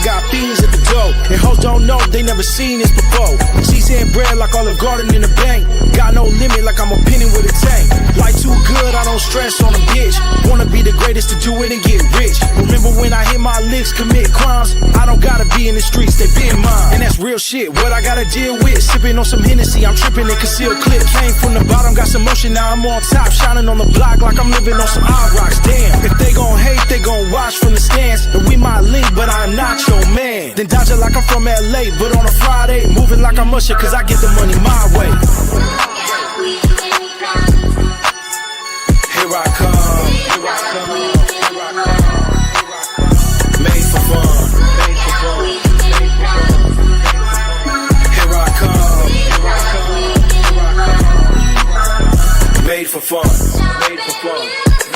got fiends at the door. And hoes don't know, they never seen this before. Cheese and bread like Olive Garden in the bank. Got no limit like I'm a penny with a tank. Life too good, I don't stress on a bitch. Wanna be the greatest to do it and get rich. Remember when I hit my licks, commit crimes? I don't gotta be in the streets, they been mine. And that's real shit, what I gotta deal with. Sipping on some Hennessy, I'm tripping in concealed clips. Came from the bottom, got some motion, now I'm on top. Shining on the block like I'm living on some odd rocks. Damn, if they gon' hate, they gon' watch from the stands. And we might link, but I'm not your man. Then dodge it like I'm from LA, but on a Friday, moving like I'm Usher, cause I get the money my way. Here I come, here I come, here I come. Made for fun, made for fun. Here I come, here I come, here I come. Made for fun, made for fun,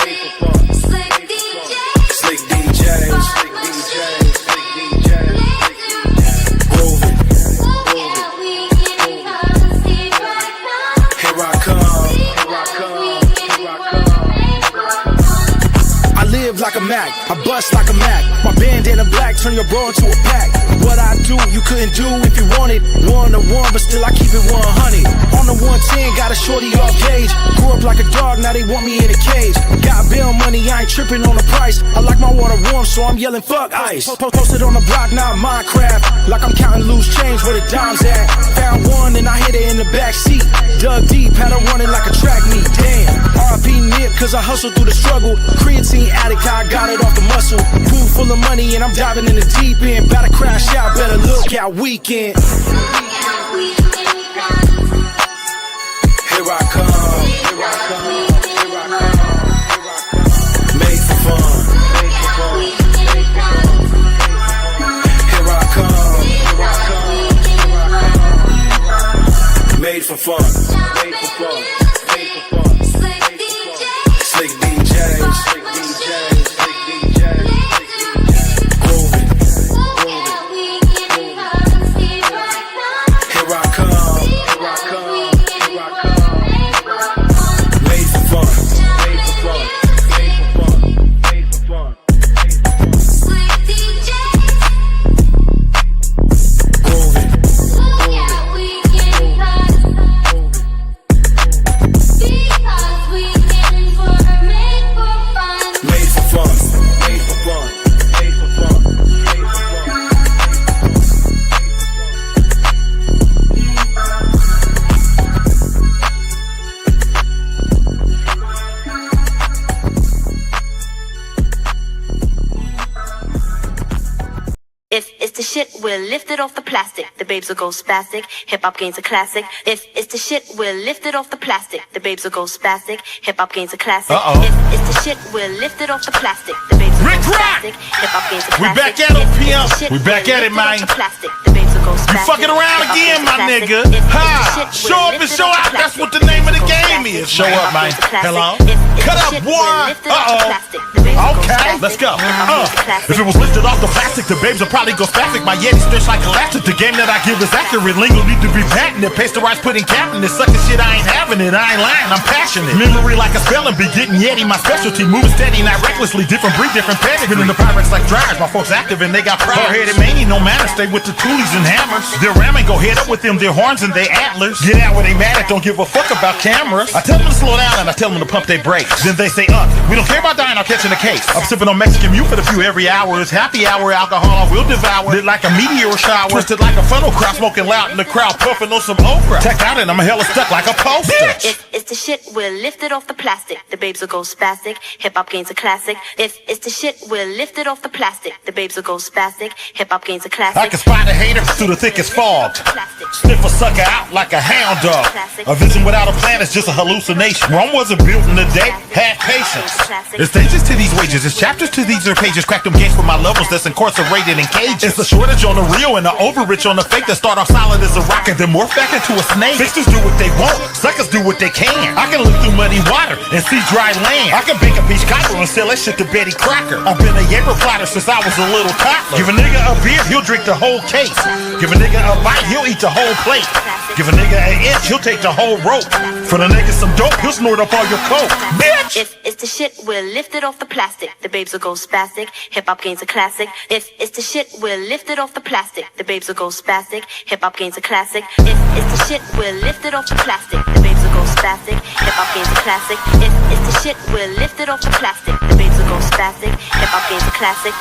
made for fun. Slick DJs, slick DJs, slick DJs, slick DJs. Grooving, grooving. Here I come, here I come. Like a Mac, I bust like a Mac. My bandana black, turn your bro into a pack. What I do, you couldn't do if you wanted. 1-to-1, but still I keep it 100. On the 110, got a shorty off gauge. Grew up like a dog, now they want me in a cage. Got bill money, I ain't tripping on the price. I like my water warm, so I'm yelling fuck ice. Posted on the block, now Minecraft. Like I'm counting loose change where the dime's at. Found one and I hit it in the back seat. Dug deep, had her running like a track meet. Damn, RP Nip, cause I hustled through the struggle. Creatine addict, I got it off the muscle. Pool full of money and I'm diving in the deep end. About to crash out, better look out weekend. Here I come, here I come, here I come. Made for fun, made for fun, made for fun. Here I come, here I come, here I come. Made for fun, made for fun, made for fun. Slick DJs, slick DJs. We're lifted off the plastic, the babes will go spastic. Hip-hop gains a classic. If it's the shit, we're lifted off the plastic, the babes will go spastic. Hip-hop gains a classic. If it's the shit, we're lifted off the plastic, the babes will go spastic. Hip-hop gains a classic. We back at it, PM. We back at it, man. You fucking around again, my nigga. Ha! Show up and show out. That's what the name of the game is. Show up, man. Hello? Cut up, boy. Okay, let's go. If it was lifted off the plastic, the babes will probably go spastic. My Yeti stretch like elastic. The game that I give is accurate. Lingo need to be patented. Pasteurized pudding cap in this sucker shit. I ain't having it. I ain't lying. I'm passionate. Memory like a spelling bee. Getting Yeti, my specialty. Moving steady, not recklessly. Different breed, different pedigree. In the pirates like dryers. My folks active and they got pride. Hard-headed mania, no manners. Stay with the toolies and hammers. They're ramming. Go head up with them. Their horns and their antlers. Get out where they mad at. Don't give a fuck about cameras. I tell them to slow down and I tell them to pump their brakes. Then they say, we don't care about dying or catching a case. I'm sipping on Mexican mute for the few every hour. It's happy hour. Alcohol I will devour. Lit like a meteor shower. Twisted like a funnel crop. Smoking loud in the crowd. Puffing on some okra. Checked out and I'm hella stuck like a poster. If it's the shit, we're lifted off the plastic, the babes will go spastic. Hip-hop gains a classic. If it's the shit, we're lifted off the plastic, the babes will go spastic. Hip-hop gains a classic. I can spot a hater through the thickest fog. Sniff a sucker out like a hound dog. A vision without a plan is just a hallucination. Rome wasn't built in a day. Have patience. There's stages to these wages. There's chapters to these are pages. Crack them gates for my levels that's incarcerated in cages. It's a shortage on the real and the overrich on the fake that start off solid as a rock and then morph back into a snake. Fixers do what they want. Suckers do what they can. I can look through muddy water and see dry land. I can bake a beach cocktail bottle and sell that shit to Betty Crocker. I've been a Jaeger plotter since I was a little toddler. Give a nigga a beer, he'll drink the whole case. Give a nigga a bite, he'll eat the whole plate. Give a nigga an inch, he'll take the whole rope. For the nigga some dope, he'll snort up all your coke. Bitch! If it's the shit, we'll lift it off the plastic. The babes will go spastic. Hip hop gains a classic. If it's the shit, we'll lift it off the plastic. The babes will go spastic. Hip hop gains a classic. If it's the shit, we'll lift it off the plastic. The babes will go spastic. Hip hop gains a classic. If it's the shit, we'll lift it off the plastic. The babes will go spastic. Hip hop gains a classic.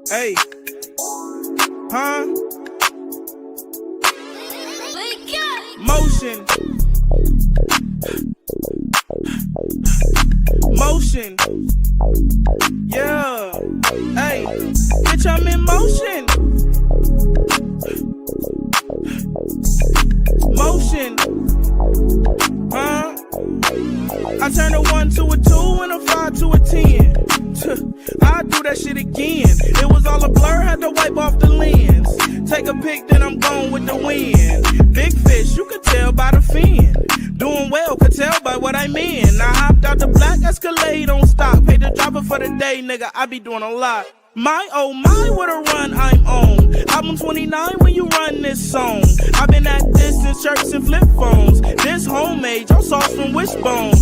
Hey. Huh? Motion. Motion. Yeah. Hey. Bitch, I'm in motion. Motion. Huh? I turn a 1 to a 2 and a 5 to a 10. I do that shit again. It was all a blur, had to wipe off the lens. Take a pic, then I'm gone with the wind. Big fish, you could tell by the fin. Doing well, could tell by what I'm in. I hopped out the black Escalade on stock. Paid the dropper for the day, nigga, I be doing a lot. My oh my, what a run I'm on. Album 29 when you run this song. I've been at this in shirts and flip phones. This homemade, your sauce from Wishbone.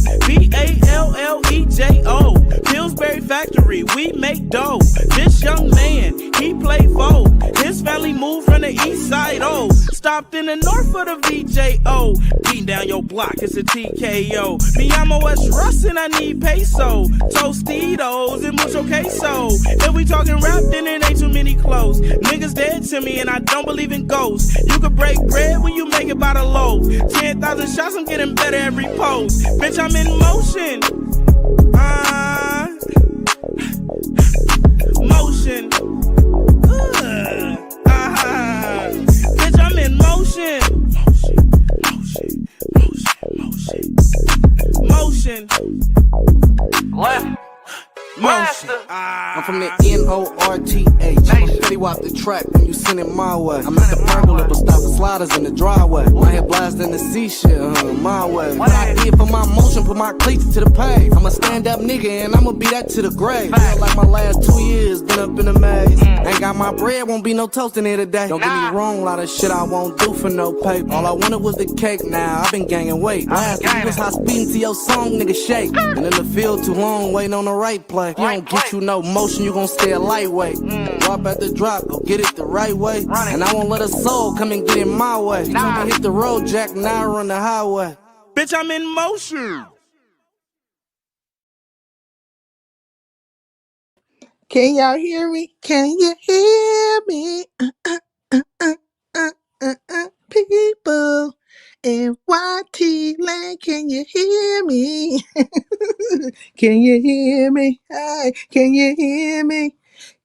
Ballejo, Pillsbury Factory, we make dough. This young man, he play Vogue. His family moved from the east side, oh. Stopped in the north for the VJO. Beating down your block, it's a TKO. Me, I'm a West Russ and I need peso. Tostitos and mucho queso. If we talking rap, then it ain't too many clothes. Niggas dead to me and I don't believe in ghosts. You can break bread when you make it by the loaf. 10,000 shots, I'm getting better every post. Bitch, I'm in motion. Motion. Bitch, I'm in motion. Motion. Left. Motion. I'm from the N-O-R-T-H. I'm steady walk the track when you send it my way. I'm at the pergola, but stopping sliders in the driveway. My head blasting the sea shit, my way. What I did for my motion, put my cleats to the pave. I'm a stand-up nigga and I'ma be that to the grave. Feel like my last 2 years been up in the maze. Ain't got my bread, won't be no toast in here today. Don't get me wrong, a lot of shit I won't do for no paper. All I wanted was the cake, now I've been gaining weight. Last week was high speeding to your song, nigga shake. Been in the field too long, waiting on the right play. You don't get you no motion, you gon' stay a lightweight. Drop at the drop, go get it the right way. And I won't let a soul come and get in my way. You told me hit the road, Jack, now I run the highway. Bitch, I'm in motion. Can y'all hear me? Can you hear me? People in YT land, can you hear me? Can you hear me? Hey, can you hear me?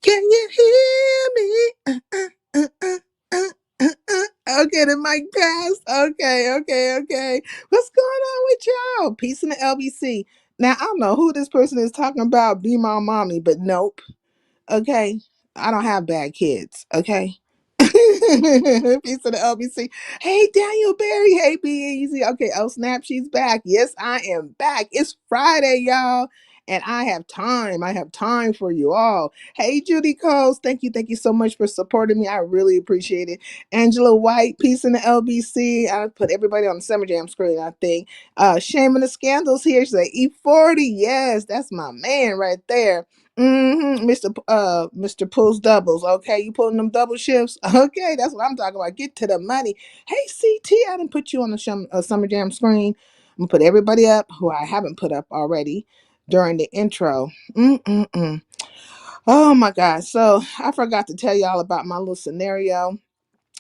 Can you hear me? Okay, the mic passed. Okay. What's going on with y'all? Peace in the LBC. Now, I don't know who this person is talking about, be my mommy, but nope. Okay, I don't have bad kids. Okay. Peace to the LBC. Hey, Daniel Barry. Hey, Be Easy. Okay, oh snap, she's back. Yes, I am back. It's Friday, y'all. And I have time. I have time for you all. Hey, Judy Coles. Thank you so much for supporting me. I really appreciate it. Angela White, peace in the LBC. I put everybody on the Summer Jam screen, I think. Shame and the Scandals here. She's like, E40. Yes, that's my man right there. Mr. Pulls doubles. Okay, you pulling them double shifts? Okay, that's what I'm talking about. Get to the money. Hey, CT, I didn't put you on the Summer Jam screen. I'm gonna put everybody up who I haven't put up already during the intro. Oh my God. So I forgot to tell y'all about my little scenario.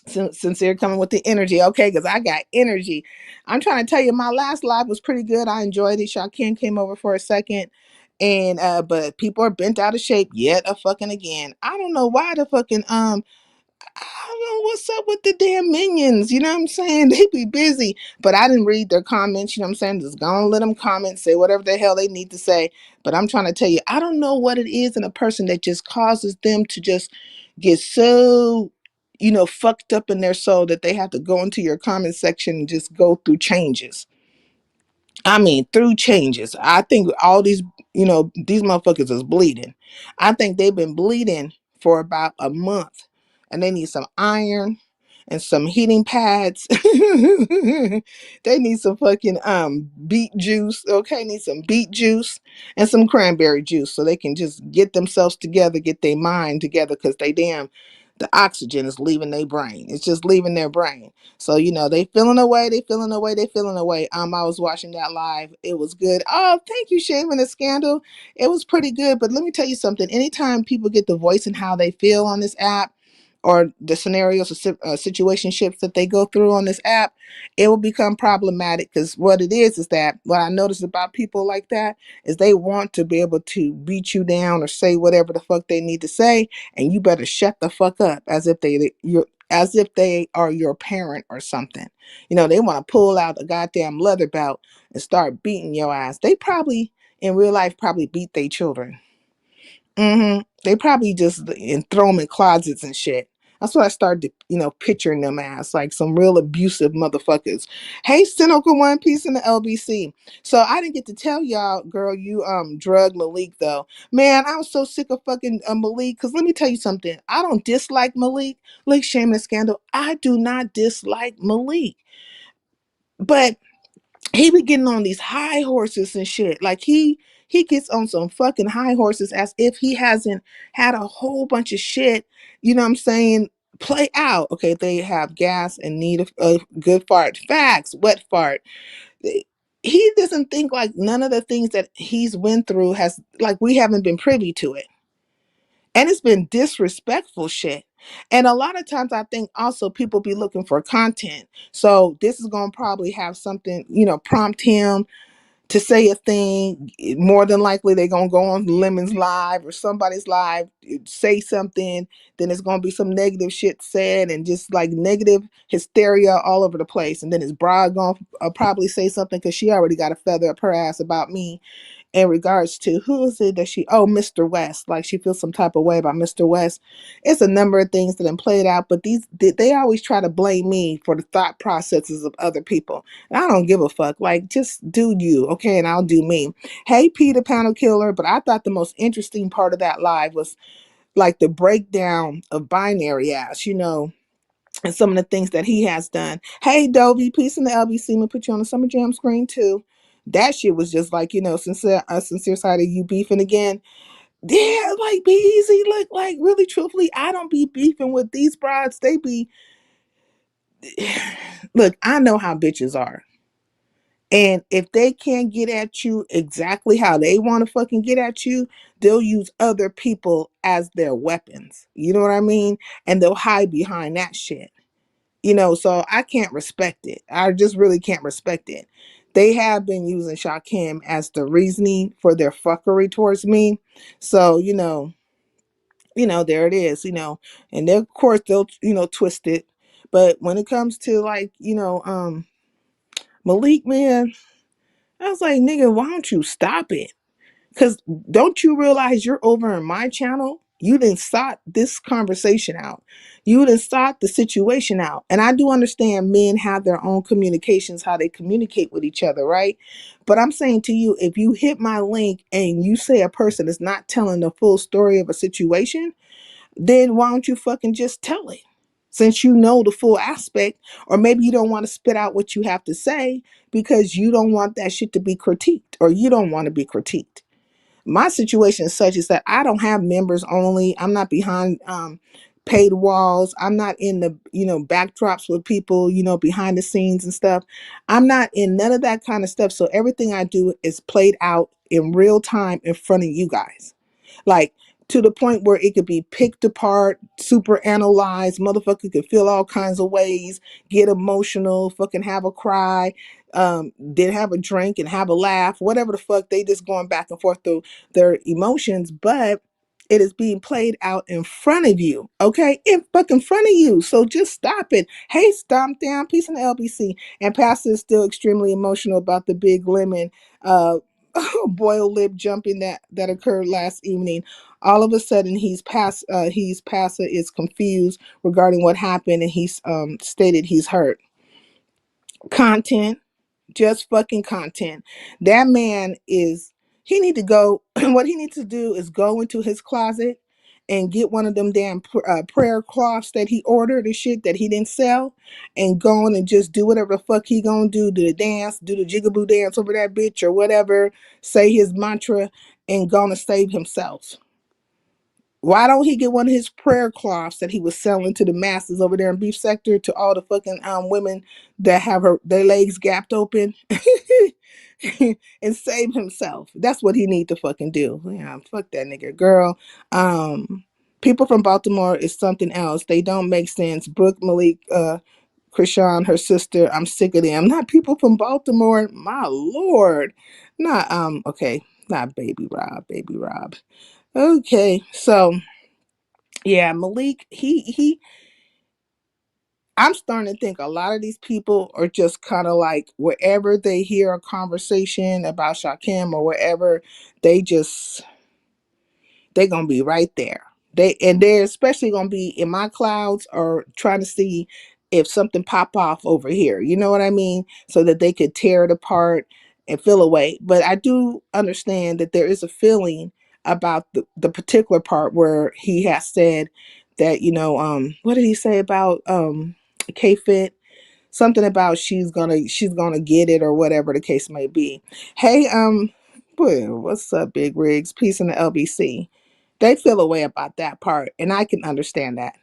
Sincere coming with the energy, okay? Because I got energy. I'm trying to tell you, my last live was pretty good. I enjoyed it. Shaquin came over for a second, and but people are bent out of shape yet a fucking again. I don't know why the fucking I don't know what's up with the damn minions. You know what I'm saying? They be busy, but I didn't read their comments. You know what I'm saying? Just gonna let them comment, say whatever the hell they need to say. But I'm trying to tell you, I don't know what it is in a person that just causes them to just get so, fucked up in their soul that they have to go into your comment section and just go through changes. I mean, through changes. I think all these, these motherfuckers is bleeding. I think they've been bleeding for about a month, and they need some iron and some heating pads. They need some fucking beet juice. Okay, need some beet juice and some cranberry juice so they can just get themselves together, get their mind together, because they damn the oxygen is leaving their brain. It's just leaving their brain. So, they feeling away, they feeling away, they feeling away. I was watching that live. It was good. Oh, thank you, Shame and the Scandal. It was pretty good. But let me tell you something. Anytime people get the voice and how they feel on this app, or the scenarios or situationships that they go through on this app, it will become problematic, because what it is that what I notice about people like that is they want to be able to beat you down or say whatever the fuck they need to say, and you better shut the fuck up, as if they are your parent or something. They want to pull out a goddamn leather belt and start beating your ass. They probably in real life probably beat their children. They probably just and throw them in closets and shit. That's what I started, picturing them as, like some real abusive motherfuckers. Hey, cynical one piece in the LBC. So I didn't get to tell y'all, girl, you drug Malik though. Man, I was so sick of fucking Malik. Because let me tell you something. I don't dislike Malik. Like Shame and Scandal. I do not dislike Malik, but he be getting on these high horses and shit. Like he gets on some fucking high horses as if he hasn't had a whole bunch of shit, you know what I'm saying, play out. Okay, they have gas and need a good fart. Facts, wet fart. He doesn't think like none of the things that he's went through has, like, we haven't been privy to it. And it's been disrespectful shit. And a lot of times I think also people be looking for content. So this is going to probably have something, prompt him to say a thing. More than likely they're going to go on Lemon's live or somebody's live, say something. Then it's going to be some negative shit said and just like negative hysteria all over the place. And then his bride going to probably say something because she already got a feather up her ass about me in regards to who is it that Mr. West, like she feels some type of way about Mr. West. It's a number of things that have played out, but they always try to blame me for the thought processes of other people. And I don't give a fuck. Like, just do you, okay, and I'll do me. Hey, Peter Panel Killer, but I thought the most interesting part of that live was like the breakdown of binary ass, and some of the things that he has done. Hey, Dovey, peace in the LBC. I'm gonna put you on the Summer Jam screen too. That shit was just like, sincere side of you beefing again. Yeah, like, be easy. Like really, truthfully, I don't be beefing with these broads. They be, look, I know how bitches are. And if they can't get at you exactly how they want to fucking get at you, they'll use other people as their weapons. You know what I mean? And they'll hide behind that shit. So I can't respect it. I just really can't respect it. They have been using Shakim as the reasoning for their fuckery towards me. So, there it is, and then of course they'll, twist it. But when it comes to like, Malik, man, I was like, nigga, why don't you stop it? Because don't you realize you're over in my channel? You didn't sought this conversation out. You didn't sought the situation out. And I do understand men have their own communications, how they communicate with each other, right? But I'm saying to you, if you hit my link and you say a person is not telling the full story of a situation, then why don't you fucking just tell it? Since you know the full aspect, or maybe you don't want to spit out what you have to say because you don't want that shit to be critiqued, or you don't want to be critiqued. My situation is such is that I don't have members only. I'm not behind paid walls. I'm not in the, backdrops with people, behind the scenes and stuff. I'm not in none of that kind of stuff. So everything I do is played out in real time in front of you guys. Like, to the point where it could be picked apart, super analyzed. Motherfucker could feel all kinds of ways, get emotional, fucking have a cry, then have a drink and have a laugh, whatever the fuck. They just going back and forth through their emotions, but it is being played out in front of you, okay? In fucking front of you. So just stop it. Hey, stomp down, peace in the LBC. And Pastor is still extremely emotional about the big lemon boiled lip jumping that occurred last evening. All of a sudden he's Pastor is confused regarding what happened, and he's stated he's hurt. Content, Just fucking content. That man is, he need to go, what he needs to do is go into his closet and get one of them damn prayer cloths that he ordered and shit that he didn't sell, and go on and just do whatever the fuck he gonna do the dance, do the jigaboo dance over that bitch or whatever, say his mantra, and gonna save himself. Why don't he get one of his prayer cloths that he was selling to the masses over there in beef sector, to all the fucking women that have their legs gapped open, and save himself? That's what he need to fucking do. Yeah, fuck that nigga, girl. People from Baltimore is something else. They don't make sense. Brooke, Malik, Krishan, her sister. I'm sick of them. Not people from Baltimore. My lord. Not okay. Not baby Rob. Baby Rob. Okay, so yeah, Malik, he I'm starting to think a lot of these people are just kind of like, wherever they hear a conversation about Shakim or wherever, they just, they're gonna be right there. They're especially gonna be in my clouds or trying to see if something pop off over here. You know what I mean? So that they could tear it apart and feel away. But I do understand that there is a feeling about the particular part where he has said that, what did he say about K Fit? Something about she's gonna get it or whatever the case may be. Hey, boy, what's up, Big Rigs? Peace in the LBC. They feel a way about that part, and I can understand that.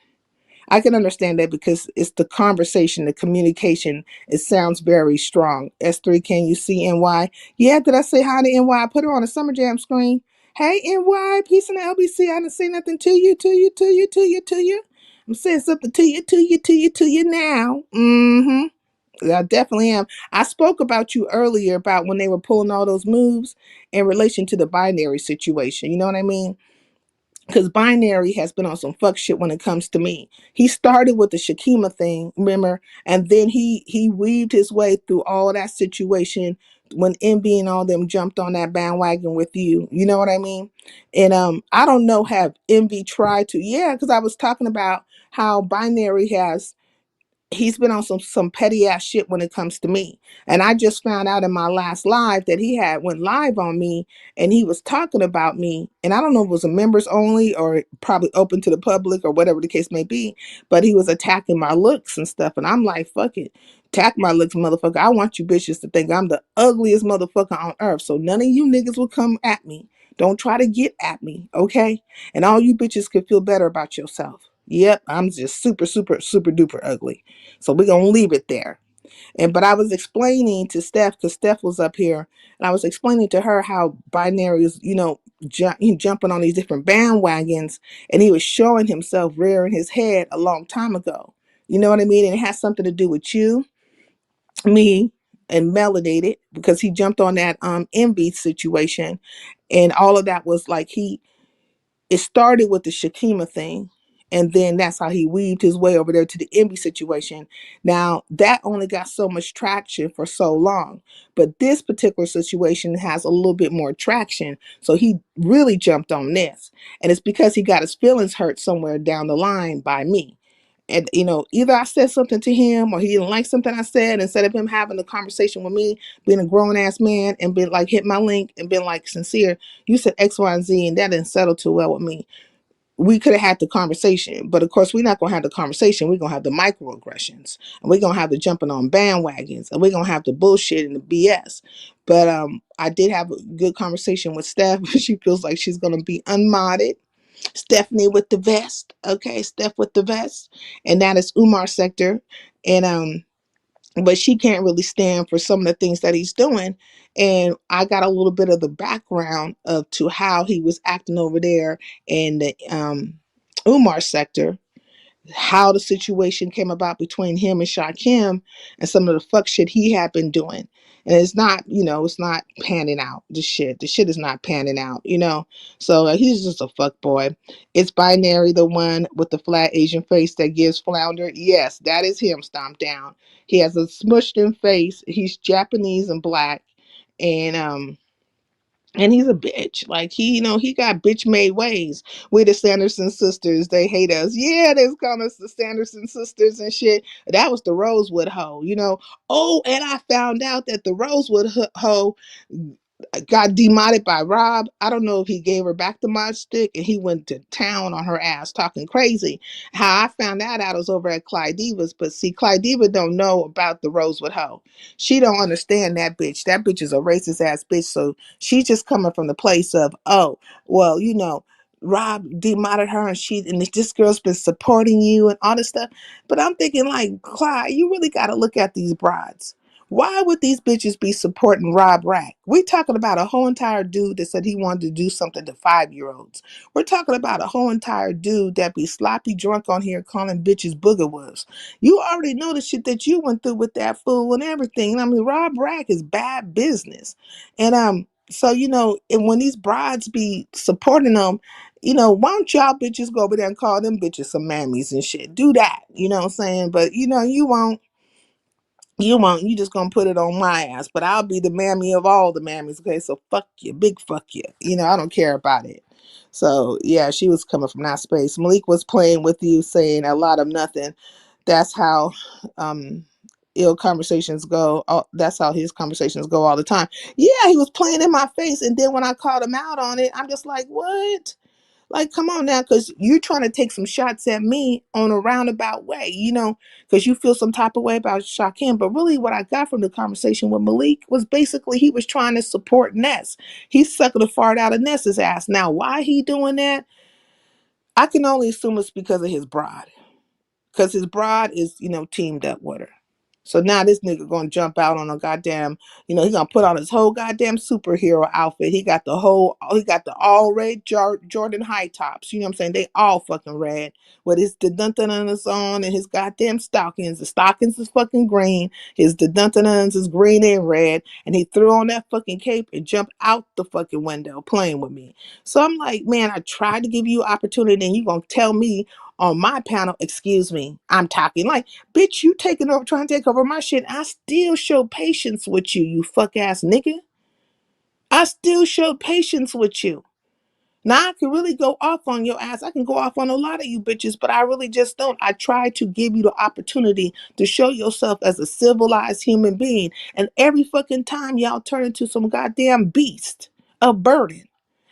I can understand that because it's the conversation, the communication. It sounds very strong. S3, can you see NY? Yeah, did I say hi to NY? I put her on a Summer Jam screen. Hey, NY, peace in the LBC. I didn't say nothing to you, to you, to you, to you, to you. I'm saying something to you, to you, to you, to you now. I definitely am. I spoke about you earlier about when they were pulling all those moves in relation to the binary situation. You know what I mean? Because binary has been on some fuck shit when it comes to me. He started with the Shakima thing, remember, and then he weaved his way through all that situation when Envy and all them jumped on that bandwagon with you. You know what I mean? And I don't know, have Envy tried to? Yeah, because I was talking about how binary has, he's been on some petty ass shit when it comes to me. And I just found out in my last live that he had went live on me, and he was talking about me. And I don't know if it was a members only or probably open to the public or whatever the case may be, but he was attacking my looks and stuff. And I'm like, fuck it. Attack my looks, motherfucker. I want you bitches to think I'm the ugliest motherfucker on earth. So none of you niggas will come at me. Don't try to get at me, okay? And all you bitches can feel better about yourself. Yep, I'm just super, super, super duper ugly. So we're gonna leave it there. But I was explaining to Steph, because Steph was up here, and I was explaining to her how binary is, jumping on these different bandwagons, and he was showing himself rearing his head a long time ago. You know what I mean? And it has something to do with you, me, and Melanated, because he jumped on that envy situation, and all of that was like it started with the Shakima thing, and then that's how he weaved his way over there to the envy situation. Now, that only got so much traction for so long, but this particular situation has a little bit more traction. So he really jumped on this, and it's because he got his feelings hurt somewhere down the line by me. And either I said something to him or he didn't like something I said. Instead of him having a conversation with me, being a grown ass man, and been like, hit my link and been like, sincere, you said X, Y, and Z, and that didn't settle too well with me. We could have had the conversation, but of course we're not gonna have the conversation. We're gonna have the microaggressions, and we're gonna have the jumping on bandwagons, and we're gonna have the bullshit and the BS. But I did have a good conversation with Steph. She feels like she's gonna be unmodded. Stephanie with the vest. Okay, Steph with the vest. And that is Umar sector. And but she can't really stand for some of the things that he's doing. And I got a little bit of the background of to how he was acting over there in the Umar sector, how the situation came about between him and Shakim, and some of the fuck shit he had been doing. And it's not, it's not panning out. The shit is not panning out. So he's just a fuck boy. It's binary, the one with the flat Asian face that gives flounder. Yes, that is him stomped down. He has a smushed in face. He's Japanese and black. And And he's a bitch. Like he got bitch made ways. We the Sanderson sisters. They hate us. Yeah, they call us the Sanderson sisters and shit. That was the Rosewood hoe. Oh, and I found out that the Rosewood hoe got demodded by Rob. I don't know if he gave her back the mod stick and he went to town on her ass talking crazy. How I found that out was over at Clyde Divas, but see, Clyde Diva don't know about the Rosewood hoe. She don't understand that bitch. That bitch is a racist ass bitch. So she's just coming from the place of, oh, well, Rob demodded her and this girl's been supporting you and all this stuff. But I'm thinking like, Clyde, you really got to look at these broads. Why would these bitches be supporting Rob Rack? We talking about a whole entire dude that said he wanted to do something to 5-year-olds. We're talking about a whole entire dude that be sloppy drunk on here calling bitches boogawoos. You already know the shit that you went through with that fool and everything. I mean, Rob Rack is bad business. And so and when these brides be supporting them, why don't y'all bitches go over there and call them bitches some mammies and shit? Do that. You know what I'm saying? But you won't. You won't. You just gonna put it on my ass. But I'll be the mammy of all the mammies. Okay, so fuck you, big fuck you. I don't care about it. So yeah, she was coming from that space. Malik was playing with you, saying a lot of nothing. That's how ill conversations go. That's how his conversations go all the time. Yeah, he was playing in my face, and then when I called him out on it, I'm just like, what? Like, come on now, because you're trying to take some shots at me on a roundabout way, because you feel some type of way about Shaquem. But really, what I got from the conversation with Malik was basically he was trying to support Ness. He's sucking the fart out of Ness's ass. Now, why he doing that? I can only assume it's because of his bride. Because his bride is, teamed up with her. So now this nigga gonna jump out on a goddamn, he gonna put on his whole goddamn superhero outfit. He got the all red Jordan high tops. You know what I'm saying? They all fucking red. With his deduntanuns on and his goddamn stockings. The stockings is fucking green. His deduntanuns is green and red. And he threw on that fucking cape and jumped out the fucking window playing with me. So I'm like, man, I tried to give you opportunity and you gonna tell me on my panel, excuse me, I'm talking like, bitch, you trying to take over my shit. I still show patience with you, you fuck ass nigga. I still show patience with you. Now I can really go off on your ass. I can go off on a lot of you bitches, but I really just don't. I try to give you the opportunity to show yourself as a civilized human being. And every fucking time y'all turn into some goddamn beast of burden.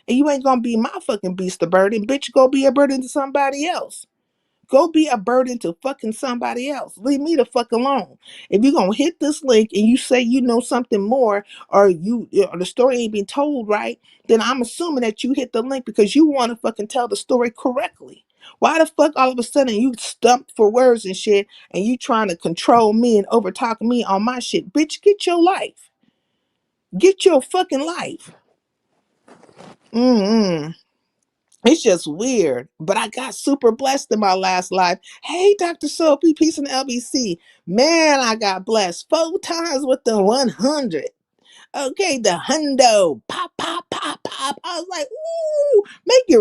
And you ain't gonna be my fucking beast of burden. Bitch, go be a burden to somebody else. Go be a burden to fucking somebody else. Leave me the fuck alone. If you're going to hit this link and you say you know something more or the story ain't been told right, then I'm assuming that you hit the link because you want to fucking tell the story correctly. Why the fuck all of a sudden you stumped for words and shit and you trying to control me and overtalk me on my shit? Bitch, get your life. Get your fucking life. It's just weird, but I got super blessed in my last life. Hey, Dr. Soapy, peace in the LBC. Man, I got blessed 4 times with the 100. Okay, the hundo, pop, pop, pop, pop. I was like, ooh, make it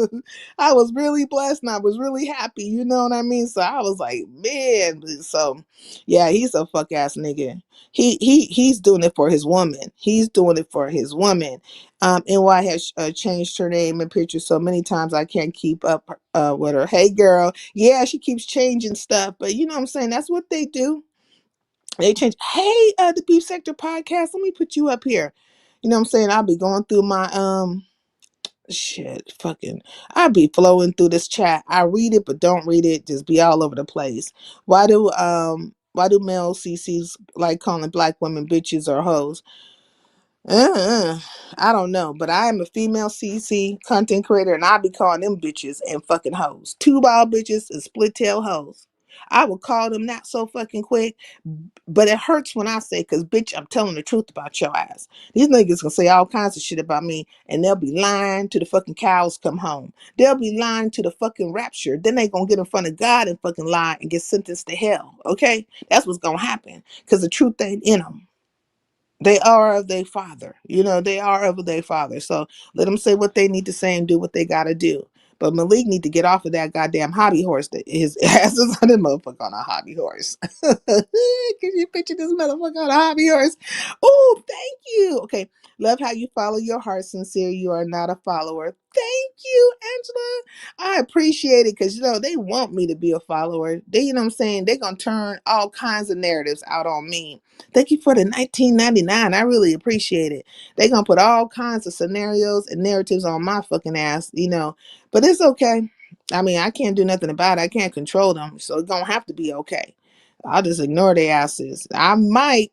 rain. I was really blessed and I was really happy. You know what I mean? So I was like, man. So yeah, he's a fuck ass nigga. He's doing it for his woman. He's doing it for his woman. NY has changed her name and picture so many times I can't keep up with her. Hey, girl. Yeah, she keeps changing stuff, but you know what I'm saying? That's what they do. They change. Hey, the Beef Sector podcast. Let me put you up here. You know what I'm saying? I'll be going through my shit. Fucking, I'll be flowing through this chat. I read it, but don't read it. Just be all over the place. Why do male CCs like calling black women bitches or hoes? I don't know, but I am a female CC content creator, and I be calling them bitches and fucking hoes. 2-ball bitches and split tail hoes. I will call them that so fucking quick, but it hurts when I say, because bitch, I'm telling the truth about your ass. These niggas can say all kinds of shit about me, and they'll be lying till the fucking cows come home. They'll be lying to the fucking rapture. Then they gonna get in front of God and fucking lie and get sentenced to hell. Okay, that's what's gonna happen, because the truth ain't in them. They are of their father. They are of their father. So let them say what they need to say and do what they got to do. But Malik need to get off of that goddamn hobby horse. That his ass is on the motherfucker on a hobby horse. Can you picture this motherfucker on a hobby horse? Oh, thank you. Okay. Love how you follow your heart, sincere. You are not a follower. Thank you, Angela. I appreciate it because they want me to be a follower. They, you know what I'm saying? They're gonna turn all kinds of narratives out on me. Thank you for the 1999. I really appreciate it. They're gonna put all kinds of scenarios and narratives on my fucking ass. But it's okay. I mean, I can't do nothing about it. I can't control them. So it's gonna have to be okay. I'll just ignore their asses. I might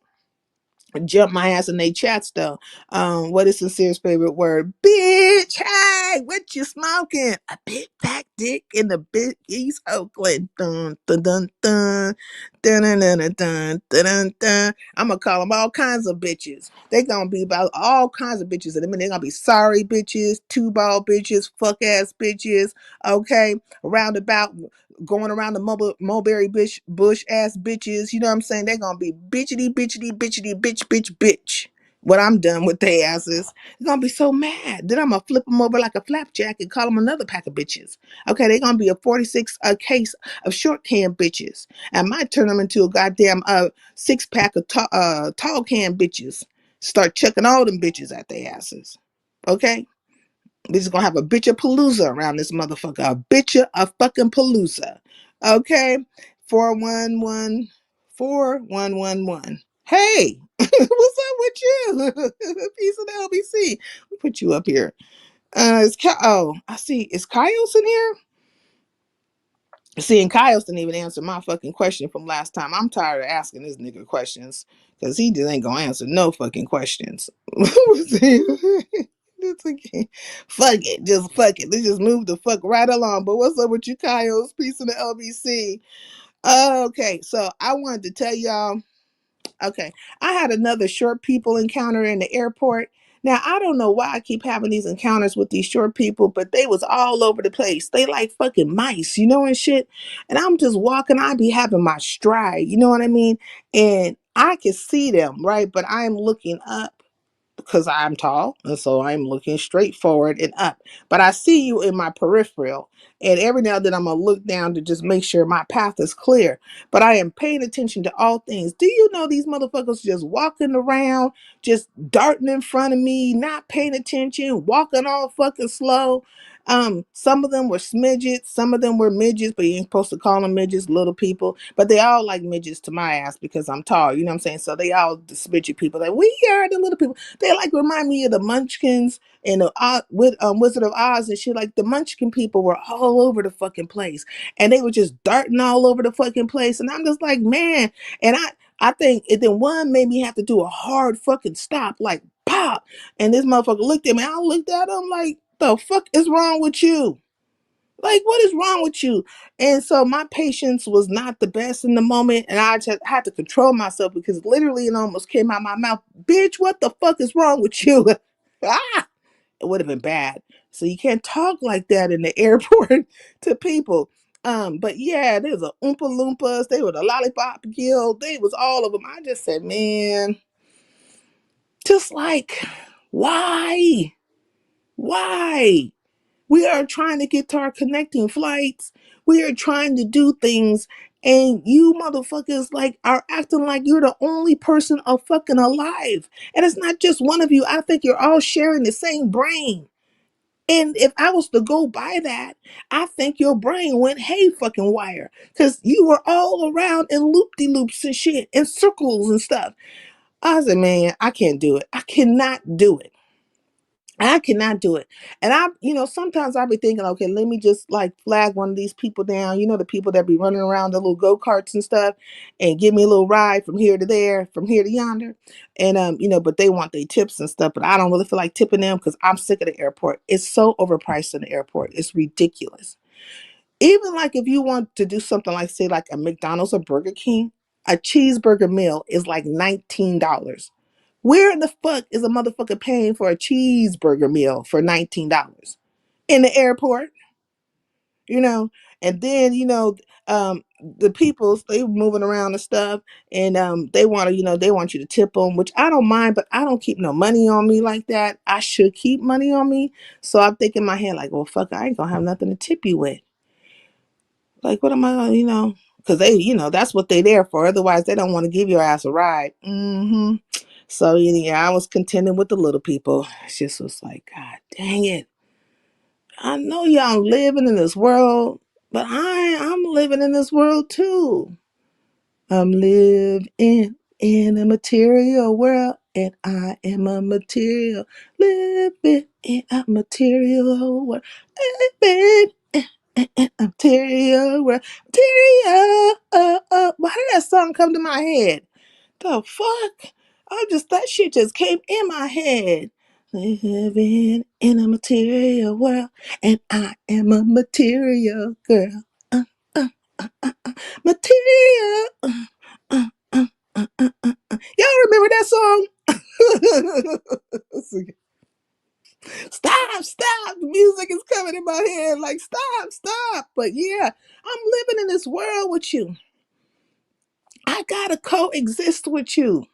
jump my ass in they chats though. What is Sincere's favorite word? Bitch, hey, what you smoking? A big fat dick in the big East Oakland. Dun dun dun dun dun dun dun dun dun dun dun. I'm gonna call them all kinds of bitches. They gonna be about all kinds of bitches in a minute. They're gonna be sorry bitches, two ball bitches, fuck ass bitches. Okay, roundabout going around the mulberry bush ass bitches. You know what I'm saying? They're gonna be bitchity bitch. When I'm done with their asses, they're gonna be so mad. Then I'm gonna flip them over like a flapjack and call them another pack of bitches. Okay, they're gonna be a 46 case of short can bitches. I might turn them into a goddamn 6-pack of tall can bitches. Start chucking all them bitches at their asses. Okay? We're just gonna have a bitch palooza around this motherfucker. A bitch a fucking palooza. Okay? 4114111. Hey, what's up with you? Piece of the LBC. We'll put you up here. I see. Is Kyos in here? See, and Kyos didn't even answer my fucking question from last time. I'm tired of asking this nigga questions because he just ain't gonna answer no fucking questions. It's okay. Fuck it. Just fuck it. Let's just move the fuck right along. But what's up with you, Kyos? Peace in the LBC. Okay, so I wanted to tell y'all. Okay, I had another short people encounter in the airport. Now I don't know why I keep having these encounters with these short people, but they was all over the place. They like fucking mice, and shit. And I'm just walking. I be having my stride, you know what I mean? And I can see them, right? But I'm looking up because I'm tall, and so I'm looking straight forward and up. But I see you in my peripheral, and every now and then I'm gonna look down to just make sure my path is clear. But I am paying attention to all things. Do you know these motherfuckers just walking around, just darting in front of me, not paying attention, walking all fucking slow? Some of them were smidgets, some of them were midgets, but you ain't supposed to call them midgets, little people. But they all like midgets to my ass because I'm tall, you know what I'm saying? So they all the smidget people. Like, we are the little people. They like remind me of the Munchkins and the Wizard of Oz and shit. Like the Munchkin people were all over the fucking place, and they were just darting all over the fucking place. And I'm just like, man. And I think and then one made me have to do a hard fucking stop, like pop. And this motherfucker looked at me. I looked at him like, the fuck is wrong with you? Like, what is wrong with you? And so my patience was not the best in the moment, and I just had to control myself because literally it almost came out my mouth. Bitch, what the fuck is wrong with you? Ah, it would have been bad. So you can't talk like that in the airport to people. But yeah, there was a Oompa Loompas. They were the Lollipop Guild. They was all of them. I just said, man, just like, why? Why? We are trying to get to our connecting flights. We are trying to do things. And you motherfuckers like are acting like you're the only person fucking alive. And it's not just one of you. I think you're all sharing the same brain. And if I was to go by that, I think your brain went hey fucking wire. Because you were all around in loop-de-loops and shit, in circles and stuff. I said, man, I can't do it. I cannot do it. I cannot do it. And sometimes I'll be thinking, okay, let me just like flag one of these people down, the people that be running around the little go-karts and stuff and give me a little ride from here to there, from here to yonder. And, but they want their tips and stuff, but I don't really feel like tipping them because I'm sick of the airport. It's so overpriced in the airport. It's ridiculous. Even like if you want to do something like say like a McDonald's or Burger King, a cheeseburger meal is like $19. Where in the fuck is a motherfucker paying for a cheeseburger meal for $19? In the airport, you know? And then, the people, they moving around and stuff, and they want to, they want you to tip them, which I don't mind, but I don't keep no money on me like that. I should keep money on me. So I'm thinking in my head, like, well, fuck, I ain't gonna have nothing to tip you with. Like, what am I gonna, because they, that's what they there for. Otherwise, they don't want to give your ass a ride. So, yeah, I was contending with the little people. It just was like, God dang it. I know y'all living in this world, but I'm living in this world too. I'm living in a material world, and I am a material living in a material world. Living in a material world. Material. Why did that song come to my head? The fuck? That shit just came in my head. Living in a material world, and I am a material girl. Material. Y'all remember that song? Stop. The music is coming in my head. Like, stop. But yeah, I'm living in this world with you. I gotta coexist with you.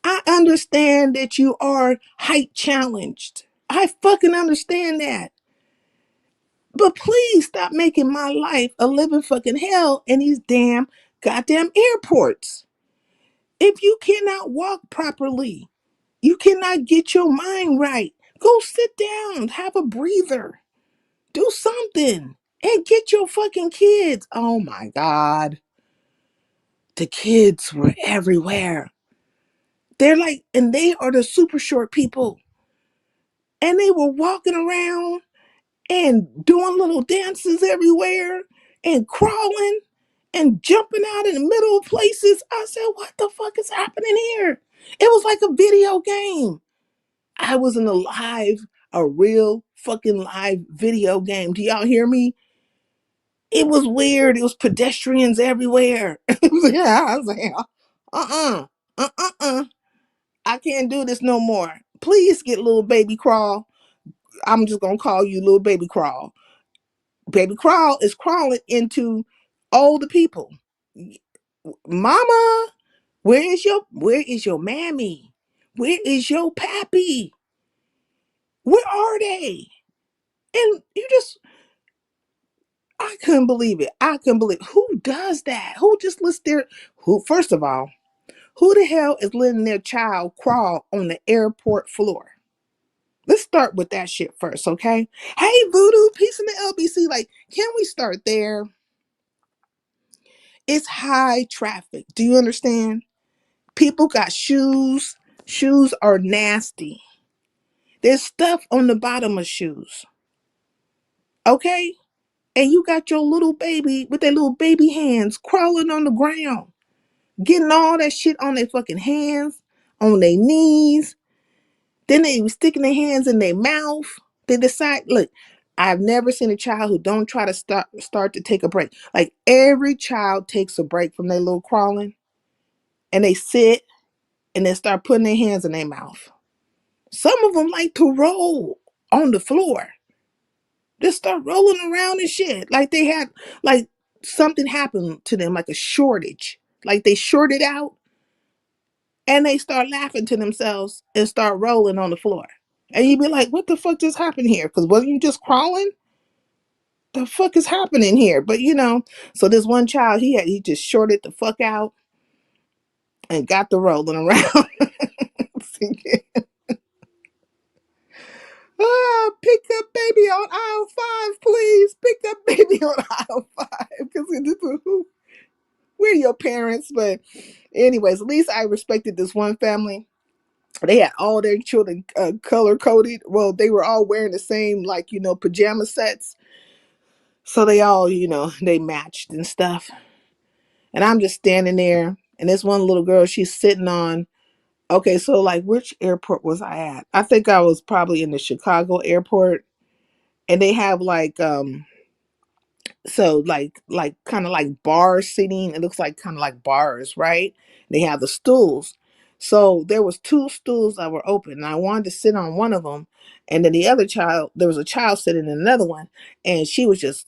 I understand that you are height challenged. I fucking understand that. But please stop making my life a living fucking hell in these damn goddamn airports. If you cannot walk properly, you cannot get your mind right, go sit down, have a breather, do something, and get your fucking kids. Oh my God. The kids were everywhere. They're like, and they are the super short people. And they were walking around and doing little dances everywhere and crawling and jumping out in the middle of places. I said, what the fuck is happening here? It was like a video game. I was in a real fucking live video game. Do y'all hear me? It was weird. It was pedestrians everywhere. Yeah, I was like, uh-uh. I can't do this no more. Please get little baby Crawl. I'm just going to call you little baby Crawl. Baby Crawl is crawling into all the people. Mama, where is your mammy? Where is your pappy? Where are they? And I couldn't believe it. Who does that? Who just lets first of all, who the hell is letting their child crawl on the airport floor? Let's start with that shit first, okay? Hey, Voodoo, peace in the LBC. Like, can we start there? It's high traffic. Do you understand? People got shoes. Shoes are nasty. There's stuff on the bottom of shoes. Okay? And you got your little baby with their little baby hands crawling on the ground, getting all that shit on their fucking hands, on their knees. Then they was sticking their hands in their mouth. They decide, look, I've never seen a child who don't try to start to take a break. Like, every child takes a break from their little crawling, and they sit and they start putting their hands in their mouth. Some of them like to roll on the floor. Just start rolling around and shit. Like they had, like something happened to them, like a shortage. Like they shorted out, and they start laughing to themselves and start rolling on the floor. And you'd be like, what the fuck just happened here? Because wasn't you just crawling? The fuck is happening here? But so this one child, he just shorted the fuck out and got the rolling around. Pick up baby on aisle 5, please. Pick up baby on aisle 5. Because we're your parents. But anyways, at least I respected this one family. They had all their children color coded. Well, they were all wearing the same, like, pajama sets. So they all, they matched and stuff. And I'm just standing there. And this one little girl, she's sitting on, okay, so like, which airport was I at? I think I was probably in the Chicago airport. And they have like, so like kind of like bar seating. It looks like kind of like bars, right? They have the stools. So there was 2 stools that were open, and I wanted to sit on one of them. And then there was a child sitting in another one, and she was just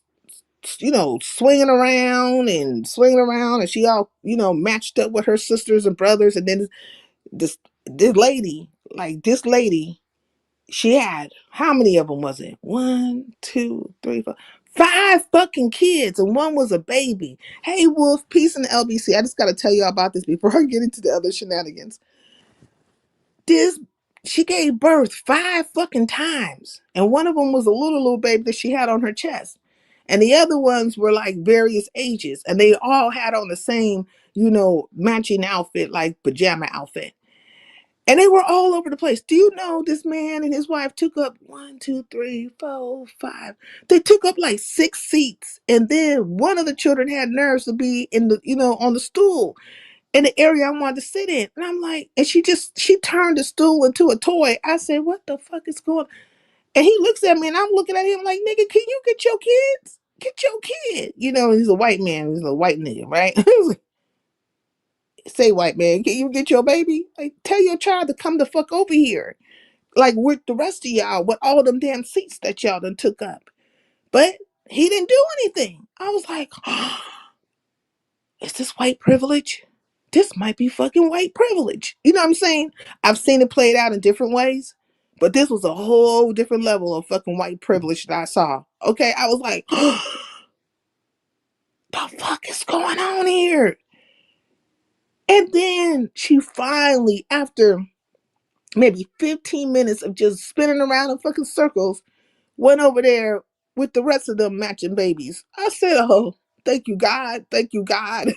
swinging around and swinging around, and she all, matched up with her sisters and brothers. And then this lady, she had, how many of them was it? 1, 2, 3, 4, 5 fucking kids, and one was a baby. Hey, Wolf, peace in the LBC. I just got to tell you all about this before I get into the other shenanigans. She gave birth 5 fucking times, and one of them was a little baby that she had on her chest, and the other ones were like various ages, and they all had on the same, matching outfit, like pajama outfit. And they were all over the place. Do you know this man and his wife took up 1, 2, 3, 4, 5. They took up like 6 seats. And then one of the children had nerves to be in the, on the stool in the area I wanted to sit in. And I'm like, and she turned the stool into a toy. I said, what the fuck is going on? And he looks at me and I'm looking at him like, nigga, can you get your kids? Get your kid. He's a white man. He's a white nigga, right? Say, white man, can you get your baby? Like, tell your child to come the fuck over here. Like, with the rest of y'all, with all them damn seats that y'all done took up. But he didn't do anything. I was like, oh, is this white privilege? This might be fucking white privilege. You know what I'm saying? I've seen it played out in different ways, but this was a whole different level of fucking white privilege that I saw. Okay, I was like, oh, the fuck is going on here? And then she finally, after maybe 15 minutes of just spinning around in fucking circles, went over there with the rest of them matching babies. I said, oh, thank you, God. Thank you, God.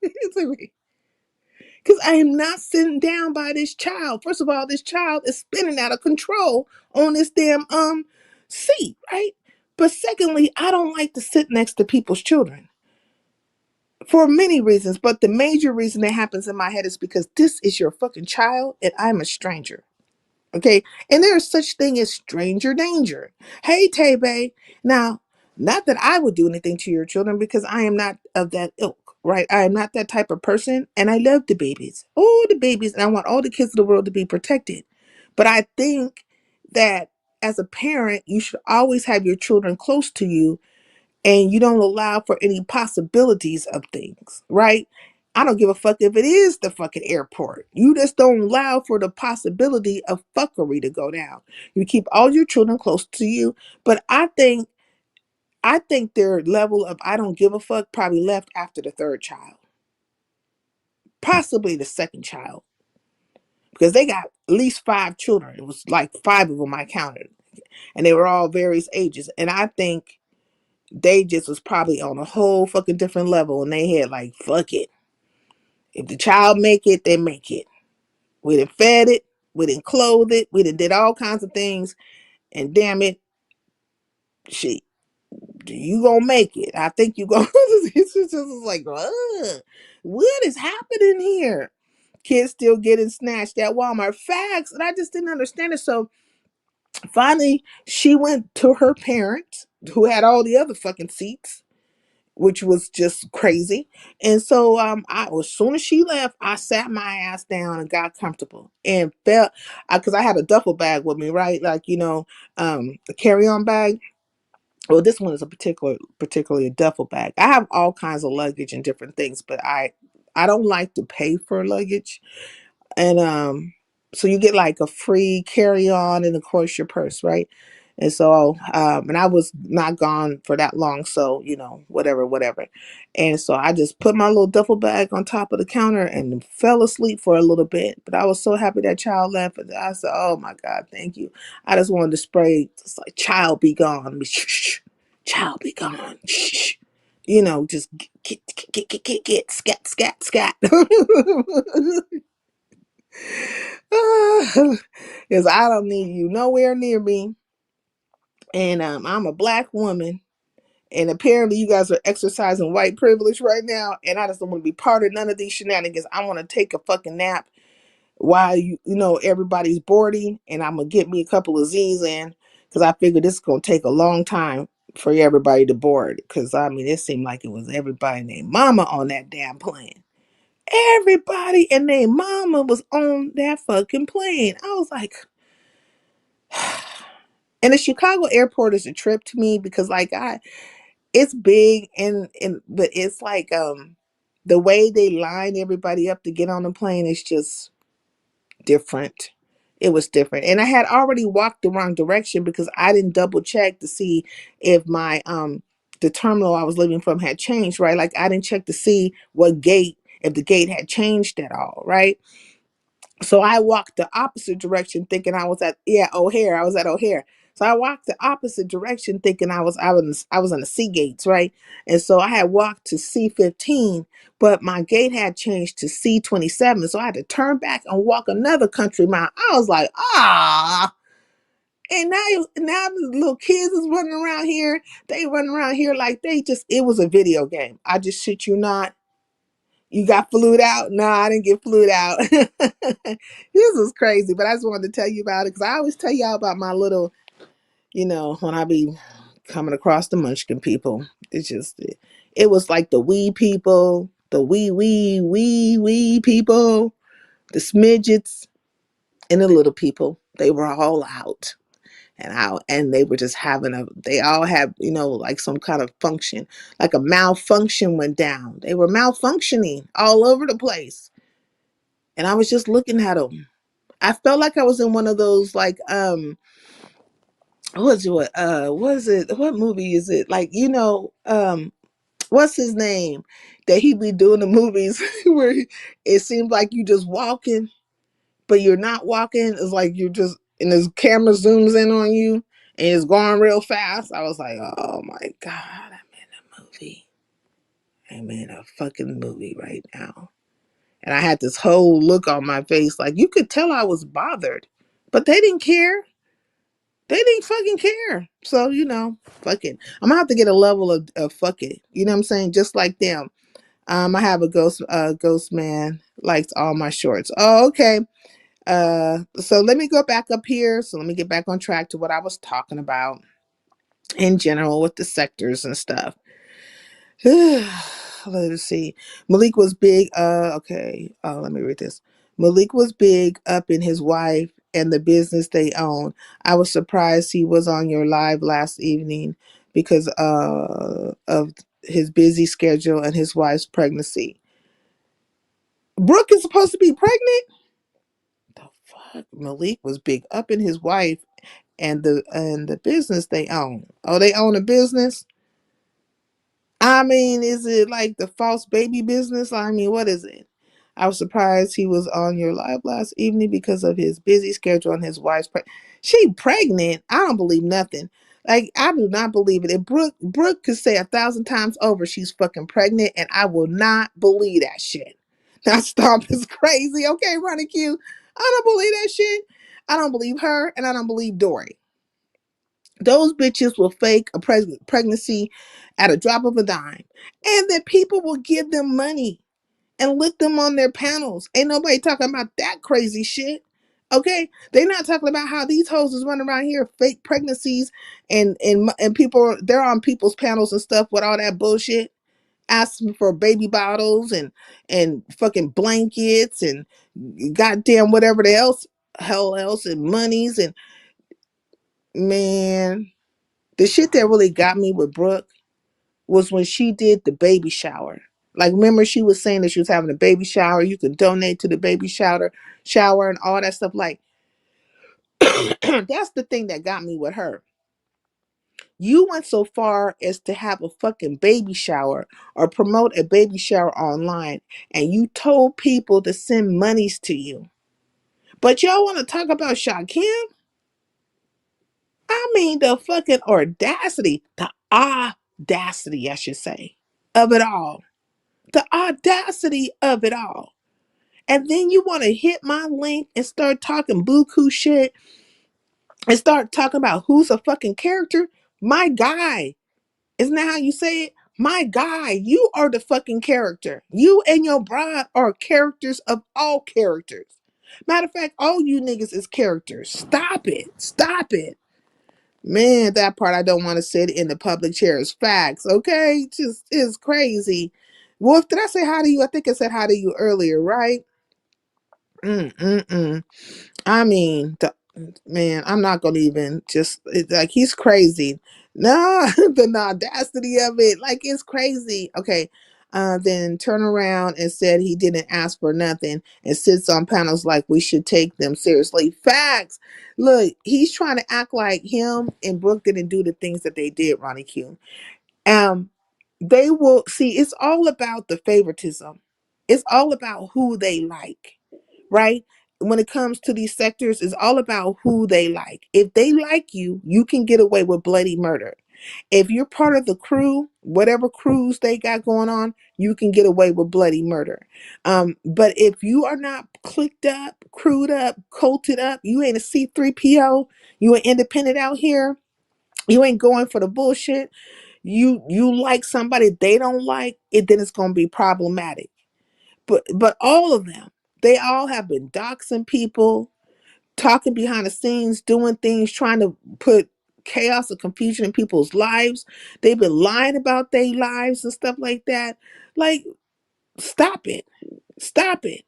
Because I am not sitting down by this child. First of all, this child is spinning out of control on this damn seat, right? But secondly, I don't like to sit next to people's children for many reasons. But the major reason that happens in my head is because this is your fucking child and I'm a stranger. Okay. And there is such thing as stranger danger. Hey, Tebe. Now, not that I would do anything to your children because I am not of that ilk, right? I am not that type of person. And I love the babies. Oh, the babies. And I want all the kids in the world to be protected. But I think that as a parent, you should always have your children close to you and you don't allow for any possibilities of things, right? I don't give a fuck if it is the fucking airport. You just don't allow for the possibility of fuckery to go down. You keep all your children close to you. But I think their level of I don't give a fuck probably left after the 3rd child. Possibly the 2nd child. Because they got at least 5 children. It was like 5 of them I counted. And they were all various ages. And I think they just was probably on a whole fucking different level. And they had like, fuck it. If the child make it, they make it. We done fed it. We done clothed it. We done did all kinds of things. And damn it, shit, you gonna make it. I think you gonna. It's just like, what is happening here? Kids still getting snatched at Walmart. Facts. And I just didn't understand it. So finally, she went to her parents who had all the other fucking seats, which was just crazy. And so as soon as she left, I sat my ass down and got comfortable and felt, because I had a duffel bag with me, right? Like, a carry-on bag. Well, this one is particularly a duffel bag. I have all kinds of luggage and different things, but I don't like to pay for luggage. And so you get like a free carry-on and of course your purse, right? And so and I was not gone for that long, so whatever. And so I just put my little duffel bag on top of the counter and fell asleep for a little bit. But I was so happy that child left. I said, oh my God, thank you. I just wanted to spray, just like, child be gone. Shh, child be gone. Shh. Just get scat scat scat. Because I don't need you nowhere near me. And I'm a black woman. And apparently you guys are exercising white privilege right now. And I just don't want to be part of none of these shenanigans. I want to take a fucking nap while everybody's boarding. And I'm going to get me a couple of Z's in. Because I figured this is going to take a long time for everybody to board. Because, it seemed like it was everybody named Mama on that damn plane. Everybody and their mama was on that fucking plane. I was like, and the Chicago airport is a trip to me because, like, it's big and but it's like the way they line everybody up to get on the plane is just different. It was different. And I had already walked the wrong direction because I didn't double check to see if my the terminal I was leaving from had changed, right? Like I didn't check to see what gate, if the gate had changed at all, right? So I walked the opposite direction thinking I was at O'Hare. I was at O'Hare. So I walked the opposite direction thinking I was on the C gates, right? And so I had walked to C15, but my gate had changed to C27. So I had to turn back and walk another country mile. I was like, ah. And now the little kids is running around here. They running around here like it was a video game. I just shit you not. You got flued out? No, I didn't get flued out. This was crazy, but I just wanted to tell you about it because I always tell y'all about my little, when I be coming across the munchkin people. It was like the wee people, the wee people, the smidgets, and the little people. They were all out and they were just they all had, like some kind of function, like a malfunction went down. They were malfunctioning all over the place. And I was just looking at them. I felt like I was in one of those like what is it? What movie is it? Like, what's his name? That he be doing the movies where it seems like you just walking, but you're not walking. It's like you're just and his camera zooms in on you and it's going real fast. I was like, oh my God, I'm in a movie. I'm in a fucking movie right now. And I had this whole look on my face, like you could tell I was bothered, but they didn't care. They didn't fucking care. So, fuck it. I'm gonna have to get a level of fuck it. You know what I'm saying? Just like them. I have a ghost man likes all my shorts. Oh, okay. So let me go back up here. So let me get back on track to what I was talking about in general with the sectors and stuff. Let's see. Malik was big. Okay. Let me read this. Malik was big up in his wife and the business they own. I was surprised he was on your live last evening because of his busy schedule and his wife's pregnancy. Brooke is supposed to be pregnant? The fuck? Malik was big up in his wife and the business they own. Oh, they own a business? I mean, is it like the false baby business? I mean, what is it? I was surprised he was on your live last evening because of his busy schedule and his wife's she pregnant. I don't believe nothing. Like, I do not believe it. If Brooke could say 1,000 times over she's fucking pregnant, and I will not believe that shit. Now Stomp is crazy. Okay, Ronnie Q. I don't believe that shit. I don't believe her, and I don't believe Dory. Those bitches will fake a pregnancy at a drop of a dime. And that people will give them money and lick them on their panels. Ain't nobody talking about that crazy shit. Okay? They're not talking about how these hoes is running around here fake pregnancies and people, they're on people's panels and stuff with all that bullshit. Asking for baby bottles and fucking blankets and goddamn whatever the hell else and monies and man. The shit that really got me with Brooke was when she did the baby shower. Like, remember she was saying that she was having a baby shower. You could donate to the baby shower and all that stuff. Like, that's the thing that got me with her. You went so far as to have a fucking baby shower or promote a baby shower online, and you told people to send monies to you. But y'all want to talk about Shaquem? I mean, the fucking audacity, the audacity, I should say, of it all. The audacity of it all. And then you want to hit my link and start talking buku shit and start talking about who's a fucking character? My guy. Isn't that how you say it? My guy, you are the fucking character. You and your bride are characters of all characters. Matter of fact, all you niggas is characters. Stop it. Stop it. Man, that part I don't want to sit in the public chair is facts, okay? Just is crazy. Wolf, did I say hi to you? I think I said hi to you earlier, right? I mean, Man, I'm not gonna even just like he's crazy. No, the audacity of it, like it's crazy. Okay, then turn around and said he didn't ask for nothing and sits on panels like we should take them seriously. Facts. Look, he's trying to act like him and Brooke didn't do the things that they did, Ronnie Q. Um, they will see. It's all about the favoritism. It's all about who they like, right? When it comes to these sectors, it's all about who they like. If they like you, you can get away with bloody murder. If you're part of the crew, whatever crews they got going on, you can get away with bloody murder. But if you are not clicked up, crewed up, colted up, you ain't a C3PO, you ain't independent out here, you ain't going for the bullshit, you like somebody they don't like it, then it's going to be problematic. But all of them, they all have been doxing people, talking behind the scenes, doing things, trying to put chaos and confusion in people's lives. They've been lying about their lives and stuff like that. Like, stop it. Stop it.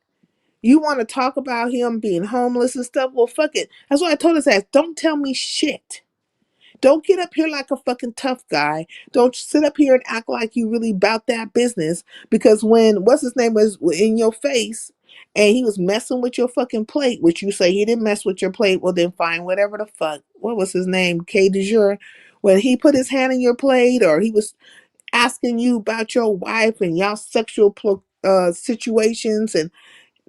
You want to talk about him being homeless and stuff? Well, fuck it. That's what I told his ass. Don't tell me shit. Don't get up here like a fucking tough guy. Don't sit up here and act like you really about that business. Because when what's his name was in your face and he was messing with your fucking plate, which you say he didn't mess with your plate, well then fine, whatever the fuck. What was his name? K de jour. When he put his hand in your plate or he was asking you about your wife and y'all sexual situations and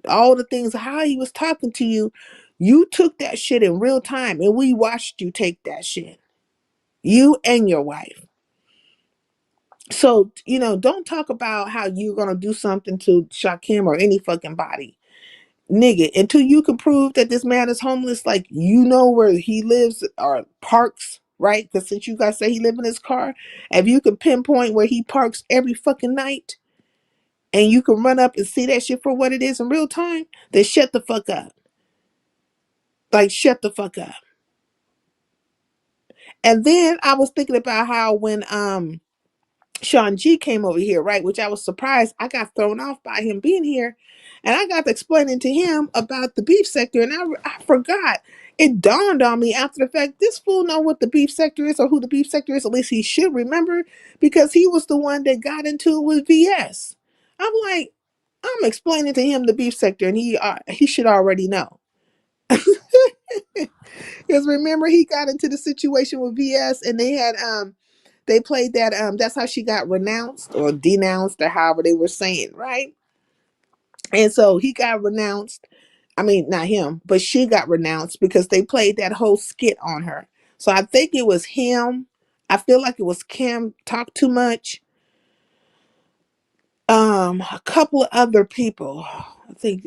all the things, how he was talking to you, you took that shit in real time and we watched you take that shit. You and your wife. So, don't talk about how you're going to do something to Shakim or any fucking body. Nigga, until you can prove that this man is homeless, like you know where he lives or parks, right? Because since you guys say he live in his car, if you can pinpoint where he parks every fucking night and you can run up and see that shit for what it is in real time, then shut the fuck up. Like, shut the fuck up. And then I was thinking about how when Sean G came over here, right? Which I was surprised. I got thrown off by him being here. And I got to explaining to him about the beef sector. And I forgot. It dawned on me after the fact, this fool know what the beef sector is or who the beef sector is. At least he should remember because he was the one that got into it with VS. I'm like, I'm explaining to him the beef sector and he should already know. Because remember, he got into the situation with VS and they played that that's how she got renounced or denounced or however they were saying, right? And so he got renounced. I mean, not him, but she got renounced because they played that whole skit on her. So I think it was him. I feel like it was Kim talk too much. A couple of other people. I think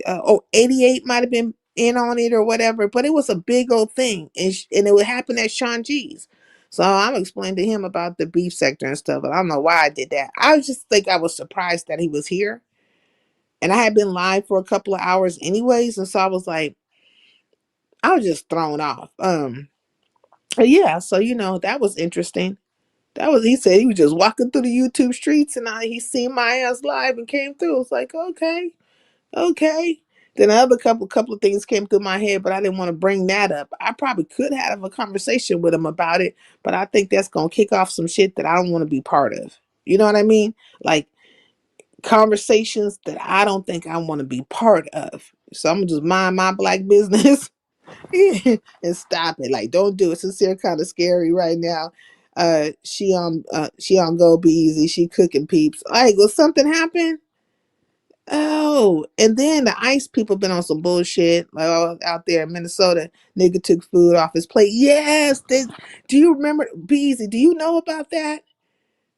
88 might have been in on it or whatever, but it was a big old thing, and it would happen at Sean G's. So I'm explaining to him about the beef sector and stuff, but I don't know why I did that. I just think I was surprised that he was here, and I had been live for a couple of hours anyways, and so I was like, I was just thrown off. But yeah, so that was interesting. He said he was just walking through the YouTube streets and he seen my ass live and came through. It's like, okay. Then another couple of things came through my head, but I didn't want to bring that up. I probably could have a conversation with him about it, but I think that's gonna kick off some shit that I don't want to be part of. You know what I mean? Like conversations that I don't think I want to be part of. So I'm gonna just mind my black business and stop it. Like, don't do it. Sincere kind of scary right now. She on Go Be Easy. She cooking peeps. Like, will something happen? Oh, and then the ICE people been on some bullshit. Like out there in Minnesota, nigga took food off his plate. Yes, do you remember? Be Easy. Do you know about that?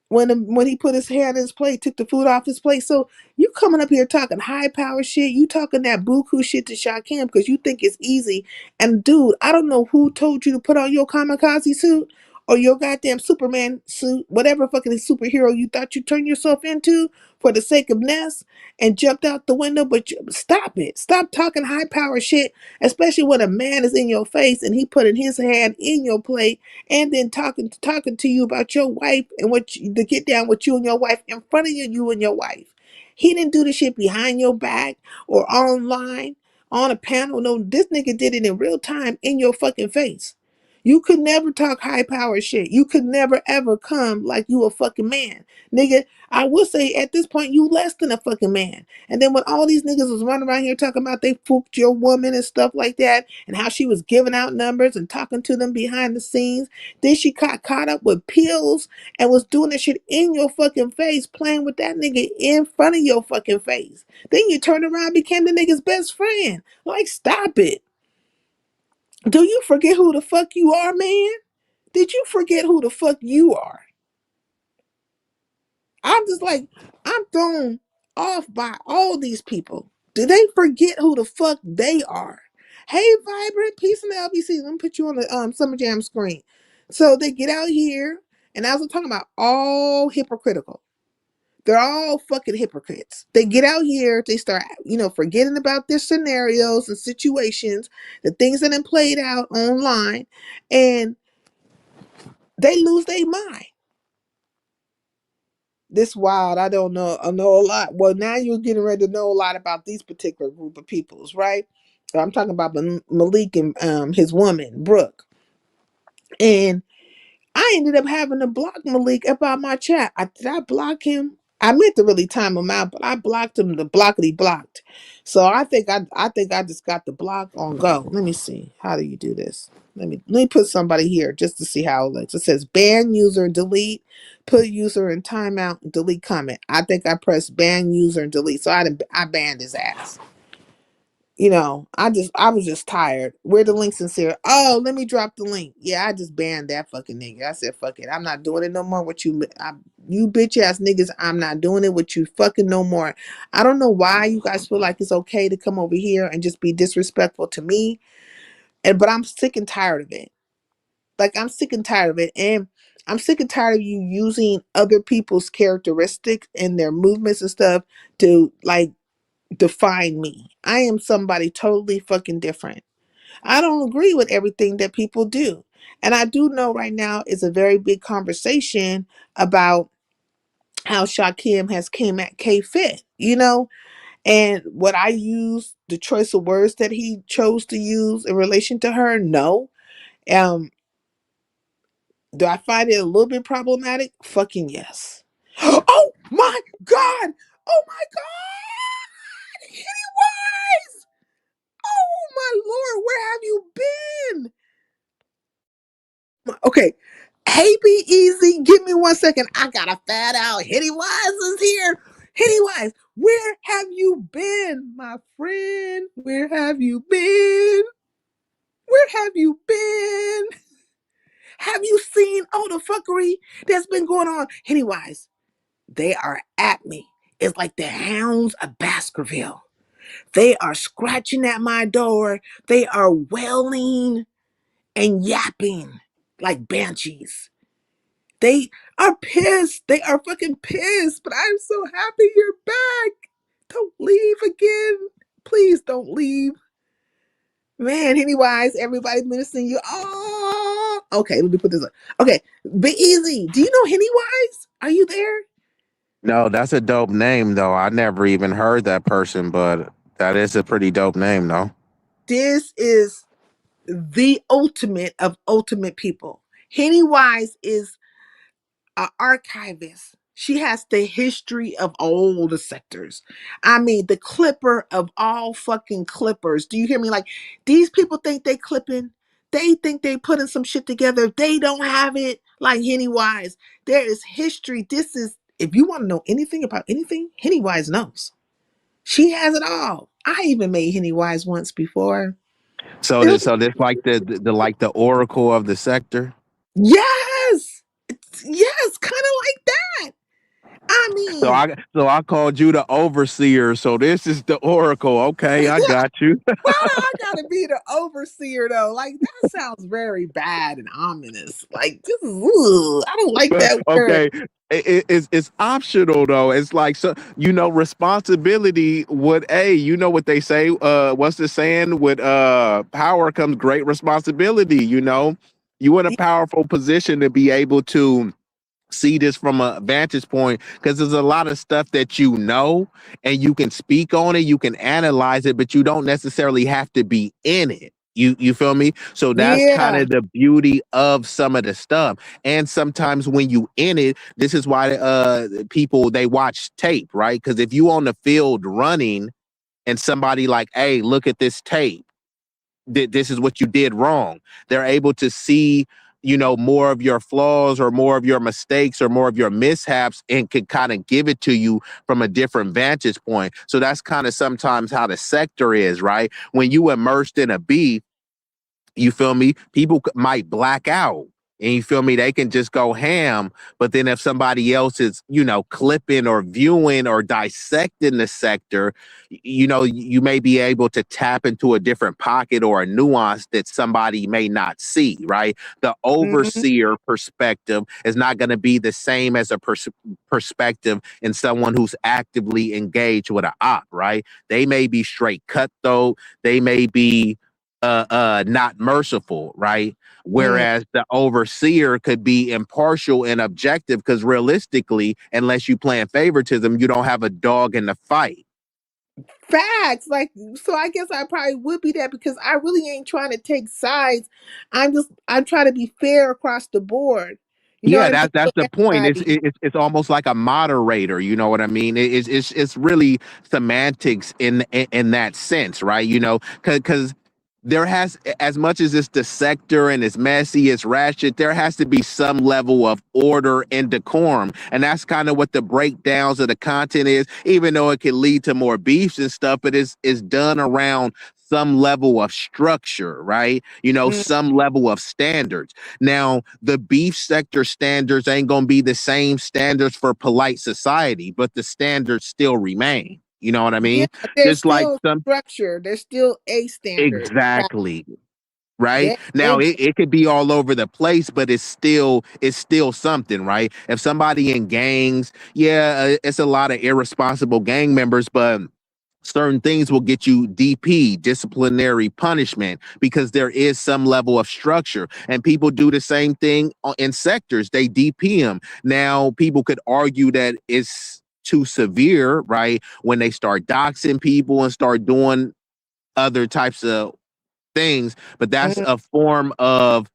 When he put his hand in his plate, took the food off his plate. So you coming up here talking high power shit, you talking that buku shit to Shakim because you think it's easy. And dude, I don't know who told you to put on your kamikaze suit or your goddamn Superman suit, whatever fucking superhero you thought you turned yourself into for the sake of Ness and jumped out the window. But stop it. Stop talking high power shit, especially when a man is in your face and he putting his hand in your plate and then talking to you about your wife and to get down with you and your wife in front of you and your wife. He didn't do the shit behind your back or online on a panel. No, this nigga did it in real time in your fucking face. You could never talk high power shit. You could never ever come like you a fucking man. Nigga, I will say at this point you less than a fucking man. And then when all these niggas was running around here talking about they fooked your woman and stuff like that, and how she was giving out numbers and talking to them behind the scenes, then she got caught up with pills and was doing that shit in your fucking face, playing with that nigga in front of your fucking face. Then you turned around and became the nigga's best friend. Like, stop it. Do you forget who the fuck you are, man? Did you forget who the fuck you are? I'm just like, I'm thrown off by all these people. Do they forget who the fuck they are? Hey, Vibrant, peace in the LBC. Let me put you on the Summer Jam screen. So they get out here, and as I'm talking about, all hypocritical. They're all fucking hypocrites. They get out here, they start, forgetting about their scenarios and situations, the things that have played out online, and they lose their mind. This wild. I don't know. I know a lot. Well, now you're getting ready to know a lot about these particular group of peoples, right? I'm talking about Malik and his woman, Brooke. And I ended up having to block Malik about my chat. Did I block him? I meant to really time him out, but I blocked him. The blockity blocked. So I think I just got the block on go. Let me see. How do you do this? Let me put somebody here just to see how it looks. It says ban user, delete, put user in timeout, delete comment. I think I pressed ban user and delete. So I banned his ass. I was just tired. Where the links sincere? Oh, let me drop the link. Yeah, I just banned that fucking nigga. I said, fuck it. I'm not doing it no more with you. You bitch ass niggas, I'm not doing it with you fucking no more. I don't know why you guys feel like it's okay to come over here and just be disrespectful to me. But I'm sick and tired of it. Like, I'm sick and tired of it. And I'm sick and tired of you using other people's characteristics and their movements and stuff to, like, define me. I am somebody totally fucking different. I don't agree with everything that people do. And I do know right now is a very big conversation about how Shakim has came at K Fit, and what I use, the choice of words that he chose to use in relation to her, no. Um, do I find it a little bit problematic? Fucking yes. Oh my God! Oh my God! Pennywise! Oh my Lord, where have you been? Okay. Hey, be easy. Give me 1 second. I gotta fat out. Hitty Wise is here. Hitty Wise, where have you been, my friend? Where have you been? Where have you been? Have you seen all the fuckery that's been going on? Hitty Wise, they are at me. It's like the hounds of Baskerville. They are scratching at my door. They are wailing and yapping like banshees. They are pissed. They are fucking pissed. But I'm so happy you're back. Don't leave again. Please don't leave. Man, Pennywise, everybody's missing you. Oh, okay, let me put this up. Okay, be easy. Do you know Pennywise? Are you there? No, that's a dope name though. I never even heard that person, but that is a pretty dope name though. This is the ultimate of ultimate people. Pennywise is an archivist. She has the history of all the sectors. I mean, the clipper of all fucking clippers. Do you hear me? Like, these people think they clipping. They think they putting some shit together. They don't have it like Pennywise. There is history. This is, if you want to know anything about anything, Pennywise knows. She has it all. I even made Pennywise once before. So It this, was, so this like the like the oracle of the sector. yes. Yes, kind of like that. I So mean, I called you the overseer. So this is the oracle. Okay, I got you. why I gotta be the overseer though? Like, that sounds very bad and ominous. Like, just, I don't like But that word. okay, it's optional though. It's like, so responsibility would, you know what they say, what's the saying, with power comes great responsibility. You in a powerful position to be able to see this from a vantage point, because there's a lot of stuff that you know and you can speak on it, you can analyze it, but you don't necessarily have to be in it. You feel me? So that's kind Yeah. of the beauty of some of the stuff. And sometimes when you in it, this is why people, they watch tape, right? Because if you on the field running and somebody like, hey, look at this tape, this is what you did wrong. They're able to see, more of your flaws or more of your mistakes or more of your mishaps, and can kind of give it to you from a different vantage point. So that's kind of sometimes how the sector is, right? When you immersed in a beef, you feel me? People might black out. And you feel me? They can just go ham. But then if somebody else is, clipping or viewing or dissecting the sector, you may be able to tap into a different pocket or a nuance that somebody may not see, right? The Mhm. overseer perspective is not going to be the same as a perspective in someone who's actively engaged with an op, right? They may be straight cutthroat. They may be not merciful, right? Mm. Whereas the overseer could be impartial and objective, because realistically, unless you plan favoritism, you don't have a dog in the fight. Facts. Like, so I guess I probably would be that because I really ain't trying to take sides. I'm trying to be fair across the board. You know Yeah, what I mean? that's For the point. It's everybody. it's almost like a moderator. You know what I mean? It's really semantics in that sense, right? Because there has, as much as it's the sector and it's messy, it's ratchet, there has to be some level of order and decorum, and that's kind of what the breakdowns of the content is. Even though it can lead to more beefs and stuff, but it's done around some level of structure, right? Mm. Some level of standards. Now, the beef sector standards ain't going to be the same standards for polite society, but the standards still remain. You know what I Yeah, mean? there's Just like still some, structure. There's still a standard. exactly. Right Yeah, now, it could be all over the place, but it's still something, right? If somebody in gangs, yeah, it's a lot of irresponsible gang members, but certain things will get you DP, disciplinary punishment, because there is some level of structure. And people do the same thing in sectors. They DP them. Now, people could argue that it's too severe, right? When they start doxing people and start doing other types of things, but that's mm, a form of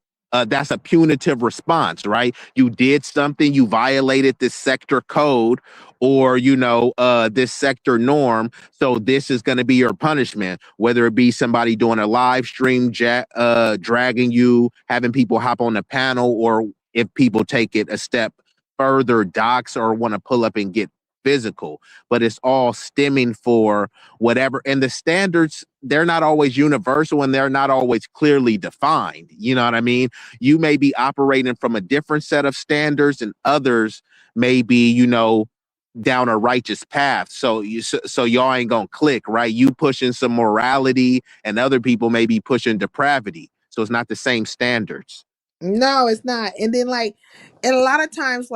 that's a punitive response, right? You did something, you violated this sector code, or this sector norm, so this is going to be your punishment, whether it be somebody doing a live stream, dragging you, having people hop on the panel, or if people take it a step further, docs, or want to pull up and get physical. But it's all stemming for whatever. And the standards, they're not always universal, and they're not always clearly defined. You know what I mean? You may be operating from a different set of standards, and others may be, down a righteous path. So y'all ain't gonna click, right? You pushing some morality, and other people may be pushing depravity. So it's not the same standards. no, it's not. And then and a lot of times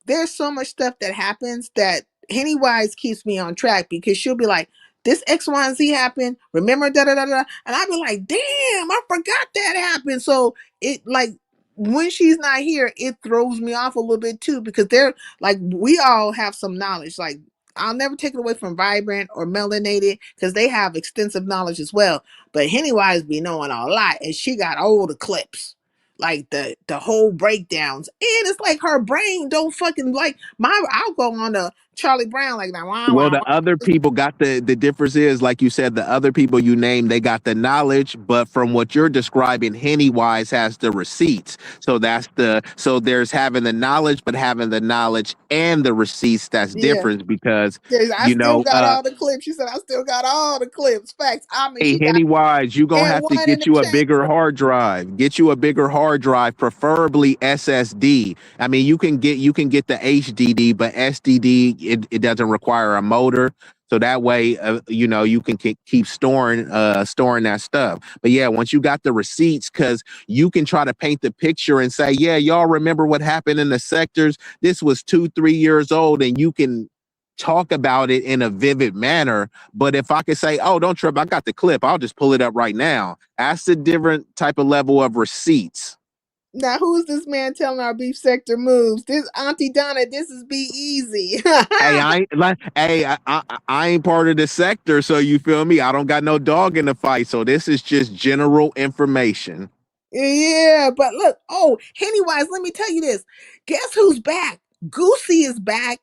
there's so much stuff that happens that Pennywise keeps me on track because she'll be like, this X, Y, and Z happened. Remember, da da da da. And I'll be like, damn, I forgot that happened. So it when she's not here, it throws me off a little bit too, because they're we all have some knowledge. Like, I'll never take it away from Vibrant or Melanated because they have extensive knowledge as well. But Pennywise be knowing a lot, and she got all the clips, like the whole breakdowns, and it's like her brain don't fucking like my. I'll go on to Charlie Brown like that. Wow, Well, wow, the other wow. people got the difference is, like you said, the other people you named, they got the knowledge, but from what you're describing, Hennywise has the receipts. So there's having the knowledge, but having the knowledge and the receipts, that's Yeah, different, because I still got all the clips. She said I still got all the clips. Facts. I mean, hey, she got Hennywise, you gonna and have to one in get the you a bigger chamber. hard drive. Get you a bigger hard drive, preferably SSD. I mean, you can get the HDD, but SDD, it doesn't require a motor. So that way, you can keep storing that stuff. But yeah, once you got the receipts, because you can try to paint the picture and say, yeah, y'all remember what happened in the sectors? This was 2-3 years old, and you can talk about it in a vivid manner. But if I could say, oh, don't trip, I got the clip, I'll just pull it up right now. That's a different type of level of receipts. Now, who is this man telling our beef sector moves? This Auntie Donna. This is Be Easy. Hey, I ain't like. Hey, I ain't part of the sector, so you feel me? I don't got no dog in the fight, so this is just general information. Yeah, but look, oh, Pennywise, let me tell you this. Guess who's back? Goosey is back,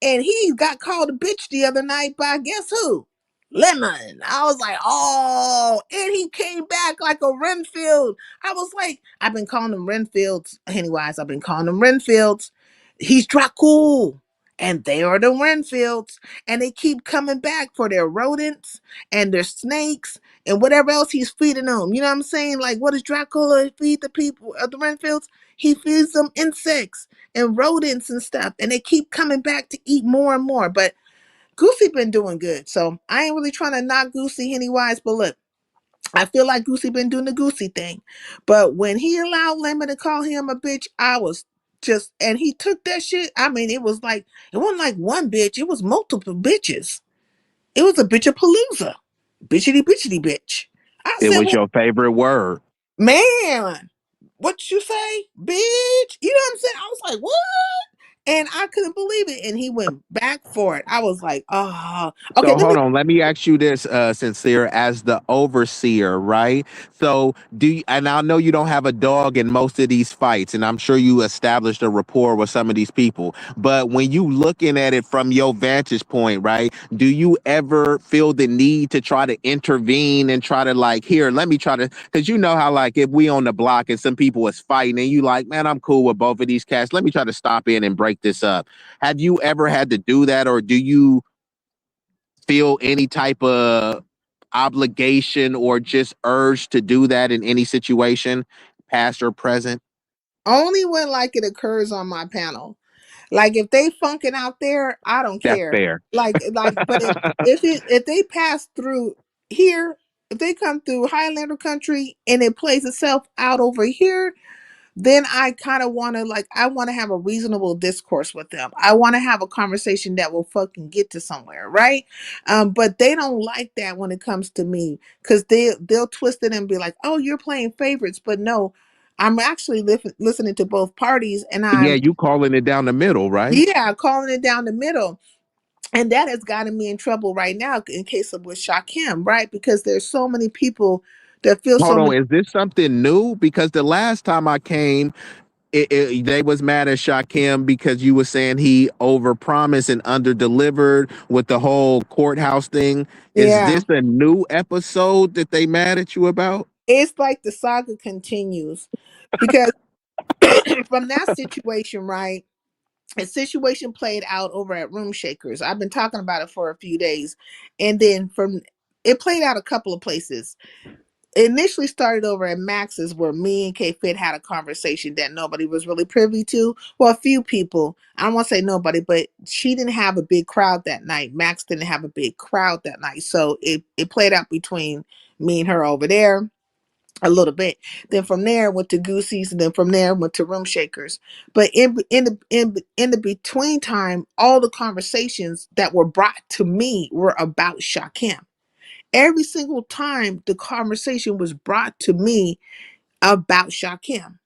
and he got called a bitch the other night by guess who? Lemon. I was like, oh, and he came back like a Renfield. I was like, I've been calling him Renfields. Pennywise, I've been calling him Renfields. He's Dracul. And they are the Renfields. And they keep coming back for their rodents and their snakes and whatever else he's feeding them. You know what I'm saying? Like, what does Dracula feed the people of the Renfields? He feeds them insects and rodents and stuff, and they keep coming back to eat more and more. But Goosey been doing good, so I ain't really trying to knock Goosey Pennywise. But look, I feel like Goosey been doing the Goosey thing. But when he allowed Lemon to call him a bitch, I was just, and he took that shit. I mean, it was like, it wasn't like one bitch, it was multiple bitches. It was a bitch of palooza. Bitchity bitchity bitch. I It said, was well, your favorite word. man, what you say, bitch? You know what I'm saying? I was like, what? And I couldn't believe it. And he went back for it. I was like, oh, okay, So let me. hold on, let me ask you this, Sincere, as the overseer, right? So do you, and I know you don't have a dog in most of these fights, and I'm sure you established a rapport with some of these people. But when you looking at it from your vantage point, right? Do you ever feel the need to try to intervene and try to like, here, let me try to, because you know how like if we on the block and some people is fighting and you like, man, I'm cool with both of these cats. Let me try to stop in and break this up. Have you ever had to do that, or do you feel any type of obligation or just urge to do that in any situation, past or present? Only when like it occurs on my panel. Like if they funking out there, I don't That's care. fair. But if they pass through here, if they come through Highlander country and it plays itself out over here, then I kind of want to like I want to have a reasonable discourse with them. I want to have a conversation that will fucking get to somewhere, right? But they don't like that when it comes to me because they'll twist it and be like, "Oh, you're playing favorites," but no, I'm actually listening to both parties, and Yeah, I'm you calling it down the middle, right? yeah calling it down the middle. And that has gotten me in trouble right now in case of with Shakim, right? Because there's so many people that feel Hold so on, many. is this something new? Because the last time I came, they was mad at Shakim because you were saying he overpromised and underdelivered with the whole courthouse thing. Is Yeah, this a new episode that they mad at you about? it's like the saga continues because from that situation, right? A situation played out over at Room Shakers. I've been talking about it for a few days, and then from it played out a couple of places. It initially started over at Max's, where me and K Fit had a conversation that nobody was really privy to. Well, a few people. I don't want to say nobody, but she didn't have a big crowd that night. Max didn't have a big crowd that night, so it played out between me and her over there a little bit. Then from there went to Goosey's, and then from there went to Room Shakers. But in the between time, all the conversations that were brought to me were about Shakim. Every single time the conversation was brought to me about Shakim,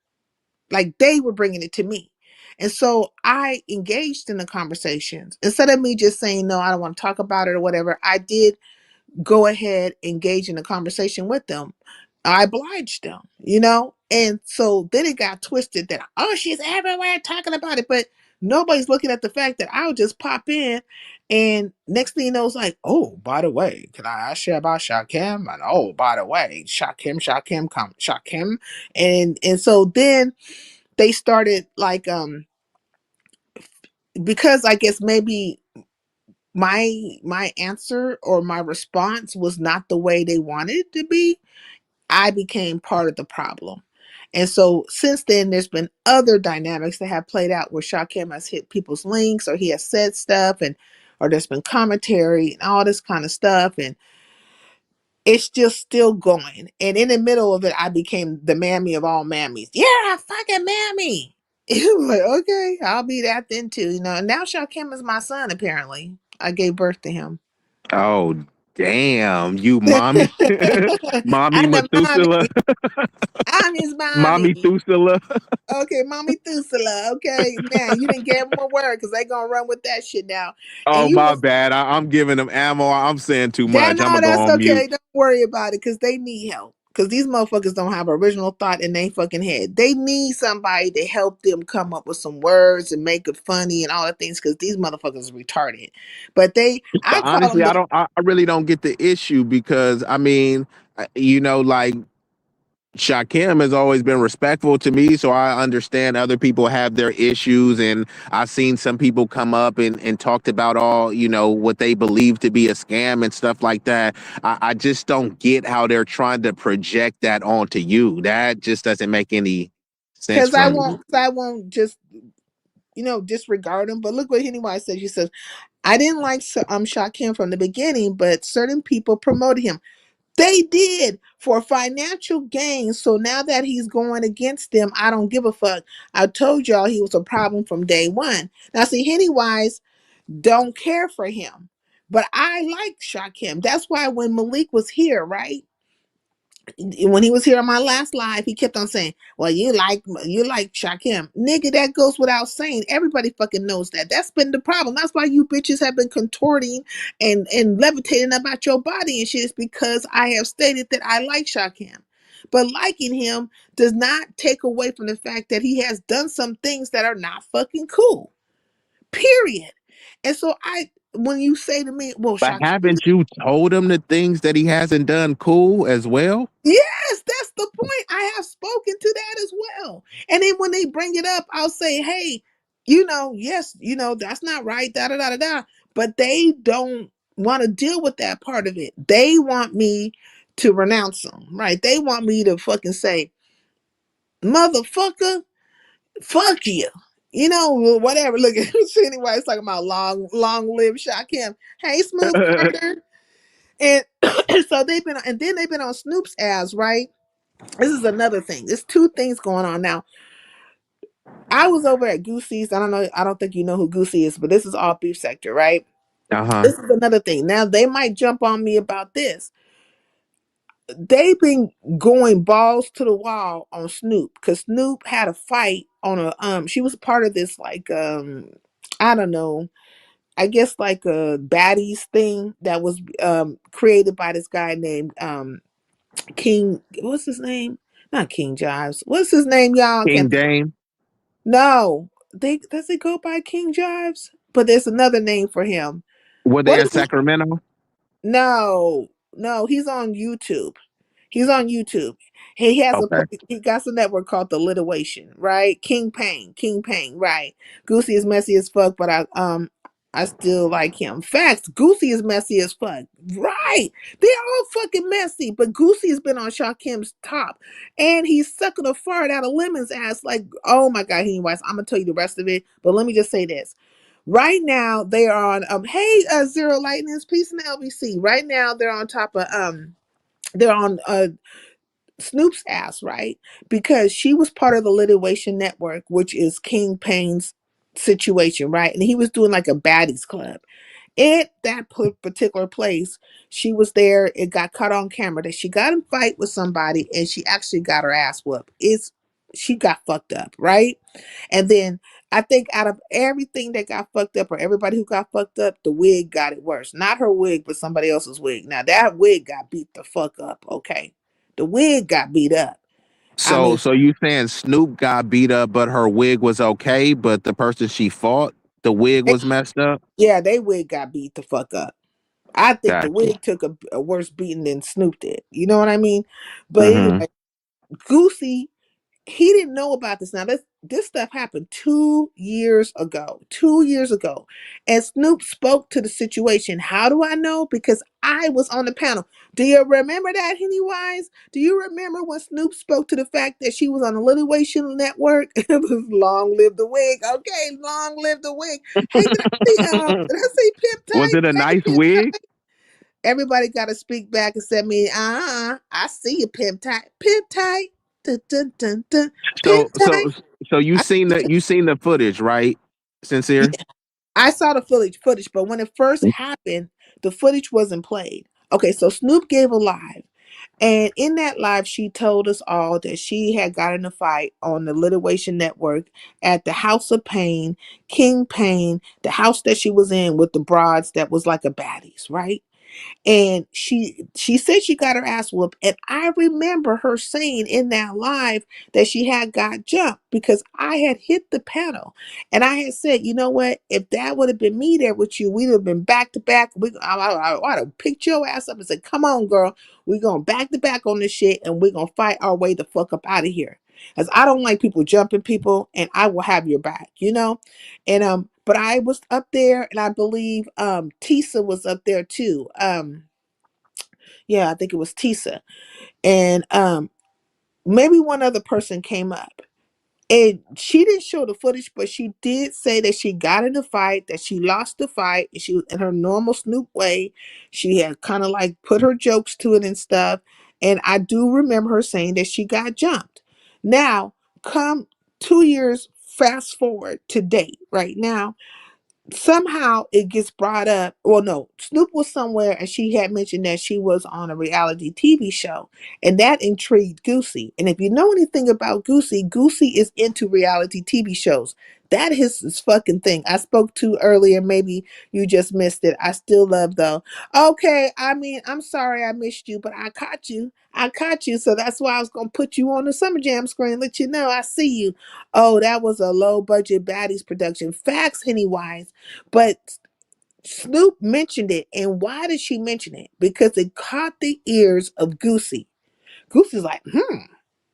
like they were bringing it to me. And so I engaged in the conversations instead of me just saying no, I don't want to talk about it or whatever. I did go ahead, engage in a conversation with them. I obliged them, you know? And so then it got twisted that, oh, she's everywhere talking about it. But nobody's looking at the fact that I'll just pop in. And next thing you know, it's like, oh, by the way, can I ask you about Shakim? And oh, by the way, Shakim. And so then they started like, because I guess maybe my answer or my response was not the way they wanted it to be, I became part of the problem. And so since then, there's been other dynamics that have played out where Shakim has hit people's links or he has said stuff and or there's been commentary and all this kind of stuff. And it's just still going. And in the middle of it, I became the mammy of all mammies. You're a fucking mammy. It was like, okay, I'll be that then too. You know, and now Shakim is my son, apparently. I gave birth to him. Oh, Damn, you mommy, mommy I'm the Methuselah, mommy. I'm his mommy mommy. Thusela. Okay, mommy Thusela. Okay, man, you didn't give them a word because they gonna run with that shit now. And Oh, you my know bad. I'm giving them ammo. I'm saying too that much. I'm no, gonna go that's on mute. okay. Don't worry about it because they need help. Because these motherfuckers don't have original thought in their fucking head. They need somebody to help them come up with some words and make it funny and all the things. Because these motherfuckers are retarded. But I But call them honestly, the. I really don't get the issue because I mean, like Shakim has always been respectful to me, so I understand other people have their issues, and I've seen some people come up and talked about all what they believe to be a scam and stuff like that. I just don't get how they're trying to project that onto you. That just doesn't make any sense Because for me. I won't just disregard them. But look what Pennywise says. She says, I didn't like Shakim from the beginning, but certain people promoted him. They did for financial gain. So now that he's going against them, I don't give a fuck. I told y'all he was a problem from day one. Now, see, Pennywise don't care for him, but I like Shakim. That's why when Malik was here, right? When he was here on my last live, he kept on saying, "Well, you like Shakim, nigga." That goes without saying. Everybody fucking knows that. That's been the problem. That's why you bitches have been contorting and levitating about your body and shit. Is because I have stated that I like Shakim, but liking him does not take away from the fact that he has done some things that are not fucking cool. Period. And so when you say to me, "Well, But Shakim," haven't you told him the things that he hasn't done cool as well? yes, that's the point. I have spoken to that as well. And then when they bring it up, I'll say, hey, yes, that's not right, da da da da da. But they don't want to deal with that part of it. They want me to renounce them, right? They want me to fucking say, motherfucker, fuck you. Whatever. Look at anyway, it's talking about long live Shakim. Hey, Smooth Carter. And so they've been on Snoop's ass, right? This is another thing. There's two things going on now. I was over at Goosey's. I don't know. I don't think you know who Goosey is, but this is all beef sector, right? Uh-huh. This is another thing. Now they might jump on me about this. They've been going balls to the wall on Snoop because Snoop had a fight on a she was part of this I don't know, I guess like a baddies thing that was created by this guy named King, what's his name? Not King Jives. What's his name, y'all? I King can't think. Dame. No, they does it go by King Jives? But there's another name for him. Were they What in is it? Sacramento? No, no, he's on YouTube. He's on YouTube. Okay. He got a network called the Lituation, right? King Payne, right? Goosey is messy as fuck, but I still like him. Facts, Goosey is messy as fuck. Right. They're all fucking messy, but Goosey has been on Shakim's top. And he's sucking a fart out of Lemon's ass. Like, oh my god, anyways, I'm gonna tell you the rest of it. But let me just say this. Right now they are on hey Zero Lightnings, peace in the LBC. Right now they're on top of they're on Snoop's ass, right? Because she was part of the Lituation Network, which is King Payne's situation, right? And he was doing like a baddies club. At that particular place, she was there. It got caught on camera that she got in a fight with somebody and she actually got her ass whooped. She got fucked up, right? And then I think out of everything that got fucked up or everybody who got fucked up, the wig got it worse. Not her wig, but somebody else's wig. Now that wig got beat the fuck up, okay? The wig got beat up. I So mean, so you saying Snoop got beat up, but her wig was okay, but the person she fought, the wig was messed up? yeah, they wig got beat the fuck up. I think the Gotcha. wig took a worse beating than Snoop did. You know what I mean? But Mm-hmm. anyway, Goosey, he didn't know about this. Now this stuff happened 2 years ago. 2 years ago. And Snoop spoke to the situation. How do I know? Because I was on the panel. Do you remember that, Pennywise? Do you remember when Snoop spoke to the fact that she was on the Lituation Network? It was long live the wig. Okay, long live the wig. Hey, did I see Pip Was Tight? it a Hey, nice Pip wig? Tight. Everybody got to speak back and say me, I see you, Pip Tight. Pip Tight. Dun, dun, dun, dun. Pip So so Tight. so you I, seen the footage, right? yeah, Sincere? I saw the footage, but when it first happened, the footage wasn't played. Okay, so Snoop gave a live. And in that live, she told us all that she had got in a fight on the Literation Network at the House of Pain, King Pain, the house that she was in with the broads that was like a baddies, right? And she said she got her ass whooped, and I remember her saying in that live that she had got jumped because I had hit the panel, and I had said, you know what, if that would have been me there with you, we'd have been back to back. I'd have picked your ass up and said, come on girl, we're going back to back on this shit, and we're gonna fight our way the fuck up out of here, because I don't like people jumping people, and I will have your back, you know. And but I was up there, and I believe Tisa was up there too. Yeah, I think it was Tisa. And maybe one other person came up. And she didn't show the footage, but she did say that she got in the fight, that she lost the fight, and she was in her normal Snoop way. She had kind of like put her jokes to it and stuff. And I do remember her saying that she got jumped. Now, come 2 years fast forward to date right now, somehow it gets brought up. Well, no, Snoop was somewhere and she had mentioned that she was on a reality TV show, and that intrigued Goosey. And if you know anything about Goosey, Goosey is into reality TV shows. That is his fucking thing. I spoke to earlier, maybe you just missed it. I still love though. Okay, I mean, I'm sorry I missed you, but I caught you. I caught you, so that's why I was gonna put you on the Summer Jam screen, let you know I see you. Oh, that was a low budget baddies production. Facts, Henny Wise. But Snoop mentioned it. And why did she mention it? Because it caught the ears of Goosey. Goosey's like,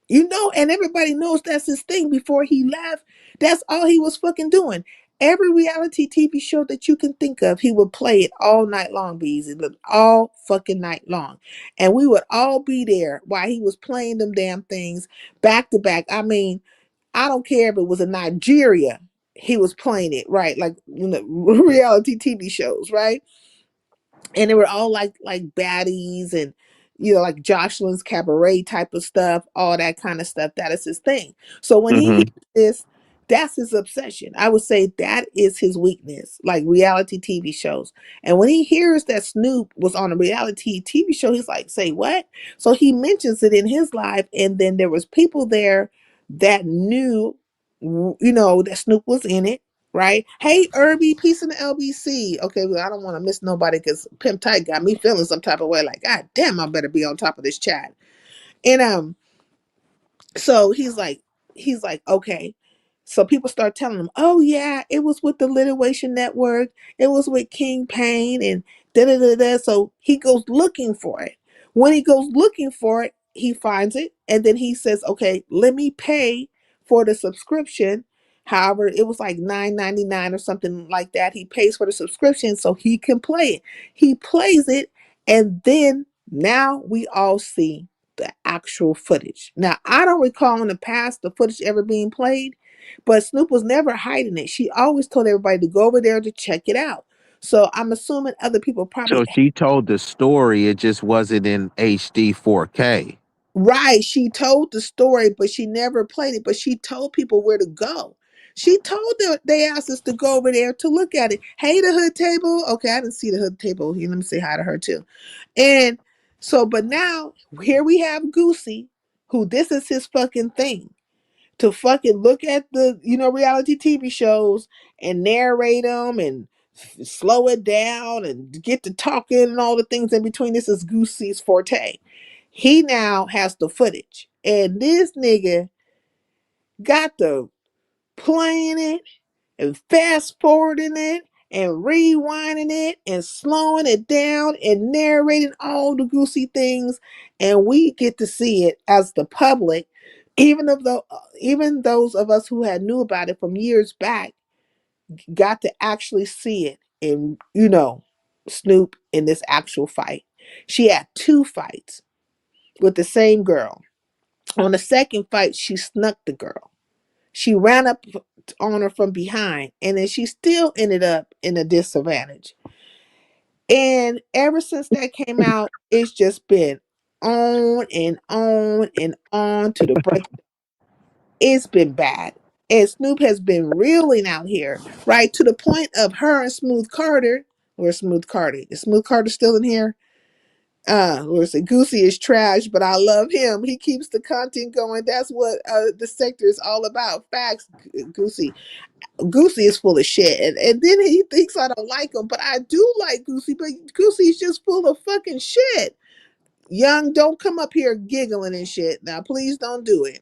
you know, and everybody knows that's his thing. Before he left, that's all he was fucking doing. Every reality TV show that you can think of, he would play it all night long, Bees. It looked all fucking night long. And we would all be there while he was playing them damn things back to back. I mean, I don't care if it was in Nigeria, he was playing it, right? Like, you know, reality TV shows, right? And they were all like baddies and, you know, like Jocelyn's cabaret type of stuff, all that kind of stuff. That is his thing. So when he Mm-hmm. hears this, that's his obsession. I would say that is his weakness, like reality TV shows. And when he hears that Snoop was on a reality TV show, he's like, say what? So he mentions it in his live, and then there was people there that knew, you know, that Snoop was in it, right? Hey, Irby, peace in the LBC. Okay, well, I don't want to miss nobody because Pimp Tight got me feeling some type of way. Like, God damn, I better be on top of this chat. And so he's like, okay. So people start telling him, oh yeah, it was with the Literation Network, it was with King Payne, and da da da da. So he goes looking for it. When he goes looking for it, he finds it, and then he says, okay, let me pay for the subscription. However, it was like $9.99 or something like that. He pays for the subscription so he can play it. He plays it, and then now we all see the actual footage. Now, I don't recall in the past the footage ever being played, but Snoop was never hiding it. She always told everybody to go over there to check it out. So I'm assuming other people probably So she told the story, it just wasn't in HD 4K. right. She told the story, but she never played it. But she told people where to go. She told them they asked us to go over there to look at it. Hey, the hood table. Okay, I didn't see the hood table. Here, let me say hi to her too. And so, but now here we have Goosey, who this is his fucking thing, to fucking look at the, you know, reality TV shows and narrate them and slow it down and get to talking and all the things in between. This is Goosey's forte. He now has the footage, and this nigga got the playing it and fast forwarding it and rewinding it and slowing it down and narrating all the Goosey things, and we get to see it as the public, even those of us who had knew about it from years back got to actually see it. And you know, Snoop in this actual fight, she had two fights with the same girl. On the second fight, she snuck the girl. She ran up on her from behind, and then she still ended up in a disadvantage. And ever since that came out, it's just been on and on and on to the break. It's been bad. And Snoop has been reeling out here, right? To the point of her and Smooth Carter. Where's Smooth Carter? Is Smooth Carter still in here? Let's see, Goosey is trash, but I love him. He keeps the content going. That's what the sector is all about. Facts, Goosey. Goosey is full of shit, and then he thinks I don't like him, but I do like Goosey. But Goosey's just full of fucking shit. Young, don't come up here giggling and shit. Now, please don't do it.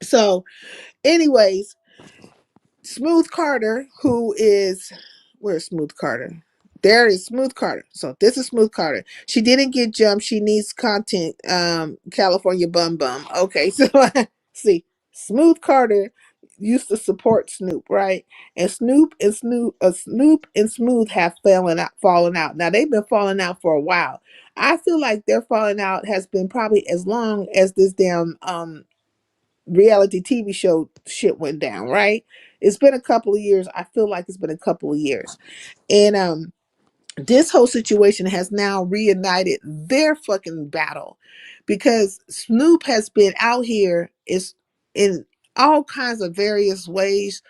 So, anyways, Smooth Carter, who is where's Smooth Carter? There is Smooth Carter. So this is Smooth Carter. She didn't get jumped. She needs content. California bum bum. Okay, so see, Smooth Carter used to support Snoop, right? And Snoop and Smooth have fallen out. Now they've been falling out for a while. I feel like their falling out has been probably as long as this damn reality TV show shit went down, right? It's been a couple of years. I feel like it's been a couple of years. And this whole situation has now reunited their fucking battle because Snoop has been out here is in all kinds of various ways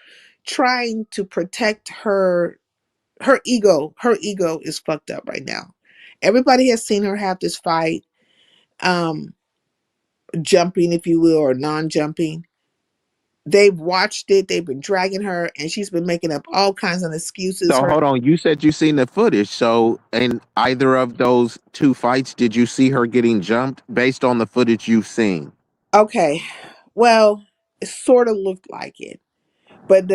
trying to protect her ego. Her ego is fucked up right now. Everybody has seen her have this fight, um, jumping, if you will, or non-jumping. They've watched it, they've been dragging her, and she's been making up all kinds of excuses. So hold on, you said you seen the footage. So in either of those two fights, did you see her getting jumped based on the footage you've seen? Okay, well, it sort of looked like it, but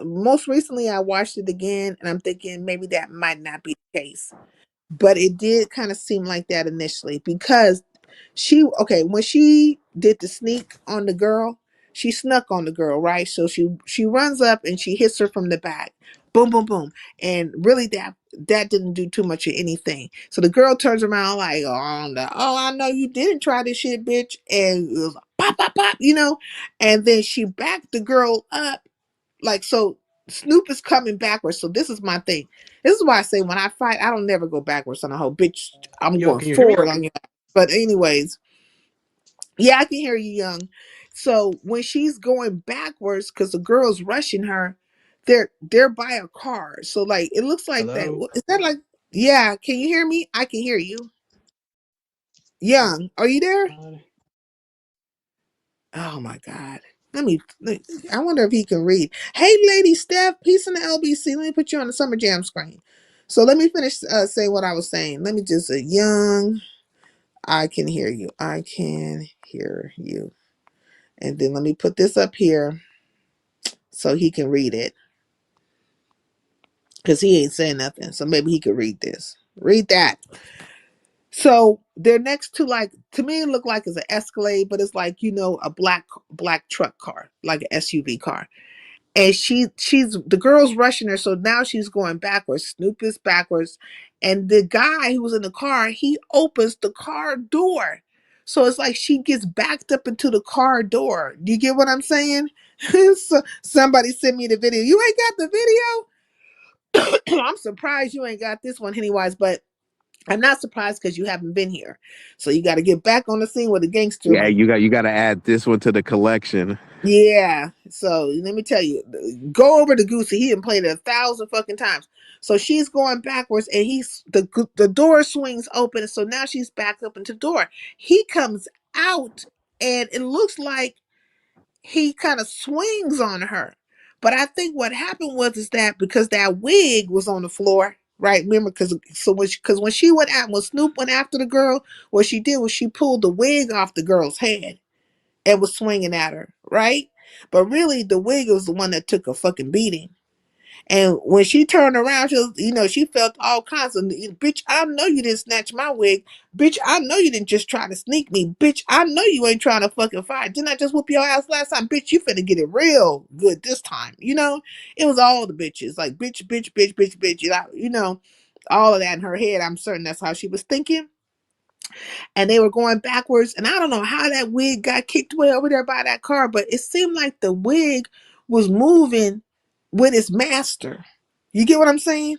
most recently I watched it again, and I'm thinking maybe that might not be the case. But it did kind of seem like that initially because when she did the sneak on the girl, she snuck on the girl, right? So she runs up and she hits her from the back, boom boom boom, and really that didn't do too much of anything. So the girl turns around like, oh, I know you didn't try this shit, bitch, and it was like, pop pop pop, and then she backed the girl up like so. Snoop is coming backwards. So this is my thing. This is why I say when I fight, I don't never go backwards on a whole bitch. I'm going forward on you. But anyways, yeah, I can hear you, Young. So when she's going backwards, because the girl's rushing her, they're by a car. So like it looks like that. Is that like yeah? Can you hear me? I can hear you. Young, are you there? Oh my God. I wonder if he can read. Hey, Lady Steph, peace in the LBC. Let me put you on the Summer Jam screen. So let me finish saying what I was saying. Let me just say, Young, I can hear you. I can hear you. And then let me put this up here so he can read it. Because he ain't saying nothing. So maybe he could read this. Read that. So they're next to like to me it looked like it's an Escalade, but it's like, a black truck car, like an SUV car. And she's the girl's rushing her, so now she's going backwards. Snoop is backwards, and the guy who was in the car, he opens the car door, so it's like she gets backed up into the car door. Do you get what I'm saying? So somebody sent me the video. You ain't got the video. I'm surprised you ain't got this one, Pennywise, but I'm not surprised because you haven't been here, so you got to get back on the scene with the gangster. Yeah, you got to add this one to the collection. Yeah. So let me tell you, go over to Goosey. He done played it 1,000 fucking times. So she's going backwards, and the door swings open. So now she's back up into the door. He comes out, and it looks like he kind of swings on her. But I think what happened is that because that wig was on the floor, right? Remember, because when she went out, when Snoop went after the girl, what she did was she pulled the wig off the girl's head and was swinging at her, right? But really, the wig was the one that took a fucking beating. And when she turned around, she felt all kinds of, bitch, I know you didn't snatch my wig. Bitch, I know you didn't just try to sneak me. Bitch, I know you ain't trying to fucking fight. Didn't I just whoop your ass last time? Bitch, you finna get it real good this time. It was all the bitches. Like, bitch, bitch, bitch, bitch, bitch. All of that in her head. I'm certain that's how she was thinking, and they were going backwards. And I don't know how that wig got kicked way over there by that car, but it seemed like the wig was moving with its master. You get what I'm saying?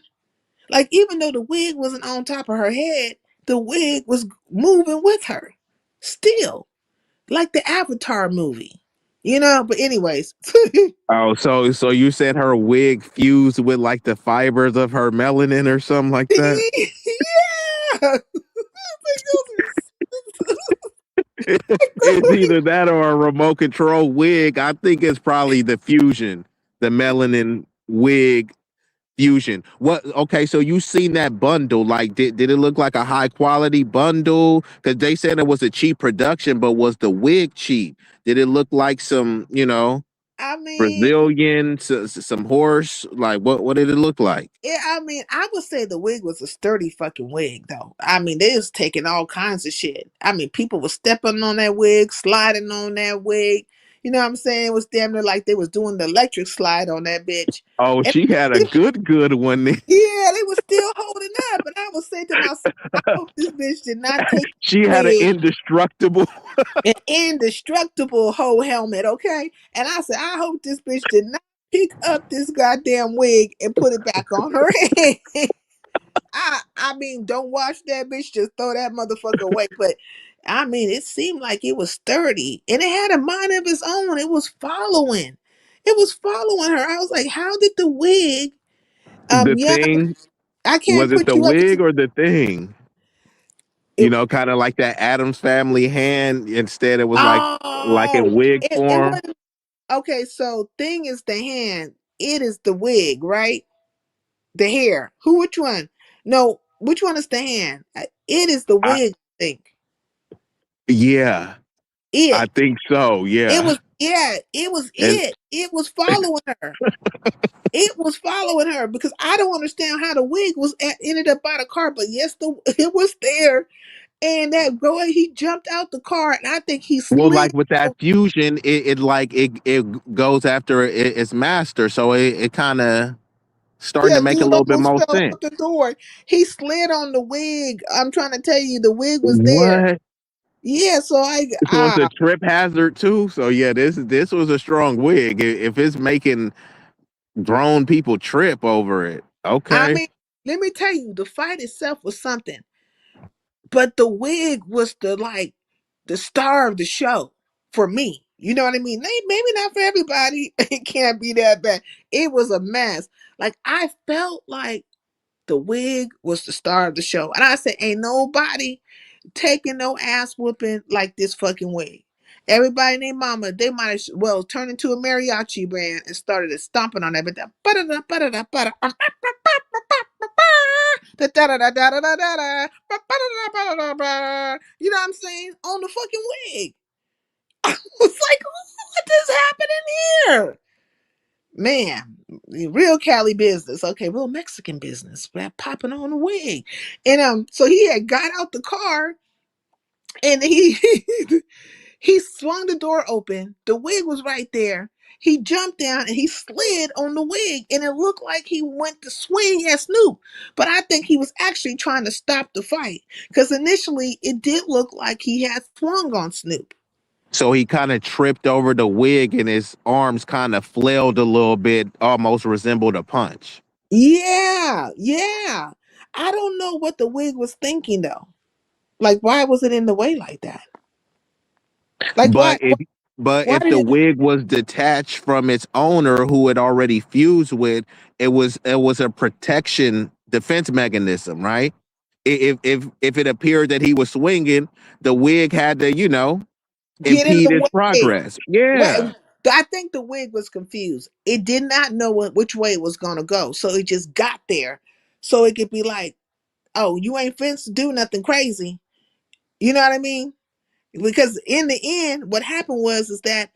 Like, even though the wig wasn't on top of her head, the wig was moving with her still, like the Avatar movie. But anyways. Oh, so you said her wig fused with like the fibers of her melanin or something like that? Yeah. It's either that or a remote control wig. I think it's probably the fusion, the melanin wig fusion. What? Okay, so you seen that bundle? Like, did it look like a high quality bundle? Because they said it was a cheap production, but was the wig cheap? Did it look like some, I mean, Brazilian, some horse? Like, what did it look like? yeah, I mean, I would say the wig was a sturdy fucking wig, though. I mean, they was taking all kinds of shit. I mean, people was stepping on that wig, sliding on that wig. You know what I'm saying? It was damn near like they was doing the electric slide on that bitch. Oh, And she had a good one. yeah, they was still holding up. And I would say to myself, I hope this bitch did not take She the had an wig, indestructible. an indestructible whole helmet, okay? And I said, I hope this bitch did not pick up this goddamn wig and put it back on her head. I mean, don't wash that bitch, just throw that motherfucker away. But I mean, it seemed like it was sturdy and it had a mind of its own. It was following. It was following her. I was like, how did the wig The yeah, thing, I can't was it put the you up wig to or the thing? it. Kind of like that Adams Family hand. Instead, it was like in Oh, wig it form. wasn't okay. So thing is the hand, it is the wig, right? The hair. Which one? No, which one is the hand? It is the I, wig, I think. yeah, I It. think so. It Yeah, was, yeah, it was and it. It was following her. It was following her because I don't understand how the wig ended up by the car, but yes, it was there. And that boy, he jumped out the car, and I think he well, slid. like with that fusion, it goes after its master, so it kind of starting Yeah, to make he a little bit almost more fell sense. out the door. He slid on the wig. I'm trying to tell you, the wig was there. What? Yeah, so So it's a trip hazard too. So yeah, this was a strong wig. If it's making grown people trip over it, I okay. mean, let me tell you, the fight itself was something, but the wig was the star of the show for me. You know what I mean? Maybe not for everybody. It can't be that bad. It was a mess. Like I felt like the wig was the star of the show, and I said, "Ain't nobody taking no ass whooping like this fucking wig." Everybody and their mama, they might as well turn into a mariachi band and started stomping on everything. You know what I'm saying? On the fucking wig. I was like, what is happening here? Man, real Cali business. Okay, real Mexican business. That popping on the wig. And so he had got out the car and he he swung the door open. The wig was right there. He jumped down and he slid on the wig, and it looked like he went to swing at Snoop. But I think he was actually trying to stop the fight because initially it did look like he had swung on Snoop. So he kind of tripped over the wig, and his arms kind of flailed a little bit, almost resembled a punch. Yeah, yeah. I don't know what the wig was thinking though. Like, why was it in the way like that? Like, But why? if Why did the it? wig was detached from its owner, who had already fused with, it was a protection defense mechanism, right? If it appeared that he was swinging, the wig had to, Get in impede his the way? progress. Yeah. Well, I think the wig was confused. It did not know which way it was going to go, so it just got there, so it could be like, "Oh, you ain't finna do nothing crazy." You know what I mean? Because in the end, what happened was is that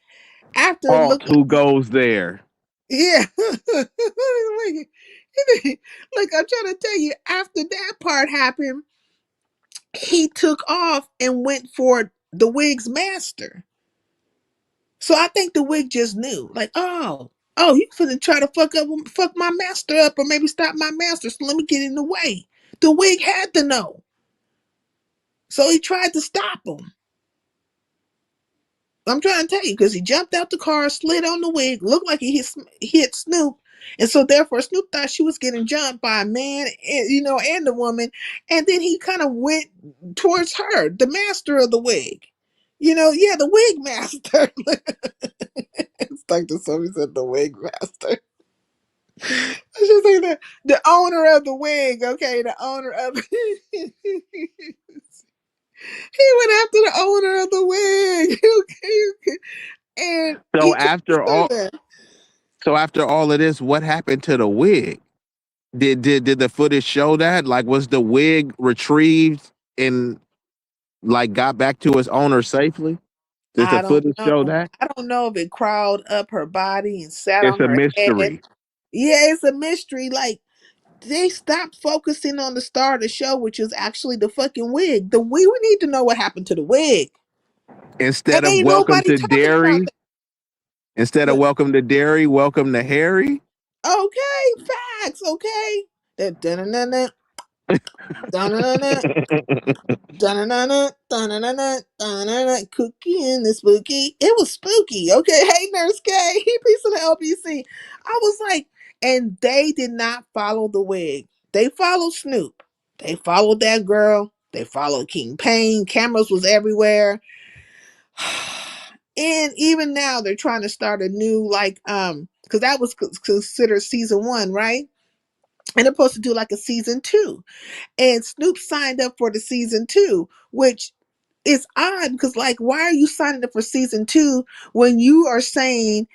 after it Halt, looked like who goes there? yeah, like, I'm trying to tell you, after that part happened, he took off and went for the wig's master. So I think the wig just knew, like, oh, you finna try to fuck my master up, or maybe stop my master. So let me get in the way. The wig had to know, so he tried to stop him. I'm trying to tell you because he jumped out the car, slid on the wig, looked like he hit Snoop, and so therefore Snoop thought she was getting jumped by a man, and the woman, and then he kind of went towards her, the master of the wig. Yeah, the wig master. It's like the somebody said the wig master. I should say that the owner of the wig. Okay, the owner of. He went after the owner of the wig. Okay. And So he tried to after sue all, her. so after all of this, what happened to the wig? Did the footage show that? Like, was the wig retrieved and like got back to its owner safely? Does the I don't footage know. show that? I don't know if it crawled up her body and sat It's on a her head. mystery. Yeah, it's a mystery. Like they stopped focusing on the star of the show, which is actually the fucking wig. The wig. We need to know what happened to the wig. Instead of Ain't welcome nobody to talking about dairy, instead of that. welcome to dairy, welcome to Harry. Okay, facts. Okay. That dun-dun-dun-dun, dun-dun-dun-dun, dun-dun-dun-dun, dun-dun-dun-dun, dun-dun-dun, cookie in the spooky. It was spooky. Okay. Hey, Nurse K. He piece of the LBC. I was like, and they did not follow the wig. They followed Snoop. They followed that girl. They followed King Payne. Cameras was everywhere. And even now they're trying to start a new because that was considered season one, right? And they're supposed to do like a season two. And Snoop signed up for the season two, which is odd because like why are you signing up for season two when you are saying,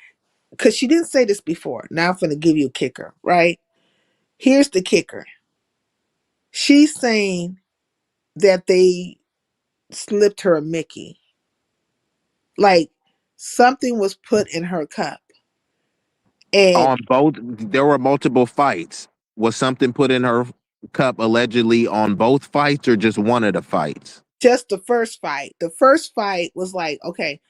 because she didn't say this before. Now I'm gonna give you a kicker, right? Here's the kicker. She's saying that they slipped her a Mickey. Like something was put in her cup. And On both, there were multiple fights. Was something put in her cup allegedly on both fights or just one of the fights? just the first fight. The first fight was like, okay,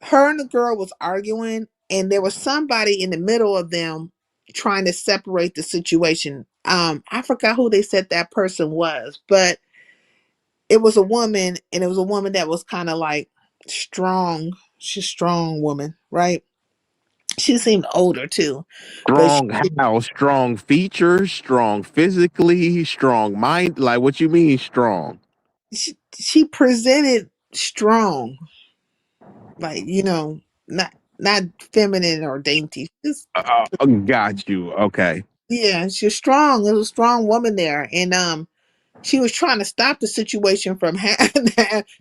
her and the girl was arguing, and there was somebody in the middle of them trying to separate the situation. I forgot who they said that person was, but it was a woman, and it was a woman that was kind of like strong. She's a strong woman, right? She seemed older too, but Strong how? Strong features, strong physically, strong mind. Like what you mean strong? she presented strong, like not feminine or dainty. Just Got you. Okay. yeah, she's strong. There's a strong woman there, and she was trying to stop the situation from happening.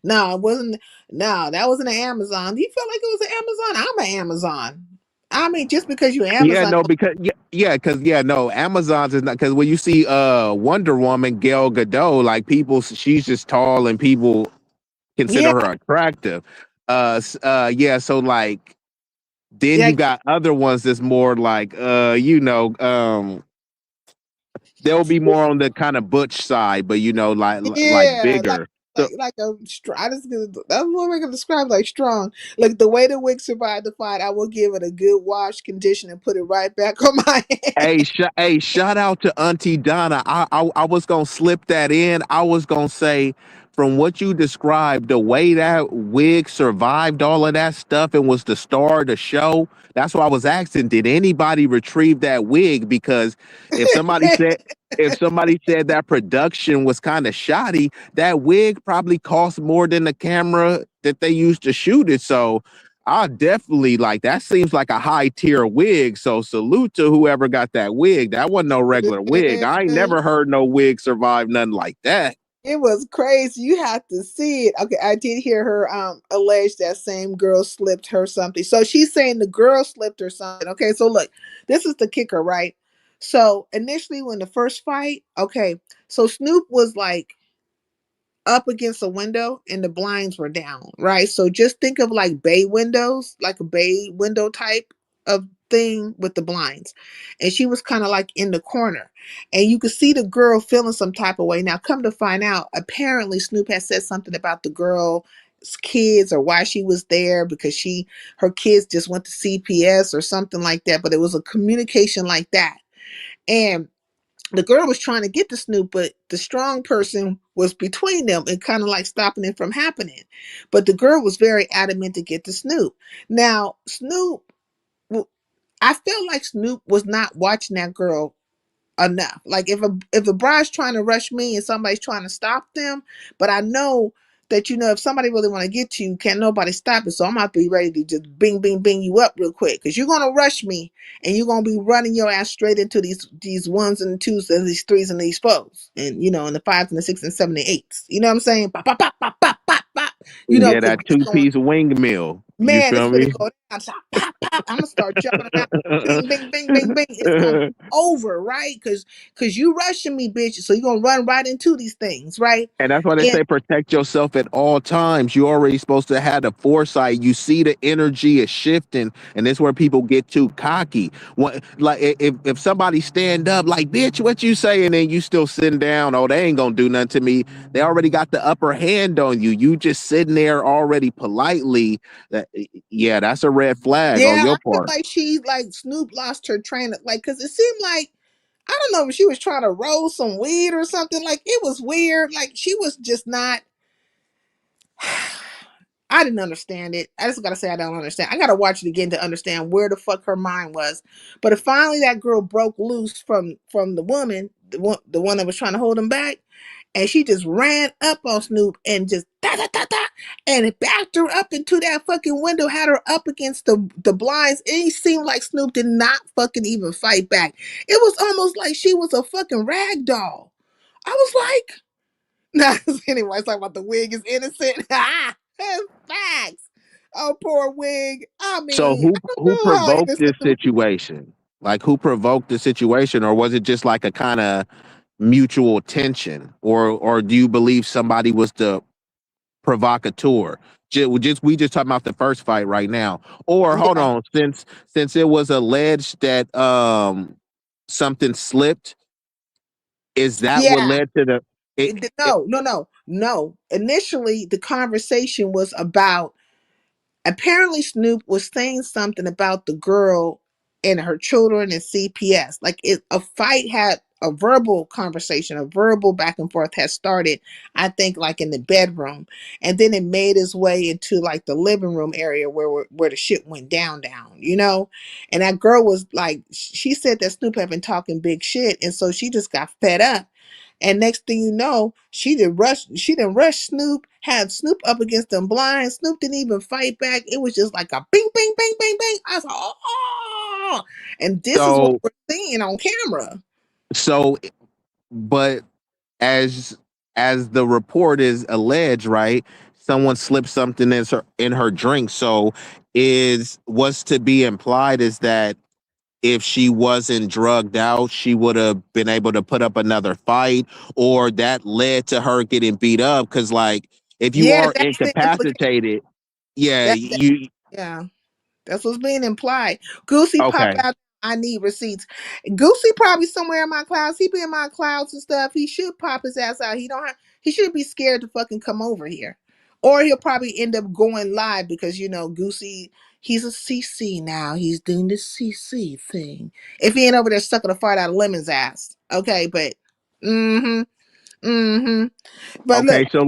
No, it wasn't. No, that wasn't an Amazon. Do you feel like it was an Amazon? I'm an Amazon. I mean, just because you're Yeah, Amazon, no, because because no, Amazon's is not because when you see Wonder Woman, Gal Gadot, like people, she's just tall and people consider yeah, her attractive. Yeah, so like then yeah, you got other ones that's more like they'll be more on the kind of butch side, but like yeah, bigger. So like a. I just that's what we're gonna describe like strong. Like the way the wig survived the fight, I will give it a good wash, condition, and put it right back on my head. hey, shout out to Auntie Donna. I was gonna slip that in. I was gonna say, from what you described, the way that wig survived all of that stuff and was the star of the show. That's why I was asking, did anybody retrieve that wig? Because if somebody said that production was kind of shoddy, that wig probably cost more than the camera that they used to shoot it. So I definitely like that. Seems like a high tier wig. So salute to whoever got that wig. That wasn't no regular wig. I ain't never heard no wig survive nothing like that. It was crazy. You have to see it. Okay, I did hear her allege that same girl slipped her something. So she's saying the girl slipped her something. Okay, so look, this is the kicker, right? So initially when the first fight, okay, so Snoop was like up against a window and the blinds were down, right? So just think of like bay windows, like a bay window type of thing with the blinds. And she was kind of like in the corner. And you could see the girl feeling some type of way. Now, come to find out, apparently Snoop had said something about the girl's kids or why she was there because her kids just went to CPS or something like that. But it was a communication like that. And the girl was trying to get to Snoop, but the strong person was between them and kind of like stopping it from happening. But the girl was very adamant to get to Snoop. Now, I felt like Snoop was not watching that girl enough. Like if a bride's trying to rush me and somebody's trying to stop them, but I know that if somebody really want to get to you, can't nobody stop it. So I'm about to be ready to just bing, bing, bing you up real quick, because you're gonna rush me, and you're gonna be running your ass straight into these ones and twos and these threes and these fours, and and the fives and the six and seven and eights. You know what I'm saying? Pop, pop, pop, pop, pop, pop, pop. Yeah, Because that two-piece wingmeal. You man, it's feel gonna me? go down. So pop, pop. I'm gonna start jumping around. Bing, bing, bing, bing, bing. It's gonna be over, right? Because you rushing me, bitch. So you're gonna run right into these things, right? And that's why they And say protect yourself at all times. You're already supposed to have the foresight. You see the energy is shifting, and this is where people get too cocky. Like if somebody stand up, like bitch, what you saying, and you still sitting down, oh, they ain't gonna do nothing to me. They already got the upper hand on you. You just sitting there already politely. That yeah, that's a red flag on yeah, I your feel part. like Snoop lost her train of because it seemed like I don't know if she was trying to roll some weed or something. Like it was weird. Like she was just not. I didn't understand it. I just gotta say I don't understand. I gotta watch it again to understand where the fuck her mind was. But if finally that girl broke loose from the woman, the one that was trying to hold him back, and she just ran up on Snoop and just da da da da, and it backed her up into that fucking window, had her up against the blinds. And it seemed like Snoop did not fucking even fight back. It was almost like she was a fucking rag doll. I was like, nah, anyway, talking about the wig is innocent. Facts. Oh, poor wig. I So mean, I don't who know how provoked innocent this the situation? Like who provoked the situation, or was it just like a kind of mutual tension, or do you believe somebody was the provocateur? Just we just talking about the first fight right now, or hold yeah. on, since it was alleged that something slipped, is that what Yeah. led to the it No, no, no, no. Initially, the conversation was about apparently Snoop was saying something about the girl and her children and CPS. Like a fight had a verbal conversation, a verbal back and forth had started, I think, like in the bedroom, and then it made its way into like the living room area where the shit went down. And that girl was like, she said that Snoop had been talking big shit, and so she just got fed up, and next thing you know, she didn't rush Snoop, had Snoop up against them blinds. Snoop didn't even fight back. It was just like a bing, bing, bing, bing, bing. I was like, oh, and this is what so we're seeing on camera. so but as the report is alleged, right? Someone slipped something in her drink. So is what's to be implied is that if she wasn't drugged out, she would have been able to put up another fight, or that led to her getting beat up. Because like if you Yeah, are that's the implication. incapacitated, yeah, That yeah. That's what's being implied. Goosey pop okay. out. I need receipts. Goosey probably somewhere in my clouds. He be in my clouds and stuff. He should pop his ass out. He don't have. He shouldn't be scared to fucking come over here, or he'll probably end up going live because Goosey. He's a CC now. He's doing the CC thing. If he ain't over there sucking the fart out of Lemon's ass, okay. But mm-hmm, mm-hmm. But look, Okay, so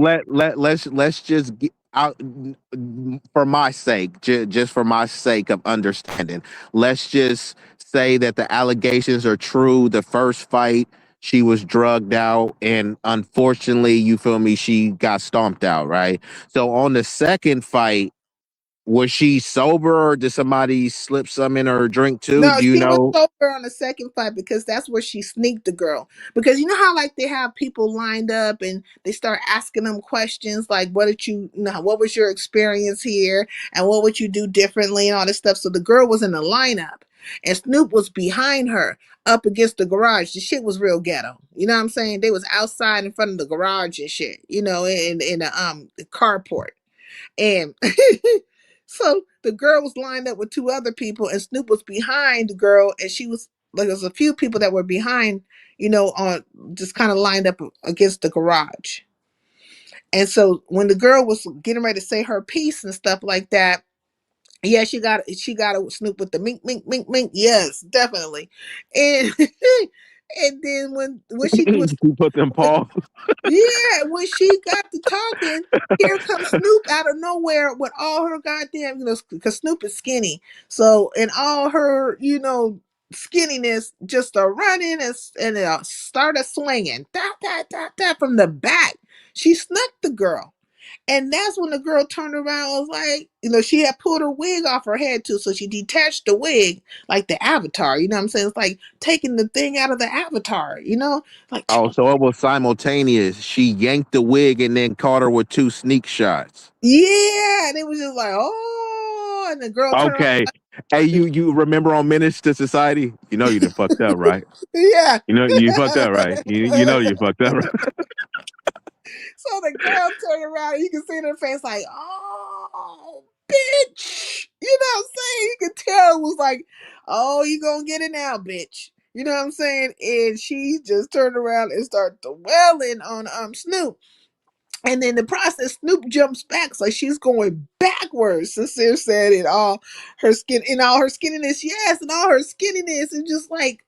let's just get out for my sake, just for my sake of understanding. Let's just say that the allegations are true. The first fight, she was drugged out, and unfortunately, you feel me, she got stomped out, right? So on the second fight, was she sober, or did somebody slip some in her drink too? no, Do you she was know? sober on the second fight because that's where she sneaked the girl. Because you know how like they have people lined up and they start asking them questions like, "What did what was your experience here, and what would you do differently, and all this stuff." So the girl was in the lineup, and Snoop was behind her, up against the garage. The shit was real ghetto. You know what I'm saying? They was outside in front of the garage and shit. In the carport. And so the girl was lined up with two other people, and Snoop was behind the girl, and she was like, there's a few people that were behind, on just kind of lined up against the garage. And so when the girl was getting ready to say her piece and stuff like that, yeah, she got a Snoop with the mink, mink, mink, mink. Yes, definitely. And and then when she was You put them paws. yeah, when she got to talking, here comes Snoop out of nowhere with all her goddamn, because Snoop is skinny. So, in all her, skinniness, just a running and started swinging. Da, da, da, da, from the back. She snuck the girl. And that's when the girl turned around and was like, she had pulled her wig off her head too. So she detached the wig like the avatar. You know what I'm saying? It's like taking the thing out of the avatar, like, Oh, so it was simultaneous. She yanked the wig and then caught her with two sneak shots. yeah. And it was just like, oh, and the girl turned around. Okay. Hey, you remember on Menace to Society? You know you done fucked up, right? Yeah. You know you fucked up, right? You know you fucked up, right? So the girl turned around and you can see in her face like, oh, bitch. You know what I'm saying? You could tell it was like, oh, you gonna get it now, bitch. You know what I'm saying? And she just turned around and started dwelling on Snoop. And then the process, Snoop jumps back, so she's going backwards. Sincere said it all her skin in all her skinniness, yes, and all her skinniness, and just like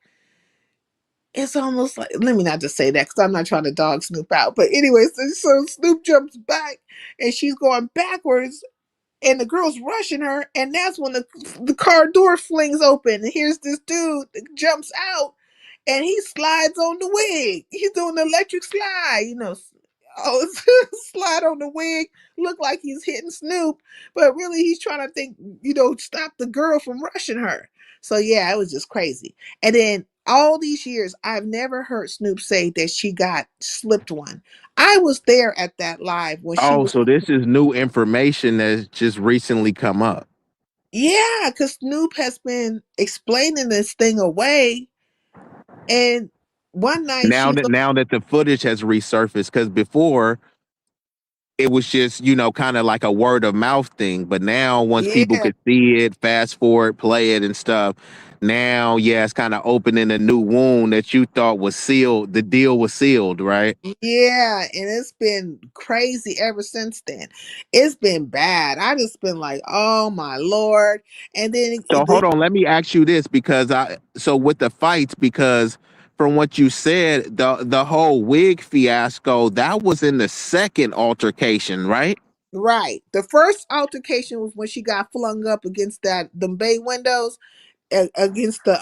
it's almost like, let me not just say that because I'm not trying to dog Snoop out. But anyway, so Snoop jumps back and she's going backwards and the girl's rushing her. And that's when the car door flings open. And here's this dude that jumps out and he slides on the wig. He's doing the electric slide, Oh, slide on the wig, look like he's hitting Snoop, but really he's trying to think, stop the girl from rushing her. So yeah, it was just crazy. And then all these years, I've never heard Snoop say that she got slipped one. I was there at that live when she Oh, was. so this is new information that's just recently come up. Yeah, because Snoop has been explaining this thing away, and one night she Now was. that now that the footage has resurfaced, because before it was just, kind of like a word of mouth thing. But now once people Yeah. could see it, fast forward, play it and stuff, now yeah, it's kind of opening a new wound that you thought was sealed. The deal was sealed, right? Yeah, and it's been crazy ever since then. It's been bad. I just been like, oh my lord. And then So hold on, let me ask you this because with the fights, because from what you said, the whole wig fiasco, that was in the second altercation, right? right. The first altercation was when she got flung up against the bay windows, against the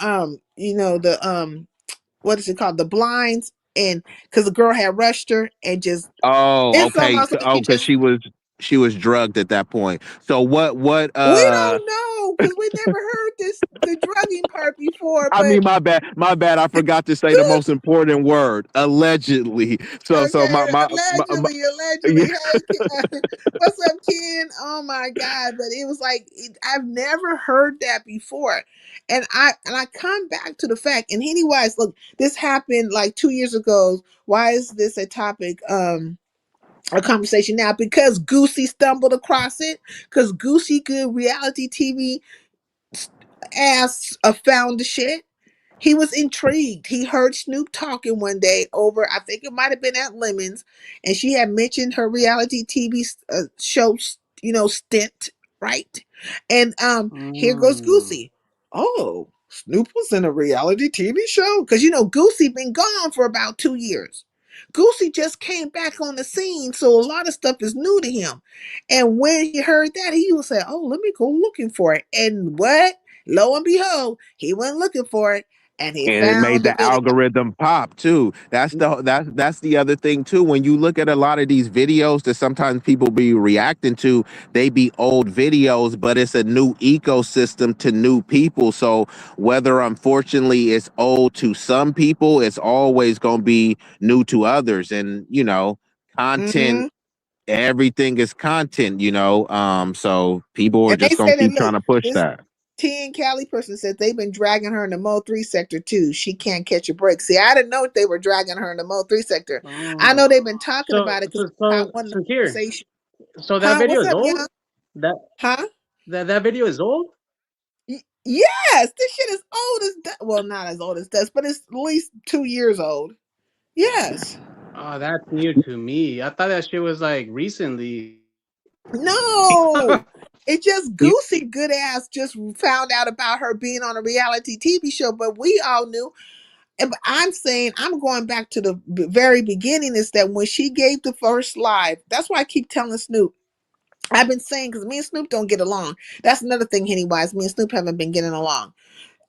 what is it called? The blinds, and because the girl had rushed her and just Oh, it's okay. almost like Oh, you because just she was drugged at that point. So what we don't know because we never heard the drugging part before, I but mean, my bad. I forgot to say the most important word, allegedly. So okay, my allegedly. yeah. Hey, what's up, Ken? Oh my God! But it was like I've never heard that before, and I come back to the fact. And anyways, look, this happened like 2 years ago. Why is this a topic? A conversation now because Goosey stumbled across it because Goosey good reality TV ass found the shit. He was intrigued. He heard Snoop talking one day over, I think it might have been at Lemons, and she had mentioned her reality TV show, stint, right? And here goes Mm. Goosey. Oh, Snoop was in a reality TV show because Goosey been gone for about 2 years. Goosey just came back on the scene, so a lot of stuff is new to him. And when he heard that, he was like, "Oh, let me go looking for it." And what? Lo and behold, he went looking for it and he And it made found the the video. algorithm pop too. That's the other thing too. When you look at a lot of these videos that sometimes people be reacting to, they be old videos, but it's a new ecosystem to new people. So whether unfortunately it's old to some people, it's always gonna be new to others. And content, Hmm. everything is content. So people are And they just gonna said that keep look, trying to push this that. T and Cali person said they've been dragging her in the Mo 3 sector too. She can't catch a break. See, I didn't know they were dragging her in the Mo 3 sector. I Oh. know they've been talking So about it because so so one of the so here. conversation. So that Huh? video What's is up, old? young? That Huh? that video is old? Yes, this shit is old as well, not as old as dust, but it's at least 2 years old. Yes. Oh, that's new to me. I thought that shit was like recently. No, it just Goosey good ass just found out about her being on a reality TV show, but we all knew. And I'm saying I'm going back to the very beginning. Is that when she gave the first live? That's why I keep telling Snoop. I've been saying because me and Snoop don't get along. That's another thing, Henny wise. Me and Snoop haven't been getting along.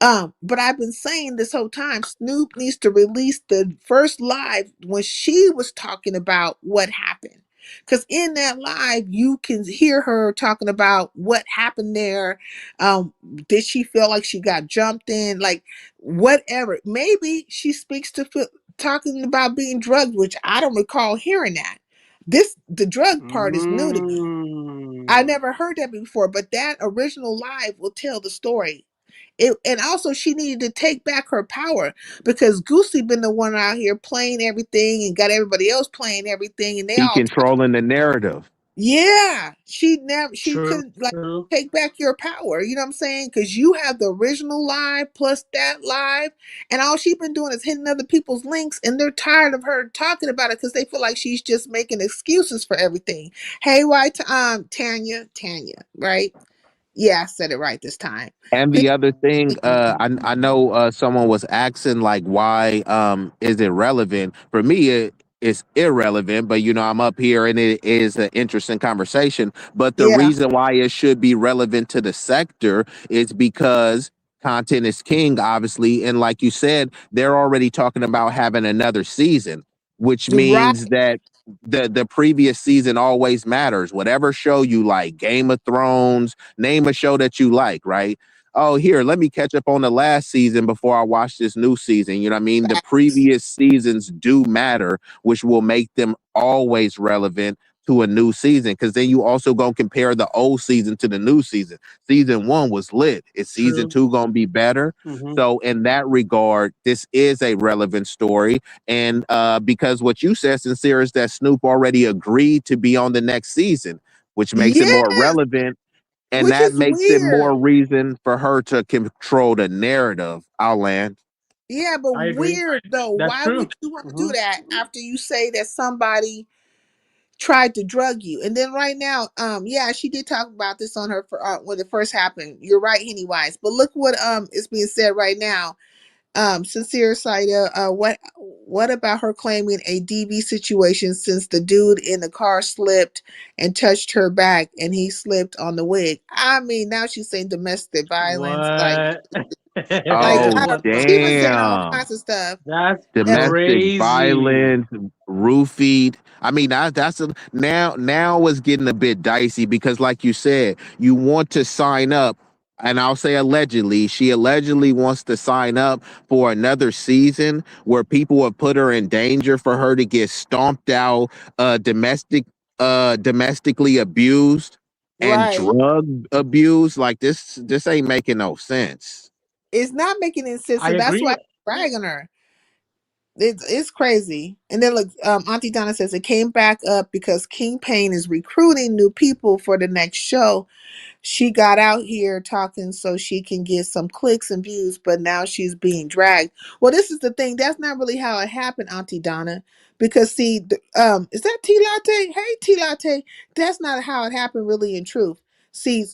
But I've been saying this whole time, Snoop needs to release the first live when she was talking about what happened. Because in that live, you can hear her talking about what happened there. Um, did she feel like she got jumped in? Like whatever. Maybe she speaks to talking about being drugged, which I don't recall hearing that. The drug part is new to me. I Mm. never heard that before, but that original live will tell the story. And also she needed to take back her power because Goosey been the one out here playing everything and got everybody else playing everything, and they He all talk. controlling the narrative. Yeah, she True, couldn't like true. take back your power. You know what I'm saying? Because you have the original live plus that live, and all she been doing is hitting other people's links, and they're tired of her talking about it because they feel like she's just making excuses for everything. Hey, why, Tanya, right? Yeah, I said it right this time. And People, the other thing, I know someone was asking like, why is it relevant? For me, it's irrelevant, but you know, I'm up here and it is an interesting conversation. But the yeah, reason why it should be relevant to the sector is because content is king, obviously, and like you said, they're already talking about having another season, which right. means that the previous season always matters. Whatever show you like, Game of Thrones, name a show that you like, right? Oh, here, let me catch up on the last season before I watch this new season. You know what I mean? The previous seasons do matter, which will make them always relevant to a new season. Because then you also gonna compare the old season to the new season. Season one was lit. Is season True. two gonna be better? Mm-hmm. So in that regard, this is a relevant story. And because what you said, Sincere, is that Snoop already agreed to be on the next season, which makes it more Yeah, relevant, and which that is makes it more weird. reason for her to control the narrative. I'll land. Yeah, but I agree. weird though. That's Why would true. you want to do Mm-hmm. that after you say that somebody tried to drug you? And then right now, yeah, she did talk about this on her for when it first happened. You're right, Henny Wise. But look what is being said right now. Sincere Saida, what about her claiming a DV situation since the dude in the car slipped and touched her back and he slipped on the wig? I mean, now she's saying domestic violence, What? like Oh, I don't What know. the She was fuck? saying all damn. kinds of stuff. That's That Domestic crazy. violence, roofied. I mean, that's now it's getting a bit dicey because, like you said, you want to sign up, and I'll say allegedly, she allegedly wants to sign up for another season where people have put her in danger for her to get stomped out, domestically abused and right. drug abused. Like this ain't making no sense. It's not making any sense. I So that's agree. why I'm bragging her. It's crazy. And then look, Auntie Donna says it came back up because King Payne is recruiting new people for the next show. She got out here talking so she can get some clicks and views, but now she's being dragged. Well, this is the thing. That's not really how it happened, Auntie Donna. Because see, is that T Latte? Hey, T Latte. That's not how it happened, really, in truth. See,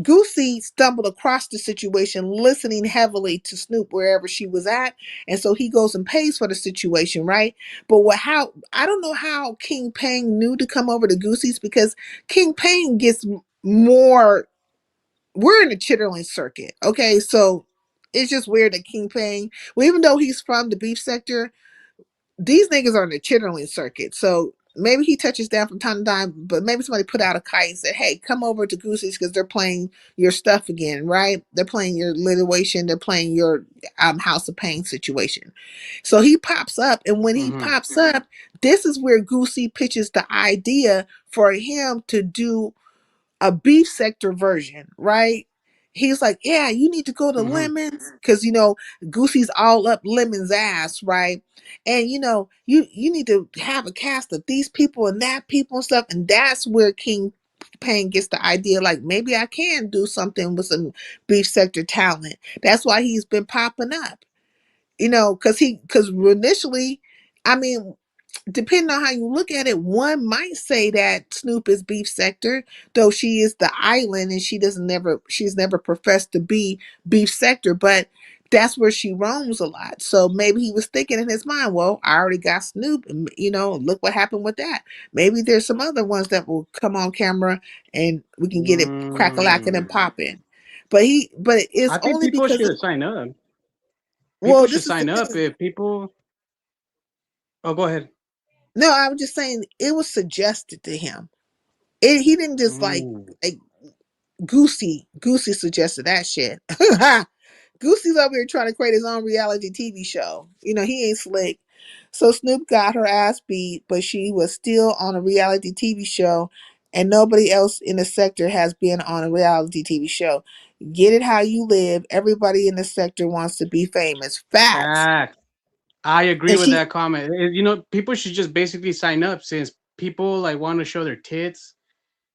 Goosey stumbled across the situation, listening heavily to Snoop wherever she was at, and so he goes and pays for the situation, right? But how I don't know how King Payne knew to come over to Goosey's because King Payne gets more. We're in the chitterling circuit, okay? So it's just weird that King Payne, well, even though he's from the beef sector, these niggas are in the chitterling circuit. So maybe he touches down from time to time, but maybe somebody put out a kite and said, hey, come over to Goosey's because they're playing your stuff again, right? They're playing your lituation, they're playing your House of Pain situation. So he pops up, and when he Mm-hmm. pops up, this is where Goosey pitches the idea for him to do a beef sector version, right? He's like, yeah, you need to go to Mm-hmm. Lemons because Goosey's all up Lemon's ass, right? And you need to have a cast of these people and that people and stuff, and that's where King Payne gets the idea, like maybe I can do something with some beef sector talent. That's why he's been popping up, because initially, I mean, depending on how you look at it, one might say that Snoop is beef sector, though she is the island and she's never professed to be beef sector, but that's where she roams a lot. So maybe he was thinking in his mind, well, I already got Snoop, and look what happened with that. Maybe there's some other ones that will come on camera and we can get it crack-a-lacking and Mm. popping. But it's I think only people because should sign up. People well, should this is the sign up thing. if people. Oh, go ahead. No, I was just saying it was suggested to him. He didn't just Mm. like Goosey suggested that shit. Goosey's over here trying to create his own reality TV show. You know, he ain't slick. So Snoop got her ass beat, but she was still on a reality TV show, and nobody else in the sector has been on a reality TV show. Get it how you live. Everybody in the sector wants to be famous. Facts. Facts. I agree And with she that comment. People should just basically sign up since people like want to show their tits,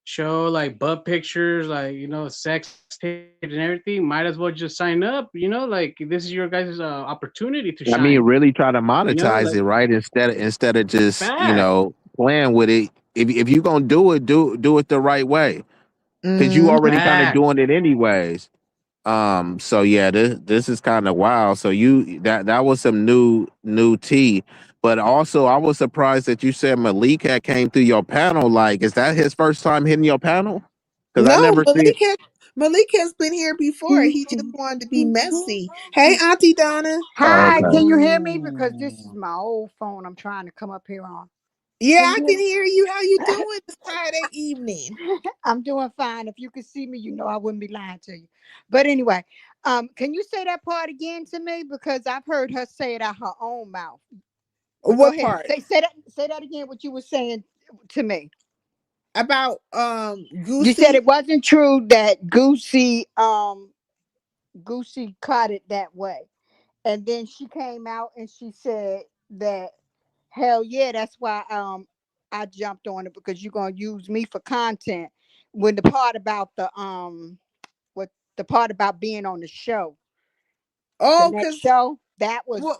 show like butt pictures, like sex tape and everything. Might as well just sign up. Like this is your guys' opportunity to I mean, shine. really try to monetize Like it, right? Instead of just fact, playing with it. If you gonna do it, do it the right way, because you mm, already kind of fact. doing it anyways. So yeah, this is kind of wild. So that was some new tea. But also I was surprised that you said Malik had came through your panel. Like, is that his first time hitting your panel? Because I no, never see. Malik has been here before. He just wanted to be messy. Hey, Auntie Donna. Oh, Hi, okay. can you hear me? Because this is Mm. my old phone I'm trying to come up here on. Yeah, Can I can you hear you. How you doing this Friday evening? I'm doing fine. If you could see me, I wouldn't be lying to you. But anyway, can you say that part again to me? Because I've heard her say it out her own mouth. But go What ahead. part? Say that again what you were saying to me. About You said Goosey? it wasn't true that Goosey caught it that way. And then she came out and she said that hell yeah, that's why I jumped on it because you're gonna use me for content. When the part about being on the show, the Oh, next cause show, that was well,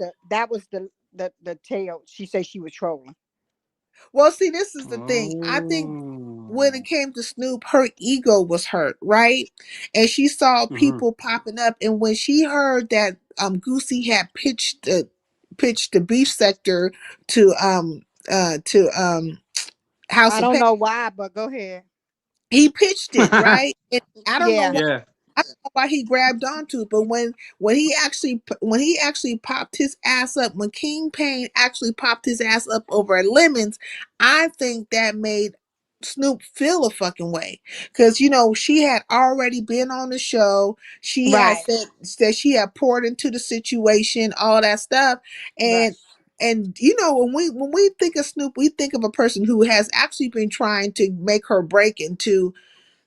the tale. She said she was trolling. well, see, this is the thing. I think when Oh. it came to Snoop, her ego was hurt, right? And she saw Mhm. people popping up, and when she heard that Goosey had pitched the beef sector to House I of don't Pain, know why, but go ahead. he pitched it, right? And I don't know Yeah, why. Yeah. I don't know why he grabbed onto it, but when he actually popped his ass up, when King Payne actually popped his ass up over at Lemons, I think that made Snoop feel a fucking way, because she had already been on the show. She had right, said she had poured into the situation, all that stuff, right, and when we think of Snoop, we think of a person who has actually been trying to make her break into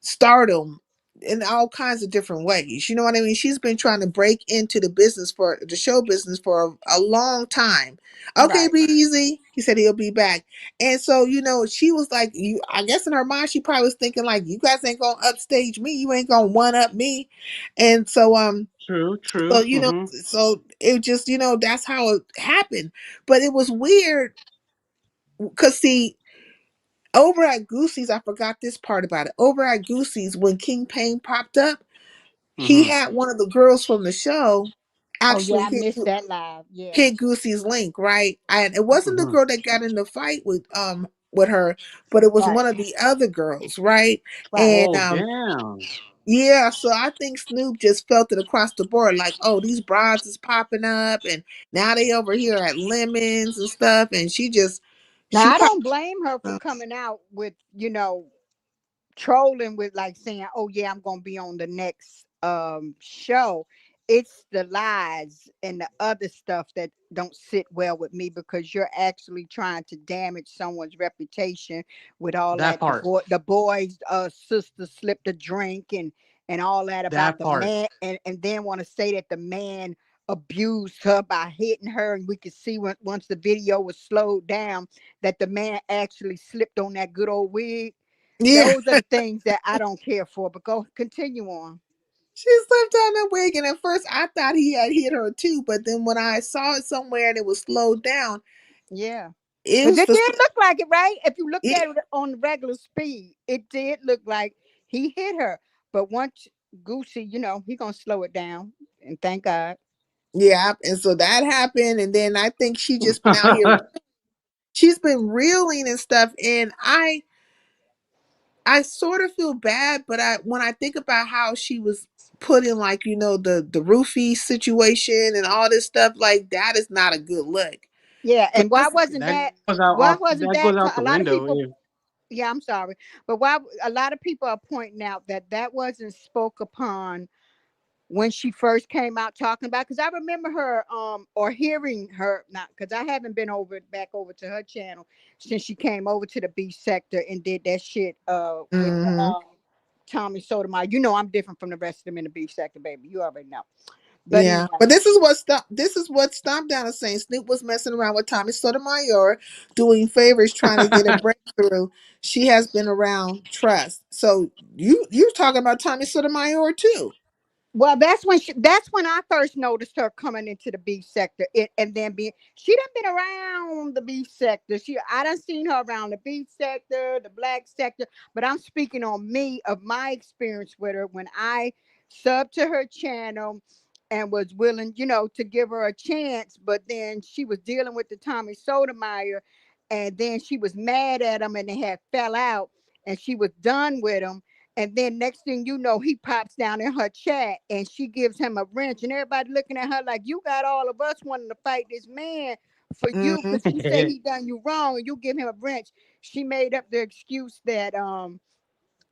stardom in all kinds of different ways. You know what I mean? She's been trying to break into the show business for a long time. Okay, right. be easy. He said he'll be back. And so, she was like, I guess in her mind, she probably was thinking like, you guys ain't gonna upstage me. You ain't gonna one up me. And so, True. so, True. Mhm. so it just, that's how it happened. But it was weird because see, over at Goosey's, I forgot this part about it. Over at Goosey's, when King Payne popped up, he Mhm. had one of the girls from the show Oh yeah, actually I missed that live. Yeah, hit Goosey's link, right? And it wasn't the Mhm. girl that got in the fight with her, but it was right, one of the other girls, right? right. And Oh damn. yeah, so I think Snoop just felt it across the board, like, oh, these brides is popping up, and now they over here at Lemons and stuff, and Now she I popped. don't blame her for coming out with trolling with like saying, "Oh yeah, I'm gonna be on the next show." It's the lies and the other stuff that don't sit well with me because you're actually trying to damage someone's reputation with all That that part. the boy's sister slipped a drink and all that about That the part. man and then want to say that the man abused her by hitting her and we could see once the video was slowed down that the man actually slipped on that good old wig. Yeah, Those are the things that I don't care for. But go continue on. she slipped on the wig, and at first I thought he had hit her too, but then when I saw it somewhere and it was slowed down, Yeah. it Because was it the did look like it, right? If you looked it, at it on regular speed, it did look like he hit her. But once Goosey, he gonna slow it down. And thank God. yeah, and so that happened, and then I think she just been out here. She's been reeling and stuff, and I sort of feel bad, but when I think about how she was put in, like, the roofie situation and all this stuff, like, that is not a good look. Yeah, and why Because wasn't That that? goes out off. Why That wasn't goes that? out the A lot of window. people. Yeah, I'm sorry, but why a lot of people are pointing out that that wasn't spoke upon when she first came out talking about. Because I remember her, or hearing her, not because I haven't been over back over to her channel since she came over to the beach sector and did that shit with hmm Tommy Sotomayor. You know I'm different from the rest of them in the beef sector, baby. You already know. But yeah. anyway, But this is what Stomp Down is saying. Snoop was messing around with Tommy Sotomayor, doing favors, trying to get a breakthrough. She has been around trust. So you're talking about Tommy Sotomayor too. well, that's when I first noticed her coming into the beef sector. And then being she done been around the beef sector. I done seen her around the beef sector, the black sector. But I'm speaking on me of my experience with her when I subbed to her channel and was willing, to give her a chance. But then she was dealing with the Tommy Sotomayor, and then she was mad at him, and they had fell out, and she was done with him. And then next thing you know, he pops down in her chat and she gives him a wrench. And everybody looking at her like, you got all of us wanting to fight this man for you hmm because you say he done you wrong and you give him a wrench. She made up the excuse that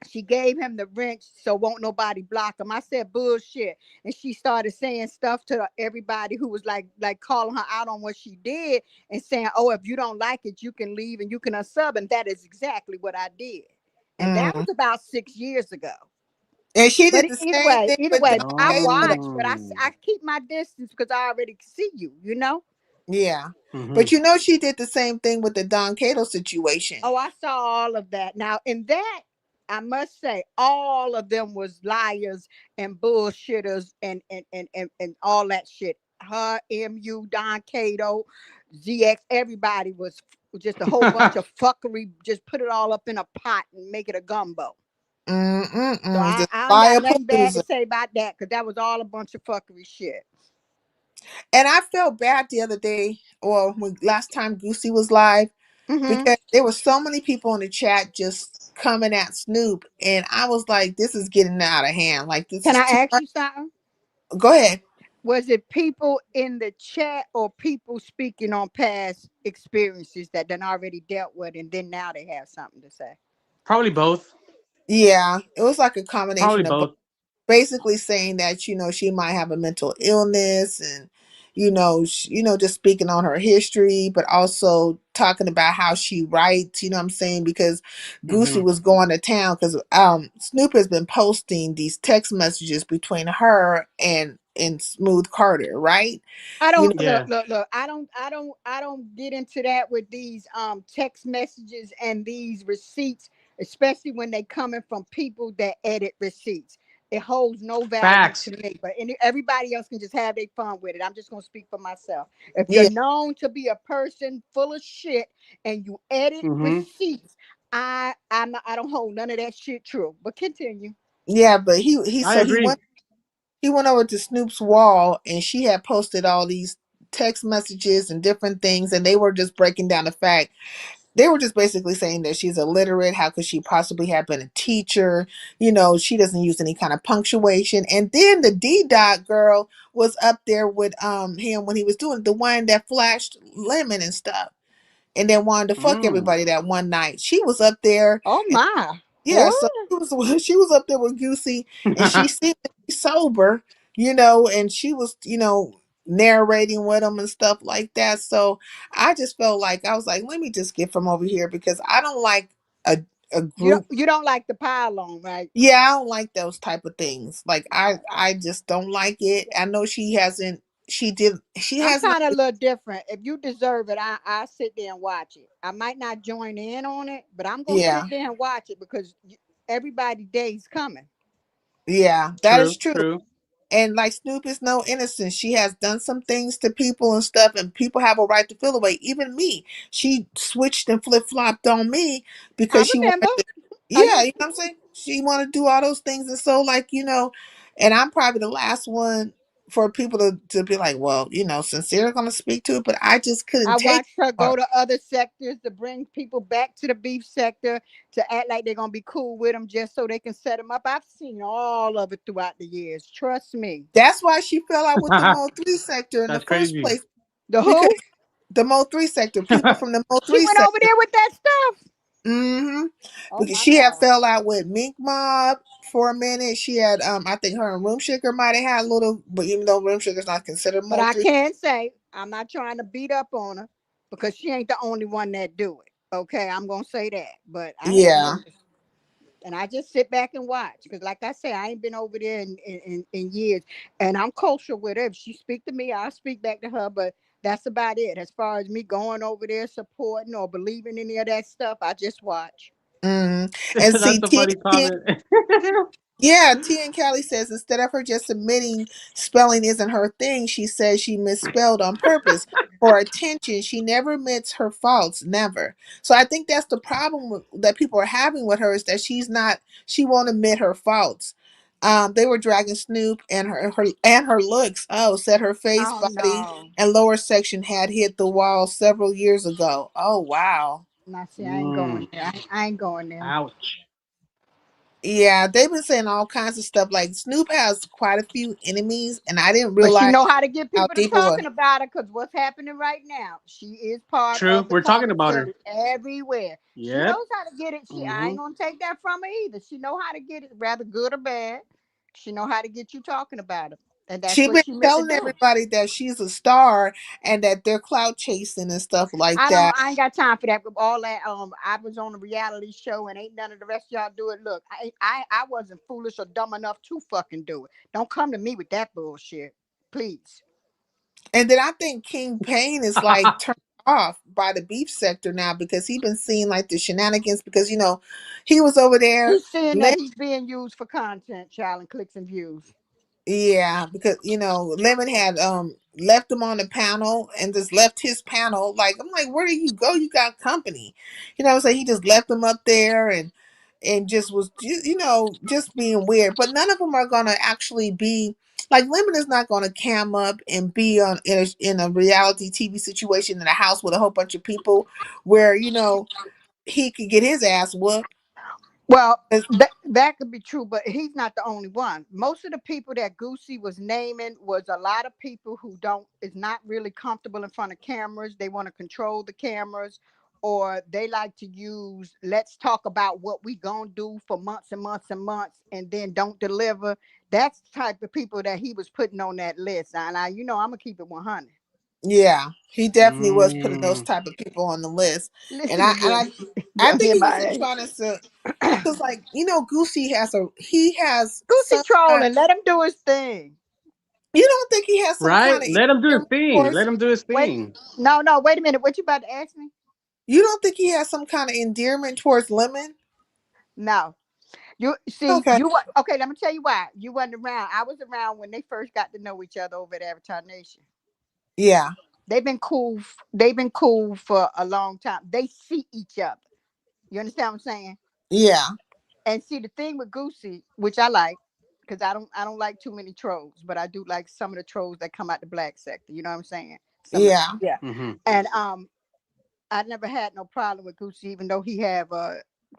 she gave him the wrench so won't nobody block him. I said bullshit. And she started saying stuff to everybody who was like calling her out on what she did and saying, oh, if you don't like it, you can leave and you can unsub. And that is exactly what I did. And that hmm was about 6 years ago. And she But did the same thing either with way, Don I Cato. watch, but No. I keep my distance because I already see you, you know? Yeah. Hmm. But she did the same thing with the Don Cato situation. Oh, I saw all of that. Now, in that, I must say, all of them was liars and bullshitters and all that shit. Her, MU, Don Cato, ZX, everybody was just a whole bunch of fuckery. Just put it all up in a pot and make it a gumbo. So Mm-mm-mm. Just I don't got liar nothing bad to palooza. say about that because that was all a bunch of fuckery shit. And I felt bad the other day, or when last time Goosey was live, Hmm. because there were so many people in the chat just coming at Snoop, and I was like, "This is getting out of hand. Like this Can is I too ask much." you something? Go ahead. Was it people in the chat or people speaking on past experiences that done already dealt with and then now they have something to say? Probably both. Yeah, it was like a Probably combination of both. both. Basically saying that she might have a mental illness, and just speaking on her history, but also talking about how she writes, you know what I'm saying, because Hmm. Goosey was going to town because Snoop has been posting these text messages between her and Smooth Carter, right? I you don't know look, Yeah. look, look. I don't get into that with these text messages and these receipts, especially when they coming from people that edit receipts. It holds no value to Facts. me. But everybody else can just have their fun with it. I'm just gonna speak for myself. If you're yeah, known to be a person full of shit and you edit Hmm. receipts, I don't hold none of that shit true. But continue. yeah, but he I so agree. he went over to Snoop's wall, and she had posted all these text messages and different things, and they were just breaking down the fact. They were just basically saying that she's illiterate. How could she possibly have been a teacher? She doesn't use any kind of punctuation. And then the D dot girl was up there with him when he was doing the one that flashed lemon and stuff, and then wanted to fuck Mm. everybody that one night. She was up there. Oh my. Yeah, What? so she was up there with Goosey, and she seemed to be sober, and she was, narrating with him and stuff like that. So I just felt like I was like, let me just get from over here because I don't like a a group. You don't like the pile on, right? Yeah, I don't like those type of things. Like I just don't like it. I know she hasn't. She I'm hasn't. kind of a little different. If you deserve it, I sit there and watch it. I might not join in on it, but I'm gonna Yeah, sit there and watch it because everybody day's coming. yeah, that is True. true. True. And like Snoop is no innocent. She has done some things to people and stuff, and people have a right to feel away. Even me, she switched and flip flopped on me I because she remember. wanted to. Are Yeah, you? you know what I'm saying. She wanted to do all those things, and so and I'm probably the last one for people to be like, well, sincere gonna speak to it, but I just couldn't I take watched her her. go to other sectors to bring people back to the beef sector to act like they're gonna be cool with them just so they can set them up. I've seen all of it throughout the years. Trust me. That's why she fell out with the Mo 3 sector in the That's first crazy. place The because who? The Mo 3 sector, people from the Mo She 3 went over sector. there with that stuff. Mm-hmm. Oh Because my she had God. fell out with Mink Mob for a minute. She had I think her and Room Shaker might have had a little, but even though Room Shaker's not considered But Mo I 3. can say I'm not trying to beat up on her because she ain't the only one that do it. Okay, I'm gonna say that. But I have Yeah. noticed, and I just sit back and watch because, like I say, I ain't been over there in years, and I'm kosher with her. If she speak to me, I'll speak back to her. But that's about it. As far as me going over there supporting or believing any of that stuff, I just watch. Mm. And see, That's a funny comment. Yeah, T and Kelly says instead of her just admitting spelling isn't her thing, she says she misspelled on purpose for attention. She never admits her faults, never. So I think that's the problem that people are having with her is that she won't admit her faults. They were dragging Snoop and her looks. Oh, said her face, Oh body, no. and lower section had hit the wall several years ago. Oh wow. Now see, I ain't Mm, going there. I ain't going there. ouch. Yeah, they've been saying all kinds of stuff. Like Snoop has quite a few enemies, and I didn't But she realize know how to get how people to deep it was. talking about her because what's happening right now, she is part True. of the We're talking about her. commentary everywhere. She Yep. knows how to get it. I Hmm. ain't gonna take that from her either. She know how to get it, rather good or bad. She know how to get you talking about her, and that's She what been she meant to telling do. everybody that she's a star and that they're clout chasing and stuff like that. I ain't got time for that. All that. I was on a reality show, and ain't none of the rest of y'all do it. Look, I wasn't foolish or dumb enough to fucking do it. Don't come to me with that bullshit, please. And then I think King Payne is like turned off by the beef sector now because he been seeing like the shenanigans because he was over there. He's saying that he's being used for content, child, and clicks and views. Yeah, because Lemon had left him on the panel and just left his panel. Like I'm like, where do you go? You got company. So he just left him up there and just was just being weird. But none of them are gonna actually be like Lemon is not gonna cam up and be on in a reality TV situation in a house with a whole bunch of people where he could get his ass whooped. Well, that could be true, but he's not the only one. Most of the people that Goooooo was naming was a lot of people who don't is not really comfortable in front of cameras. They want to control the cameras, or they like to use let's talk about what we gonna do for months and months and months, and then don't deliver. That's the type of people that he was putting on that list. And I'm gonna keep it 100. Yeah, he definitely was putting those Mm. type of people on the list, and Listen I to and you. I Y'all think hear he my wasn't age. trying to, because like he has Goooooo some kind. trolling. Let him do his thing. You don't think he has some Right? kind of Let him do his endearment thing. Let towards? him do his Wait, thing. no, no, wait a minute. What you about to ask me? You don't think he has some kind of endearment towards Lemon? No. You see, Okay, okay. Let me tell you why. You wasn't around. I was around when they first got to know each other over at Avatar Nation. yeah, They've been cool for a long time. They see each other. You understand what I'm saying? yeah, And see, the thing with Goosey, which I like, because I don't like too many trolls, but I do like some of the trolls that come out the black sector. You know what I'm saying? yeah, Yeah. Hmm. And I never had no problem with Gucci, even though he have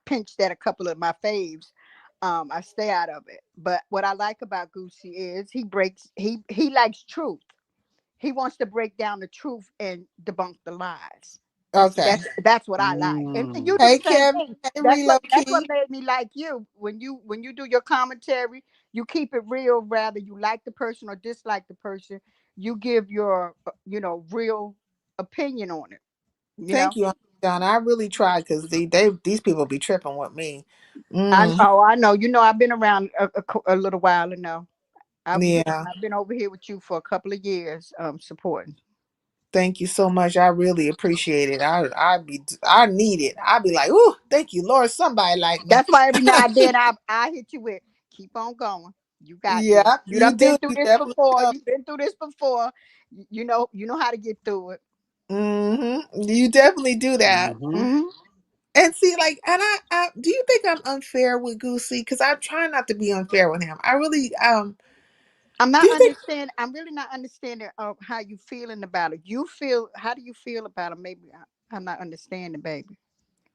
pinched at a couple of my faves. I stay out of it. But what I like about Gucci is he likes truth. He wants to break down the truth and debunk the lies. See, okay. that's what I like, and you Mm. do Hey the same Kevin, thing. hey Reload That's what Key, made me like you when you do your commentary. You keep it real, rather you like the person or dislike the person. You give your real opinion on it. You know. thank you, John. I really tried because these people be tripping with me. I know. I've been around a little while and know. Yeah. I've been over here with you for a couple of years, supporting. Thank you so much. I really appreciate it. I need it. I'd be like, ooh, thank you, Lord. Somebody like me. That's why every now and then I hit you with keep on going. You got this. Yeah, You you done do. been through You this definitely before. do. You've been through this before. You know how to get through it. You definitely do that. Hmm. Hmm. And see, like, and I do you think I'm unfair with Goosey? Because I try not to be unfair with him. I really I'm do not you think? understanding. I'm really not understanding how you feeling about it. You feel how do you feel about it? Maybe I'm not understanding, baby.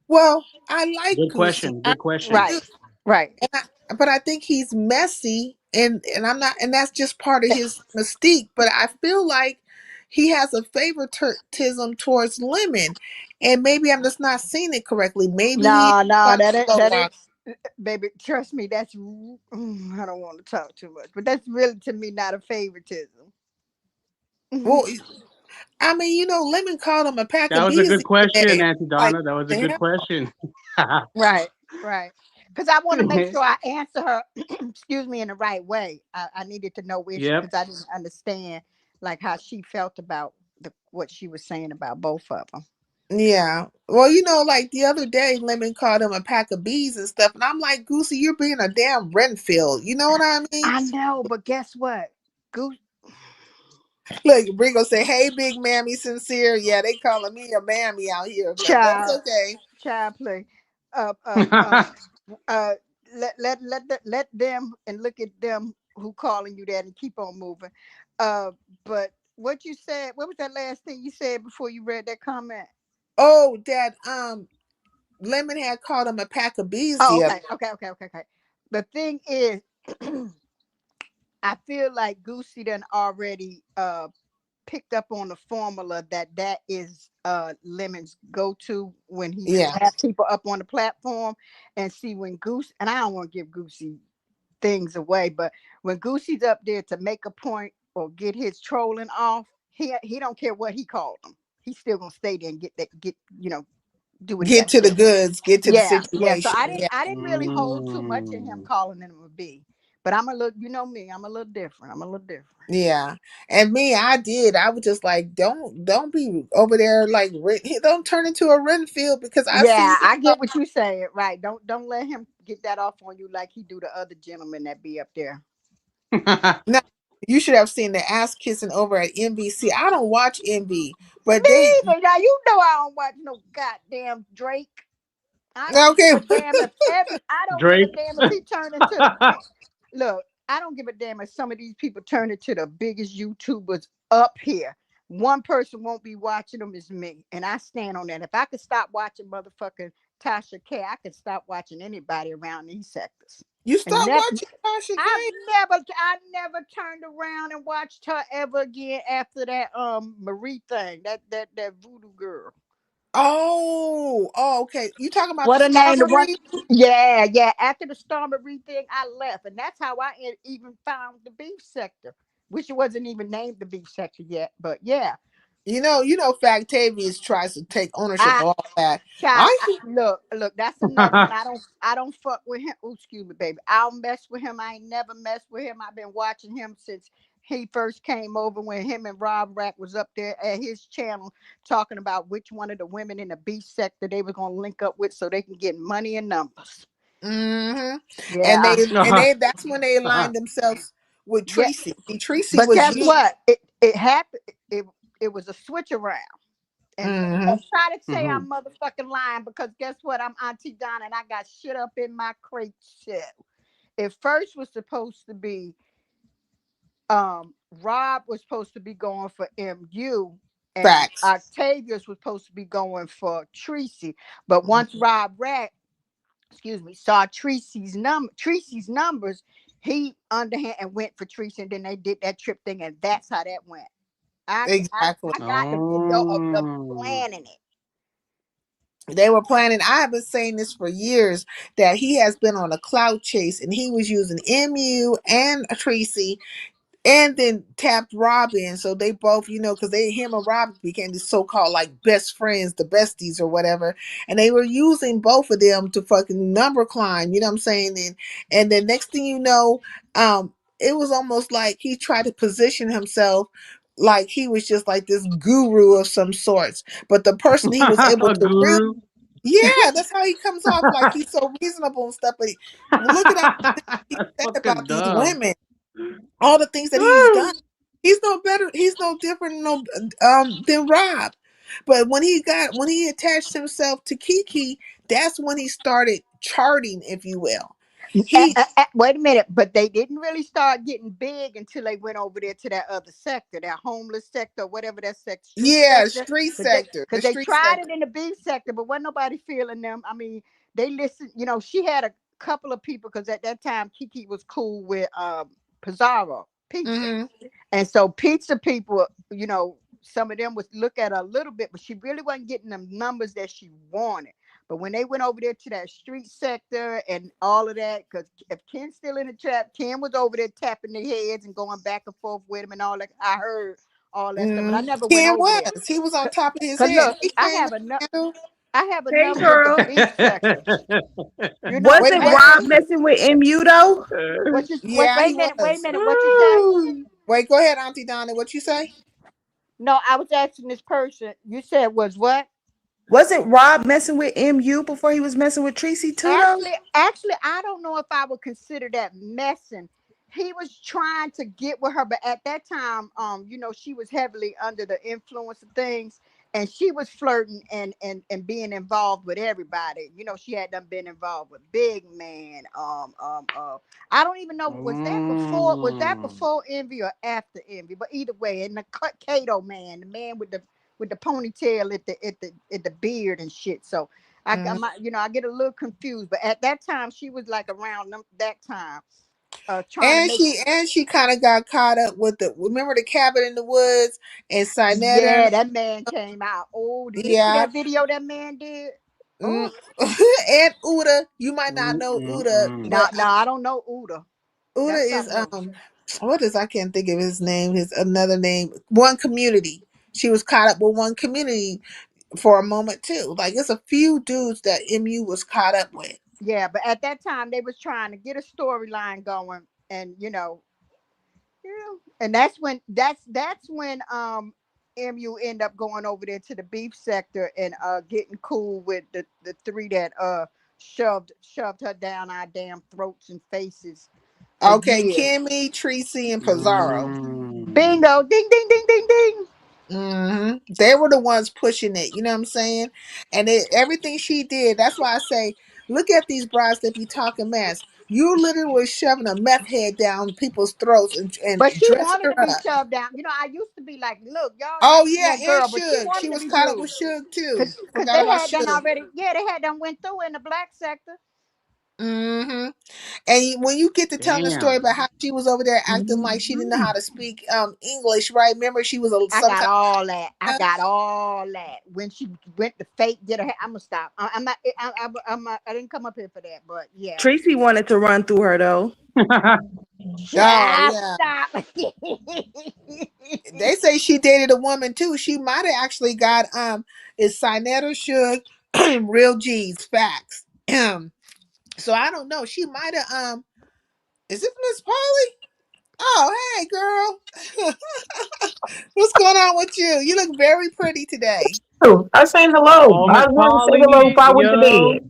Well, I like Good Goosey. question. I Good question. Right, do, right. but I think he's messy, and I'm not, and that's just part of his mystique. But I feel like he has a favoritism towards Lemon, and maybe I'm just not seeing it correctly. Maybe he is No, no, trying to slow that walk. is, baby. Trust me, I don't want to talk too much, but that's really to me not a favoritism. Well, I mean, Lemon called him a pack That of was a bees good the other question, day. Auntie Like, Donna. That was a the good hell? question. Right, right. Because I want to make sure I answer her, excuse me, in the right way. I needed to know where she, Yep. because I didn't understand like how she felt about what she was saying about both of them. Yeah. Well, like the other day, Lemon called him a pack of bees and stuff, and I'm like, Goosey, you're being a damn Renfield. You know what I mean? I know, but guess what? Goose Look, Ringo say, "Hey, big mammy, sincere." Yeah, they calling me a mammy out here, but that's child, okay. child play. Uh, uh, uh, uh, let them and look at them who calling you that and keep on moving. But what you said, what was that last thing you said before you read that comment? Oh, that Lemon had called him a pack of bees Oh, the other. okay. The thing is, I feel like Goosey done already picked up on the formula that is Lemon's go-to when he Yeah, has people up on the platform. And see, when Goose, and I don't want to give Goosey things away, but when Goosey's up there to make a point or get his trolling off, he don't care what he called them. He's still gonna stay there and get do what he get got to to the do. goods, get to the Yeah. So situation. Yeah, I didn't really hold too much in him Mm. calling them a B. But I'm a little, you know me, I'm a little different. I'm a little different. yeah. And me, I did. I was just like, don't be over there like don't turn into a Renfield because I see Yeah, you. I get what you saying. Right. Don't let him get that off on you like he do the other gentlemen that be up there. No, you should have seen the ass kissing over at NBC. I don't watch NB, but Me they either. Now you know I don't watch no goddamn Drake. I don't give okay. a damn if every. I don't give a Drake. damn if he turned into the. Look, I don't give a damn if some of these people turn into the biggest YouTubers up here. One person won't be watching them is me, and I stand on that. If I could stop watching motherfucking Tasha K, I could stop watching anybody around these sectors. You And stop that watching Tasha I've K. I never turned around and watched her ever again after that Marie thing, that voodoo girl. Oh, okay. You talking about the What her Star name? The one? Marie? Yeah, yeah. After the Star Marie thing, I left, and that's how I even found the beef sector, which it wasn't even named the beef sector yet. But yeah, Factavius tries to take ownership I of all that. child, I look. That's another one. I don't fuck with him. Oh, excuse me, baby. I don't mess with him. I ain't never messed with him. I've been watching him since he first came over when him and Rob Rack was up there at his channel talking about which one of the women in the beef sector they were gonna link up with so they can get money and numbers. hmm and Yeah, they that's when they aligned themselves with yeah. Tracy. See, Tracy But was guess you. what? It happened. It was a switch around. And hmm don't try to say Mhm. I'm motherfucking lying because guess what? I'm Auntie Donna and I got shit up in my crate shit. It first was supposed to be Rob was supposed to be going for MU and Facts. Octavius was supposed to be going for Tracy. But once Mhm. Rob Rat, excuse me, saw Tracy's numbers, he underhand and went for Tracy and then they did that trip thing and that's how that went. Exactly. I got the video of them Oh. planning it. They were planning. I have been saying this for years that he has been on a clout chase and he was using MU and Tracy and then tapped Robin. So they both, because him and Robin became these so-called like best friends, the besties or whatever. And they were using both of them to fucking number climb, you know what I'm saying? And the next thing you know, it was almost like he tried to position himself like he was just like this guru of some sorts. But the person he was able A to really, guru. yeah, that's how he comes off like he's so reasonable and stuff. But look at all the things he That's said fucking about these dumb. women, all the things that he's done. He's no better. He's no different. No, than Rob. But when he attached himself to Kiki, that's when he started charting, if you will. He Wait a minute, but they didn't really start getting big until they went over there to that other sector, that homeless sector, whatever that sector, street yeah, sector. street Because they, sector, cause the they street tried sector. it in the B sector, but wasn't nobody feeling them. I mean, they listened. She had a couple of people because at that time Kiki was cool with Pizarro Pizza, hmm and so pizza people, some of them would look at her a little bit, but she really wasn't getting them numbers that she wanted. But when they went over there to that street sector and all of that, because if Ken's still in the trap, Ken was over there tapping their heads and going back and forth with him and all that. I heard all that stuff, but I never went Ken over there. was. He was on top of his Cause head. look, He I came have and enough. handled. I have Hey, enough with the girl. beef sector. You know Wait, Wasn't wait, what? Rob messing with MU though? What you wait? yeah, Wait he a minute. Wait a was. minute. What you say? Wait, go ahead, Auntie Donna. What you say? No, I was asking this person. You said was what? Wasn't Rob messing with MU before he was messing with Tracy too though? Actually, I don't know if I would consider that messing. He was trying to get with her, but at that time, she was heavily under the influence of things, and she was flirting and being involved with everybody. She had done been involved with Big Man. I don't even know was that before Envy or after Envy, but either way, and the Kato man, the man with the ponytail at the beard and shit. So I got my, I get a little confused. But at that time, she was like around that time, trying to And make. she kind of got caught up with remember the cabin in the woods and Sinetta Yeah, and that man came out. Oh, did you see yeah. that video that man did? Mm. Oh, And Uda. You might not know Uda, no, but no, I don't know Uda. Uda That's is something else. what is I can't think of his name. His another name. One Community. She was caught up with One Community for a moment too. Like it's a few dudes that MU was caught up with. Yeah, but at that time they was trying to get a storyline going, and and that's when MU end up going over there to the beef sector and getting cool with the three that shoved her down our damn throats and faces for Okay, years. Kimmy, Tracy, and Pizarro. Bingo, ding ding ding ding ding. They were the ones pushing it. You know what I'm saying? And everything she did. That's why I say, look at these brides that be talking mess. You literally was shoving a meth head down people's throats and But she dressing wanted her to be up. shoved down. I used to be like, look, y'all Oh listen to yeah, that and girl, but she Suge. She wanted to was be caught up bruised. with Suge too. Cause Forgot they about had done Suge. already, yeah, they had done went through in the black sector. Mm-hmm. And when you get to telling the story Damn. about how she was over there acting like she didn't know how to speak English, right? Remember, she was I some got kind all that. I of. got all that. When she went to fake, get her. I'm gonna stop. I'm not. I'm not. I didn't come up here for that. But yeah. Tracy wanted to run through her though. Oh Child, yeah. stop. They say she dated a woman too. She might have actually got is Sinetta Suge real G's facts. So I don't know. She might have is it Miss Polly? Oh hey girl. What's going on with you? You look very pretty today. Oh, I say hello. Oh, I Miss was going to say hello Polly, before I went to yo. bed.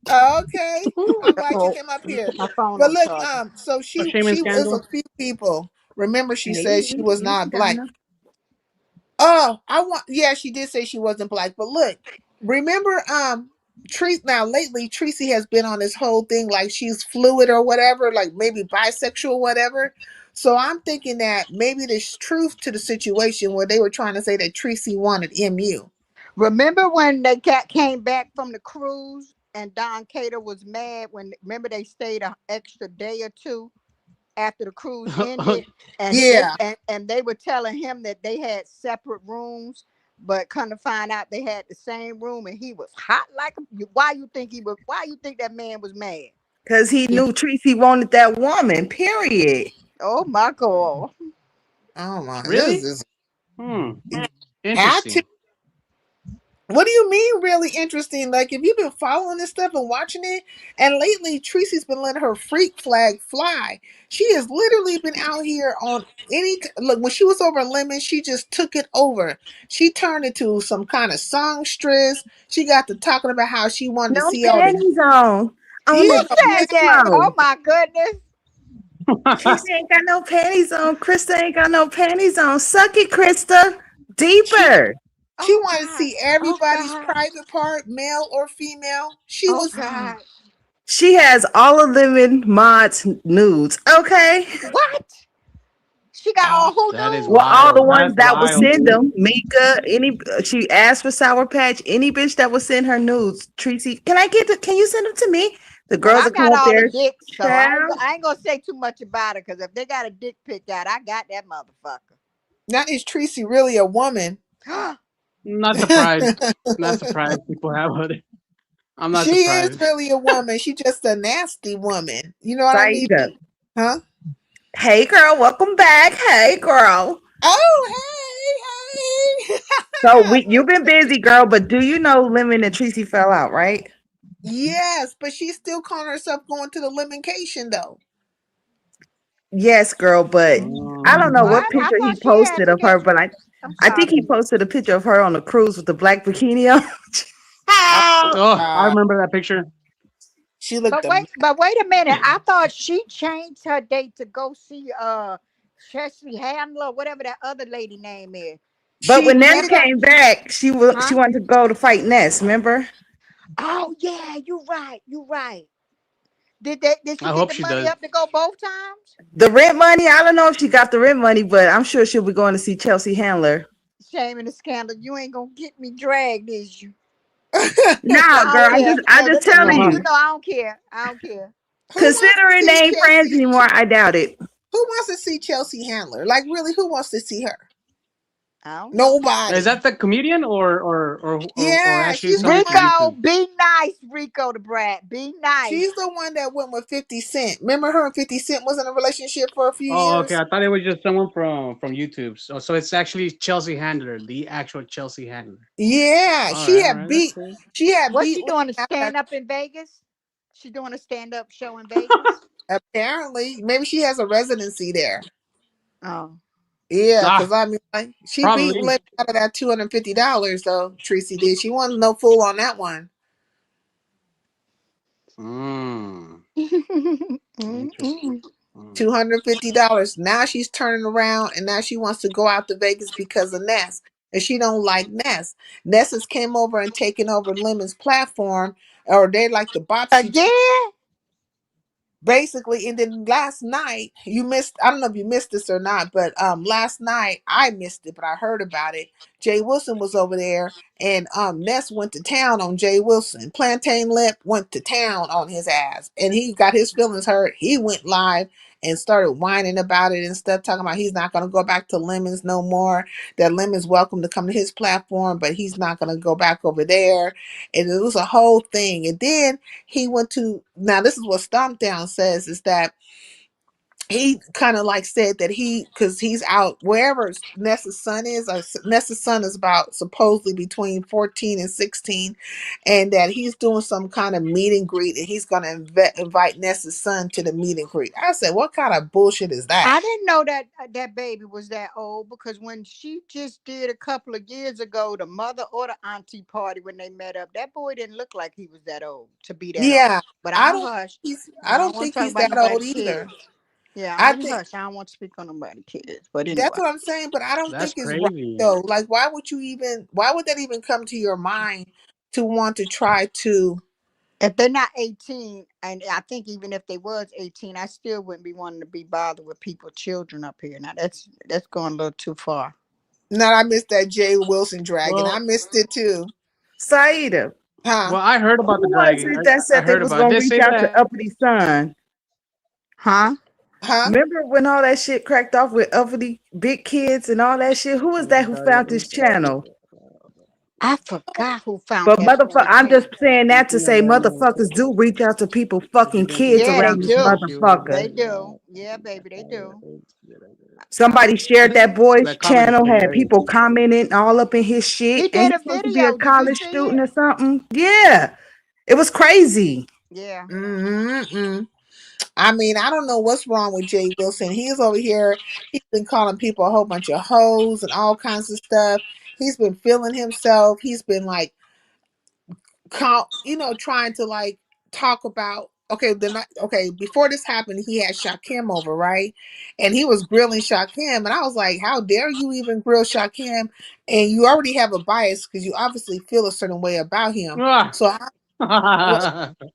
Oh, okay. I'm glad you Oh, came up let me here. put my phone But on look, charger. so A she Shaman was a scandal. few people. Remember, she Hey, said she was yes, not black. Donna. Oh, yeah, she did say she wasn't black. But look, remember, now lately Tracy has been on this whole thing like she's fluid or whatever, like maybe bisexual, whatever. So I'm thinking that maybe there's truth to the situation where they were trying to say that Tracy wanted MU. Remember when they came back from the cruise and Don Cater was mad when remember they stayed an extra day or two after the cruise ended, and Yeah. they were telling him that they had separate rooms, but come to find out they had the same room, and he was hot like why you think he was? Why you think that man was mad? Because he knew Tracy wanted that woman, period. Oh my god! Oh my, this Really? is Hmm. had to. Interesting. What do you mean really interesting? Like if you've been following this stuff and watching it, and lately Tracy's been letting her freak flag fly. She has literally been out here on look when she was over in Lemon, she just took it over. She turned into some kind of songstress. She got to talking about how she wanted to No see all the panties on Who yeah, the no said that? disco. Oh my goodness! Tracy ain't got no panties on. Krista ain't got no panties on. Suck it, Krista. she Deeper. she Oh wanted to god! see Oh everybody's god! private part, male or female. She Oh was god! She has all of Lemon Mod's nudes. Okay. What? She got oh, all who That is Well, dudes? all the wild. ones That's that would wild, send dude. them, Mika, she asked for Sour Patch, any bitch that would send her nudes. Tracy, can you send them to me? The Well, girls I that come got up all the there, dicks, so child. I ain't gonna say too much about it. Because if they got a dick pic out, I got that motherfucker. now is Tracy really a woman? Not surprised. Not surprised people have it. I'm not She is surprised. really a woman. She just a nasty woman. You know what I mean? Saida. Huh? Hey girl, welcome back. Hey girl. Oh, hey, hey. So you've been busy, girl, but do you know Lemon and Tracy fell out, right? Yes, but she's still calling herself going to the limincation though. Yes, girl, but I don't know Mm. what What? I picture he thought she had posted to of her, get. but I'm I think he sorry. posted a picture of her on the cruise with the black bikini on. Oh Oh, I God. remember that picture. She looked But a wait, a minute. I thought she changed her date to go see Chesley Handler, whatever that other lady name is. But she when Ness did. Remember? came back, she Huh? wanted to go to fight Ness, remember? Oh yeah, you right. You right. Did she I get hope the she money does. up to go both times? The rent money, I don't know if she got the rent money, but I'm sure she'll be going to see Chelsea Handler. Shame and the scandal. You ain't gonna get me dragged, is you? Nah, I girl, don't care. I just telling You you. know I don't care. I don't care. Who wants to Considering they see ain't friends Chelsea? anymore, I doubt it. Who wants to see Chelsea Handler? Like, really, who wants to see her? I don't know. Is Nobody. that the comedian or Yeah, actually she's the somebody from one. Rico, YouTube? be nice, Rico the brat. Be nice. She's the one that went with 50 Cent. Remember her and 50 Cent was in a relationship for a few Oh, okay. years? I thought it was just someone from YouTube. So it's actually Chelsea Handler, the actual Chelsea Handler. Yeah, All right, that's cool. she had What's beat she Lemon doing? A out of stand up in Vegas? She doing a stand up show in Vegas? apparently. Maybe she has a residency there. Oh. Yeah, because Ah, I mean, like, she beat probably. Lemon out of that $250 though. Tracy did. She wasn't no fool on that one. Mm, interesting. Mm-mm. Mm. $250. Now she's turning around and now she wants to go out to Vegas because of Ness. And she don't like Ness. Ness has came over and taken over Lemon's platform, or they like the bots she Again? basically. And then last night you missed, I don't know if you missed this or not, but last night I missed it, but I heard about it. Jay Wilson was over there, and Ness went to town on Jay Wilson. Plantain Lip went to town on his ass, and he got his feelings hurt. He went live and started whining about it and stuff, talking about he's not going to go back to Lemons no more, that Lemons welcome to come to his platform, but he's not going to go back over there. And it was a whole thing. And then he went to, now this is what Stomp Down says, is that he kind of like said that because he's out wherever Nessa's son is. Nessa's son is about supposedly between 14 and 16, and that he's doing some kind of meet and greet, and he's going to invite Nessa's son to the meet and greet. I said, what kind of bullshit is that? I didn't know that that baby was that old because when she just did a couple of years ago, the mother or the auntie party when they met up, that boy didn't look like he was that old to be that old. Yeah, But I'm I a don't hush. I I don't don't want think to talk he's about that old nobody's either. kids. Yeah, I let me think hush. I don't want to speak on nobody's kids. But that's anyway, what I'm saying, but I don't That's think it's right crazy. though. Like, why would that even come to your mind to want to try to? if they're not 18, and I think even if they was 18, I still wouldn't be wanting to be bothered with people, children up here. Now that's going a little too far. Now I missed that Jay Wilson dragon. I Well, missed it too. Saida, Huh? I heard about who the was dragon. it that I said they heard was about it. gonna They reach say out to that. Uppity Son? Huh? Huh? Remember when all that shit cracked off with Uppity Big Kids and all that shit? Who is that who found this channel? I forgot who found But that motherfucker, damn I'm just channel. saying that to say motherfuckers do reach out to people fucking kids Yeah, they around this do. motherfucker. They do. Yeah, baby, they do. Somebody shared This that boy's that comment is channel, had hilarious. people commenting all up in his shit, He and did he's a supposed to be a video. Did you college see student it? or something. Yeah, it was crazy. Yeah. Mm-mm. I mean, I don't know what's wrong with Jay Wilson. He's over here. He's been calling people a whole bunch of hoes and all kinds of stuff. He's been feeling himself. He's been like, trying to like talk about. Okay, okay. Before this happened, he had Shakim over, right? And he was grilling Shakim, and I was like, "How dare you even grill Shakim?" And you already have a bias because you obviously feel a certain way about him. Ah. So, what,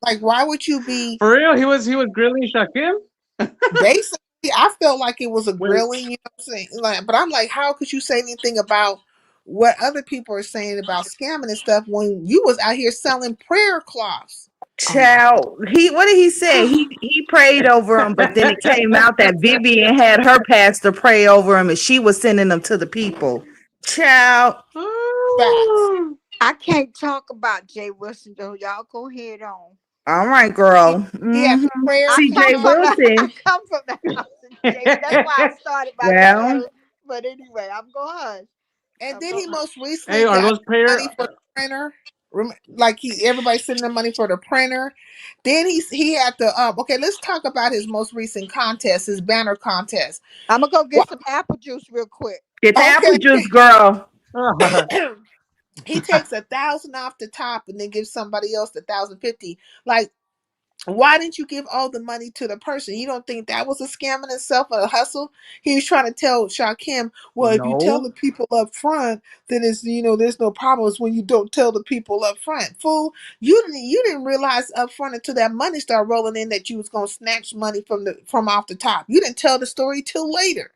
like, why would you be? For real, he was grilling Shakim. Basically, I felt like it was a Wait, grilling, you know what I'm saying? Like, but I'm like, how could you say anything about what other people are saying about scamming and stuff when you was out here selling prayer cloths? Oh my Child, what did he say? He prayed over him, but then it came out that Vivian had her pastor pray over him, and she was sending them to the people. Child. Facts. I can't talk about Jay Wilson though. Y'all go ahead on. All right, He, girl. he had the prayer. I CJ come from the I Wilson. come from the house of Jay. That's why I started my Well, chatter. But anyway, I'm going. And I'm then going. he most Hey, recently are got those prayer? money for the printer. Like everybody sending him money for the printer. Then he had the okay, let's talk about his most recent contest, his banner contest. I'm gonna go What get some apple juice real quick. get the apple okay. juice, girl. He takes 1,000 off the top and then gives somebody else 1,050. Like, why didn't you give all the money to the person? You don't think that was a scam in itself, a hustle? He was trying to tell Shakim, well, if you tell No, the people up front, then it's there's no problems when you don't tell the people up front. Fool, you didn't realize up front until that money started rolling in that you was gonna snatch money from off the top. You didn't tell the story till later.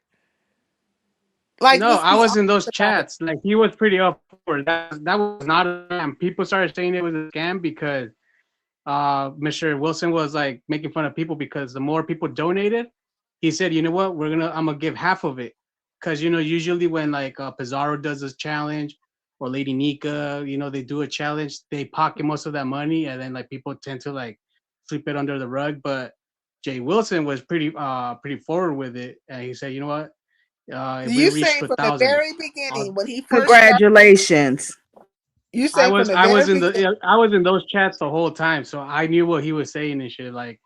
Like, no, let's I be was honest in those about it. chats. Like he was pretty up for it. That was not a scam. People started saying it was a scam because Mr. Wilson was like making fun of people because the more people donated, he said, you know what, I'm gonna give half of it, because usually when like Pizarro does this challenge or Lady Nika, they do a challenge, they pocket most of that money, and then like people tend to like sweep it under the rug. But Jay Wilson was pretty forward with it, and he said, you know what, if we You reach saying to a from the thousand, very beginning when he first started, Congratulations. you I saying from was the I was very in the beginning. yeah, I was in those chats the whole time, so I knew what he was saying and shit. Like,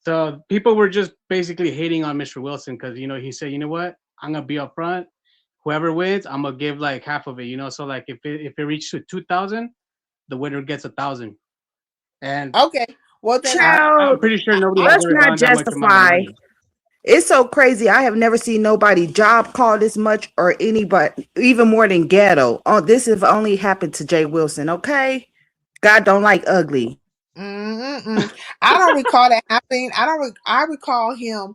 so people were just basically hating on Mr. Wilson because he said, you know what, I'm gonna be up front. Whoever wins, I'm gonna give like half of it. So like if it reaches to 2,000, the winner gets 1,000. And Okay. Well then I'm Child, pretty sure nobody I has let's ever not gotten that much amount of justify. money. It's so crazy. I have never seen nobody job call this much or anybody, even more than ghetto. Oh, this have only happened to Jay Wilson, okay? God don't like ugly. mm-mm. I don't recall that happening. I recall him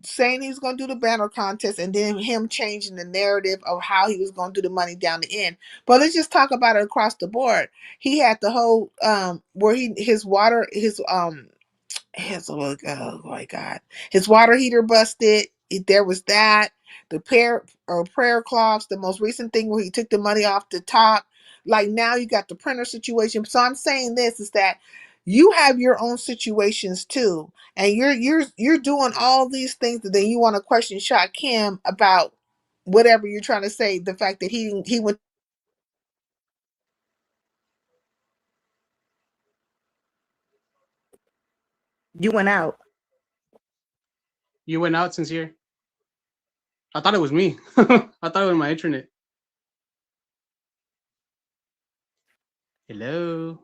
saying he was going to do the banner contest and then him changing the narrative of how he was going to do the money down the end. But let's just talk about it across the board. He had the whole where oh my god, his water heater busted. There was that, the prayer cloths, the most recent thing where he took the money off the top. Like, now you got the printer situation. So I'm saying this is that you have your own situations too, and you're doing all these things that then you want to question Shot Kim about whatever you're trying to say. The fact that he went. You went out. You went out, Sincere. I thought it was me. I thought it was my internet. Hello.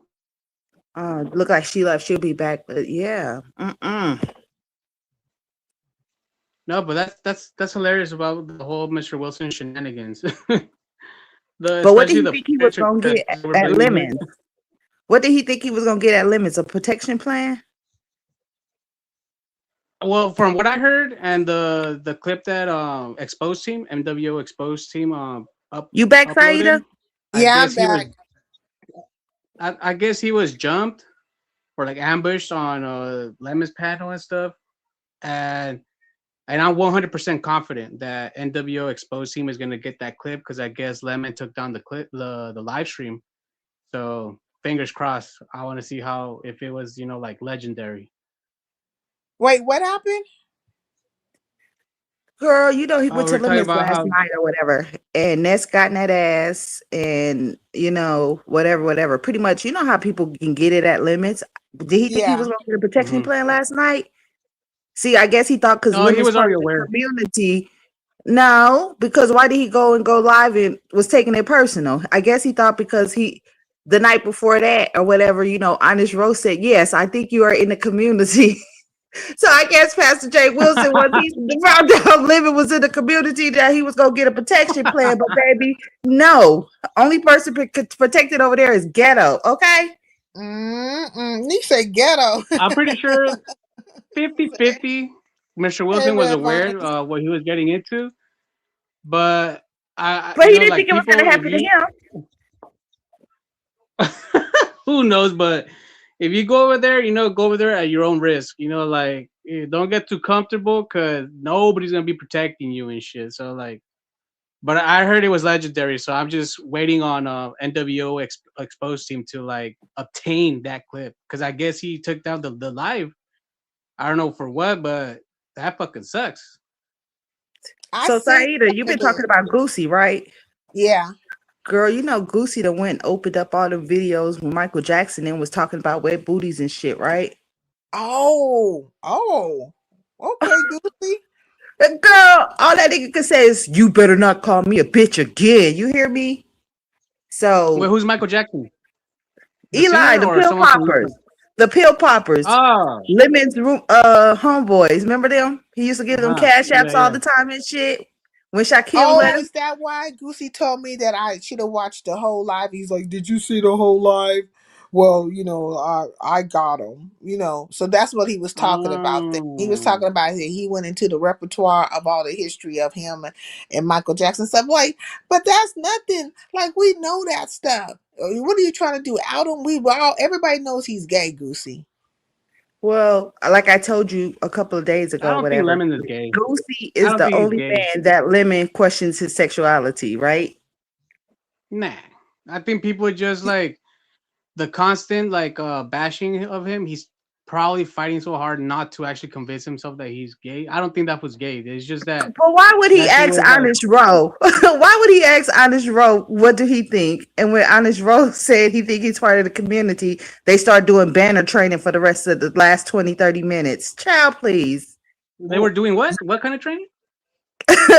Look like she left. She'll be back. But yeah. No, but that's hilarious about the whole Mr. Wilson shenanigans. the But what did Especially he the think he was picture gonna that get they were at bringing in. Lemons? What did he think he was gonna get at Lemons? A protection plan? Well, from what I heard and the clip that Exposed Team, MWO Exposed Team You back, uploaded, Saida? I Yeah, I'm guess he was back. I guess he was jumped or like ambushed on Lemon's panel and stuff. And I'm 100% confident that NWO Exposed Team is gonna get that clip because I guess Lemon took down the clip, the live stream. So fingers crossed. I want to see how if it was like legendary. Wait, what happened? Girl, you know he Oh, went we to are talking Lemons about last how night or whatever, and Ness got in that ass, and whatever. Pretty much, you know how people can get it at Lemons. Did he think he Yeah. was gonna get a protection Mhm. plan last night? See, I guess he thought because No, he Lemons was part already of the aware. community. No, because why did he go live and was taking it personal? I guess he thought because he the night before that or whatever, Honest Rose said, yes, I think you are in the community. So I guess Pastor Jay Wilson, once he found out Living was in the community, that he was gonna get a protection plan. But baby, no. Only person protected over there is ghetto. Okay. You say ghetto. I'm pretty sure 50-50. Mr. Hey, Wilson was Red aware Vines. what he was getting into, but But he didn't like think it was gonna people, if happen to you him. who knows, but if you go over there, go over there at your own risk. Like don't get too comfortable because nobody's gonna be protecting you and shit. So like but I heard it was legendary. So I'm just waiting on NWO exposed team to like obtain that clip because I guess he took down the live. I don't know for what, but that fucking sucks. I So seen Saida, you've been talking about Goooooo, right? yeah. Girl, you know Goooooo done went and opened up all the videos when Michael Jackson and was talking about wet booties and shit, right? Oh. Okay, Goofy. Girl, all that nigga can say is, "You better not call me a bitch again." You hear me? Wait, So who's Michael Jackson? The Eli, singer the or pill someone from poppers, YouTube? the pill poppers, Oh, Lemon's room, homeboys. Remember them? He used to give them uh-huh. cash apps Yeah, all yeah. the time and shit. When Shaquille Oh, let him. is that why Goosey told me that I should have watched the whole live? He's like, "Did you see the whole live?" Well, I got him. So that's what he was talking about. He was Um, talking about that he went into the repertoire of all the history of him and Michael Jackson stuff. Like, but that's nothing. Like, we know that stuff. What are you trying to do? Out him? Everybody knows he's gay, Goosey. Well, like I told you a couple of days I ago, don't think whatever. Lemon is gay. Goosey I is don't the think he's only gay. man that Lemon questions his sexuality, right? Nah, I think people just like the constant like bashing of him. He's probably fighting so hard not to actually convince himself that he's gay. I don't think that was gay. It's just that But why would he that shit ask was like Honest Rowe? Why would he ask Honest Rowe what do he think? And when Honest Rowe said he think he's part of the community, they start doing banner training for the rest of the last 20, 30 minutes. Child, please. they were doing what? What kind of training?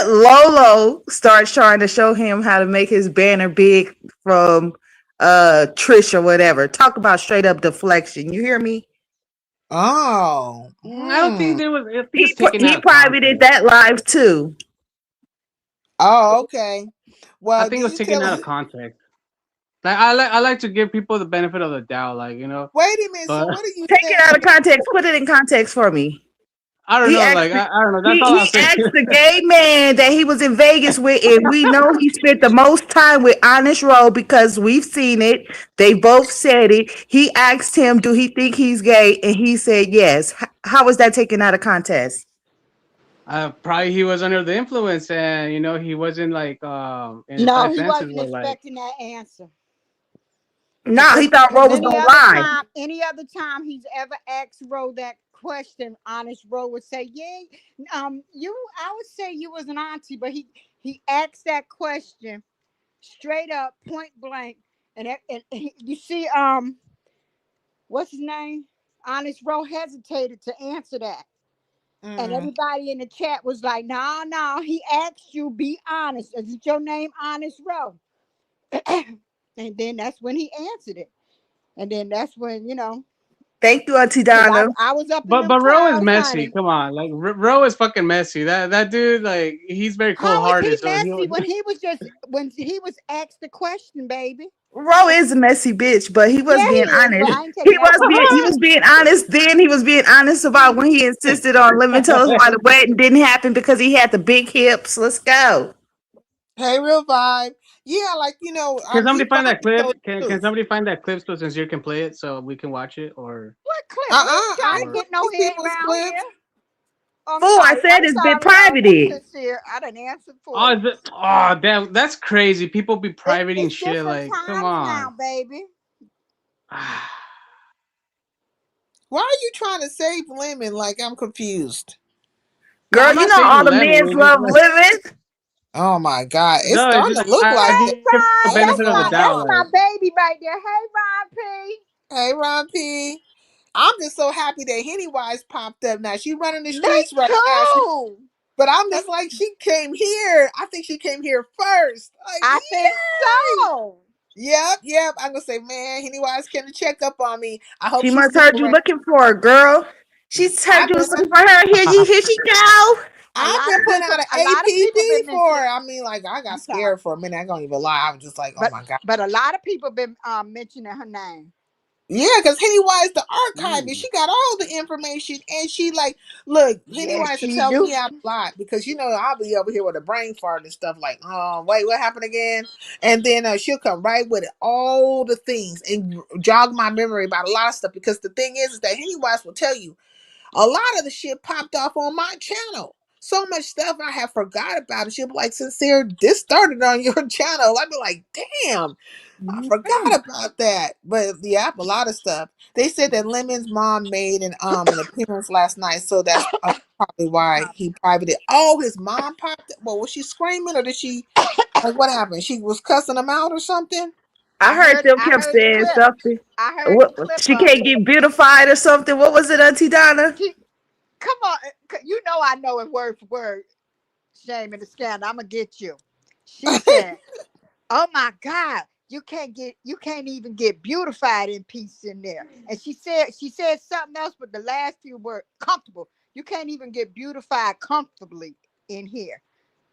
Lolo starts trying to show him how to make his banner big from Trish or whatever. Talk about straight up deflection. You hear me? Oh. I don't think there was. I think it's taken He out of privated context. that live too. Oh, okay. I Well, think it did was you taken tell out of context. Like I like to give people the benefit of the doubt, like Wait a minute. So but what are you Take it out saying? of context. Put it in context for me. I don't He know. asked Like the, I don't know. That's all he I'm saying. asked the gay man that he was in Vegas with, and we know he spent the most time with Honest Rowe because we've seen it. They both said it. He asked him, "Do he think he's gay?" And he said yes. How was that taken out of context? Probably he was under the influence, and he wasn't like in his No, five he senses. wasn't Were like expecting that answer. No, he Because thought Rowe was any gonna other lie. time, any other time he's ever asked Ro that question, Honest Ro would say, "Yeah, I would say you was an auntie," but he asked that question straight up, point blank, and you see, what's his name? Honest Ro hesitated to answer that. And Mm. everybody in the chat was like, "No, no." He asked you, "Be honest. Is it your name, Honest Ro?" And then that's when he answered it. And then that's when, Thank you, Auntie because Donna. I was up in But them Ro is clouds, messy. honey. Come on, like Ro is fucking messy. That dude, like he's very cold How was he hearted. So messy when he was asked the question, baby? Roe is a messy bitch, but he was Yeah, he being is, but honest. I ain't taking that from He him. was being honest. Then he was being honest about when he insisted on let me tell us why the wedding didn't happen because he had the big hips. Let's go. Hey, real vibe. Yeah, can he somebody find that probably clip? told the Can truth. somebody find that clip so Sincere can play it so we can watch it? Or What clip? We ain't trying I to or get no know head people's around clips. here. I'm Fool, I sorry. said I'm it's been sorry, privated. sincere. I didn't answer for oh, you. damn, that's crazy. People be privating It's shit. different Like, come times now, on. baby. Why are you trying to save Lemon? Like, I'm confused. No, Girl, I'm you not know saving all the Lemon. men's It's just love like living. Oh my God, it's no, it's starting just to look I like Hey, that. give the Ron, What's benefit of the going doubt. that's on? my Like, baby right there. Hey, Ron P. Hey, Ron P. I'm just so happy that Henny Wise popped up. Now she running the Me streets right now. too. But I'm just like, she came here. I think she came here first. Like, I think yay! so. Yep. I'm gonna say, man, Henny Wise came to check up on me. I hope She she must stick heard you around. looking for her, girl. She's heard I've you been was looking for her. Here she go. A I've lot been of putting people, out an a lot of people APB been for her. mentioning. I mean, like, I got I'm sorry, scared for a minute. I don't even lie. I was just like, oh but my God. but a lot of people been mentioning her name. Yeah, because Henny Wise, the archivist, mm. she got all the information, and she like, look, Henny Yes, Wise to she tell do. me out a lot because I'll be over here with a brain fart and stuff like, oh wait, what happened again? And then she'll come right with it, all the things, and jog my memory about a lot of stuff. Because the thing is that Henny Wise will tell you a lot of the shit popped off on my channel. so much stuff I have forgot about. And she'll be like, Sincere, this started on your channel. I'd be like, damn, I Mhm. forgot about that. But yeah, a lot of stuff. They said that Lemon's mom made an appearance last night, so that's probably why he privated. Oh, his mom popped. Well, was she screaming or did she like what happened? She was cussing him out or something. I heard them I kept heard the saying clip. something. I heard the What, clip she of can't it. get beautified or something. What was it, Auntie Donna? She, come on, you know I know it word for word. Shame and the scandal. I'm gonna get you. She said, "Oh my God, you can't even get beautified in peace in there." And she said something else, but the last few were comfortable. You can't even get beautified comfortably in here,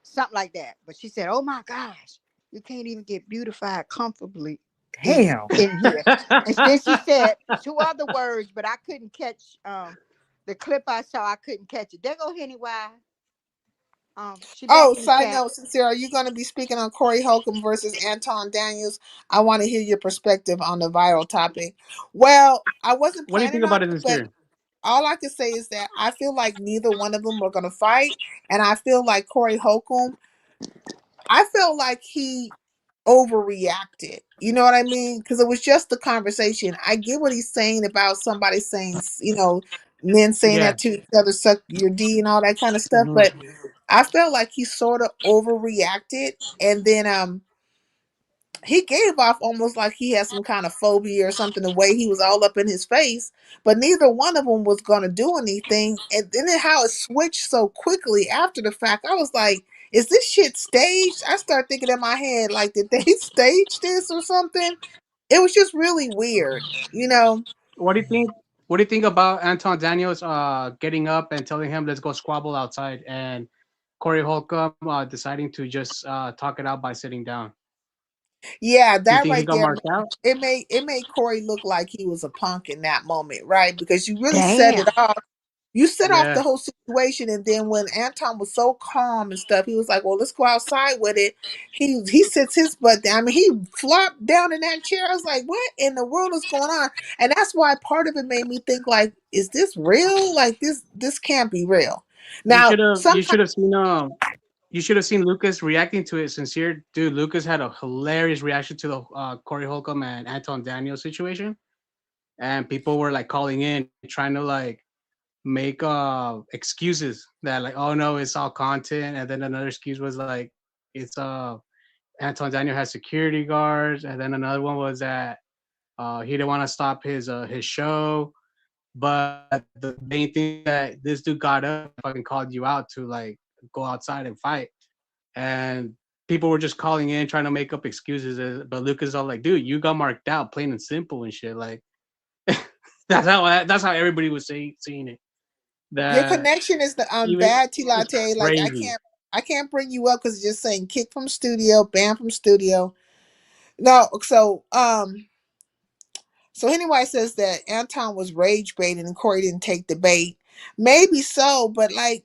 something like that. But she said, "Oh my gosh, you can't even get beautified comfortably Damn. in here." And then she said two other words, but I couldn't catch the clip I saw. I couldn't catch it. There go Henny Y. She back Oh, in the side chat. note, Sincere, are you going to be speaking on Corey Holcomb versus Anton Daniels? I want to hear your perspective on the viral topic. Well, I wasn't What do you planning think on about it it, this but year? all I can say is that I feel like neither one of them are going to fight. And I feel like Corey Holcomb, I felt like he overreacted. You know what I mean? Because it was just the conversation. I get what he's saying about somebody saying, men saying Yeah. that to each other, suck your D and all that kind of stuff. Mhm. But I felt like he sort of overreacted, and then he gave off almost like he had some kind of phobia or something. The way he was all up in his face, but neither one of them was going to do anything. And then how it switched so quickly after the fact, I was like, "Is this shit staged?" I started thinking in my head, like, did they stage this or something? It was just really weird, you know. What do you think? What do you think about Anton Daniels getting up and telling him let's go squabble outside, and Corey Holcomb deciding to just talk it out by sitting down? Yeah, Do you that think he right got there, marked out? it made Corey look like he was a punk in that moment, right? Because you really set it Damn. off. You set off Yeah. the whole situation, and then when Anton was so calm and stuff, he was like, "Well, let's go outside with it." He sits his butt down. I mean, he flopped down in that chair. I was like, "What in the world is going on?" And that's why part of it made me think, like, "Is this real? Like this can't be real." You Now, should have. You sometimes, should have seen. You should have seen Lucas reacting to it. Sincere, dude. Lucas had a hilarious reaction to the Corey Holcomb and Anton Daniels situation, and people were like calling in, trying to like make excuses that like, oh no, it's all content, and then another excuse was like, it's Anton Daniel has security guards, and then another one was that he didn't want to stop his show. But the main thing that this dude got up, fucking called you out to like go outside and fight, and people were just calling in trying to make up excuses. But Lucas all like, dude, you got marked out, plain and simple and shit. Like that's how everybody was seeing it. your That connection is the even bad T it's latte. Like crazy. I can't bring you up because it's just saying kick from studio, ban from studio. No, so anyway, says that Anton was rage baiting and Corey didn't take the bait. Maybe so, but like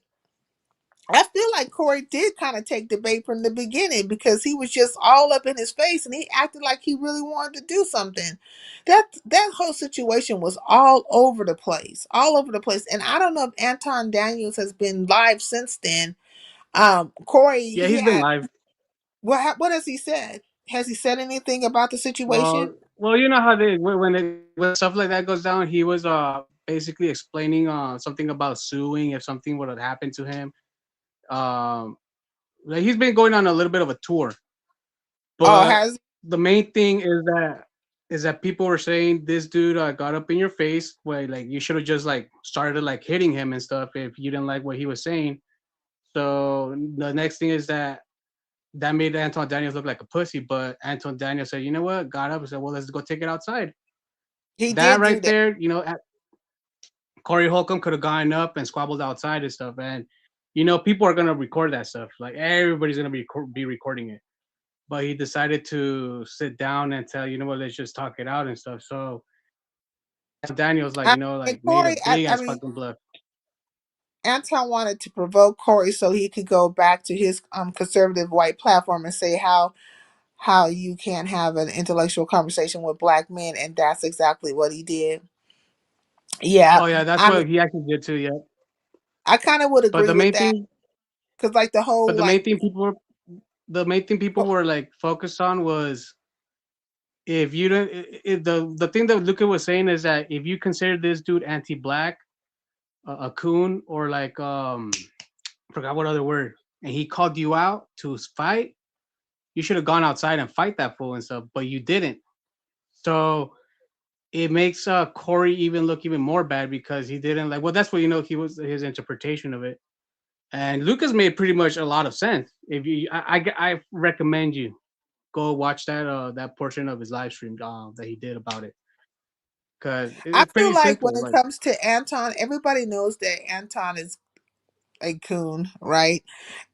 I feel like Corey did kind of take the bait from the beginning because he was just all up in his face and he acted like he really wanted to do something. That whole situation was all over the place, all over the place. And I don't know if Anton Daniels has been live since then. Corey, Yeah, he he's been had live. what has he said? Has he said anything about the situation? Well, you know how they when stuff like that goes down, he was basically explaining something about suing if something would have happened to him. Um, like he's been going on a little bit of a tour, Oh, but has the main thing is that people were saying this dude got up in your face, where like you should have just like started like hitting him and stuff if you didn't like what he was saying. So the next thing is that made Anton Daniels look like a pussy, but Anton Daniels said, you know what, got up and said, well, let's go take it outside. he That did do right that? there, Corey Holcomb could have gone up and squabbled outside and stuff, and people are gonna record that stuff. Like everybody's gonna be recording it. But he decided to sit down and tell, you know what, let's just talk it out and stuff. So Daniel's like, And like made a Corey, big I ass mean, fucking bluff. Anton wanted to provoke Corey so he could go back to his conservative white platform and say how you can't have an intellectual conversation with black men, and that's exactly what he did. Yeah, Oh yeah, that's I mean, what he actually did too. Yeah, I kind of would but agree the with main that. thing. Because like the whole But like the main thing people were like focused on was if you don't the thing that Luca was saying is that if you consider this dude anti-black, a coon, or like forgot what other word, and he called you out to fight, you should have gone outside and fight that fool and stuff, but you didn't. So it makes Corey even look even more bad because he didn't like. Well, that's what he was his interpretation of it. And Lucas made pretty much a lot of sense. If you, I recommend you go watch that portion of his live stream that he did about it because I it's feel pretty like when simple. it Like, comes to Anton, everybody knows that Anton is a coon, right?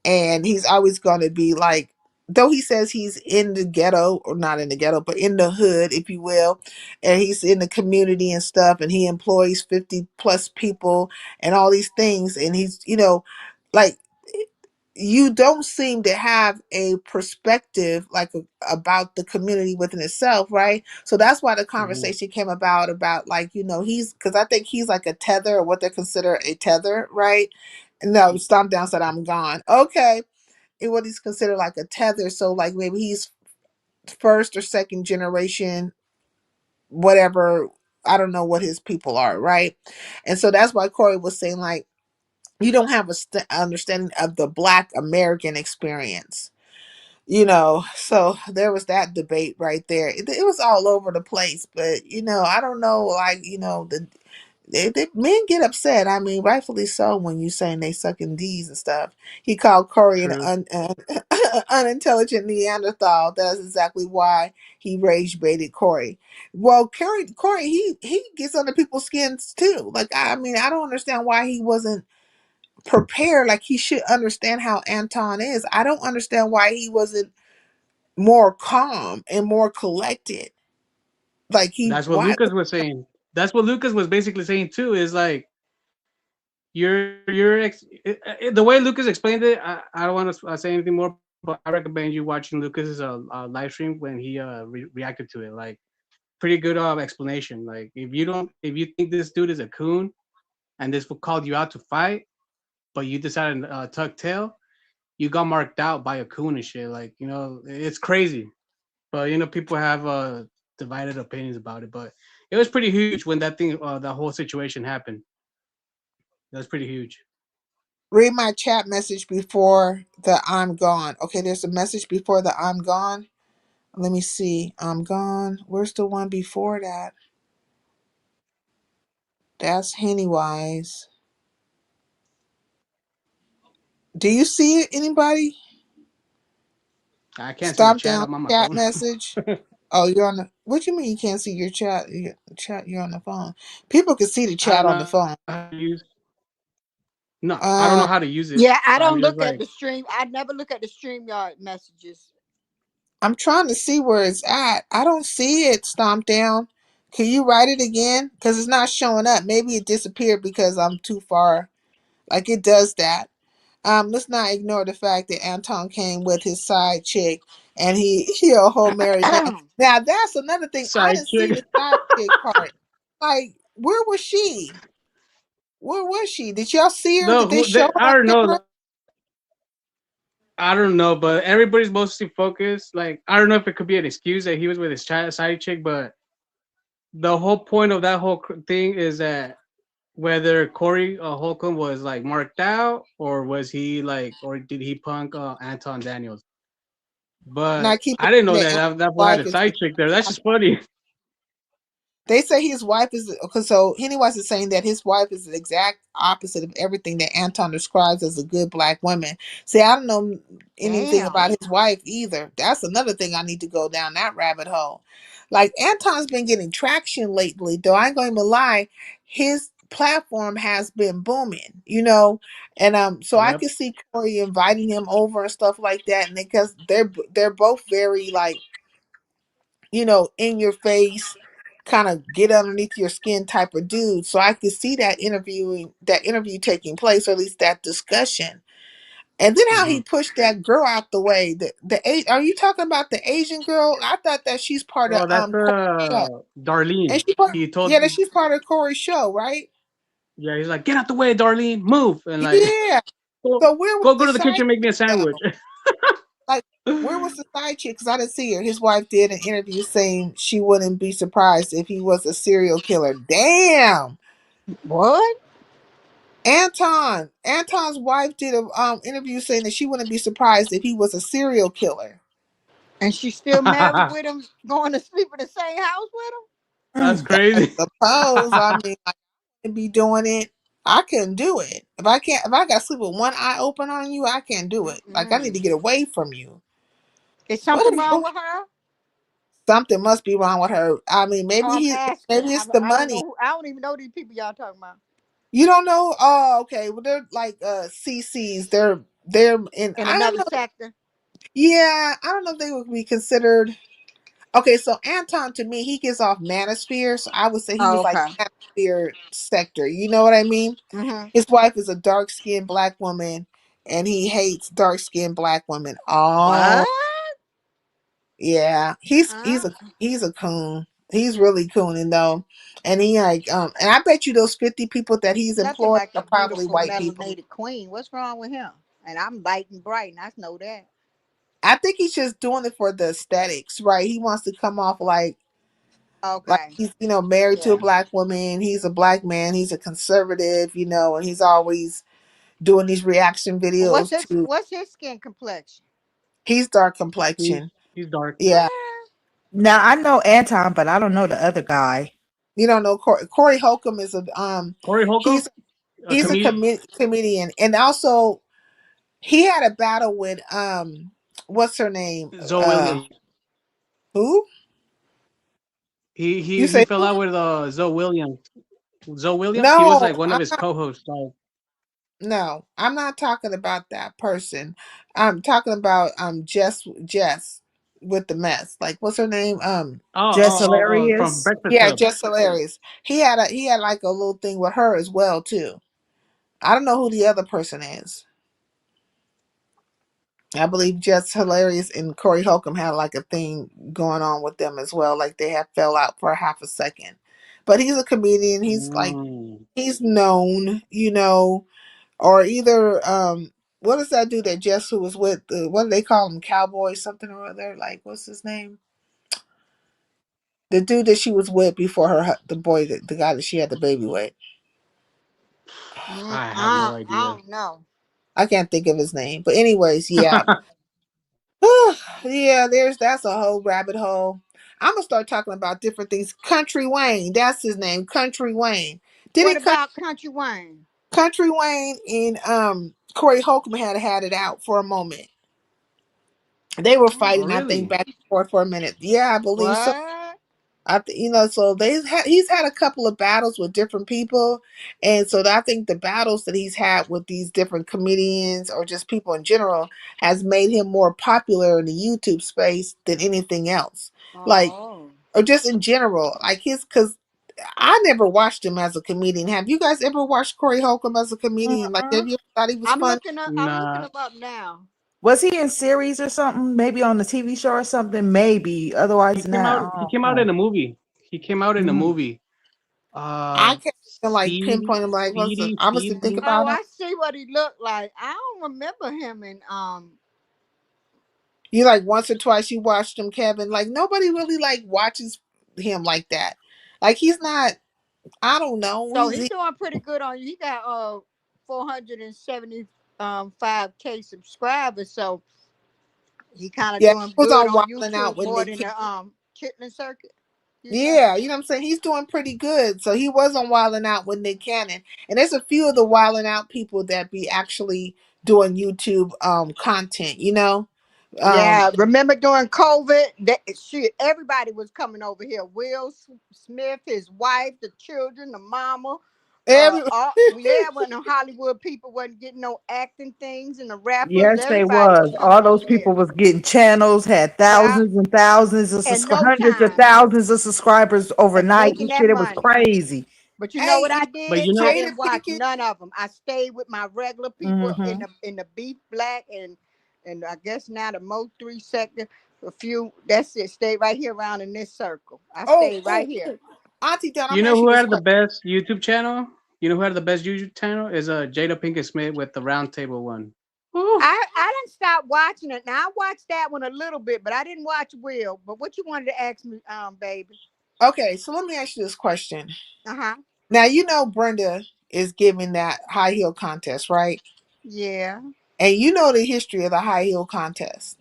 And he's always going to be like, though he says he's in the ghetto, or not in the ghetto, but in the hood, if you will, and he's in the community and stuff, and he employs 50 plus people and all these things, and he's, like, you don't seem to have a perspective like about the community within itself, right? So that's why the mhm, conversation came about like, he's, because I think he's like a tether, or what they consider a tether, right? No, Stomp Down said I'm gone. Okay, and what he's considered like a tether. So like maybe he's first or second generation, whatever. I don't know what his people are, right? And so that's why Corey was saying like, you don't have a understanding of the Black American experience, so there was that debate right there. It was all over the place, but I don't know, like, men get upset. I mean, rightfully so, when you saying they sucking D's and stuff. He called Corey an true. unintelligent Neanderthal. That's exactly why he rage baited Corey. Well, Corey, he gets under people's skins too. Like, I mean, I don't understand why he wasn't prepared. Like, he should understand how Anton is. I don't understand why he wasn't more calm and more collected. Like, That's what why? Lucas was saying. That's what Lucas was basically saying too. Is like the way Lucas explained it. I don't want to say anything more, but I recommend you watching Lucas's live stream when he reacted to it. Like, pretty good explanation. Like, if you think this dude is a coon and this called you out to fight, but you decided to tuck tail, you got marked out by a coon and shit. Like, it's crazy. But people have divided opinions about it. But it was pretty huge when that whole situation happened. That's pretty huge. Read my chat message before the I'm gone. Okay, there's a message before the I'm gone. Let me see. I'm gone. Where's the one before that? That's Hennywise. Do you see it, anybody? I can't see the Stop chat. down I'm on my chat phone. message. Oh, you're on the. What you mean you can't see your chat? Chat. You're on the phone. People can see the I chat don't on the know phone. how to use. No, I don't know Uh, how to use it. Yeah, I So I'm don't just look at like, the stream. I never look at the StreamYard messages. I'm trying to see where it's at. I don't see it. Stomp down. Can you write it again? Because it's not showing up. Maybe it disappeared because I'm too far. Like, it does that. Let's not ignore the fact that Anton came with his side chick, and he a whole married man. Now that's another thing. I side didn't see chick. the side chick part. Like, where was she? Where was she? Did y'all see her? No, Did they show her I on don't camera? know. I don't know, but everybody's mostly focused. Like, I don't know if it could be an excuse that he was with his side chick, but the whole point of that whole thing is that whether Corey Holcomb was like marked out, or was he like, or did he punk Anton Daniels? And I But keep I didn't know that that fool had wife a is. side chick there. That's just funny. They say his wife is okay. So Pennywise is saying that his wife is the exact opposite of everything that Anton describes as a good black woman. See, I don't know anything Damn. about his wife either. That's another thing I need to go down that rabbit hole. Like, Anton's been getting traction lately, though. I ain't going to lie, his platform has been booming, and so I Yep. could see Corey inviting him over and stuff like that, and because they're both very, like, in your face, kind of get underneath your skin type of dude. So I could see that interview taking place, or at least that discussion. And then how Hmm. he pushed that girl out the way. Are you talking about the Asian girl? I thought that she's part of Oh, that's Corey's show. And Darlene. she yeah, that she's part of Corey's show, right? Yeah, he's like, get out the way, Darlene, move, and like, Yeah. Go, So where was go the to the side kitchen, make me a chick sandwich. though? Like, where was the side chick? Because I didn't see her. His wife did an interview saying she wouldn't be surprised if he was a serial killer. Damn. What? Anton's wife did a interview saying that she wouldn't be surprised if he was a serial killer. And she's still married with him, going to sleep in the same house with him? That's Mm. I crazy. suppose. I mean, I can be doing it. I couldn't do it. If I got to sleep with one eye open on you, I can't do it. Like, I need Mm-mm. to get away from you. Is What something if wrong with her? something must be wrong with her? I mean, Oh, I'm asking. maybe it's the I don't money. know. I don't even know these people y'all talking about You don't know? Oh, okay. Well, they're like CCs. They're in. in I don't another know. sector. Yeah, I don't know if they would be considered. Okay, so Anton to me, he gives off manosphere. So I would say he Oh, was like okay. manosphere sector. You know what I mean? Mm-hmm. His wife is a dark skinned black woman, and he hates dark skinned black women. What? Oh, yeah. Uh, He's a coon. He's really cooning though, and he like and I bet you those 50 people that he's nothing employed like a are probably beautiful white people. melanated queen. What's wrong with him? And I'm light and bright, and I know that. I think he's just doing it for the aesthetics, right? He wants to come off like Okay. he's married to a Yeah. black woman. He's a black man. He's a conservative, and he's always doing these reaction videos to. What's his skin complexion? He's dark He's complexion. he's dark. Yeah, What? Now I know Anton, but I don't know the other guy. you don't know Corey Holcomb is a Corey Holcomb, he's a comedian. comedian, and also he had a battle with what's her name Zoe Williams. who He you he he say fell who? out with Zoe Williams. Zoe Williams. He was No, like one of his co-hosts. Like, no, I'm not talking about that person. I'm talking about Jess with the mess. Like what's her name? Just from hilarious. Breakfast Yeah, Club. Jess Hilarious. He had like a little thing with her as well too. I don't know who the other person is. I believe Jess Hilarious and Corey Holcomb had like a thing going on with them as well. Like they had fell out for a half a second. But he's a comedian. Mm. He's known, or either what does that dude that Jess who was with what do they call him, cowboy something or other, like what's his name, the dude that she was with before the boy the guy that she had the baby with. I have no I idea. don't know. I can't think of his name, but anyways, yeah. Yeah, that's a whole rabbit hole. I'm gonna start talking about different things. Country Wayne, that's his name, Country Wayne. What Didn't about Country Wayne? Country Wayne and Corey Holcomb had it out for a moment. They were Oh, fighting, I think, really? back and forth for a minute. Yeah, I believe so. What? So he's had a couple of battles with different people, and so I think the battles that he's had with these different comedians or just people in general has made him more popular in the YouTube space than anything else. Like, Oh. or just in general, like because I never watched him as a comedian. Have you guys ever watched Corey Holcomb as a comedian? Like, Mm-mm. have you ever thought he was fun? I'm looking Nah. him up now. Was he in series or something? Maybe on the TV show or something? Maybe. He Otherwise, came out. not. He I came don't out know. in a movie. He came out in a Mm. movie. I can't even like Seedy, pinpoint him. Like, seedy, I must think seedy. Oh, about him. I see what he looked like. I don't remember him in You like once or twice you watched him, Kevin. Like nobody really like watches him like that. Like he's not. I don't know. so he doing pretty good on you. He got 470 5K subscribers, so he kind of Yeah, he doing was good on on Wilding Out YouTube with more Nick than Cannon. the Chitlin circuit, you say? Yeah, you know what I'm saying. He's doing pretty good. So he was on Wilding Out with Nick Cannon, and there's a few of the Wilding Out people that be actually doing YouTube content. Um, Yeah, remember during COVID, that shit, everybody was coming over here. Smith, his wife, the children, the mama. every Yeah, when the Hollywood people wasn't getting no acting things, and the rappers, Yes, they everybody was was. coming All those over here. people was getting channels, had Yeah, thousands and thousands of in no hundreds of time, thousands of subscribers and overnight making and that shit. It was money. crazy. But you know hey, what I But did? you I know, Jada didn't watch Pinkett. none of them. I stayed with my regular people Hmm. in the beef black and I guess now the Mo 3 sector. A few. That's it. Stay right here around in this circle. I Oh, stayed right oh, here. oh, Auntie Don, I'm you know asking who you this had the question. best YouTube channel? You know who had the best YouTube channel? Is Jada Pinkett Smith with the round table one. Woo. I didn't stop watching it. Now I watched that one a little bit, but I didn't watch Will. But what you wanted to ask me, baby? Okay, so let me ask you this question. Uh-huh. Now you know Brenda is giving that high heel contest, right? Yeah. And you know the history of the high heel contest.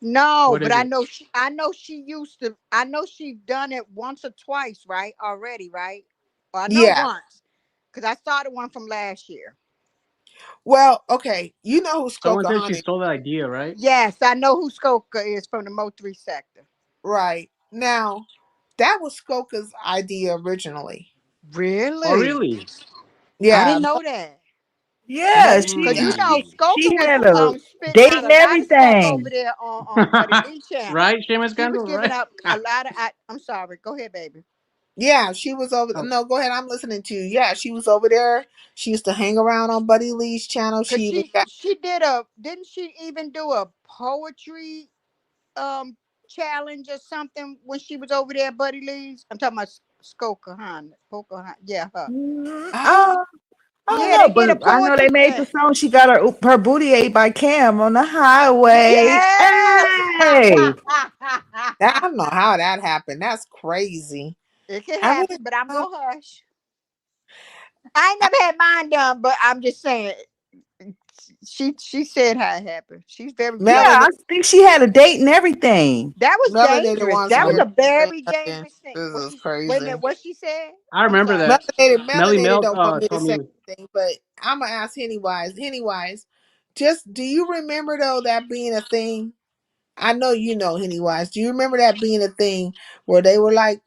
No, What but is it? I know she used to I know she done it once or twice, right? Already, right? Or I know Yeah. once. Because I started one from last year. Well, okay, you know who Someone Skoka said she Honey, stole the idea, right? Yes, I know who Skoka is from the Mo 3 sector. right? Now, that was Skoka's idea originally. Oh, Really? really? I Yeah, didn't know that. Yeah, Cause you yeah, know she Skoka was had a spitting date out and a lot of stuff over everything. there on Buddy Lee channel. Right, Shaman She was Scandal, giving right? up a lot of. I'm sorry. Go ahead, baby. yeah. She was over. Oh, No, go ahead. I'm listening to you. Yeah, she was over there. She used to hang around on Buddy Lee's channel. Cause She even got. she did a didn't she even do a poetry um challenge or something when she was over there at Buddy Lee's? I'm talking about Skoka Pocahontas. Yeah, her. I I don't Yeah, know, they did but a I know they poetry made the thing. song. She got her booty ate by Cam on the highway. Yes. Hey, I don't know how that happened. That's crazy. It can I really. happen, but I'm gonna hush. I ain't never had mine done, but I'm just saying she said how it happened. She's very yeah, Melanie, I think she had a date and everything. that was Melanated dangerous. wants That to was hear a you say very something. dangerous thing. This What is she wait a minute, crazy. what she said? I I'm remember sorry. that. Melly Melanated Mel don't want me to told say me. anything, but I'm gonna ask Hennywise. Hennywise, just do you remember though that being a thing? I know you know Hennywise. Do you remember that being a thing where they were like,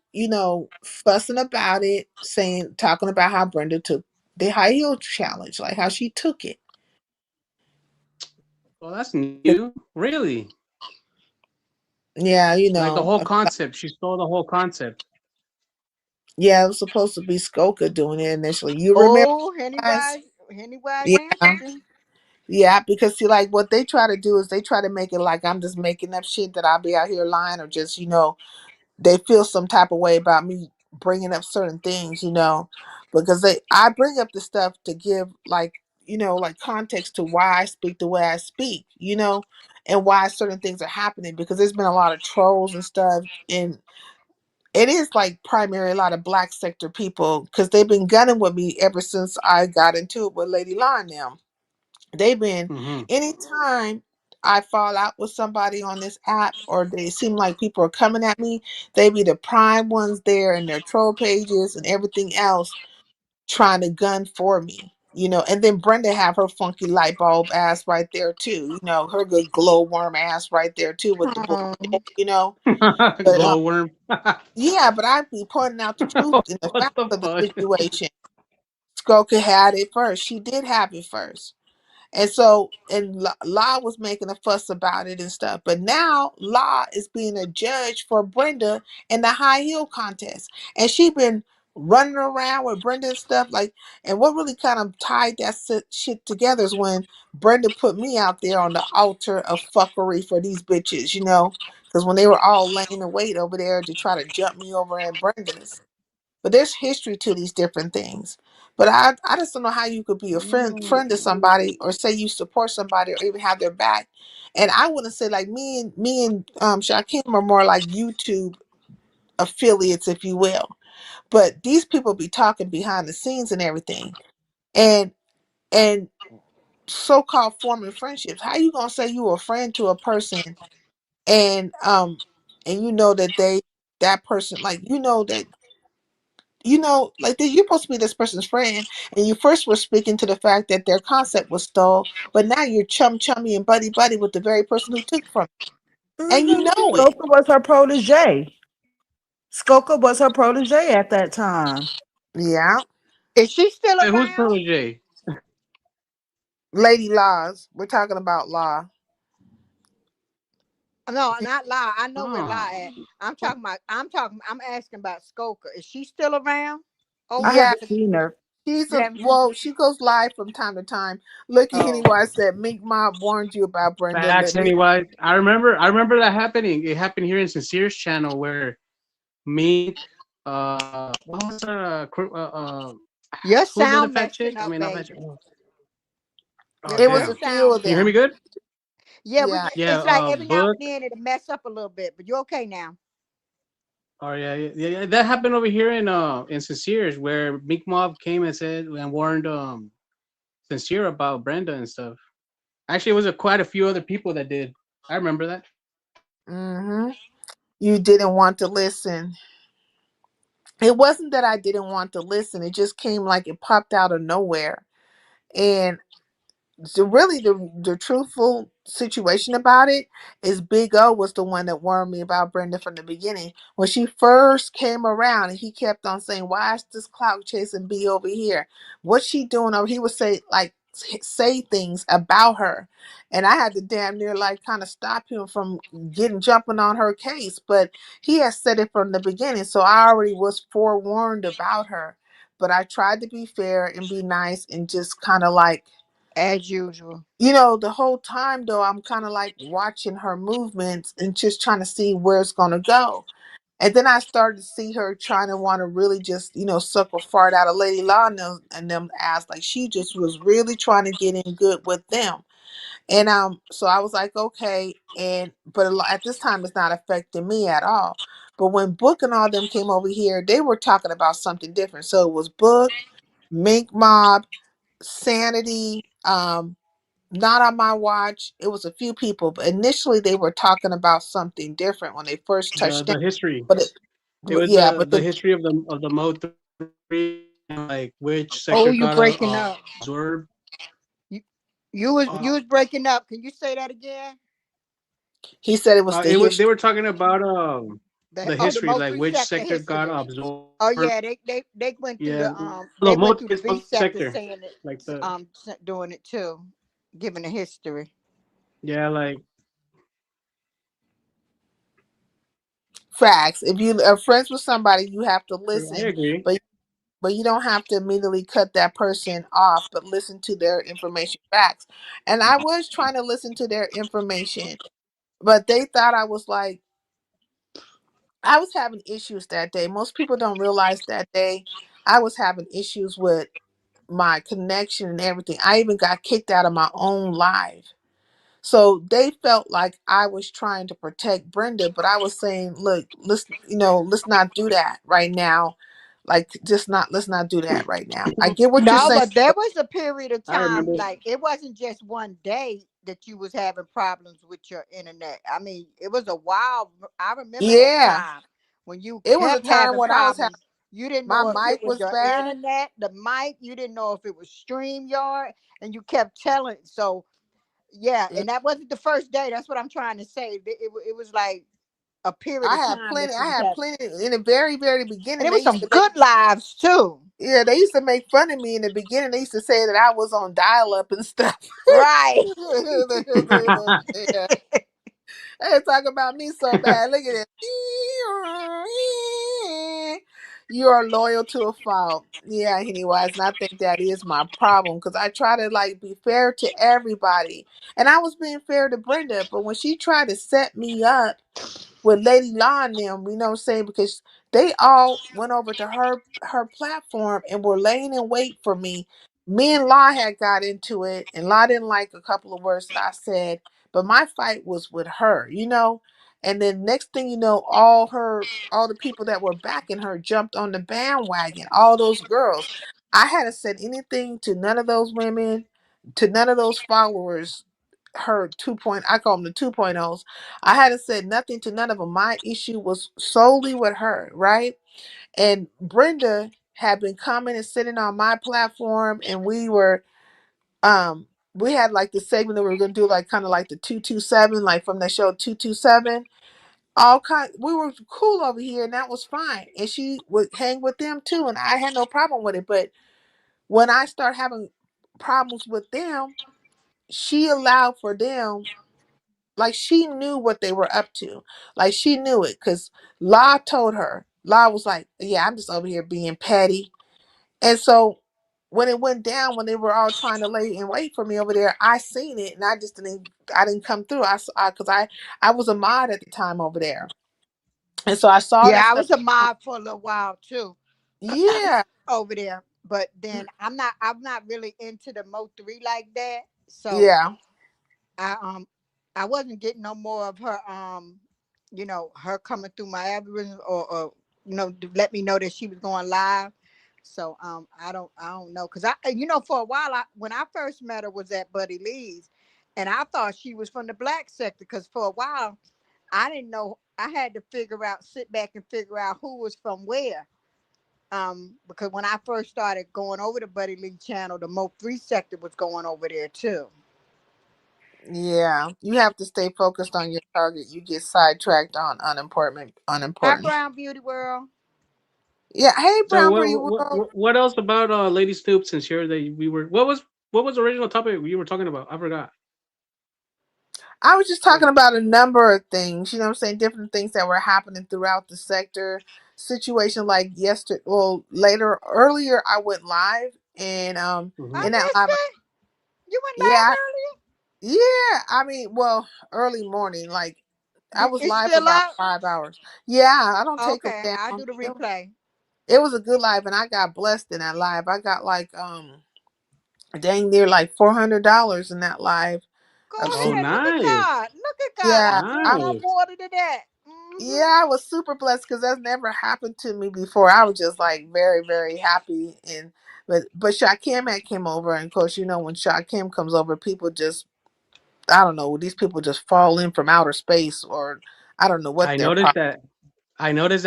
fussing about it, saying, talking about how Brenda took the high heel challenge, like how she took it. Well, that's new. Really? Yeah, Like the whole concept. She stole the whole concept. yeah, it was supposed to be Skoka doing it initially. You remember, Oh, guys? Hennywise Yeah. ranting. Yeah, because see, like what they try to do is they try to make it like I'm just making up shit that I'll be out here lying, or just they feel some type of way about me bringing up certain things, because I bring up the stuff to give like like context to why I speak the way I speak, and why certain things are happening, because there's been a lot of trolls and stuff, and it is like primarily a lot of black sector people because they've been gunning with me ever since I got into it with Lady Law now. They've been Mm-hmm. anytime I fall out with somebody on this app or they seem like people are coming at me, they be the prime ones there in their troll pages and everything else trying to gun for me. And then Brenda have her funky light bulb ass right there too. Her good glowworm ass right there too with the Oh, bull. But Glowworm. yeah, but I be pointing out the truth and the What facts the of the fuck? situation. Skoka had it first. She did have it first. And so, and La was making a fuss about it and stuff. But now La is being a judge for Brenda in the high heel contest. And she been running around with Brenda and stuff. Like, and what really kind of tied that shit together is when Brenda put me out there on the altar of fuckery for these bitches, because when they were all laying in wait over there to try to jump me over at Brenda's. But there's history to these different things. But I just don't know how you could be a friend of somebody or say you support somebody or even have their back. And I wouldn't say like me and Shakim are more like YouTube affiliates, if you will. But these people be talking behind the scenes and everything. And and so-called forming friendships. How you gonna say you a friend to a person and and you know that that person, like, that like that you're supposed to be this person's friend, and you first were speaking to the fact that their concept was stole, but now you're chummy and buddy buddy with the very person who took from you, and you know it. Skoka was her protege. Skoka was her protege at that time. Yeah, is she still Wait, who's around? protege? Lady Laws. We're talking about Law. No, not lie. I know where Oh, lie at. I'm asking about Skoka. Is she still around? I Over Yeah, there? haven't seen her. she's You a haven't well. She goes live from time to time. Look at oh. anyway. I said Mink Mob warned you about Brenda. facts. Anyway, I remember that happening. It happened here in Sincere's channel where Mink, what was Your Who did the sound fact check? messing I up, mean, not fact check. baby. Mm. Oh It was Your a damn. few sound of Can you hear me them. messing good? up. Yeah, we. Yeah. Yeah. It's like every now Book. and then it'll mess up a little bit, but you're okay now. Oh yeah. That happened over here in Sincere's where Big Mob came and said and warned Sincere about Brenda and stuff. Actually, it was quite a few other people that did. I remember that. Hmm. You didn't want to listen. It wasn't that I didn't want to listen. It just came like it popped out of nowhere. And so really the truthful situation about it is Big O was the one that warned me about Brenda from the beginning. When she first came around and he kept on saying, why is this clout chasing B over here? What's she doing over? He would say like say things about her. And I had to damn near like kind of stop him from getting jumping on her case. But he had said it from the beginning. So I already was forewarned about her. But I tried to be fair and be nice and just kind of like As usual. the whole time though, I'm kind of like watching her movements and just trying to see where it's going to go. And then I started to see her trying to want to really just, suck a fart out of Lady Law and them ass. Like she just was really trying to get in good with them. And so I was like, okay. But at this time, it's not affecting me at all. But when Book and all them came over here, they were talking about something different. So it was Book, Mink Mob, Sanity, not on my watch. It was a few people, but initially they were talking about something different when they first The touched down. the history. But It was yeah, the but the the history of the Mode 3, like which Oh, sector you got breaking up. absorbed. You you Uh, was breaking up. Can you say that again? he said it was the they history. were talking about The history, most like three which sector sector got history. absorbed. Oh yeah, they went through Yeah, they went through the It's B Mode sector sector, saying it, like the doing it too, giving the history. yeah, like Facts. If you are friends with somebody, you have to I listen, agree. but you don't have to immediately cut that person off, but listen to their information facts. And I was trying to listen to their information, but they thought I was like I was having issues that day. Most people don't realize that day I was having issues with my connection and everything. I even got kicked out of my own live. So they felt like I was trying to protect Brenda, but I was saying, look, let's not do that right now. Like let's not do that right now. I get what you're No, saying, but there but was a period of I time, remember. like it wasn't just one day that you was having problems with your internet. I mean, it was a while. I remember that yeah, time when you it was a kept time having when I was having problems. You didn't my know if it mic was was your bad. internet, the mic. You didn't know if it was StreamYard, and you kept telling. So yeah, Yeah, and that wasn't the first day. That's what I'm trying to say. It was like a period of time that you I was had having, plenty in the very, very and beginning. it They was used some to make good lives too. Yeah, they used to make fun of me in the beginning. They used to say that I was on dial up and stuff. Right. Yeah. They talk about me so bad. Look at it. You are loyal to a fault. Yeah, anyways, and I think that is my problem because I try to like be fair to everybody. And I was being fair to Brenda, but when she tried to set me up with Lady Law and them, you know what I'm saying? Because they all went over to her platform and were laying in wait for me. Me and Law had got into it, and Law didn't like a couple of words that I said, but my fight was with her. And then next thing you know, all the people that were backing her jumped on the bandwagon, all those girls. I hadn't said anything to none of those women, to none of those followers, her I call them the 2.0s. I hadn't said nothing to none of them. My issue was solely with her, right? And Brenda had been coming and sitting on my platform, and we had like the segment that we were gonna do, like kind of like the 227, like from the show 227. We were cool over here, and that was fine. And she would hang with them too, and I had no problem with it. But when I start having problems with them, she allowed for them, like she knew what they were up to. Like she knew it because La told her. La was like, yeah, I'm just over here being petty. And so when it went down, when they were all trying to lay and wait for me over there, I seen it and I didn't come through. Because I was a mod at the time over there. And so I saw Yeah, that I stuff. was a mob for a little while too Yeah. over there. but then I'm not really into the Mo3 like that. So Yeah. I wasn't getting no more of her her coming through my algorithm or to let me know that she was going live. So I don't know, because for a while, when I first met her was at Buddy Lee's, and I thought she was from the black sector, because for a while I didn't know. I had to sit back and figure out who was from where. Because when I first started going over to Buddy Lee channel, the Mo3 sector was going over there too. Yeah. You have to stay focused on your target. You get sidetracked on unimportant Hi, unimportant. Brown Beauty World. Yeah. Hey, So Brown Pretty World. what else about Lady Stoop, since here that we were what was the original topic we were talking about? I forgot. I was just talking about a number of things, you know what I'm saying? Different things that were happening throughout the sector. Situation like yesterday, well, earlier I went live and I Hmm. in that missed live, it. You went yeah, live yeah, I mean, well, early morning, like I earlier? was It's live for still about up. 5 hours. Yeah, I don't take them Okay, I down. do the replay. It was a good live and I got blessed in that live. I got like dang near like $400 in that live Go of Oh, ahead. Look at nice, God. Look at God. yeah. I need I more nice. water to that. Hmm. Yeah, I was super blessed because that's never happened to me before. I was just like very, very happy. And but Shakim had came over, and of course, when Shakim comes over, people just I don't know, these people just fall in from outer space, or I don't know what I their noticed problem. that. I noticed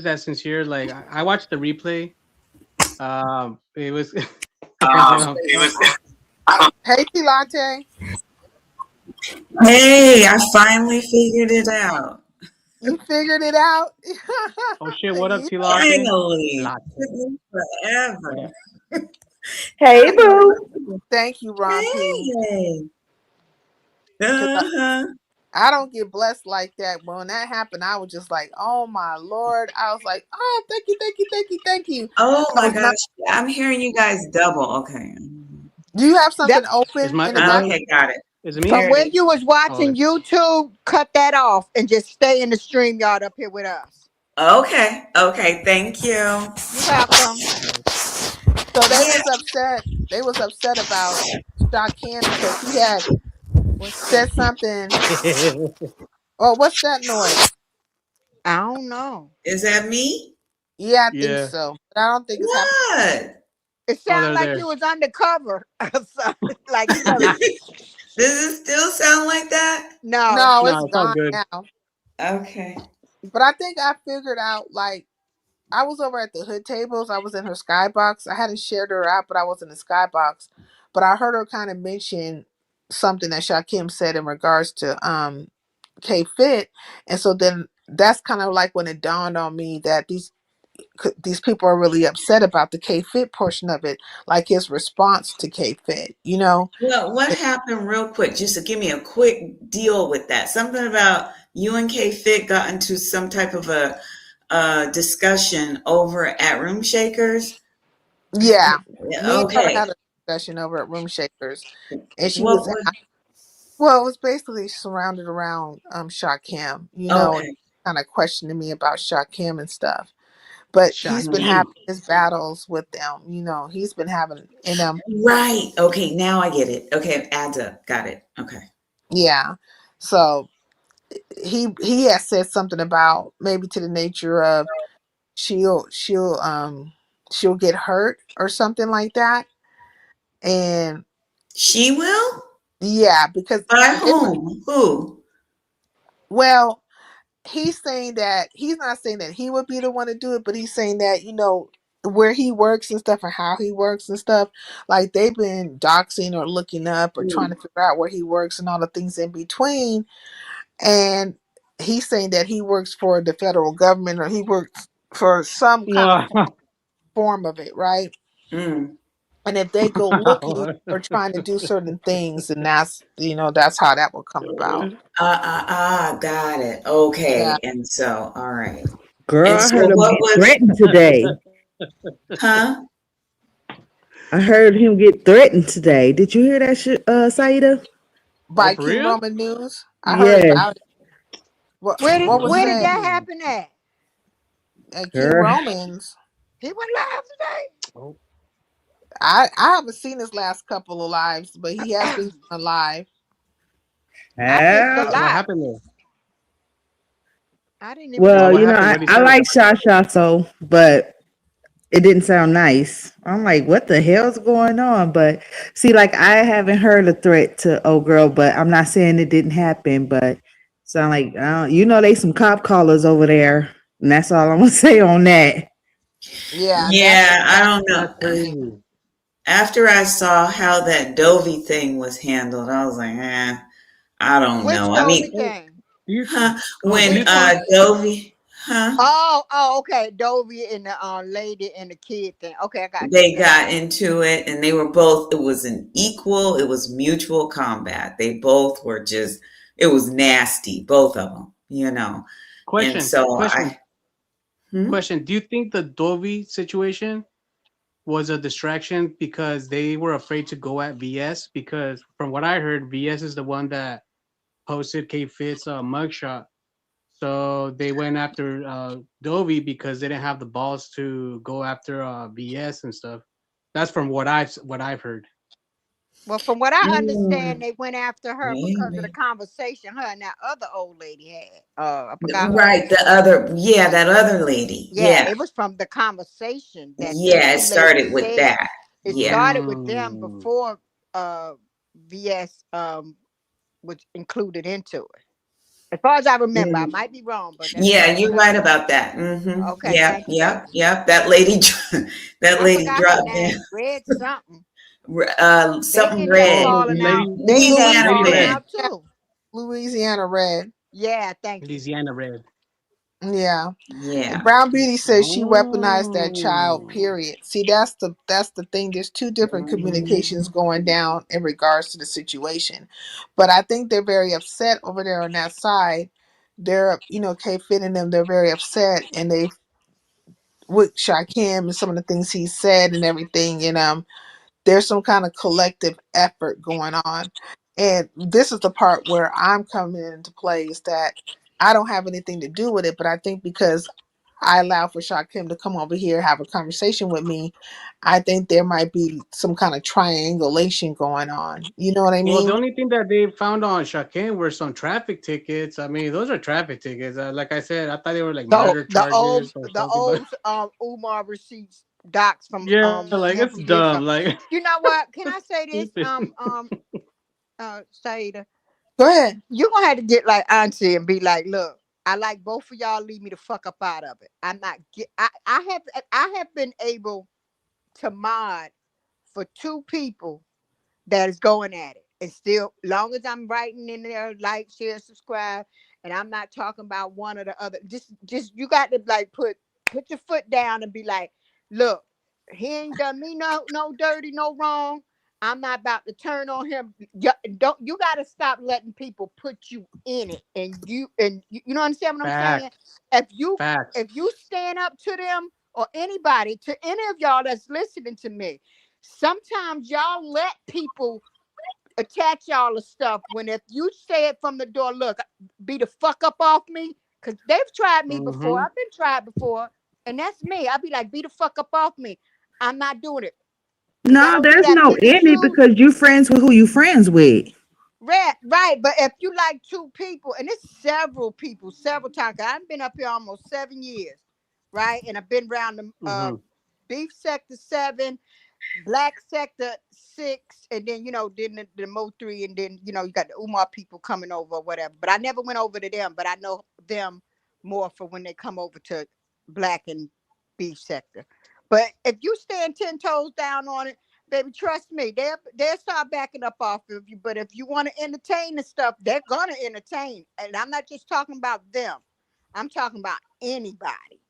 that since you're like I watched the replay. It was It was. Hey, T Latte, Hey, I finally figured it out. you figured it out. oh shit, what up, Yeah. T Latte? Finally. Latte. Took me What forever. up? Hey, boo. Thank you, Ron P. Hey. Because Uh-huh. I don't get blessed like that. But when that happened, I was just like, oh my Lord. I was like, oh, thank you, thank you, thank you, thank you. Oh I my was not. gosh. I'm hearing you guys double. Okay. Do you have something That Is open my in the is my back? Okay, got it. is it me? from Here it where is. you was Oh, watching okay. YouTube, cut that off and just stay in the stream yard up here with us. Okay. Okay. Thank you. You're welcome. So they Yeah. was upset. They was upset about Shakim because he had What's said that? something. Oh, what's that noise? I don't know. Is that me? Yeah, I think Yeah. so. But I don't think it's happening. What? It Oh, sounded they're like there. you was undercover. or something. Like Does it still sound like that? no. No, No, it's it's all gone good. now. Okay. But I think I figured out like I was over at the hood tables. I was in her skybox. I hadn't shared her out, but I was in the skybox. But I heard her kind of mention something that Shakim said in regards to K Fit, and so then that's kind of like when it dawned on me that these people are really upset about the K Fit portion of it, like his response to K Fit. Well, what happened real quick? Just to give me a quick deal with that. Something about you and K Fit got into some type of a discussion over at Room Shakers. Yeah, me and her Okay. had a discussion over at Room Shakers, and she What was was well, it was basically surrounded around Shakim, okay? kind of questioning me about Shakim and stuff. But he's been Mm. Shakim. having his battles with them. He's been having in them. Right. Okay. Now I get it. Okay. It adds up. Got it. Okay. Yeah. So he has said something about maybe to the nature of she'll get hurt or something like that. And She will? yeah, because By it was whom? Who? well, he's saying that he's not saying that he would be the one to do it, but he's saying that, where he works and stuff and how he works and stuff, like they've been doxing or looking up or trying to Mm. figure out where he works and all the things in between. And he's saying that he works for the federal government or he works for some kind of form of it, right? Mm. And if they go looking or trying to do certain things, and that's how that will come about. Got it. Yeah. Okay. And so, all right. Girl, And I so, heard him what get was? threatened today. Huh? I heard him get threatened today. Did you hear that shit, Saida? Oh, By for King real? Roman News, I heard Yes, about it. What Where did what was where did said that Mm. happen at? at King girl. Romans? He went live today. Oh. I haven't seen his last couple of lives, but he has been going live. I missed a Oh, What lot. happened there? I didn't even Yeah, know well, what he happened? was. What did he I say? like Shasha so, but it didn't sound nice. I'm like, what the hell's going on? But see, like I haven't heard a threat to old girl, but I'm not saying it didn't happen. But sound like they some cop callers over there, and that's all I'm gonna say on that. Yeah, Yeah, I don't That's know. crazy. After I saw how that Dovey thing was handled, I was like, I don't Which know. I Dovey mean, thing? You, do when you Which one? think? Dovey, Oh, okay. Dovey and the lady and the kid thing. Okay, I got you. they got into it and they were both, it was an equal, it was mutual combat. They both were just, it was nasty, both of them. And Question, so question, hmm? question. Do you think the Dovey situation was a distraction because they were afraid to go at VS? Because from what I heard, VS is the one that posted K Fit's mugshot. So they went after Dovey because they didn't have the balls to go after VS and stuff. That's from what I've heard. Well, from what I Mm, understand, they went after her because of the maybe. conversation her and that other old lady had. I forgot her Right, name. that other lady. Yeah, Yeah. it was from the conversation that them Yeah, it two ladies started with said. that. It Yeah. started with them Mm. before VS was included into it. As far as I remember, I Mm. might be wrong, but that's Yeah, far as you're I right remember. about that. Okay, Yep, thank you, yep, baby. yep. That lady, that I lady forgot her dropped name. Red something. They something ended up red. Oh, falling out. lady, They They ended up Louisiana, lady falling red, out too. Louisiana Red. Yeah, thank you. Louisiana red. Yeah. And Yeah. Brown Beauty says she weaponized that child, Oh. period. See, that's the thing. There's two different communications going down in regards to the situation. But I think they're very upset over there on that side. They're, K Fit and them, they're very upset and they with Shakim and some of the things he said and everything, there's some kind of collective effort going on. And this is the part where I'm coming into play is that I don't have anything to do with it, but I think because I allow for Shakim to come over here, have a conversation with me, I think there might be some kind of triangulation going on. You know what I Well, the mean? only thing that they found on Shaquem were some traffic tickets. I mean, those are traffic tickets. Like I said, I thought they were like The murder the charges old or the something. But old Umar receipts docs from yeah, like him it's who did dumb. something. Like You know what? Can I say this? stupid. Saida, Go ahead. you're gonna have to get like auntie and be like, look, I like both of y'all. Leave me the fuck up out of it. I'm not get. I have been able to mod for two people that is going at it. And still, long as I'm writing in there, like, share, subscribe, and I'm not talking about one or the other. Just you got to like put your foot down and be like, look, he ain't done me no dirty, no wrong. I'm not about to turn on him. You got to stop letting people put you in it, and you know understand what I'm saying. Facts, If you facts. if you stand up to them or anybody to any of y'all that's listening to me, sometimes y'all let people attach y'all to stuff when if you say it from the door, look, be the fuck up off me, because they've tried me before. Mm-hmm. I've been tried before, and that's me. I'll be like, be the fuck up off me. I'm not doing it because I No, don't do there's that. no Pick and any choose. because you friends with who you friends with. Right. But if you like two people, and it's several people, several times, 'cause I've been up here almost 7 years, right? And I've been around the Mm-hmm. beef sector 7, Black Sector 6, and then then the Mo 3, and then you got the Umar people coming over or whatever. But I never went over to them, but I know them more for when they come over to Black and Beef Sector. But if you stand 10 toes down on it, baby, trust me, they'll start backing up off of you. But if you want to entertain the stuff, they're gonna entertain. And I'm not just talking about them. I'm talking about anybody.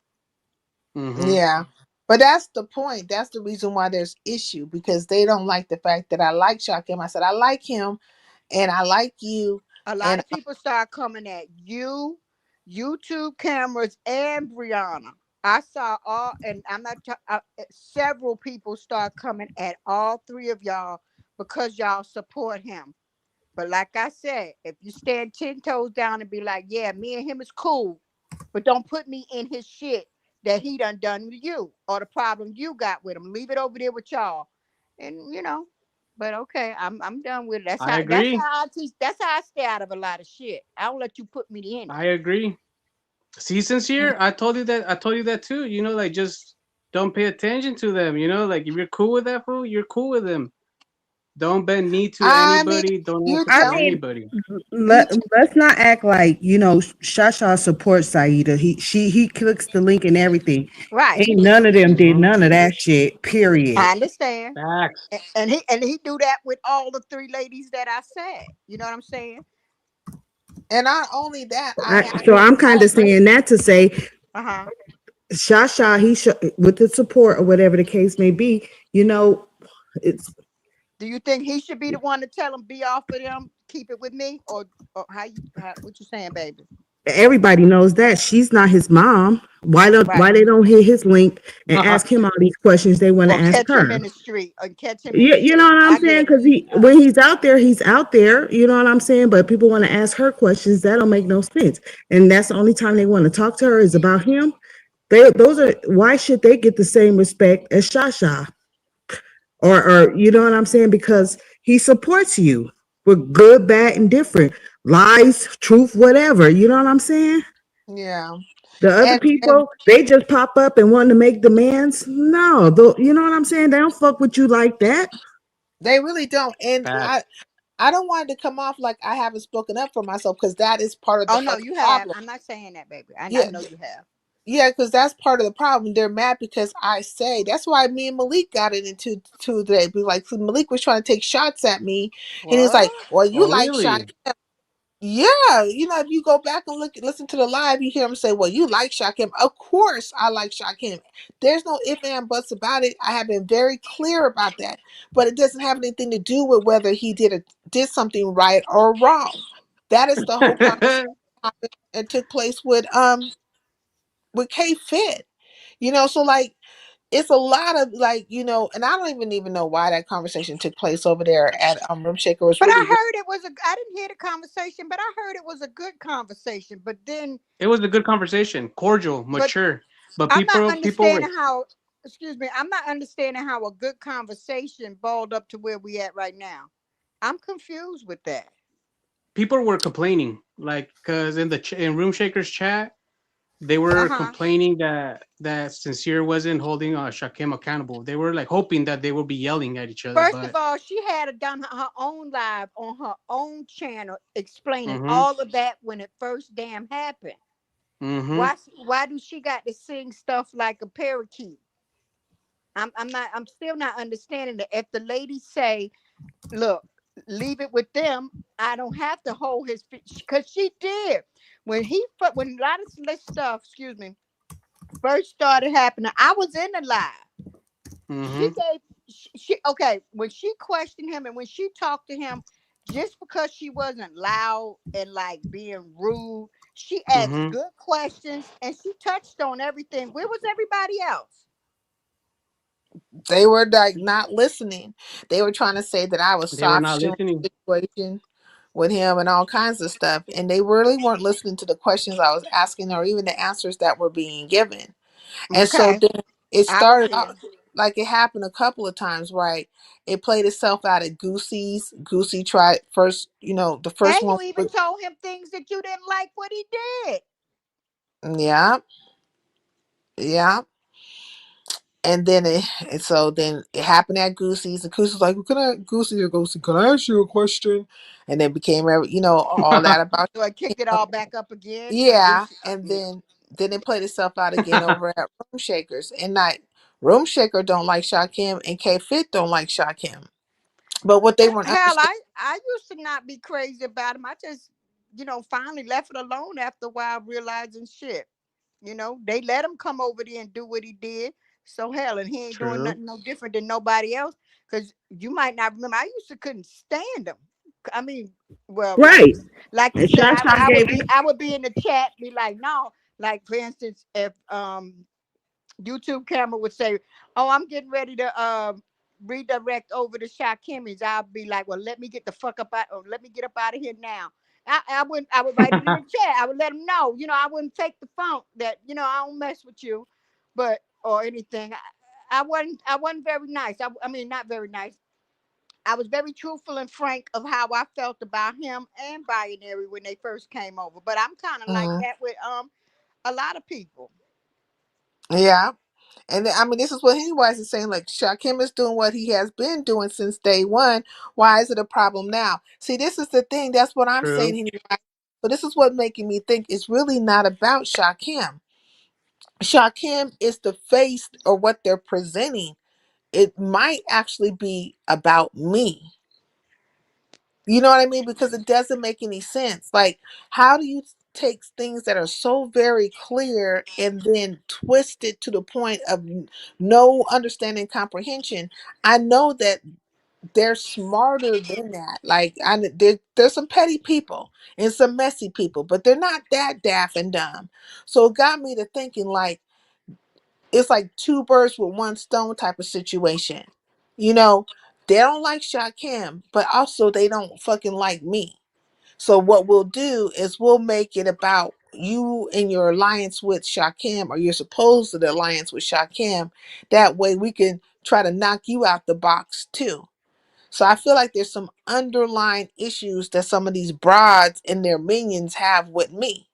Mm-hmm. Yeah. But that's the point. That's the reason why there's issue because they don't like the fact that I like Shakim. I said I like him and I like you A lot and of people start coming at you, YouTube cameras, and Brianna. I saw all, and I'm not. Several people start coming at all three of y'all because y'all support him. But like I said, if you stand 10 toes down and be like, "Yeah, me and him is cool," but don't put me in his shit that he done to you or the problem you got with him. Leave it over there with y'all. and but okay, I'm done with it. I That's agree. how I teach. That's how I stay out of a lot of shit. I don't let you put me in it. I agree. See, sincere, I told you that. I told you that too. Like just don't pay attention to them. Like if you're cool with that fool, you're cool with them. Don't bend knee to I mean, anybody. Don't you answer I to tell mean, anybody. you let's not act like Shasha supports Saida. He clicks the link and everything. Right. Ain't none of them did Hmm. none of that shit. Period. I understand. Facts. And he do that with all the three ladies that I said. You know what I'm saying? and not only that, So I'm kind I of saying that to say Uh huh. Shasha, with the support or whatever the case may be. It's Do you think he should be the one to tell them be off of them, keep it with me, or what you saying, baby? everybody knows that she's not his mom. Why Right. they don't hit his link and ask him all these questions they want to Or ask catch him her? in the street, or catch him in the You know street. what I'm I saying? get Because it. when he's out there, he's out there. You know what I'm saying? But people want to ask her questions. That don't make no sense. And that's the only time they want to talk to her is about him. Those are why should they get the same respect as Shasha? Or you know what I'm saying? Because he supports you with good, bad, and different lies, truth, whatever. You know what I'm saying? yeah, The other and people, they just pop up and want to make demands. No, you know what I'm saying? They don't fuck with you like that. they really don't. And Facts. I don't want it to come off like I haven't spoken up for myself because that is part of the Oh no, fucking you have. problem. I'm not saying that, baby. I Yeah, know you have. yeah, because that's part of the problem. They're mad because I say that's why me and Malik got it into today. Be like, so Malik was trying to take shots at me, and he's like, What? "Well, you Oh like shot." really? Yeah, if you go back and listen to the live, you hear him say, "Well, you like Shakim." Of course, I like Shakim. There's no if and buts about it. I have been very clear about that, but it doesn't have anything to do with whether he did something right or wrong. That is the whole conversation that happened and took place with K Fit. So like it's a lot of and I don't even know why that conversation took place over there at Room Shaker was But I really weird. heard it was a. I didn't hear the conversation, but I heard it was a good conversation. It was a good conversation, cordial, But mature. But I'm not people were understanding how. Excuse me. I'm not understanding how a good conversation balled up to where we at right now. I'm confused with that. complaining, like, cause in Room Shakers chat, they Uh were huh. complaining that Sincere wasn't holding Shakim accountable. They were like hoping that they would be yelling at each other, First of but all, she had done her own live on her own channel explaining mm-hmm, all of that when it first damn happened. mm-hmm, Why do she got to sing stuff like a parakeet? I'm still not understanding that. If the ladies say, look, leave it with them, I don't have to hold his feet, because she did. When a lot of this stuff, excuse me, first started happening, I was in the live. She mm-hmm, gave she okay, when she questioned him and when she talked to him, just because she wasn't loud and like being rude, she asked mm-hmm. good questions and she touched on everything. Where was everybody else? They were like not listening. They were trying to say that I was They were soft not shoeing listening. the situation with him and all kinds of stuff. And they really weren't listening to the questions I was asking or even the answers that were being given. And so Okay, then it I was started here. out like it happened a couple of times, right? It played itself out at Goosey's. Goosey tried first, the And first one you even was told him things that you didn't like what he did. yeah, yeah. And then it happened at Goosey's, and Goosey's like, well, can I ask you a question? And then became all that about So I kicked it all back up again. And yeah, and then it played itself out again over at Room Shakers. And like Room Shaker don't like Shakim and K Fit don't like Shakim. But what they weren't hell, understanding, I used to not be crazy about him. I just, finally left it alone after a while, realizing shit. They let him come over there and do what he did. So hell, and he ain't doing True. nothing no different than nobody else. Because you might not remember, I used to couldn't stand him. I mean, well, Right. like you And said, Shasha I would gave be I would be in the chat, be like, no, like for instance, if YouTube camera would say, "Oh, I'm getting ready to redirect over to Shakimi's," I'll be like, "Well, let me get the fuck up out, or let me get up out of here now." I would write it in the chat. I would let them know. I wouldn't take the phone that I don't mess with you, but or anything. I wasn't very nice. I mean, not very nice. I was very truthful and frank of how I felt about him and Binary when they first came over. But I'm kind of like Mhm. that with a lot of people. Yeah. And I mean, this is what Pennywise is saying. Like, Shakim is doing what he has been doing since day one. Why is it a problem now? See, this is the thing. That's what I'm saying, True. Pennywise. But this is what making me think it's really not about Shakim. Shakim is the face or what they're presenting. It might actually be about me. You know what I mean? Because it doesn't make any sense. Like, how do you take things that are so very clear and then twist it to the point of no understanding comprehension? I know that they're smarter than that. Like, there's some petty people and some messy people, but they're not that daft and dumb. So it got me to thinking, like, it's like two birds with one stone type of situation. You know, they don't like Shakim, but also they don't fucking like me. So what we'll do is we'll make it about you and your alliance with Shakim, or your supposed alliance with Shakim. That way we can try to knock you out the box too. So I feel like there's some underlying issues that some of these broads and their minions have with me.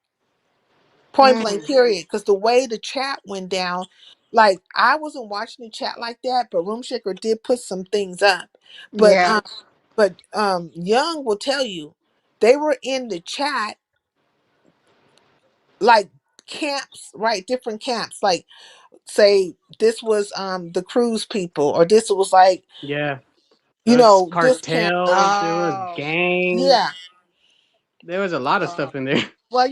Point blank, Mm, period. Because the way the chat went down, like, I wasn't watching the chat like that, but Room Shaker did put some things up. But yeah. Young will tell you they were in the chat like camps, right? Different camps. Like, say this was the cruise people, or this was like, Yeah. There was this camp. cartels. There was Oh. gangs. Yeah. There was a lot of Uh, stuff in there. well,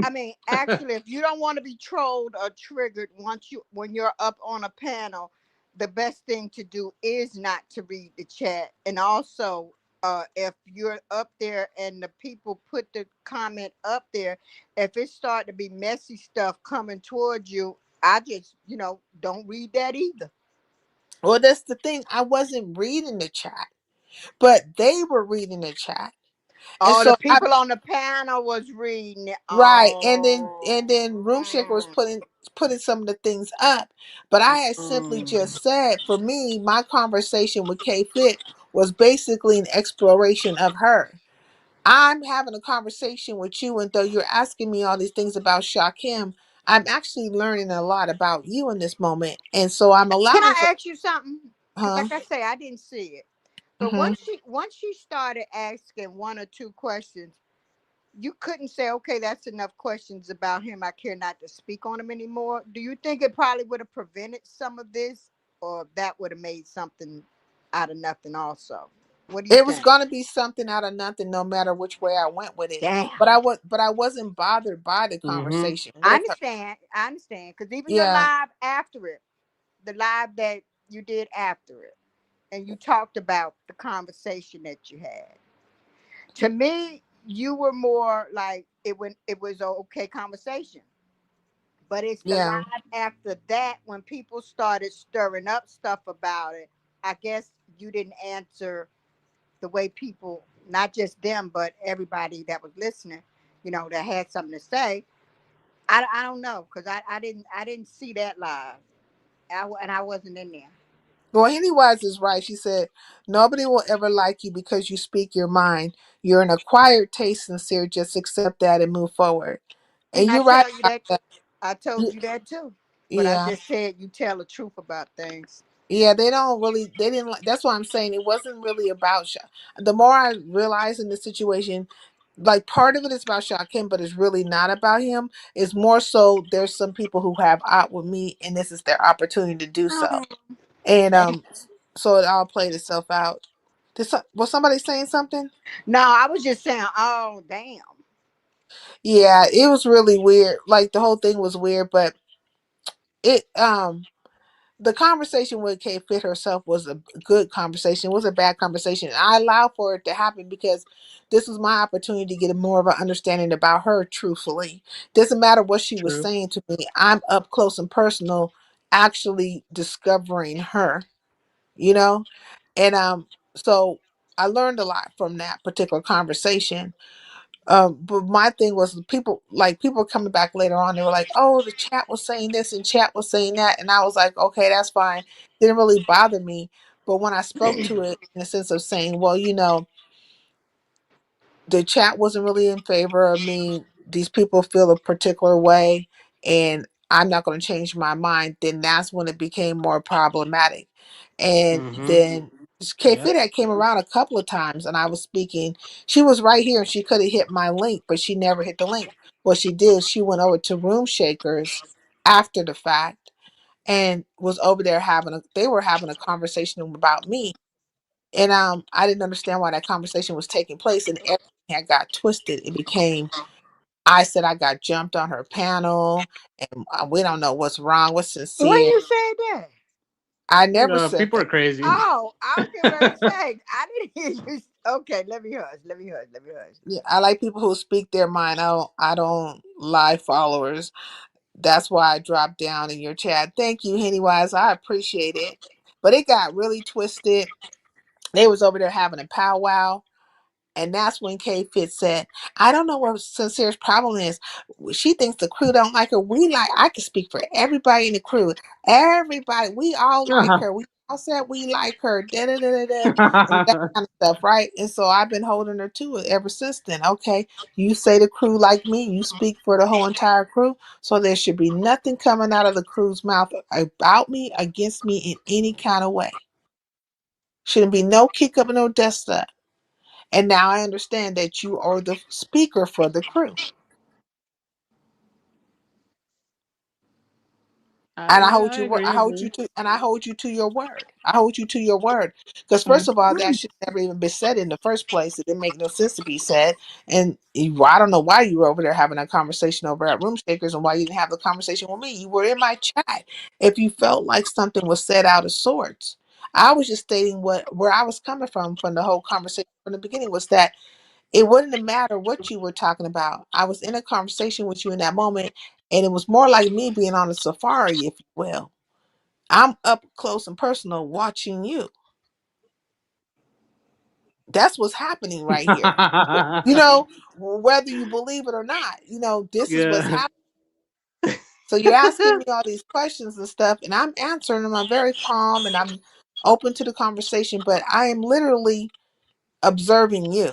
I mean, actually, if you don't want to be trolled or triggered when you're up on a panel, the best thing to do is not to read the chat. And also, if you're up there and the people put the comment up there, if it start to be messy stuff coming towards you, I just, don't read that either. Well, that's the thing. I wasn't reading the chat, but they were reading the chat. And Oh, the so I people on the panel was reading it. right. And then Room Shaker was Mm, putting some of the things up. But I had simply mm. just said, for me, my conversation with K Fit was basically an exploration of her. I'm having a conversation with you, and though you're asking me all these things about Shakim, I'm actually learning a lot about you in this moment. And so I'm Can allowing for, I ask you something? Because, huh? like I say, I didn't see it. But Hmm. once she started asking one or two questions, you couldn't say, okay, that's enough questions about him. I care not to speak on him anymore. Do you think it probably would have prevented some of this, or that would have made something out of nothing? Also, what do you It was think? gonna be something out of nothing, no matter which way I went with it. Damn. But I wasn't bothered by the Hmm. conversation I with her. understand. I understand. Because even your Yeah, live after it, the live that you did after it, and you talked about the conversation that you had. To me, you were more like it was a okay conversation. But it's the yeah. live after that when people started stirring up stuff about it. I guess you didn't answer the way people, not just them, but everybody that was listening, that had something to say. I don't know because I didn't see that live. And I wasn't in there. Well, Henny Wise is right. She said, nobody will ever like you because you speak your mind. You're an acquired taste, sincere. Just accept that and move forward. And And I you're right tell you about that that. I told Y- you that too. But I Yeah. just said you tell the truth about things. Yeah, they don't really, they didn't like, that's why I'm saying it wasn't really about The more I realize in the situation, like, part of it is about Shaquem, but it's really not about him. It's more so there's some people who have out with me, and this is their opportunity to do so. Oh, And damn. so it all played itself out. Was somebody saying something? No, I was just saying, oh damn. Yeah, it was really weird. Like, the whole thing was weird, but it the conversation with Kate Fit herself was a good conversation. It was a bad conversation. I allowed for it to happen because this was my opportunity to get a more of an understanding about her. Truthfully, doesn't matter what she was True. saying to me. I'm up close and personal, actually discovering her. You know, and so I learned a lot from that particular conversation. But my thing was people were coming back later on. They were like, "Oh, the chat was saying this and chat was saying that," and I was like, "Okay, that's fine." Didn't really bother me. But when I spoke to it in the sense of saying, "Well, the chat wasn't really in favor of me. These people feel a particular way, and I'm not going to change my mind," then that's when it became more problematic. And Mm-hmm. then K Yep. Fit had came around a couple of times, and I was speaking. She was right here, and she could have hit my link, but she never hit the link. What she did, she went over to Room Shakers after the fact and was over there they were having a conversation about me, and I didn't understand why that conversation was taking place, and everything had got twisted. It became I said I got jumped on her panel, and we don't know what's wrong with When Sincere. you said that? I never said People that. are crazy. Oh, I was getting ready to say I didn't hear you. Okay, let me hush. Let me hush. Let me hush. Yeah, I like people who speak their mind. I don't lie followers. That's why I dropped down in your chat. Thank you, Hennywise. I appreciate it. But it got really twisted. They was over there having a powwow. And that's when K Fit said, "I don't know what Sincere's problem is. She thinks the crew don't like her. I can speak for everybody in the crew. Everybody, we all like her. We all said we like her, da da da da da, and that kind of stuff, right?" And so I've been holding her to it ever since then. Okay, you say the crew like me, you speak for the whole entire crew, so there should be nothing coming out of the crew's mouth about me, against me in any kind of way. Shouldn't be no kick up, no dust up. And now I understand that you are the speaker for the crew. And Yeah, I I agree. I hold you agree. to and I hold you to your word. I hold you to your word. Because first of all, that should never even be said in the first place. It didn't make no sense to be said. And I don't know why you were over there having a conversation over at Room Shakers and why you didn't have the conversation with me. You were in my chat. If you felt like something was said out of sorts. I was just stating where I was coming from the whole conversation from the beginning was that it wouldn't matter what you were talking about. I was in a conversation with you in that moment, and it was more like me being on a safari, if you will. I'm up close and personal watching you. That's what's happening right here. You know, whether you believe it or not, this is what's Yeah. happening. So you're asking me all these questions and stuff, and I'm answering them. I'm very calm and I'm open to the conversation, but I am literally observing you.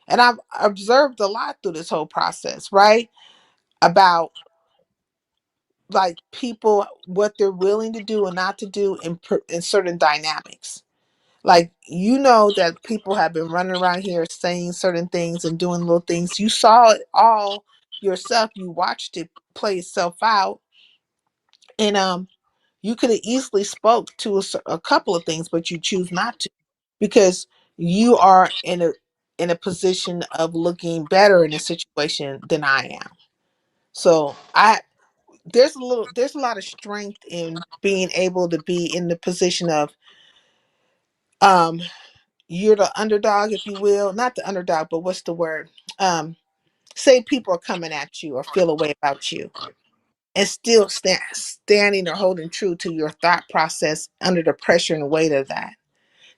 And I've observed a lot through this whole process, right? About like people what they're willing to do and not to do in certain dynamics. Like that people have been running around here saying certain things and doing little things. You saw it all yourself. You watched it play itself out, and you could have easily spoke to a couple of things, but you choose not to because you are in a position of looking better in a situation than I am. So there's a lot of strength in being able to be in the position of um you're the underdog, if you will, not the underdog, but what's the word, um say people are coming at you or feel a way about you and still standing or holding true to your thought process under the pressure and weight of that.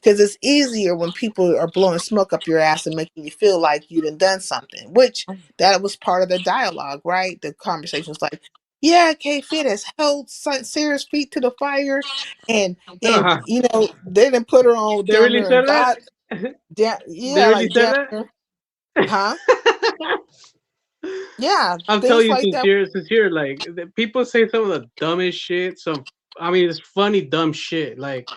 Because it's easier when people are blowing smoke up your ass and making you feel like you done something, which that was part of the dialogue, right? The conversation was like, yeah, K Fit has held Sarah's feet to the fire, and they didn't put her on They damn really near in said God, that? They yeah, really like said damn that? near, huh? Yeah, I'm telling things you, like that. sincere. Like people say some of the dumbest shit. I mean, it's funny dumb shit. Like,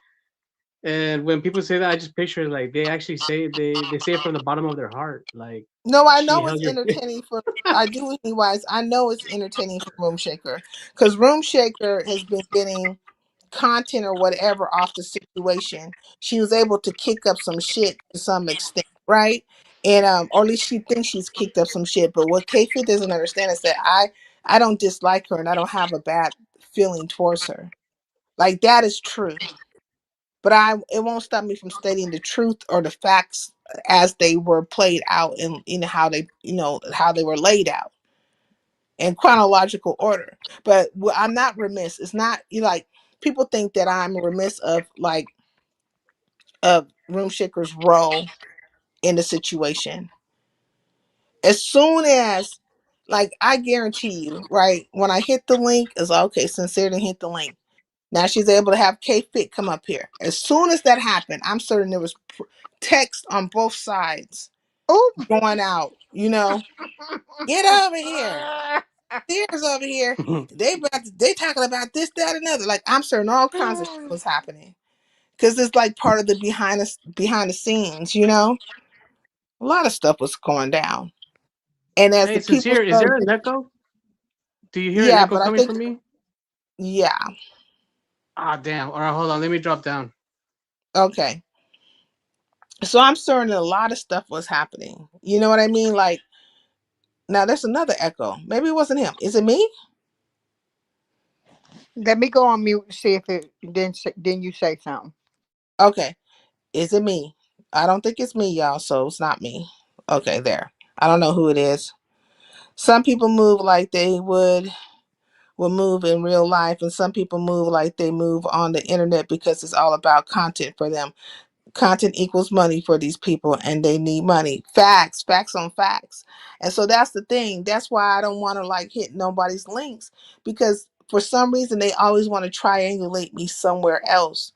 and when people say that, I just picture like they actually say they say it from the bottom of their heart. Like No, I she know held it's your. entertaining for I do anyways. I know it's entertaining for Room Shaker because Room Shaker has been getting content or whatever off the situation. She was able to kick up some shit to some extent, right? And or at least she thinks she's kicked up some shit. But what K Fit doesn't understand is that I don't dislike her and I don't have a bad feeling towards her. Like that is true. But it won't stop me from stating the truth or the facts as they were played out and how they were laid out in chronological order. But I'm not remiss. It's not like people think that I'm remiss of Room Shaker's role in the situation. As soon as, like, I guarantee you, right? When I hit the link, it's okay. Sincere didn't hit the link. Now she's able to have K Fit come up here. As soon as that happened, I'm certain there was text on both sides Oh, going out. Get over here. There's over here. They talking about this, that, and other. Like, I'm certain all kinds of shit was happening because it's like part of the behind the scenes. A lot of stuff was going down. And as Hey, the people Sincere, is there started, an echo? Do you hear an yeah, echo but I coming think, from me? yeah, Ah, damn. All right, hold on. Let me drop down. okay. So I'm certain a lot of stuff was happening. You know what I mean? Like, now there's another echo. Maybe it wasn't him. Is it me? let me go on mute and see if it then you say something. Okay. Is it me? I don't think it's me, y'all. So it's not me. Okay, there. I don't know who it is. Some people move like they would move in real life, and some people move like they move on the internet because it's all about content for them. Content equals money for these people, and they need money. Facts on facts. And so that's the thing. That's why I don't want to like hit nobody's links, because for some reason they always want to triangulate me somewhere else.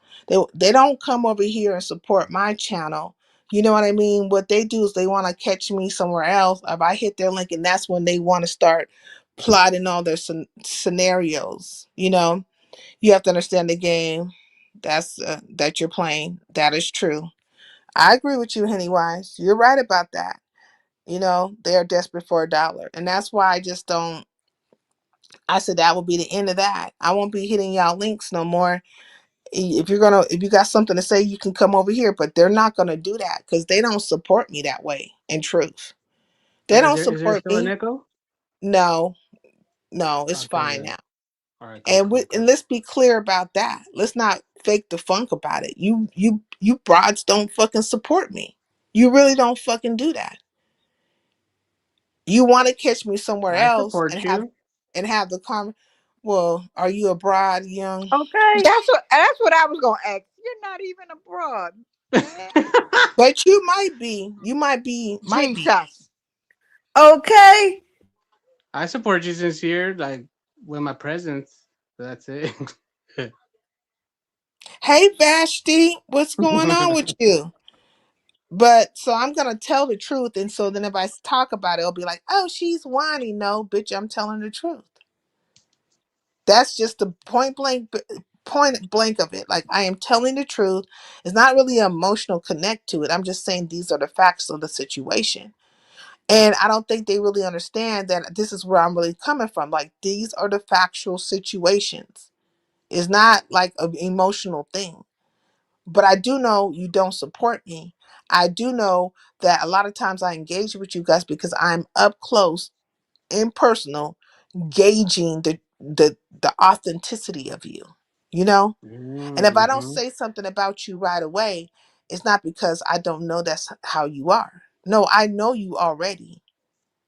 They don't come over here and support my channel. You know what I mean? What they do is they want to catch me somewhere else. If I hit their link, and that's when they want to start plotting all their scenarios. You have to understand the game that you're playing. That is true. I agree with you, Henny Wise. You're right about that. They are desperate for a dollar. And that's why I just don't. I said that will be the end of that. I won't be hitting y'all links no more. If you got something to say, you can come over here, but they're not gonna do that because they don't support me that way. In truth, they Wait, don't is there support still an me. echo? No, no, it's Okay, fine good. now. All right, cool, And cool, and cool. let's be clear about that. Let's not fake the funk about it. You broads don't fucking support me. You really don't fucking do that. You want to catch me somewhere I else support you. and have the comment. Well, are you a broad, young? Okay. That's what I was gonna ask. You're not even abroad, man. But you might be. You might be. Jesus. Okay. I support you, Sincere, like with my presence. That's it. Hey, Vashti, what's going on with you? But so I'm gonna tell the truth, and so then if I talk about it, it'll be like, oh, she's whiny. No, bitch, I'm telling the truth. That's just the point blank of it. Like, I am telling the truth. It's not really an emotional connect to it. I'm just saying these are the facts of the situation. And I don't think they really understand that this is where I'm really coming from. Like, these are the factual situations. It's not like an emotional thing. But I do know you don't support me. I do know that a lot of times I engage with you guys because I'm up close, in personal, gauging the authenticity of you. You know? And if I don't Mm-hmm. say something about you right away, it's not because I don't know that's how you are. No, I know you already.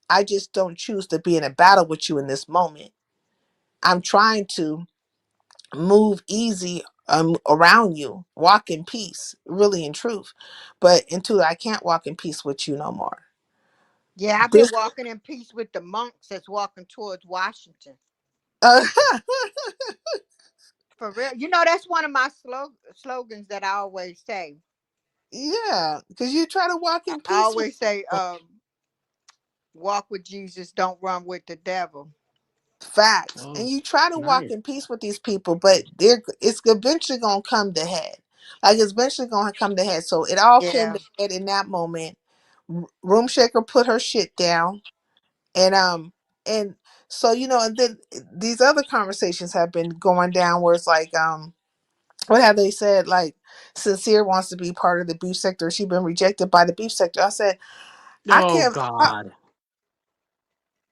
I just don't choose to be in a battle with you in this moment. I'm trying to move easy around you, walk in peace, really in truth. But until I can't walk in peace with you no more. Yeah, I've been This walking in peace with the monks that's walking towards Washington. uh, For real. That's one of my slogans that I always say. yeah, because you try to walk I in peace with always say, people. walk with Jesus, don't run with the devil. Facts. And Oh, you try to walk nice. in peace with these people, but it's eventually gonna come to head. Like, it's eventually gonna come to head. So it all came Yeah. to head in that moment. Room Shaker put her shit down. And so, and then these other conversations have been going down where it's like, what have they said? Like, Sincere wants to be part of the beef sector. She's been rejected by the beef sector. I said, I Oh can't. God.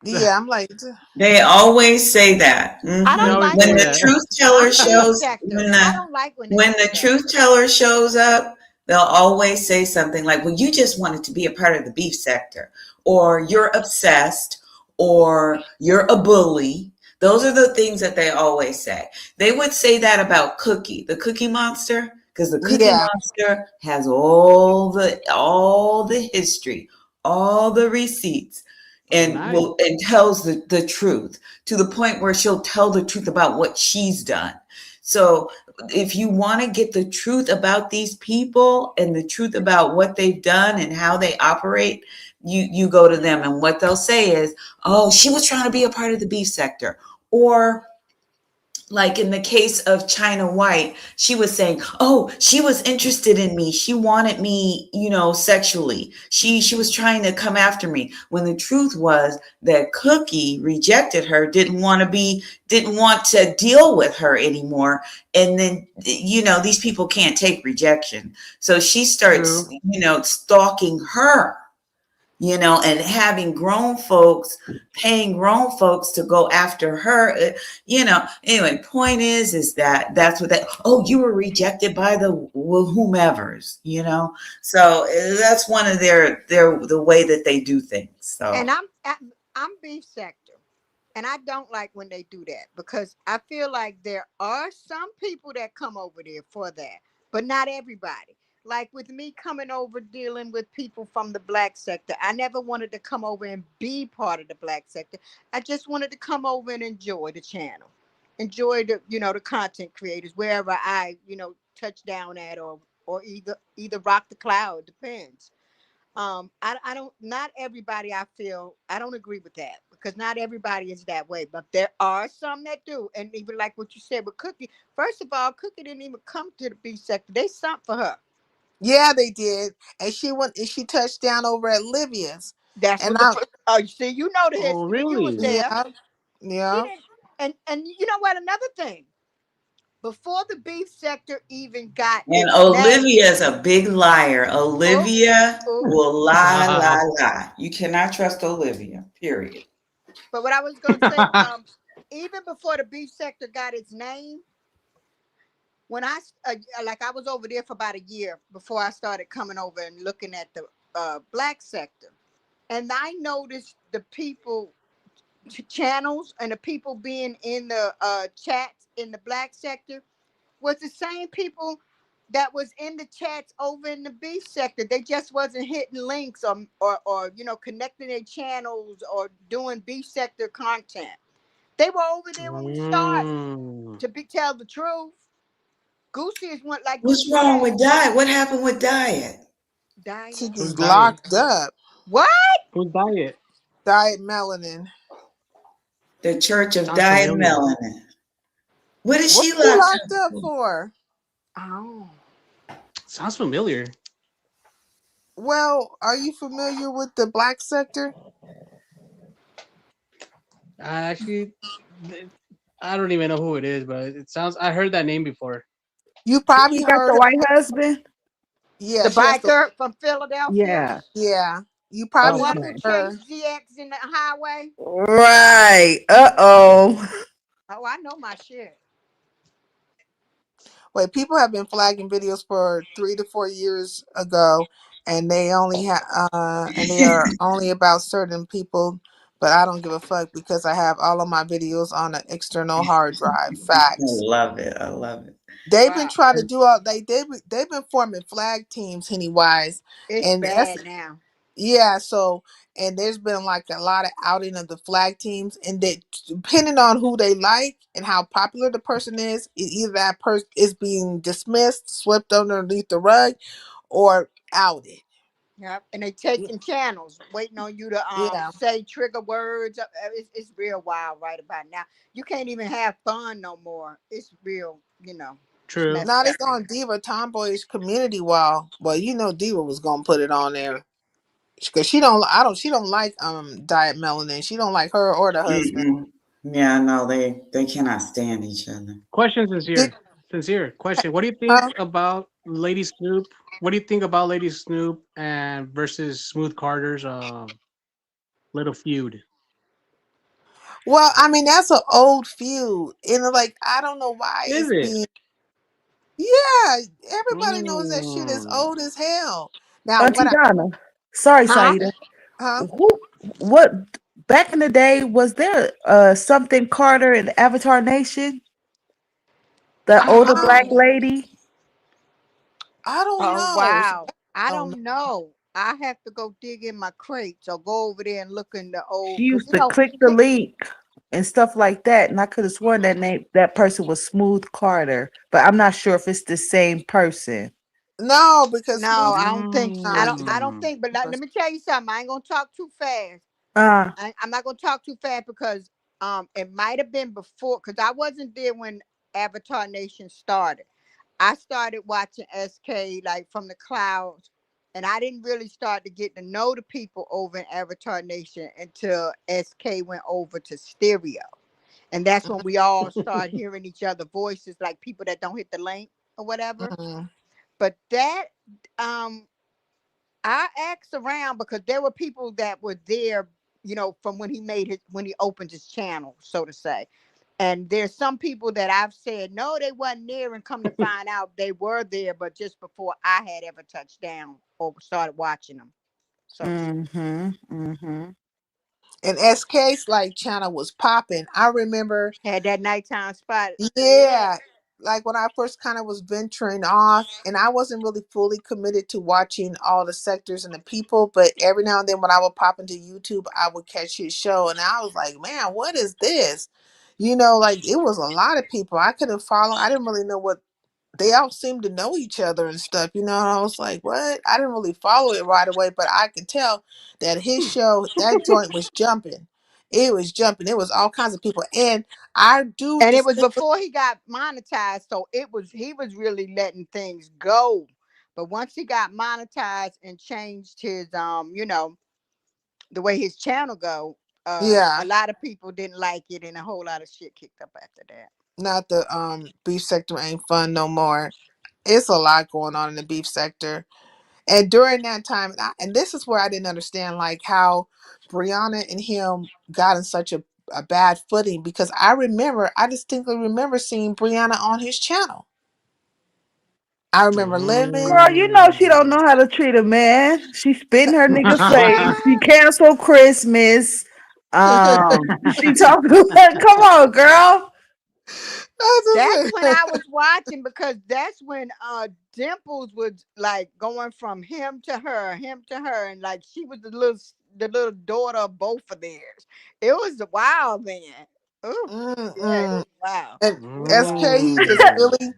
Yeah, I'm like, They always say that. I They don't always like When say when the they that. truth say teller I'm beef shows, sector. when I the don't like when they when say the that. truth teller shows up, they'll always say something like, "Well, you just wanted to be a part of the beef sector," or "You're obsessed," or "You're a bully." Those are the things that they always say. They would say that about Cookie, the Cookie Monster, because the Cookie yeah, Monster has all the history, all the receipts. Oh, and nice. tells the truth, to the point where she'll tell the truth about what she's done. So if you want to get the truth about these people and the truth about what they've done and how they operate, you go to them, and what they'll say is, oh, she was trying to be a part of the beef sector. Or like in the case of China White, she was saying, oh, she was interested in me, she wanted me, sexually, she was trying to come after me, when the truth was that Cookie rejected her, didn't want to deal with her anymore. And then these people can't take rejection, so she starts True. stalking her, and having paying grown folks to go after her, Anyway, point is that that's what oh, you were rejected by the whomevers, So that's one of the way that they do things. So, And I'm beef sector. And I don't like when they do that, because I feel like there are some people that come over there for that, but not everybody. Like with me coming over dealing with people from the black sector, I never wanted to come over and be part of the black sector. I just wanted to come over and enjoy the channel, enjoy the content creators wherever I touch down at, or either rock the cloud, depends. I don't, not everybody, I feel I don't agree with that, because not everybody is that way, but there are some that do. And even like what you said with Cookie, first of all, Cookie didn't even come to the B sector, they sent for her. Yeah, they did. And she touched down over at Livia's. That's And what I you see, you know the Oh, history, you was really? there. yeah, She yeah. didn't. And you know what, another thing, before the beef sector even got and its name. Olivia is a big liar. Oh, Olivia oh. will lie, lie, lie. You cannot trust Olivia, period. But what I was going to say, even before the beef sector got its name, when like I was over there for about a year before I started coming over and looking at the black sector, and I noticed the people channels and the people being in the chats in the black sector was the same people that was in the chats over in the B sector. They just wasn't hitting links, or connecting their channels or doing B sector content. They were over there when we started. Mm. Tell the truth, Goosey is one, like what What's you wrong said. with diet? What happened with diet? She Diet. Who's just diet? locked up. What? Who's diet? Diet melanin. The Church of Sounds Diet familiar. Melanin. What is What's she she locked locked up up for? for? Oh. Sounds familiar. Well, are you familiar with the black sector? I actually, th- I don't even know who it is, but it sounds. I heard that name before. You She probably got the heard white husband. yeah, The she has to biker from Philadelphia. Yeah. yeah. You The probably one heard who Okay. her. chased ZX in the highway. Right. Uh-oh. Oh, I know my shit. Wait, people have been flagging videos for 3 to 4 years ago, and they are only about certain people. But I don't give a fuck because I have all of my videos on an external hard drive. I Facts. love it. I love it. They've been Wow. trying to do all they've been forming flag teams, Pennywise, It's and that's bad now. yeah. So and there's been like a lot of outing of the flag teams, and that depending on who they like and how popular the person is, either that person is being dismissed, swept underneath the rug, or outed. Yep. And they Yeah, taking channels, waiting on you to yeah. say trigger words. It's real wild right about now. You can't even have fun no more. It's real, it's True. messed Now up. it's on Diva Tomboy's community wall. Well, Diva was gonna put it on there because she don't like Diet Melanin. She don't like her or the husband. Mm-mm. Yeah, no, they cannot stand each other. Question, Did, sincere. Sincere question. What do you think huh? about Lady Snoop? What do you think about Lady Snoop and versus Smooth Carter's little feud? Well, I mean that's an old feud, and like I don't know why Is it's it? being. Yeah, everybody knows that shit is Mm. old as hell. Now, Auntie what I Donna. Sorry, Huh? Saida. huh? Who what back in the day was there something Carter in Avatar Nation? The older I black Um. lady? I don't Oh know. wow. I I don't know. don't know. I have to go dig in my crates or go over there and look in the She old, because used to click the link and stuff like that, and I could have sworn that person was Smooth Carter, but I'm not sure if it's the same person. No, because no, Smooth I don't think not I the don't Mm. think. But let me tell you something. I ain't gonna talk too fast. Uh, I'm not gonna talk too fast because it might have been before, because I wasn't there when Avatar Nation started. I started watching SK like from the clouds, and I didn't really start to get to know the people over in Avatar Nation until SK went over to stereo. And that's when we all start hearing each other voices, like people that don't hit the link or whatever. Mhm. But that um I asked around because there were people that were there, from when he opened his channel, so to say. And there's some people that I've said no, they wasn't there, and come to find out they were there, but just before I had ever touched down or started watching them, so to say. mm-hmm, mm-hmm. And SK's like channel was popping. I remember, Had that nighttime spot. yeah, like when I first kind of was venturing off, and I wasn't really fully committed to watching all the sectors and the people, but every now and then when I would pop into YouTube, I would catch his show, and I was like, man, what is this? Like it was a lot of people. I couldn't follow. I didn't really know what they all seemed to know each other and stuff, and I was like, what? I didn't really follow it right away, but I could tell that his show, that joint was jumping. It was jumping. It was all kinds of people. And I do And it was distinctly, before he got monetized, so he was really letting things go. But once he got monetized and changed his the way his channel go, yeah, a lot of people didn't like it, and a whole lot of shit kicked up after that. not the beef sector ain't fun no more. It's a lot going on in the beef sector. And during that time, and this is where I didn't understand, like how Brianna and him got in such a bad footing, because I distinctly remember seeing Brianna on his channel. I remember Lemon. Girl, you know she don't know how to treat a man. She spit in her nigga face. Child, She canceled Christmas. She talking about, come on, girl. that's when I was watching, because that's when Dimples was like going from him to her, and like she was the little daughter of both of theirs. It was wild then. Oh, yeah, it Mm-mm. was wild. And SK, he just Mm. really.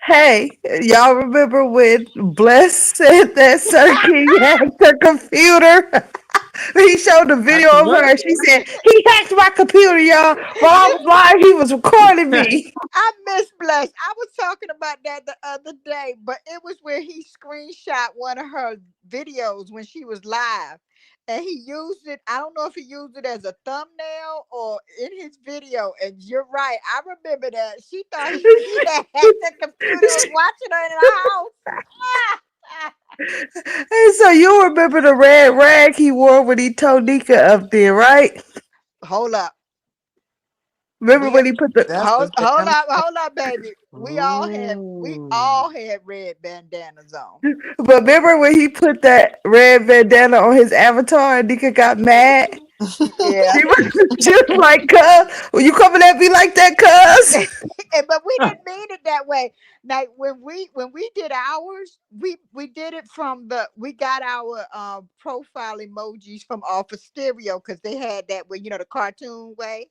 Hey, y'all remember when Bless said that Sir King hacked her computer? He showed the That's video the of her. what? She said, he hacked my computer, y'all. While I was live, he was recording me. I miss Blush. I was talking about that the other day, but it was where he screenshot one of her videos when she was live. And he used it. I don't know if he used it as a thumbnail or in his video. And you're right. I remember that. She thought he had hacked the computer and was watching her in the house. And so you remember the red rag he wore when he told Nika up there, right? Hold up. Remember We when he put the That's the damn. hold up, baby. We Mm. all had red bandanas on. but remember when he put that red bandana on his avatar and Nika got mad? Yeah. She was just like, cuz, well, you coming at me like that, cuz? But we didn't mean it that way. Like when we did ours, we did it from we got our profile emojis from off of stereo, because they had that way, the cartoon way.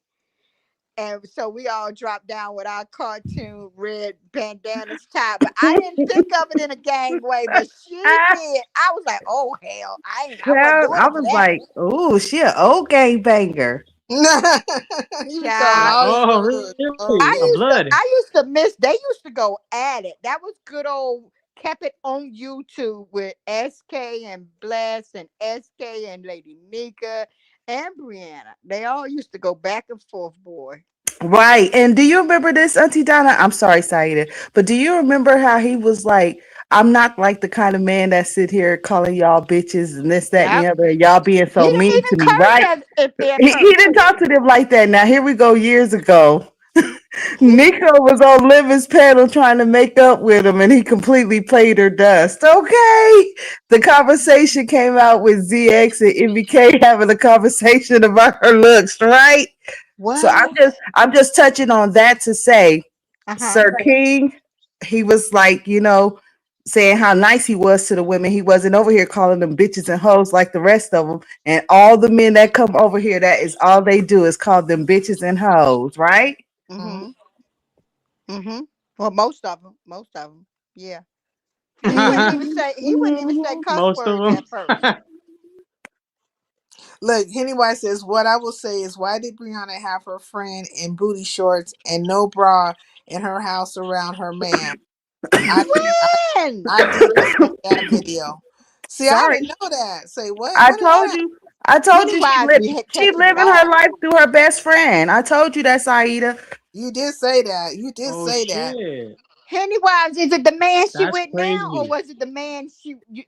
And so we all dropped down with our cartoon red bandanas tied. But I didn't think of it in a gang way, but she did. I was like, oh hell, I wasn't Child, doing I it for was that. like, ooh, she an old gang banger. You be calling Child. all these Oh, words. really? Oh A yeah. blood. I used to miss, they used to go at it. That was good old, kept it on YouTube with SK and Bless and SK and Lady Nika and Brianna. They all used to go back and forth, boy. Right. And do you remember this, Auntie Donna? I'm sorry, Saida. But do you remember how he was like, I'm not like the kind of man that sit here calling y'all bitches and this, that, and the Yep. other, and y'all being He so didn't mean to even me, curse right? at He first. didn't talk to them like that. Now here we go years ago. Nico was on Livin's panel trying to make up with him, and he completely played her dust. Okay, the conversation came out with ZX and MBK having a conversation about her looks, right? So What? I'm just touching on that to say, Uh-huh. Sir King, he was like, saying how nice he was to the women. He wasn't over here calling them bitches and hoes like the rest of them. And all the men that come over here, that is all they do is call them bitches and hoes, right? Mhm. Mhm. Mhm. Well, most of them. Yeah. He wouldn't even say cuss Most of words them. at first. Look, Henny White says, "What I will say is, why did Brianna have her friend in booty shorts and no bra in her house around her man? I When? I did just send that video. See, I Sorry. didn't know that. Say what? I What did told that? you. I told Penny you Wise be she catching it living her all. life through her best friend. I told you that, Saida. You did say that. You did Oh say that. shit. Penny Wise, is it the man she That's with now, or crazy. was it the man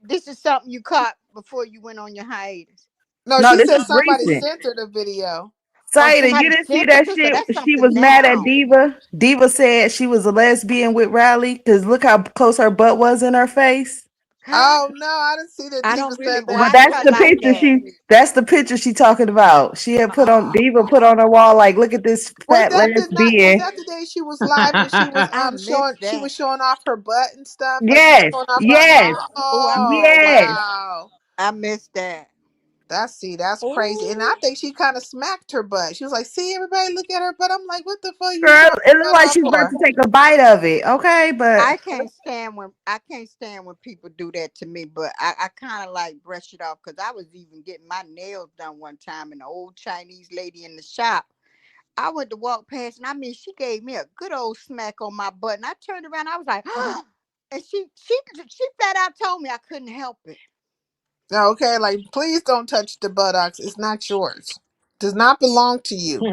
this is something you caught before you went on your hiatus? No, No, she this said is somebody recent. sent her the video. Oh, Saida, you somebody didn't see sent it that to, so shit? that's She something was mad at now. Diva. Diva said she was a lesbian with Riley because look how close her butt was in her face. Oh no, I didn't see that I Diva don't really said Well, that. watch that's her the like picture that. she talking about. She had put on Diva put Oh, on her wall like, look at this Was fat that the night? Was lesbian. that the day she was live and she was I showing missed she that. was showing off her butt and stuff? Like she was Yes, showing off her. yes, Oh, Oh yes. wow. I missed that. That's crazy. And I Oh, think she kind of smacked her butt. She was like, "See, everybody, look at her butt." I'm like, "What the fuck you Girl, showing it her looked butt like off she's about for?" to take a bite of it. Okay, but I can't stand when people do that to me. But I kind of like brush it off because I was even getting my nails done one time, and the old Chinese lady in the shop. I went to walk past, and I mean, she gave me a good old smack on my butt, and I turned around. I was like, and she flat out told me I couldn't help it. Okay, like please don't touch the buttocks. It's not yours. Does not belong to you.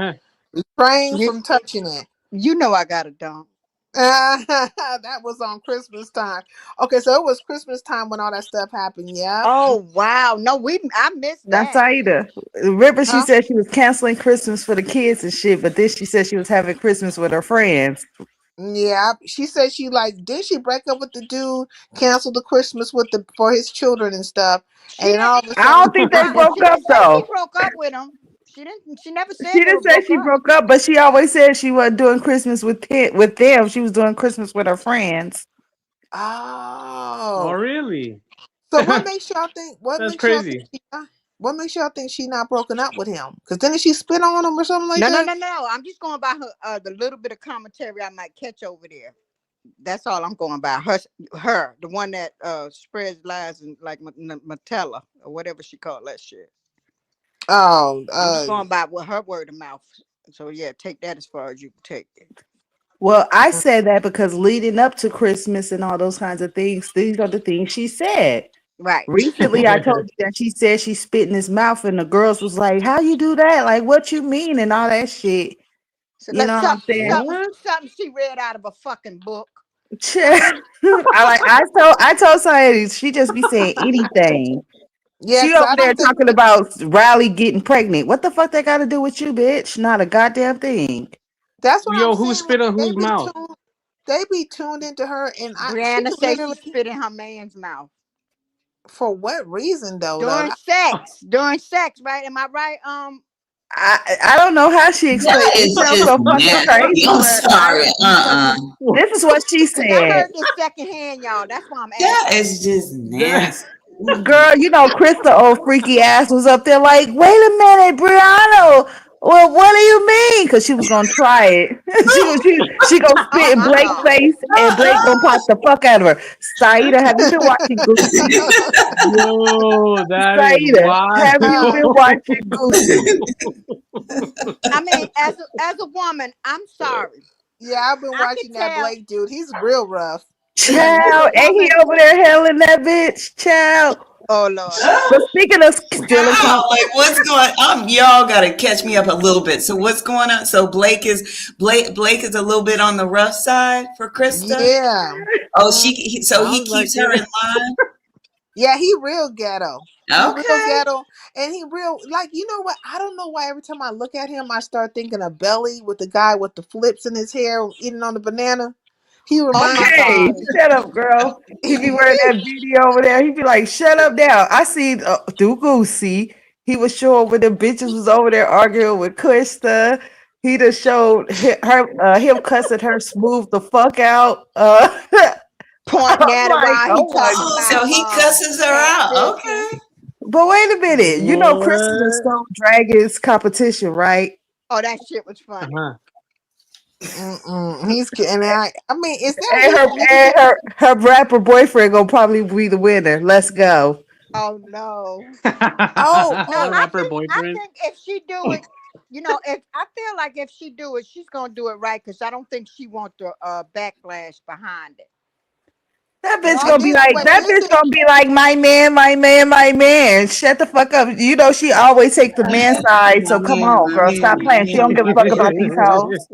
Refrain You, from touching it. you know I got a dump. That was on Christmas time. Okay, so it was Christmas time when all that stuff happened. Yep. Oh wow, no, I missed that's that. Saida. Remember, she Huh? said she was canceling Christmas for the kids and shit, but this she said she was having Christmas with her friends. Yeah. She said she like did she break up with the dude, cancel the Christmas with the for his children and stuff, She and then didn't. all of a I sudden don't think they She broke up didn't say she though. broke up with him. She didn't. She never She said they were didn't say broke she up. broke up, but she always said she wasn't doing Christmas with them. She was doing Christmas with her friends. Oh oh. really? So what makes y'all think? What That's makes y'all think? crazy. What makes y'all think she not broken up with him? Because then she spit on him or something like No, no, that. no, no. I'm just going by her the little bit of commentary I might catch over there. That's all I'm going by. Her, the one that spreads lies and like Matella or whatever she called that shit. Oh, I'm just going by with her word of mouth. So yeah, take that as far as you can take it. Well, I said that because leading up to Christmas and all those kinds of things, these are the things she said. Right. Recently, I told you that she said she spit in his mouth, and the girls was like, "How you do that? Like, what you mean?" and all that shit. So You let's know what I'm saying? What? something she read out of a fucking book. I told somebody she just be saying anything. yeah. She Because over I there don't think talking about Riley getting pregnant. What the fuck that got to do with you, bitch? Not a goddamn thing. that's what I'm Yo, who saying. spit on Like whose mouth? they be tuned into her, and she Brianna say she literally spit in her man's mouth for what reason though? Though during that, sex. During sex, right? Am I right? I don't know how she explained That it. It is sounds just so fucking nasty. crazy, I'm but I sorry. this is what she Cause I said. heard this secondhand, y'all. That's why I'm That asking. is just nasty. Girl, you know, Krista, old freaky ass, was up there like, wait a minute, Brianna. Well, what do you mean? Because she was gonna try it. she gonna spit in Blake's No. face, and Blake gonna pop the fuck out of her. Saida, have you been watching Goooooo? Yo, that is Saida, wild. have you been watching Goooooo? I mean, as a woman, I'm sorry. yeah, I've been I could watching that tell Blake dude. He's real rough. as a Child, ain't he woman. over there hailing that bitch? Child. Oh Lord. But speaking of stealing How? from Like what's going y'all gotta catch me up a little bit. So what's going on? So Blake is a little bit on the rough side for Krista. Yeah. Oh, Mm. so he Sounds like keeps her in it. line. Yeah, he real ghetto. He real Okay. ghetto, and he real like you know what? I don't know why every time I look at him, I start thinking of Belly with the guy with the flips in his hair eating on the banana. He Oh my reminds Hey, God. shut up, girl. He be wearing that video over there. He be like, shut up now. I see through Goosey. He was showing when the bitches was over there arguing with Krista. He just showed him cussing her smooth the fuck out. pointing I'm at her like, while he oh my talking Oh, about so he cusses her out. catfishing. Okay. But wait a minute. You know, Kristen What? stole Dragon's competition, right? Oh, that shit was funny. Uh-huh. He's kidding. I mean, is that And his her music? and her rapper boyfriend gonna probably be the winner. Let's go. Oh no. Oh, No, oh, I Rapper think I boyfriend. think if she do it, if I feel like if she do it, she's gonna do it right because I don't think she want the backlash behind it. That And bitch all gonna be this like, but what that this bitch is gonna be like, my man, my man, my man. Shut the fuck up. You know she always take the man side. My So come man, on, my girl, man, stop my playing. She don't man. give a fuck about these hoes.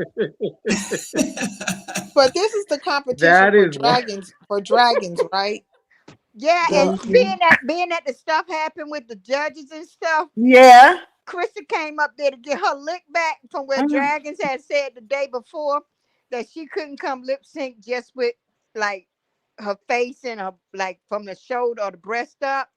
but this is the competition That is what. for dragons, right? yeah, and Mhm. being that the stuff happened with the judges and stuff, Yeah. Krista came up there to get her lick back from where Mhm. Dragons had said the day before that she couldn't come lip sync just with like her face and her like from the shoulder or the breast up.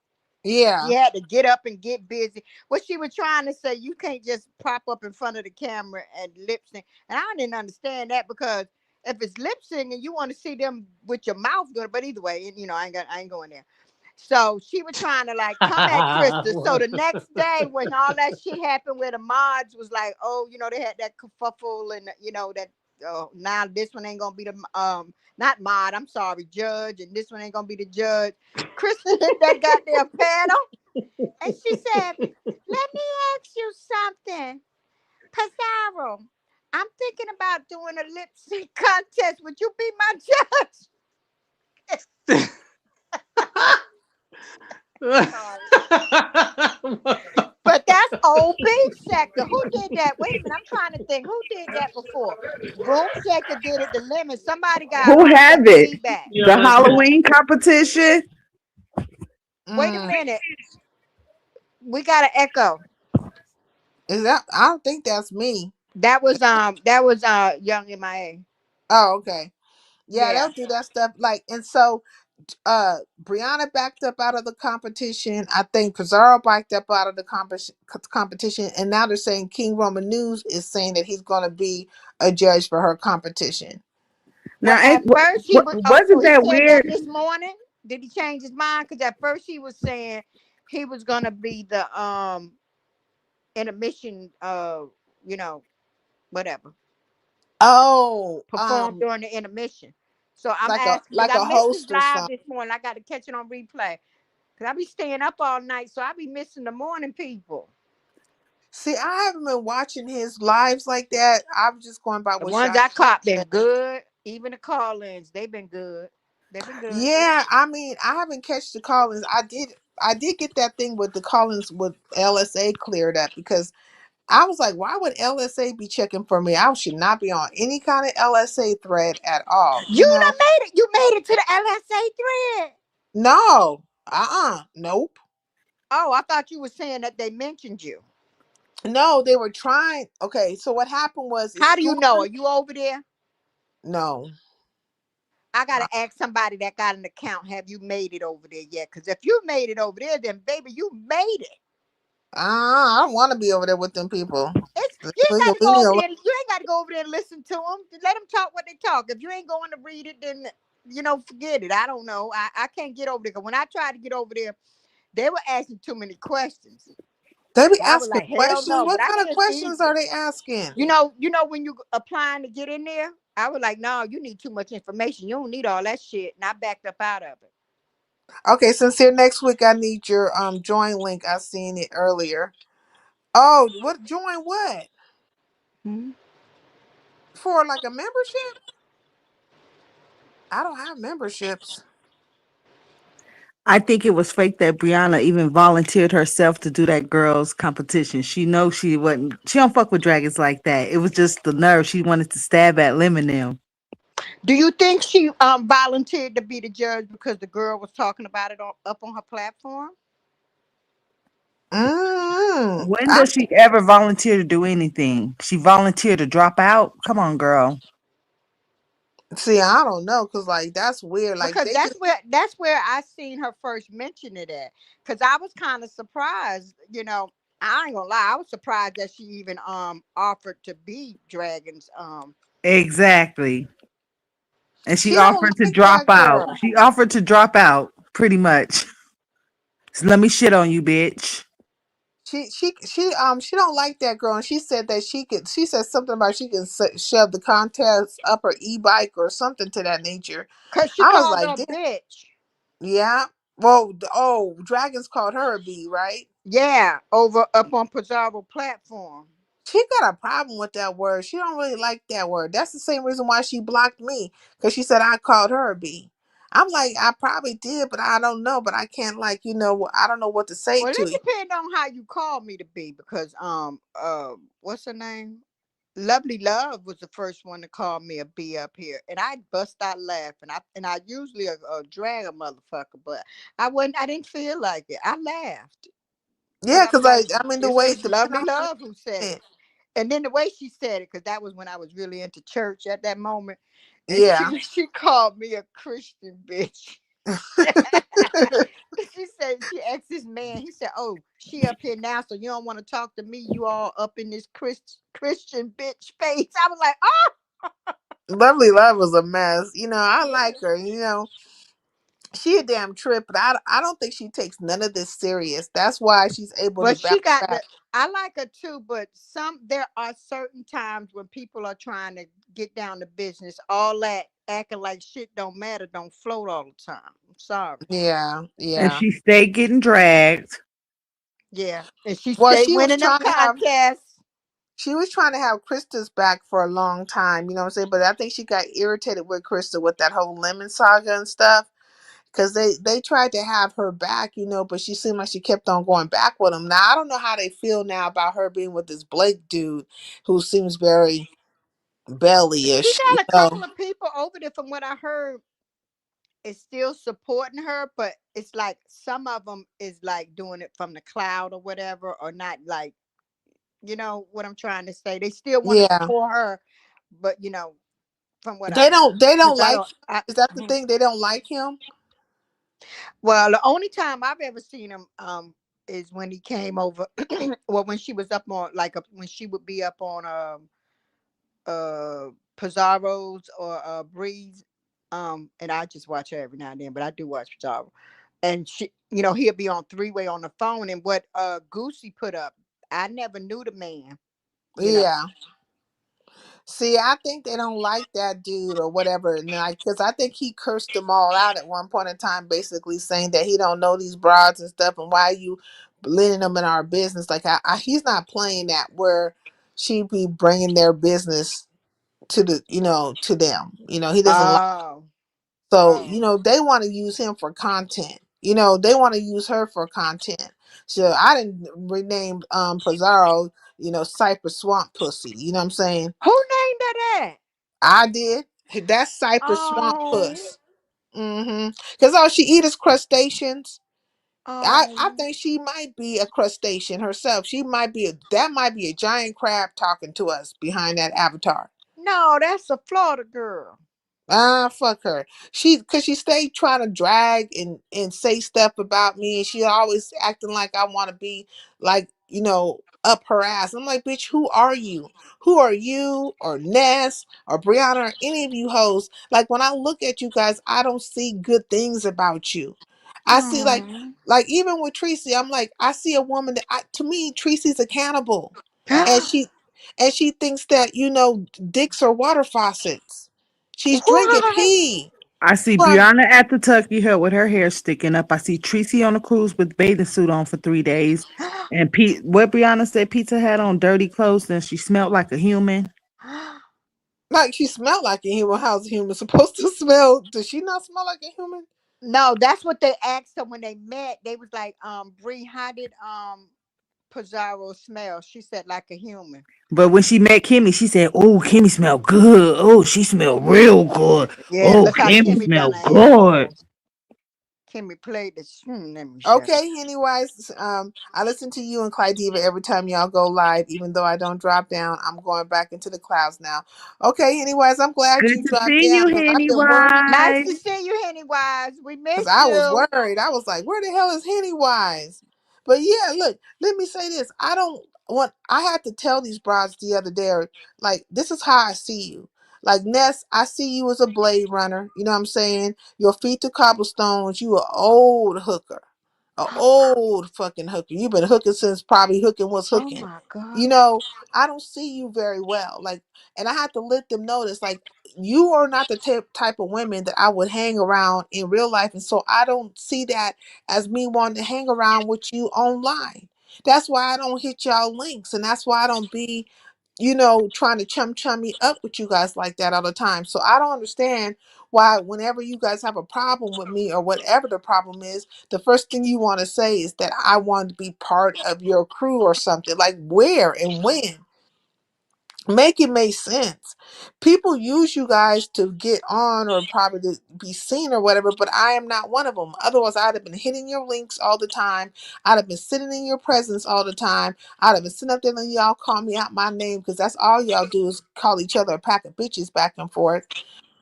She Yeah, had to get up and get busy. What she was trying to say, you can't just pop up in front of the camera and lip sync. And I didn't understand that because if it's lip syncing, you want to see them with your mouth good. But either way, I ain't going there. So she was trying to like come at Krista. So the next day, when all that shit happened, where the mods was like, oh, they had that kerfuffle and that now this one ain't gonna be the not mod. I'm sorry, judge, and this one ain't gonna be the judge. Krista hit that goddamn panel, and she said, "Let me ask you something, Pizarro. I'm thinking about doing a lip sync contest. Would you be my judge?" Sorry. But that's old Beef Sector. Who did that? Wait a minute. I'm trying to think. Who did that before? Room Sector did it. The Lemon. Somebody got Who on have some it? feedback. The Halloween competition. Wait a mm, minute. We got an echo. is that? I don't think that's me. That was Young MIA. Oh, okay. Yeah, Yeah. they'll do that stuff. Like, and so Brianna backed up out of the competition. I think Pizarro backed up out of the competition, and now they're saying King Roman News is saying that he's going to be a judge for her competition. Well, Now, at first he was. Oh, so wasn't he that said that weird? this morning. Did he change his mind? Because at first he was saying he was gonna be the intermission. You know, whatever. Oh, Perform during the intermission. So I'm like a asking because I missed his host or live something. this morning. I got to catch it on replay because I be staying up all night, so I be missing the morning people. See, I haven't been watching his lives like that. I'm just going by The what ones Shaka I caught been said. good. Even the call-ins, they've been good. They've been good. Yeah, I mean, I haven't catch the Collins. I did get that thing with the Collins with LSA cleared up because I was like, why would LSA be checking for me? I should not be on any kind of LSA thread at all. You done made it. You made it to the LSA thread. No. Nope. Oh, I thought you were saying that they mentioned you. No, they were trying. Okay, so what happened was it's How do you school. know? Are you over there? No. I Uh, gotta ask somebody that got an account. Have you made it over there yet? Because if you made it over there, then baby, you made it. I don't want to be over there with them people. You ain't got to Leave go me over alone. there. You ain't got to go over there and listen to them. Let them talk what they talk. If you ain't going to read it, then forget it. I don't know. I can't get over there. 'Cause when I tried to get over there, they were asking too many questions. They be So I was asking like, hell questions. no. But What I kind of guess it's questions easy. are they asking? When you applying to get in there, I was like, no, you need too much information. You don't need all that shit. And I backed up out of it. Okay, since here next week, I need your join link. I seen it earlier. Oh, what join what Hmm. for? Like a membership? I don't have memberships. I think it was fake that Brianna even volunteered herself to do that girls' competition. She knows she wasn't. She don't fuck with dragons like that. It was just the nerve. She wanted to stab at Lemon them. Do you think she volunteered to be the judge because the girl was talking about it up on her platform? When I does she ever volunteer to do anything? She volunteered to drop out. Come on, girl. see. I don't know, cause like that's weird. Like Because they just that's where I seen her first mention it at. Because I was kind of surprised. I ain't gonna lie. I was surprised that she even offered to be Dragon's. Exactly. And she She don't offered to like drop that out. girl. She offered to drop out, pretty much. So let me shit on you, bitch. She don't like that girl, and she said that she could. She said something about she can shove the contest up her e-bike or something to that nature. Cause she I was called her like, a bitch. yeah. Well, Dragons called her a B, right? Yeah, over up on Pizarro platform. She got a problem with that word. She don't really like that word. That's the same reason why she blocked me, because she said I called her a B. I'm like, I probably did, but I don't know. But I can't, like, I don't know what to say Well, to it you. depends on how you call me to be, because what's her name? Lovely Love was the first one to call me a B up here, and I bust out laughing. I usually drag a motherfucker, but I didn't feel like it. I laughed because Yeah, I was because like, I mean the this way, was depending Lovely on how Love who said you say it, and then the way she said it, because that was when I was really into church at that moment, it. and Yeah. she called me a Christian bitch. She said, she asked this man, he said, "Oh, she up here now, so you don't want to talk to me, you all up in this Christian bitch face." I was like, "Oh." Lovely Love was a mess. I like her. She a damn trip, but I don't think she takes none of this serious. That's why she's able to But bounce she got back. the, I like her too, but there are certain times when people are trying to get down to business. All that acting like shit don't matter don't float all the time. I'm sorry. Yeah, And yeah. she stayed getting dragged. Yeah. And she Well, stayed winning them contests. she was trying to have Krista's back for a long time. You know what I'm saying? But I think she got irritated with Krista with that whole lemon saga and stuff. Because they tried to have her back, but she seemed like she kept on going back with him. Now I don't know how they feel now about her being with this Blake dude, who seems very She bellyish. got a couple of people over there, from what I heard, is still supporting her, but it's like some of them is like doing it from the cloud or whatever, or not, like, you know what I'm trying to say. They still want to Yeah, support her, but from what they I, don't they because don't I like don't, him. Is that the mhm. thing? They don't like him. Well, the only time I've ever seen him is when he came over, well, when she was up on, like, when she would be up on Pizarro's or Breeze, and I just watch her every now and then, but I do watch Pizarro, and she, he'll be on three-way on the phone, and what Goosey put up, I never knew the man, you know. Yeah. See, I think they don't like that dude or whatever, and like, because I think he cursed them all out at one point in time, basically saying that he don't know these broads and stuff, and why you letting them in our business. Like, he's not playing that where she be bringing their business to to them. He doesn't like. Oh, So oh, they want to use him for content. They want to use her for content. So I didn't rename Pizarro, Cypress Swamp Pussy. You know what I'm saying? who named that? I did. That's Cypress Swamp Oh, Puss. Mm-hmm. Because all she eat is crustaceans. I oh, think she might be a crustacean herself. That might be a giant crab talking to us behind that avatar. no, that's a Florida girl. Ah, fuck her. Cause she stayed trying to drag and say stuff about me, and she always acting like I want to be like, up her ass. I'm like, bitch, who are you? Who are you or Ness or Brianna or any of you hoes? Like, when I look at you guys, I don't see good things about you. I see, Hmm. like even with Tracy, I'm like, I see a woman that, to me, Tracy's a cannibal, and she thinks that dicks are water faucets. She's drinking What? pee I see from. Brianna at the Tucky Hut with her hair sticking up. I see Tracy on a cruise with bathing suit on for 3 days. And Pete, what Brianna said, Pizza had on dirty clothes and she smelled like a human. Like, she smelled like a human. How's a human supposed to smell? Does she not smell like a human? No, that's what they asked her when they met. They was like, Bree, how did Pizarro smell? She said like a human. But when she met Kimmy, she said, "Oh, Kimmy smell good. Oh, she smell real good. Yeah, Oh, look how Kimmy Kimmy done smell an good." asshole. Kimmy played this. Let me shut up. Okay, anyways, I listen to you and Clyde Diva every time y'all go live, even though I don't drop down. I'm going back into the clouds now. Okay, anyways, I'm glad Good you to dropped see down you, because I've been worried. Nice Hennywise. to see you, Henny Wise. We Because miss I was you. worried. I was like, where the hell is Pennywise? But yeah, look, let me say this. I don't want, I had to tell these broads the other day, like, this is how I see you. Like Ness, I see you as a blade runner. You know what I'm saying? Your feet to cobblestones. You a old hooker, a old fucking hooker. You've been hooking since probably hooking was Oh hooking. my God. You know, I don't see you very well. Like, and I have to let them notice, like, you are not the type of women that I would hang around in real life, and so I don't see that as me wanting to hang around with you online. That's why I don't hit y'all links, and that's why I don't be, trying to chum me up with you guys like that all the time. So I don't understand why whenever you guys have a problem with me or whatever the problem is, the first thing you want to say is that I want to be part of your crew or something. Like where and when? Make it make sense. People use you guys to get on or probably to be seen or whatever, but I am not one of them. Otherwise, I'd have been hitting your links all the time. I'd have been sitting in your presence all the time. I'd have been sitting up there and y'all call me out my name because that's all y'all do is call each other a pack of bitches back and forth.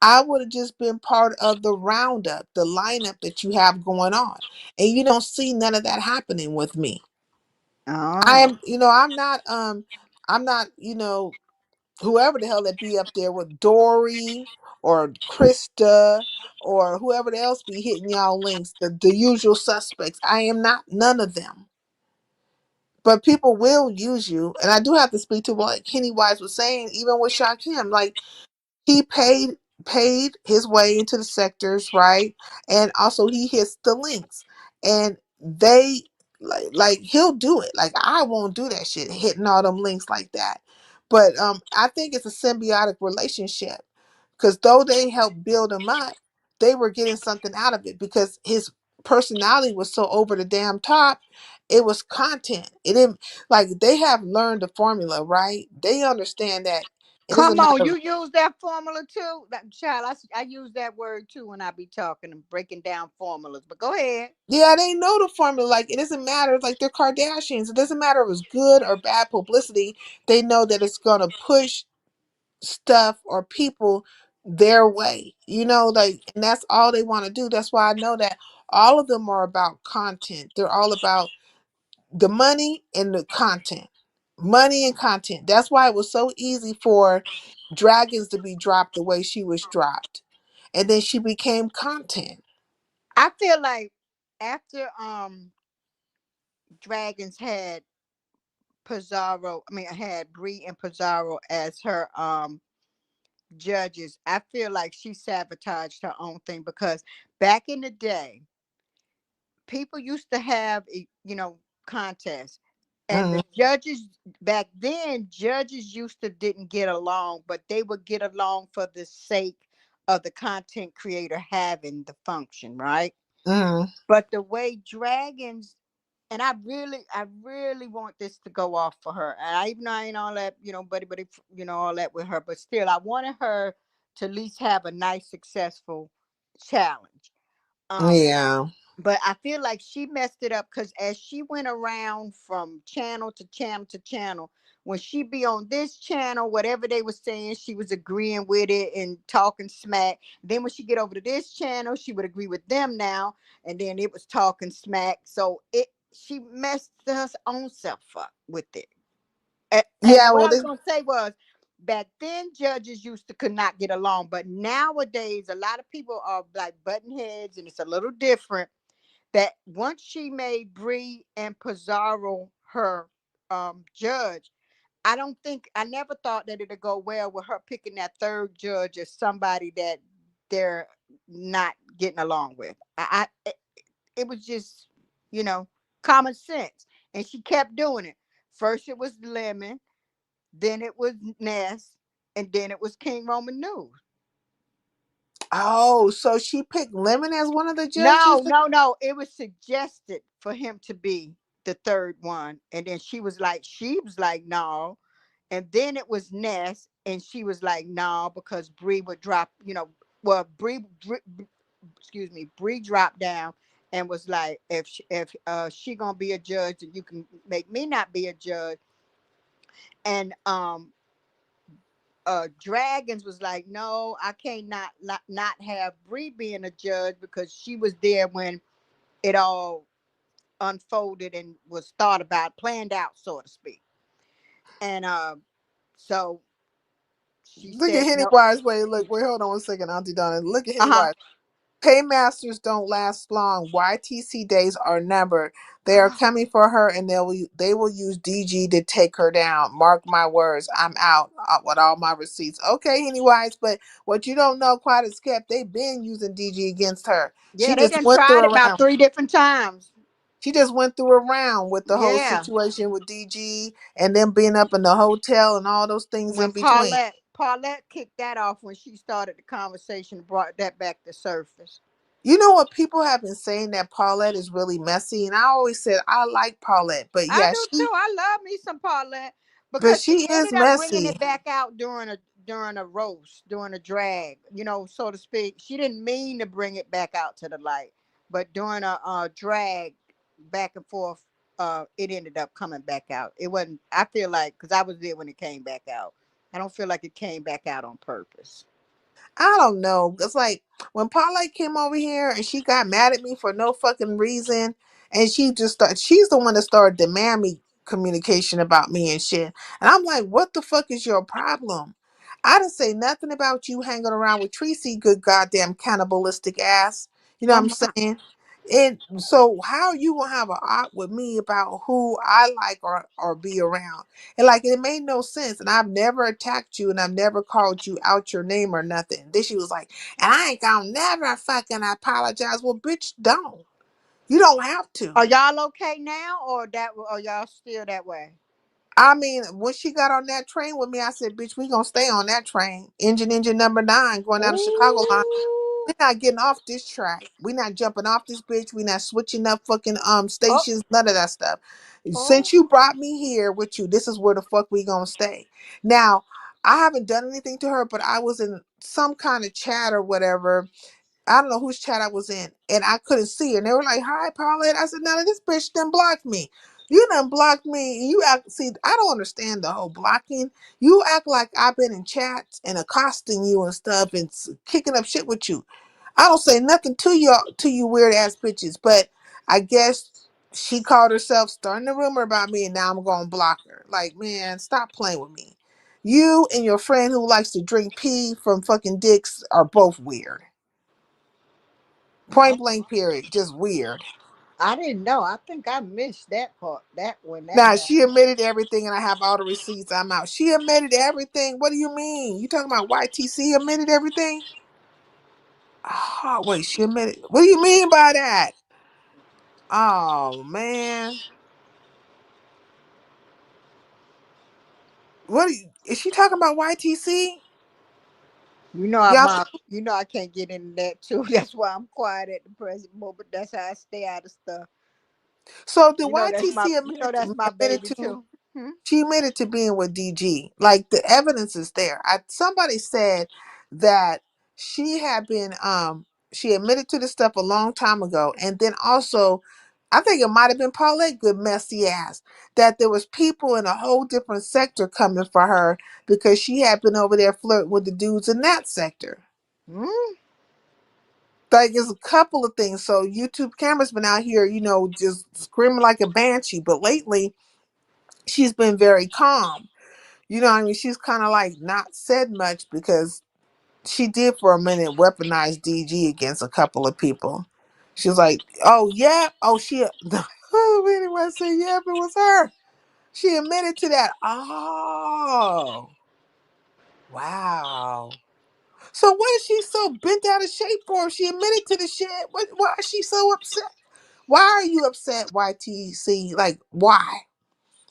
I would have just been part of the roundup, the lineup that you have going on. And you don't see none of that happening with me. I Oh. am, I'm not, whoever the hell that be up there with Dory or Krista or whoever else be hitting y'all links, the usual suspects. I am not none of them. But people will use you. And I do have to speak to what Kenny Wise was saying, even with Shaquem. Like he paid his way into the sectors, right? And also he hits the links. And they like he'll do it. Like I won't do that shit, hitting all them links like that. But I think it's a symbiotic relationship because though they helped build him up, they were getting something out of it because his personality was so over the damn top. It was content. It didn't like they have learned the formula, right? They understand that it doesn't Come on, matter. you use that formula too? That child, I use that word too when I be talking and breaking down formulas. But go ahead. Yeah, they know the formula. Like it doesn't matter. Like they're Kardashians. It doesn't matter if it's good or bad publicity. They know that it's gonna push stuff or people their way. Like and that's all they want to do. That's why I know that all of them are about content. They're all about the money and the content. Money and content. That's why it was so easy for Dragons to be dropped the way she was dropped. And then she became content. I feel like after Dragons had Pizarro, I mean had Bree and Pizarro as her judges, I feel like she sabotaged her own thing because back in the day, people used to have contests, and the Mhm. judges back then, judges used to didn't get along, but they would get along for the sake of the content creator having the function, right? Mhm. But the way Dragons, and I really want this to go off for her. And I even though I ain't all that, buddy, all that with her, but still, I wanted her to at least have a nice, successful challenge. Um, Yeah. but I feel like she messed it up because as she went around from channel to channel to channel, when she be on this channel, whatever they were saying, she was agreeing with it and talking smack. Then when she get over to this channel, she would agree with them now, and then it was talking smack. So she messed her own self up with it. And Yeah, what well I was they gonna say was, back then judges used to could not get along, but nowadays a lot of people are like button heads, and it's a little different that once she made Bree and Pizarro her judge, I never thought that it'd go well with her picking that third judge as somebody that they're not getting along with. It was just, you know, common sense. And she kept doing it. First it was Lemon, then it was Ness, and then it was King Roman News. Oh, so she picked Lemon as one of the No, judges? no, no. It was suggested for him to be the third one. And then she was like, no. And then it was Ness, and she was like, no, because Bree would drop, well, excuse me, Bree dropped down and was like, if she gonna be a judge, then you can make me not be a judge. And Dragons was like, no, I can't not have Bree being a judge because she was there when it all unfolded and was thought about, planned out, so to speak. And so She Look at said Henny no. Wise. Wait, look, wait, hold on one second, Auntie Donna. Look at Henny Uh-huh. Wise. Paymasters don't last long. YTC days are numbered. They are coming for her, and they will use DG to take her down. Mark my words. I'm out with all my receipts. Okay, Henny Wise, but what you don't know, quite as kept, they've been using DG against her. Yeah, She they just done went through tried it a about round. 3 different times. She just went through a round with the whole Yeah. situation with DG and them being up in the hotel and all those things in When between. Paulette kicked that off when she started the conversation, brought that back to surface. You know what? People have been saying that Paulette is really messy, and I always said I like Paulette, but I yeah, do too. I love me some Paulette but because she she is ended up bringing messy. it back out during a roast, during a drag, so to speak. She didn't mean to bring it back out to the light, but during a drag back and forth, it ended up coming back out. It wasn't. I feel like because I was there when it came back out. I don't feel like it came back out on purpose. I don't know. It's like when Paulette came over here and she got mad at me for no fucking reason, and she's the one that started demanding communication about me and shit. And I'm like, what the fuck is your problem? I didn't say nothing about you hanging around with Tracy, good goddamn cannibalistic ass. You know what I'm Uh-huh. saying? And so how you gonna have an art with me about who I like or be around? And like it made no sense. And I've never attacked you and I've never called you out your name or nothing. Then she was like, and I ain't gonna never fucking apologize. Well, bitch, don't. You don't have to. Are y'all okay now, or are y'all still that way? I mean, when she got on that train with me, I said, bitch, we gonna stay on that train. Engine number 9 going down to Chicago line. Ooh. We're not getting off this track. We're not jumping off this bitch. We're not switching up fucking Oh, stations, none of that stuff. oh. Since you brought me here with you, this is where the fuck we gonna stay. Now, I haven't done anything to her, but I was in some kind of chat or whatever. I don't know whose chat I was in, and I couldn't see her. And they were like, "Hi, Paulette." I said, "No, this bitch done blocked me. You done blocked me. And you act. See, I don't understand the whole blocking. You act like I've been in chats and accosting you and stuff and kicking up shit with you. I don't say nothing to you weird ass bitches. But I guess she called herself starting a rumor about me, and now I'm gonna block her. Like, man, stop playing with me. You and your friend who likes to drink pee from fucking dicks are both weird. Point blank period. Just weird. I didn't know. I think I missed that part. That when that Now she happened. admitted everything and I have all the receipts. I'm out. She admitted everything. What do you mean? You talking about YTC admitted everything? Oh, wait, she admitted. What do you mean by that? Oh man. Is she talking about YTC? Y'all I can't get into that too. That's why I'm quiet at the present moment. That's how I stay out of stuff. so the That's my YTC that's my admitted baby to too. Hmm? she admitted to being with DG. Like the evidence is there. Somebody said that she had been she admitted to this stuff a long time ago, and then also I think it might have been Paulette, good messy ass, that there was people in a whole different sector coming for her because she had been over there flirting with the dudes in that sector. Hmm? Like it's a couple of things. So YouTube camera's been out here, just screaming like a banshee. But lately, she's been very calm. You know what I mean? She's kind of like not said much because she did for a minute weaponize DG against a couple of people. She was like, oh, yeah. Oh, oh, anyway, I said, yeah, if it was her. She admitted to that. Oh, wow. So what is she so bent out of shape for? If she admitted to the shit. Why is she so upset? Why are you upset, YTC? Like, why?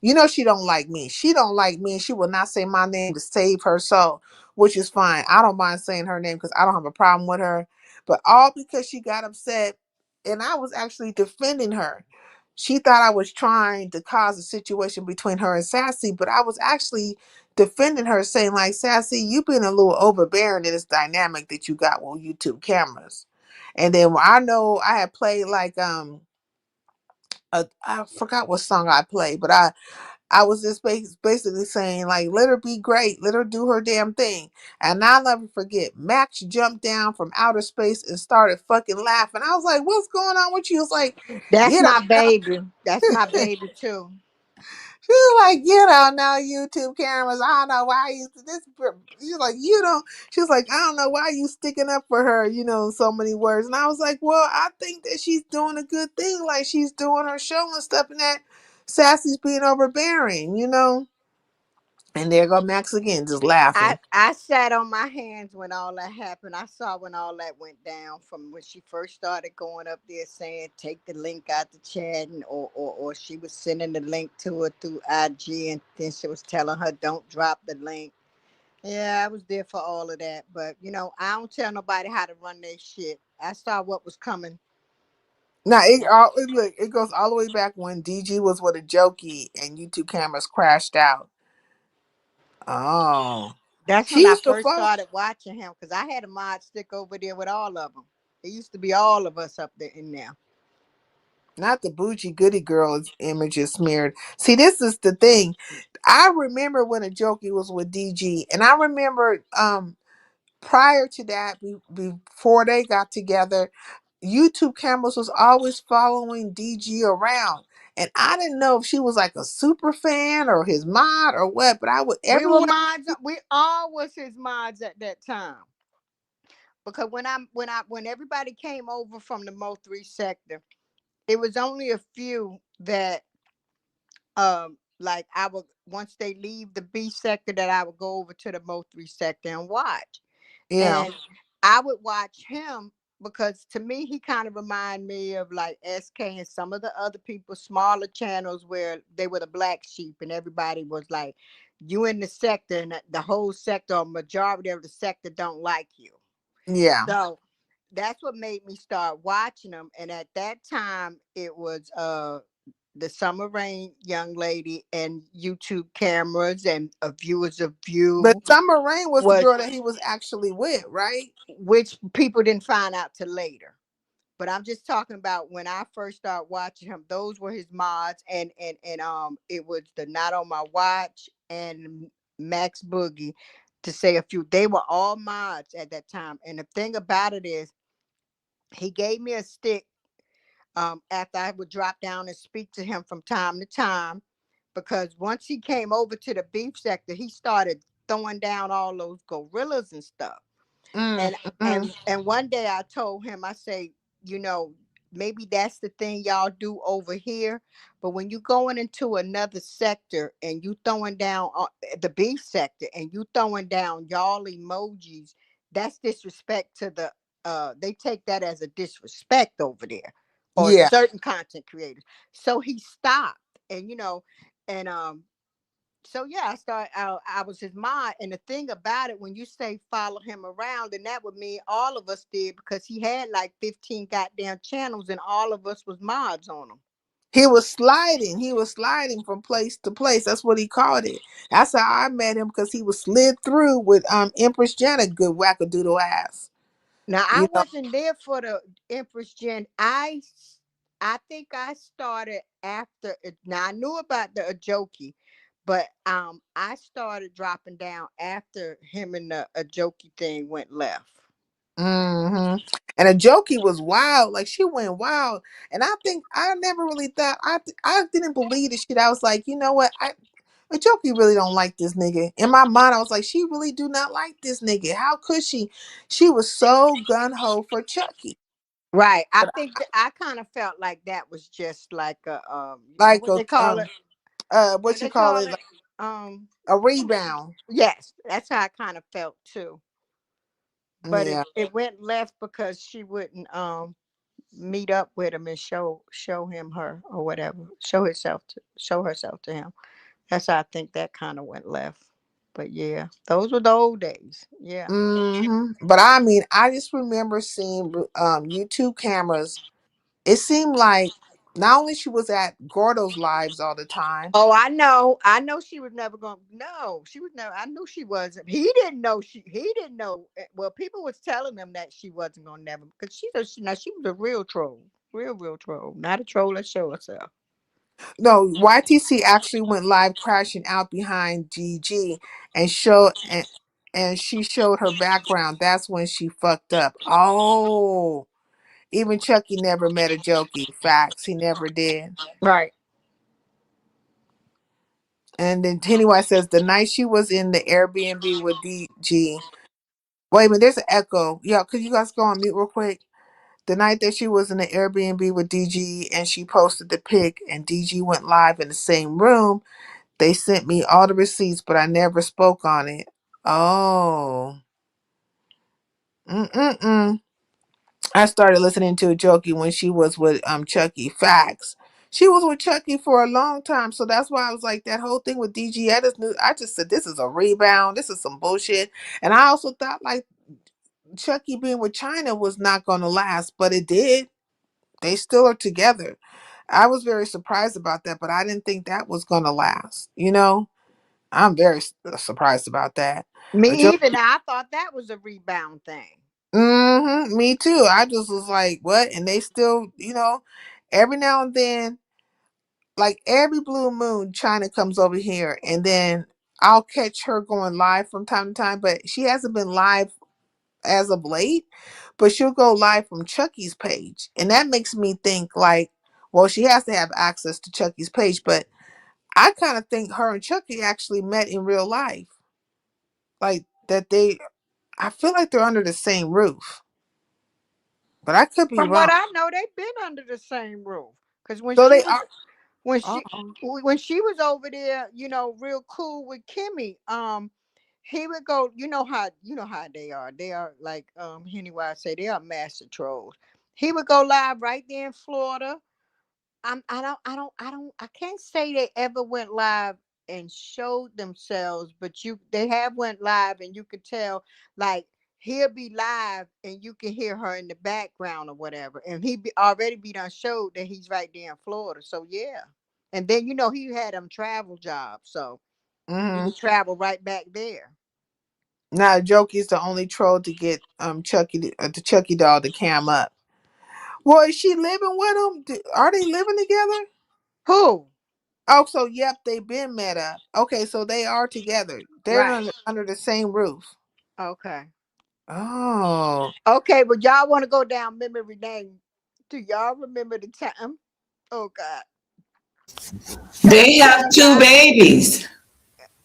You know she don't like me. She don't like me, and she will not say my name to save her soul, which is fine. I don't mind saying her name because I don't have a problem with her. But all because she got upset, and I was actually defending her. She thought I was trying to cause a situation between her and Sassy, but I was actually defending her, saying like, Sassy, you've been a little overbearing in this dynamic that you got with YouTube cameras. And then I know I had played like I forgot what song I played, but I was just basically saying, like, let her be great. Let her do her damn thing. And I'll never forget, Max jumped down from outer space and started fucking laughing. I was like, what's going on with you? It's like, That's get her my baby. That's my baby too. She's like, no YouTube cameras. I don't know why you this. She's like, you don't. She's like, I don't know why you sticking up for her. So many words. And I was like, well, I think that she's doing a good thing. Like she's doing her show and stuff, and that Sassy's being overbearing. And there go Max again, just laughing. I sat on my hands when all that happened. I saw when all that went down from when she first started going up there saying take the link out the chat, and or she was sending the link to her through IG, and then she was telling her don't drop the link. Yeah, I was there for all of that, but I don't tell nobody how to run their shit. I saw what was coming. Now look, it goes all the way back when DG was with a jokey and YouTube cameras crashed out. Oh, That's she when I used to first follow. started watching him because I had a mod stick over there with all of them. It used to be all of us up there in there. Not the bougie goody girl image is smeared. See, this is the thing. I remember when a jokey was with DG, and I remember prior to that, before they got together, YouTube cameras was always following DG around. And I didn't know if she was like a super fan or his mod or what, but I would We were everywhere. mods. We all was his mods at that time. Because when everybody came over from the Mo3 sector, it was only a few that like I would once they leave the B sector that I would go over to the Mo3 sector and watch. Yeah, And I would watch him because to me he kind of remind me of like SK and some of the other people, smaller channels where they were the black sheep and everybody was like, you in the sector and the whole sector or majority of the sector don't like you. yeah. So that's what made me start watching them. And at that time it was the Summer Rain young lady and YouTube cameras and viewers of But view Summer Rain was the was girl that he was actually with, right? which people didn't find out till later. But I'm just talking about when I first started watching him, those were his mods, and it was the Not on My Watch and Max Boogie, to say a few. They were all mods at that time. And the thing about it is he gave me a stick after I would drop down and speak to him from time to time, because once he came over to the beef sector, he started throwing down all those gorillas and stuff. Mm, And mm, and one day I told him, I say, maybe that's the thing y'all do over here, but when you going into another sector and you throwing down the beef sector and you throwing down y'all emojis, that's disrespect to the they take that as a disrespect over there, or yeah. certain content creators. So he stopped, and and so yeah, I was his mod, and the thing about it, when you say follow him around, and that would mean all of us did, because he had like 15 goddamn channels, and all of us was mods on him. He was sliding. He was sliding from place to place. That's what he called it. That's how I met him, because he was slid through with Empress Janet, good wackadoodle ass. Now I You know. wasn't there for the Empress Gen. I think I started after it. Now I knew about the Ajoki, but I started dropping down after him and the Ajoki thing went left. Hmm. And a jokey was wild. Like she went wild. And I think I never really thought I didn't believe the shit. I was like, you know what? A jokey really don't like this nigga. In my mind, I was like, she really do not like this nigga. How could she? She was so gun ho for Chucky. Right. I But think that I kind of felt like that was just like a like what they call it? What what you they call call it? it? Like Um a rebound. yes, that's how I kind of felt too. But it Yeah. it went left because she wouldn't meet up with him and show him her or whatever. Show herself to him. That's how I think that kind of went left. But yeah, those were the old days. Yeah. But I mean, I just remember seeing YouTube cameras. It seemed like not only she was at Gordo's lives all the time. Oh, I know. I know she was never going. No, she was never. I knew she wasn't. He didn't know. He didn't know. Well, people was telling him that she wasn't going to never, because now she was a real troll, real troll, not a troll that show herself. No, YTC actually went live crashing out behind GG and and she showed her background. That's when she fucked up. Oh, even Chucky never met a jokey. Facts, he never did. Right. And then Penny White says the night she was in the Airbnb with DG. Wait a minute, there's an echo. Yo, could you guys go on mute real quick? The night that she was in the Airbnb with DG and she posted the pic and DG went live in the same room, they sent me all the receipts, but I never spoke on it. Oh. Mm-mm-mm. I started listening to Jokey when she was with Chucky. Facts. She was with Chucky for a long time, so that's why I was like that whole thing with DG. I just said this is a rebound. This is some bullshit, and I also thought like Chucky being with China was not going to last, but it did. They still are together. I was very surprised about that, but I didn't think that was going to last. I'm very surprised about that. Me even. I thought that was a rebound thing. Me too. I just was like, what? And they still, every now and then, like every blue moon, China comes over here, and then I'll catch her going live from time to time. But she hasn't been live as of late. But she'll go live from Chucky's page, and that makes me think like, well, she has to have access to Chucky's page. But I kind of think her and Chucky actually met in real life, like that they. I feel like they're under the same roof, but I could be From wrong. what I know, they've been under the same roof. Because So they are. when Oh, she when she was over there, real cool with Kimmy, he would go, you know how they are. They are like anyway, I say they are master trolls. He would go live right there in Florida. I can't say they ever went live and showed themselves, but they have went live and you could tell like he'll be live and you can hear her in the background or whatever. And already be done showed that he's right there in Florida. So yeah. And then he had them travel jobs, so he mm-hmm. would travel right back there. Now Jokey's the only troll to get Chucky the Chucky doll to cam up. Well, is she living with him? Are they living together? Who? Oh, so yep, they've been met up. Okay, so they are together. They're Right. under the same roof. Okay. Oh, Okay, but y'all want to go down memory lane. Do y'all remember the time? Oh God. They Chucky have done two got babies,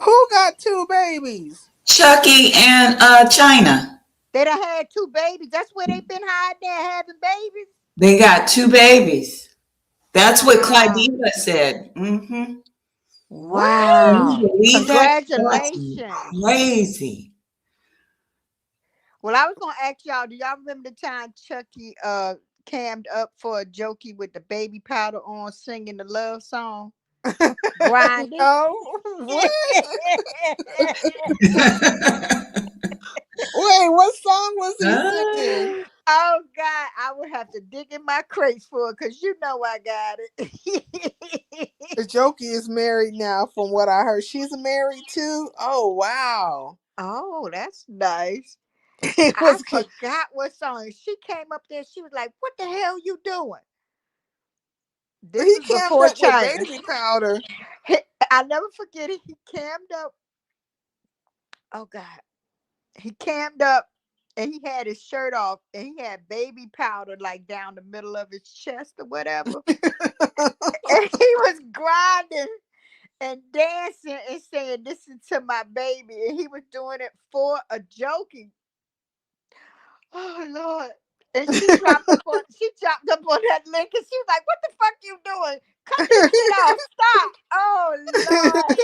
who got two babies? Chucky and China. They done had two babies. That's where they've been hiding there having babies. They got two babies. That's what Wow. Clydeva said. Mm-hmm. Can Wow. you believe that? That's Congratulations. crazy. Well, I was gonna ask y'all, do y'all remember the time Chucky cammed up for a jokey with the baby powder on singing the love song? Grinding. No, what? Wait, what song was he singing? Oh God, I would have to dig in my crates for it because I got it. Jokey is married now, from what I heard. She's married too. Oh wow. Oh, that's nice. He I was forgot what song. She came up there. She was like, "What the hell you doing?" This he was cammed before up with China. baby powder. I'll never forget it. He cammed up. Oh God, he cammed up and he had his shirt off and he had baby powder like down the middle of his chest or whatever. And he was grinding and dancing and saying, "Listen to my baby," and he was doing it for a joking. Oh Lord. And she dropped up on that link and she was like, "What the fuck you doing? Cut this shit off. Stop." Oh Lord.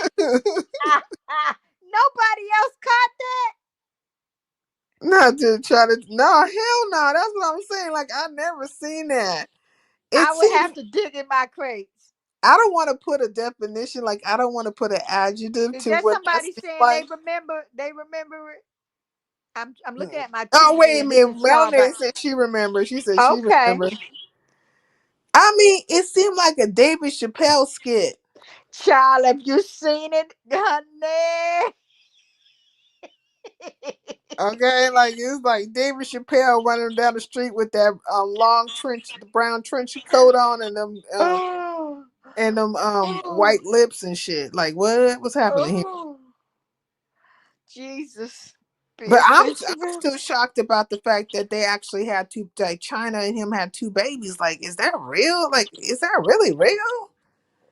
Nobody else caught that. Not to try to no hell no. That's what I'm saying. Like I never seen that. It I would seems have to dig in my crates. I don't want to put a definition. Like I don't want to put an adjective Is to there what that somebody seems saying like. they remember it? I'm looking at my Oh TV wait a and minute. listen to y'all Melanie about. said she remembers. She said she Okay. remembers. I mean, it seemed like a David Chappelle skit. Child, have you seen it, honey? Okay, like it's like David Chappelle running down the street with that long trench, the brown trench coat on, Oh, and them oh, white lips and shit. Like what? What's happening here? oh, Jesus. Be But I'm offensive. still shocked about the fact that they actually had two, like China and him had two babies. Like, is that real? Like, is that really real?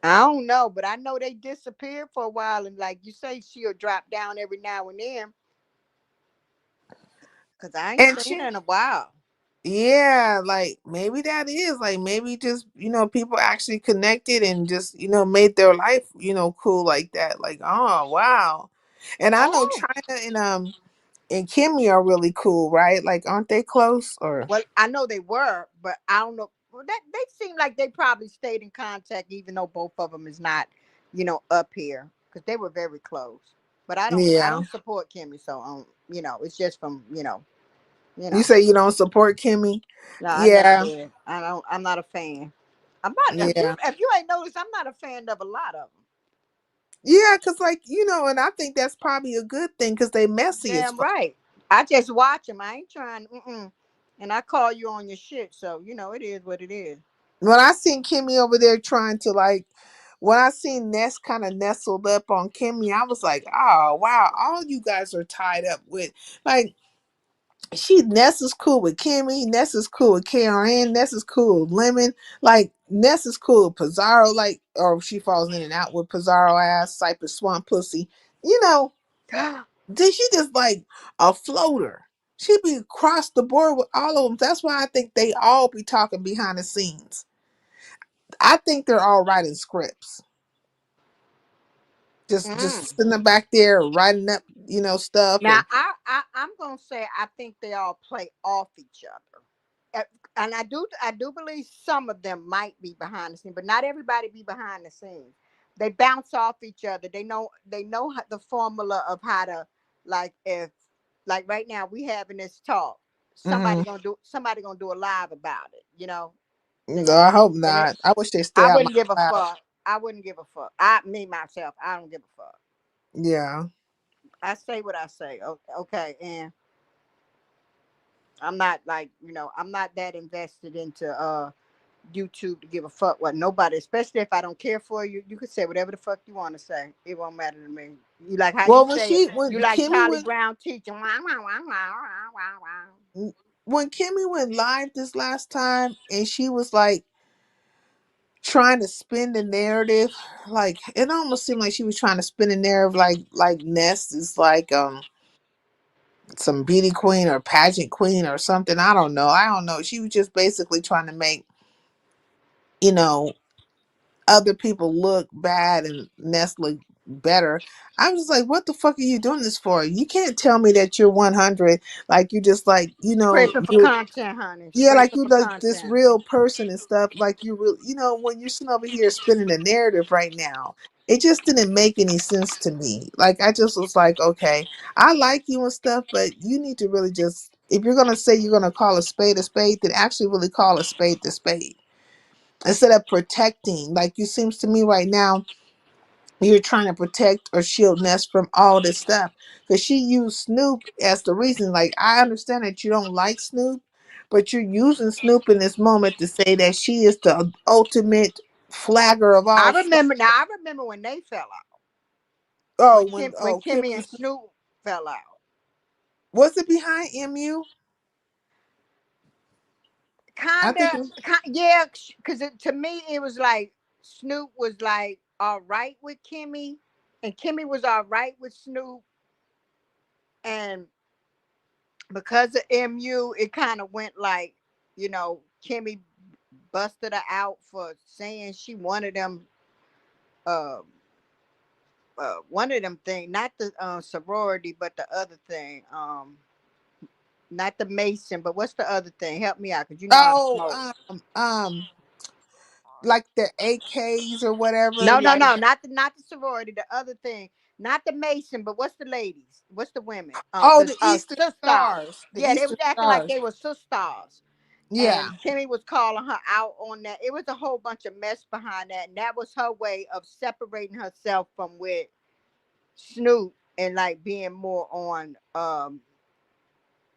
I don't know, but I know they disappeared for a while, and like you say, she'll drop down every now and then. Cause I ain't And seen she, her in a while. yeah, like maybe that is like maybe just people actually connected and just made their life cool like that. Like, oh wow. And I know Oh, China and Kimmy are really cool, right? Like, aren't they close? Or well, I know they were, but I don't know. Well, that they seem like they probably stayed in contact, even though both of them is not, up here, because they were very close. But I yeah, don't support Kimmy, so it's just from you you know. say you don't support Kimmy? No, I never Yeah, did. I don't. I'm not a fan. I'm not. If you yeah, if you ain't noticed, I'm not a fan of a lot of them. yeah. Cause like and I think that's probably a good thing because they messy as Damn fuck. right. I just watch them. I ain't trying. And I call you on your shit, so it is what it is. When I seen Kimmy over there trying to like, when I seen Ness kind of nestled up on Kimmy, I was like, oh wow, all you guys are tied up with like Ness is cool with Kimmy, Ness is cool with Karen, Ness is cool with Lemon, like Ness is cool with Pizarro, like or she falls in and out with Pizarro ass, Cypress Swamp pussy. You know, then she just like a floater. She be across the board with all of them. That's why I think they all be talking behind the scenes. I think they're all writing scripts. Just Mm. sitting back there writing up, stuff Now and I'm gonna say I think they all play off each other. Uh, and I do believe some of them might be behind the scenes, but not everybody be behind the scenes. They bounce off each other. They know the formula of how to, like, if, like, right now we having this talk. mm, Somebody gonna do a live about it. They're no, gonna I hope and it, not. I wish they stay I out my wouldn't give a cloud. fuck. I wouldn't give a fuck. Me myself, I don't give a fuck. Yeah. I say what I say. Okay, and I'm not, like, I'm not that invested into YouTube to give a fuck what nobody, especially if I don't care for you. You can say whatever the fuck you want to say. It won't matter to me. You like how you Well, when say it. she when You like Kimmy Charlie went Brown teaching. Wah, wah, wah, wah, wah, wah, wah. when Kimmy went live this last time and she was like trying to spin the narrative, like it almost seemed like she was trying to spin the narrative like Ness is like some beauty queen or pageant queen or something. I don't know. She was just basically trying to make you know other people look bad and Nestle better. I was like, what the fuck are you doing this for? You can't tell me that you're 100. Like you just like, Scraping for you content, honey. yeah, like Scraping you for like this content. real person and stuff. Like you really, when you're sitting over here spinning a narrative right now, it just didn't make any sense to me. Like I just was like, okay, I like you and stuff, but you need to really just, if you're gonna say you're gonna call a spade, then actually really call a spade instead of protecting. Like you seems to me right now, you're trying to protect or shield Ness from all this stuff because she used Snoop as the reason. Like I understand that you don't like Snoop, but you're using Snoop in this moment to say that she is the ultimate flagger of I all. remember now. I remember when they fell out. Oh, When when Kimmy Kimmy and Snoop fell out. was it behind MU? I think Kinda, it was, yeah. Because to me, it was like Snoop was like all right with Kimmy, and Kimmy was all right with Snoop, and because of MU, it kind of went like, Kimmy busted her out for saying she wanted them, uh, one of them thing, not the sorority, but the other thing, not the Mason, but what's the other thing? Help me out, cause you know how to oh smoke. like the AKs or whatever. No, no, Like no, not the sorority. The other thing, not the Mason, but what's the ladies? What's the women? oh, The the Eastern sisters. Stars, the Yeah, they Eastern was acting like Stars. they were sisters. Yeah, And Kimmy was calling her out on that. It was a whole bunch of mess behind that, and that was her way of separating herself from with Snoop and like being more on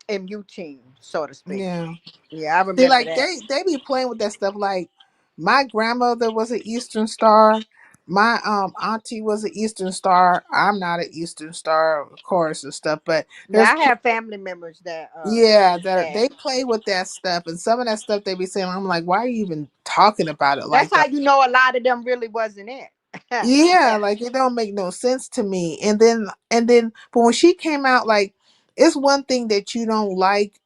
MU team, so to speak. yeah. Yeah, I See, remember like that. they be playing with that stuff. Like my grandmother was an Eastern Star, My auntie was an Eastern Star. I'm not an Eastern Star, of course, and stuff. But Yeah, there's I have family members that yeah, is that that. they play with that stuff, and some of that stuff they be saying, I'm like, why are you even talking about it That's like how that? you know a lot of them really wasn't it. Yeah, like it don't make no sense to me. And then but when she came out, like it's one thing that you don't like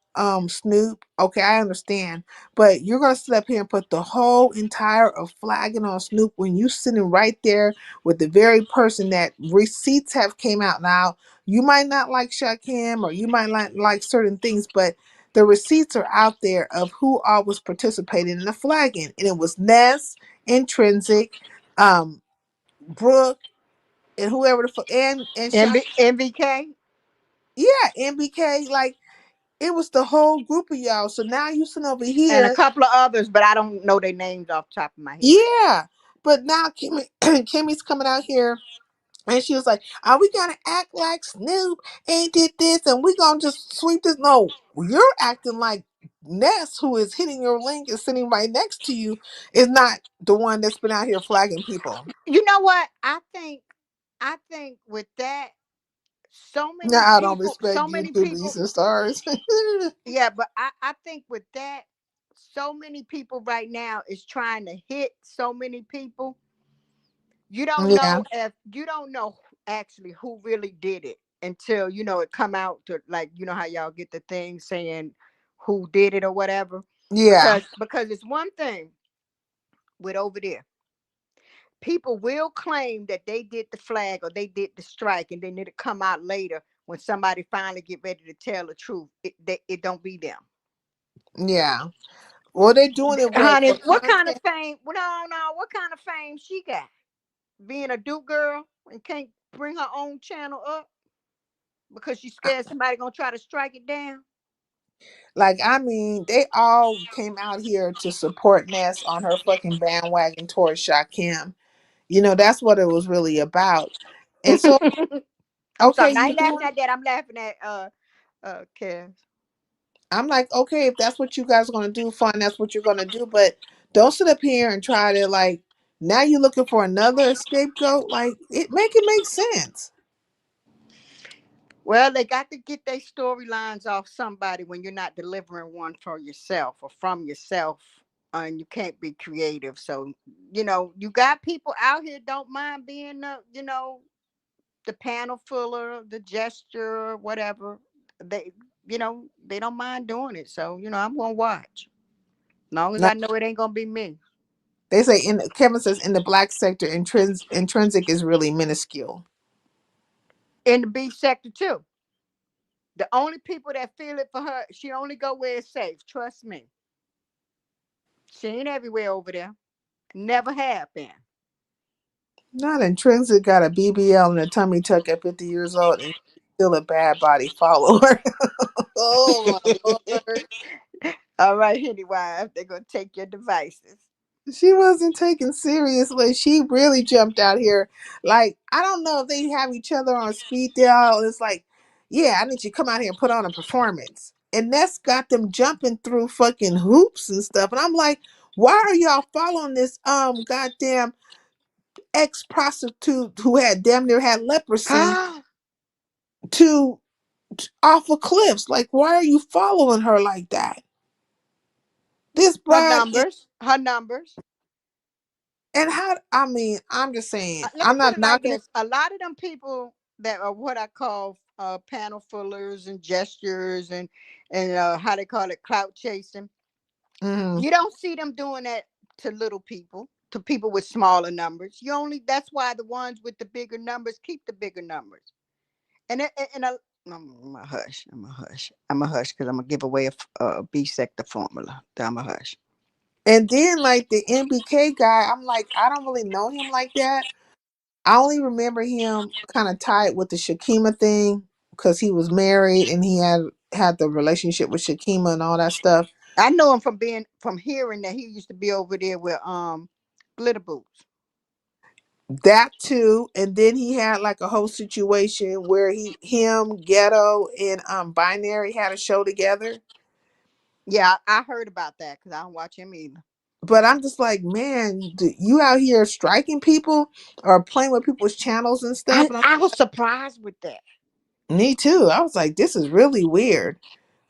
Snoop. Okay, I understand. But you're gonna sit up here and put the whole entire of flagging on Snoop when you sitting right there with the very person that receipts have came out now. You might not like Shakim or you might not like certain things, but the receipts are out there of who all was participating in the flagging. And it was Ness, Intrinsic, um, Brooke, and whoever the fuck, and Shot. MBK Yeah, MBK. Like it was the whole group of y'all. So now you sitting over and a here. couple of others, but I don't know their names off the top of my head. Yeah, but now Kimmy, Kimmy's coming out here. And she was like, "Are we gonna act like Snoop ain't did this, and we gonna just sweep this?" No, you're acting like Ness, who is hitting your link and sitting right next to you, is not the one that's been out here flagging people. You know what? I think with that, so many Now I don't people, respect YouTube Eastern Stars. yeah, but I think with that, so many people right now is trying to hit so many people. Yeah, You don't know actually who really did it until it come out to, like, how y'all get the thing saying who did it or whatever. yeah, Because it's one thing with over there. People will claim that they did the flag or they did the strike, and then it'll come out later when somebody finally get ready to tell the truth. It don't be them. yeah. Well, they're doing it what Honey, for what kind of content? fame? Well, no. What kind of fame she got? Being a Duke girl and can't bring her own channel up because she's scared somebody gonna try to strike it down. Like, I mean, they all came out here to support Ness on her fucking bandwagon towards Shakim. That's what it was really about. And so, I'm okay, sorry. I you ain't laughing doing. at that. I'm laughing at Kev. I'm like, okay, if that's what you guys are gonna do, fine, that's what you're gonna do. But don't sit up here and try to like. Now you're looking for another scapegoat. Like, it make sense. Well, they got to get their storylines off somebody when you're not delivering one for yourself or from yourself, and you can't be creative. So, you got people out here don't mind being the panel filler, the gesture, whatever. They they don't mind doing it. So, I'm gonna watch. As long as Now, I know it ain't gonna be me. they say Kevin says in the black sector, intrinsic is really minuscule. In the B sector too. The only people that feel it for her, she only go where it's safe. Trust me. She ain't everywhere over there. Never have been. Not intrinsic got a BBL and a tummy tuck at 50 years old and still a bad body follower. Oh my lord. All right, anyway, they're gonna take your devices. She wasn't taken seriously. She really jumped out here. Like, I don't know if they have each other on speed dial. It's like, yeah, I need you to come out here and put on a performance. And that's got them jumping through fucking hoops and stuff. And I'm like, why are y'all following this goddamn ex prostitute who had damn near had leprosy her to off of cliffs? Like, why are you following her like that? This bride numbers, her numbers. and how I mean, I'm just saying, Let me I'm put not it like knocking it. this: a lot of them people that are what I call panel fillers and gestures and how they call it clout chasing. Mhm. You don't see them doing that to little people, to people with smaller numbers. You only That's why the ones with the bigger numbers keep the bigger numbers. I'm a hush. I'm a hush. I'm a hush because I'm gonna give away a B sector formula. I'm a hush. And then like the NBK guy, I'm like, I don't really know him like that. I only remember him kind of tied with the Shakima thing because he was married and he had the relationship with Shakima and all that stuff. I know him from hearing that he used to be over there with glitter boots. That too, and then he had like a whole situation where him, Ghetto, and Binary had a show together. Yeah, I heard about that because I don't watch him either. But I'm just like, man, you out here striking people or playing with people's channels and stuff. And I was surprised with that. me too. I was like, this is really weird.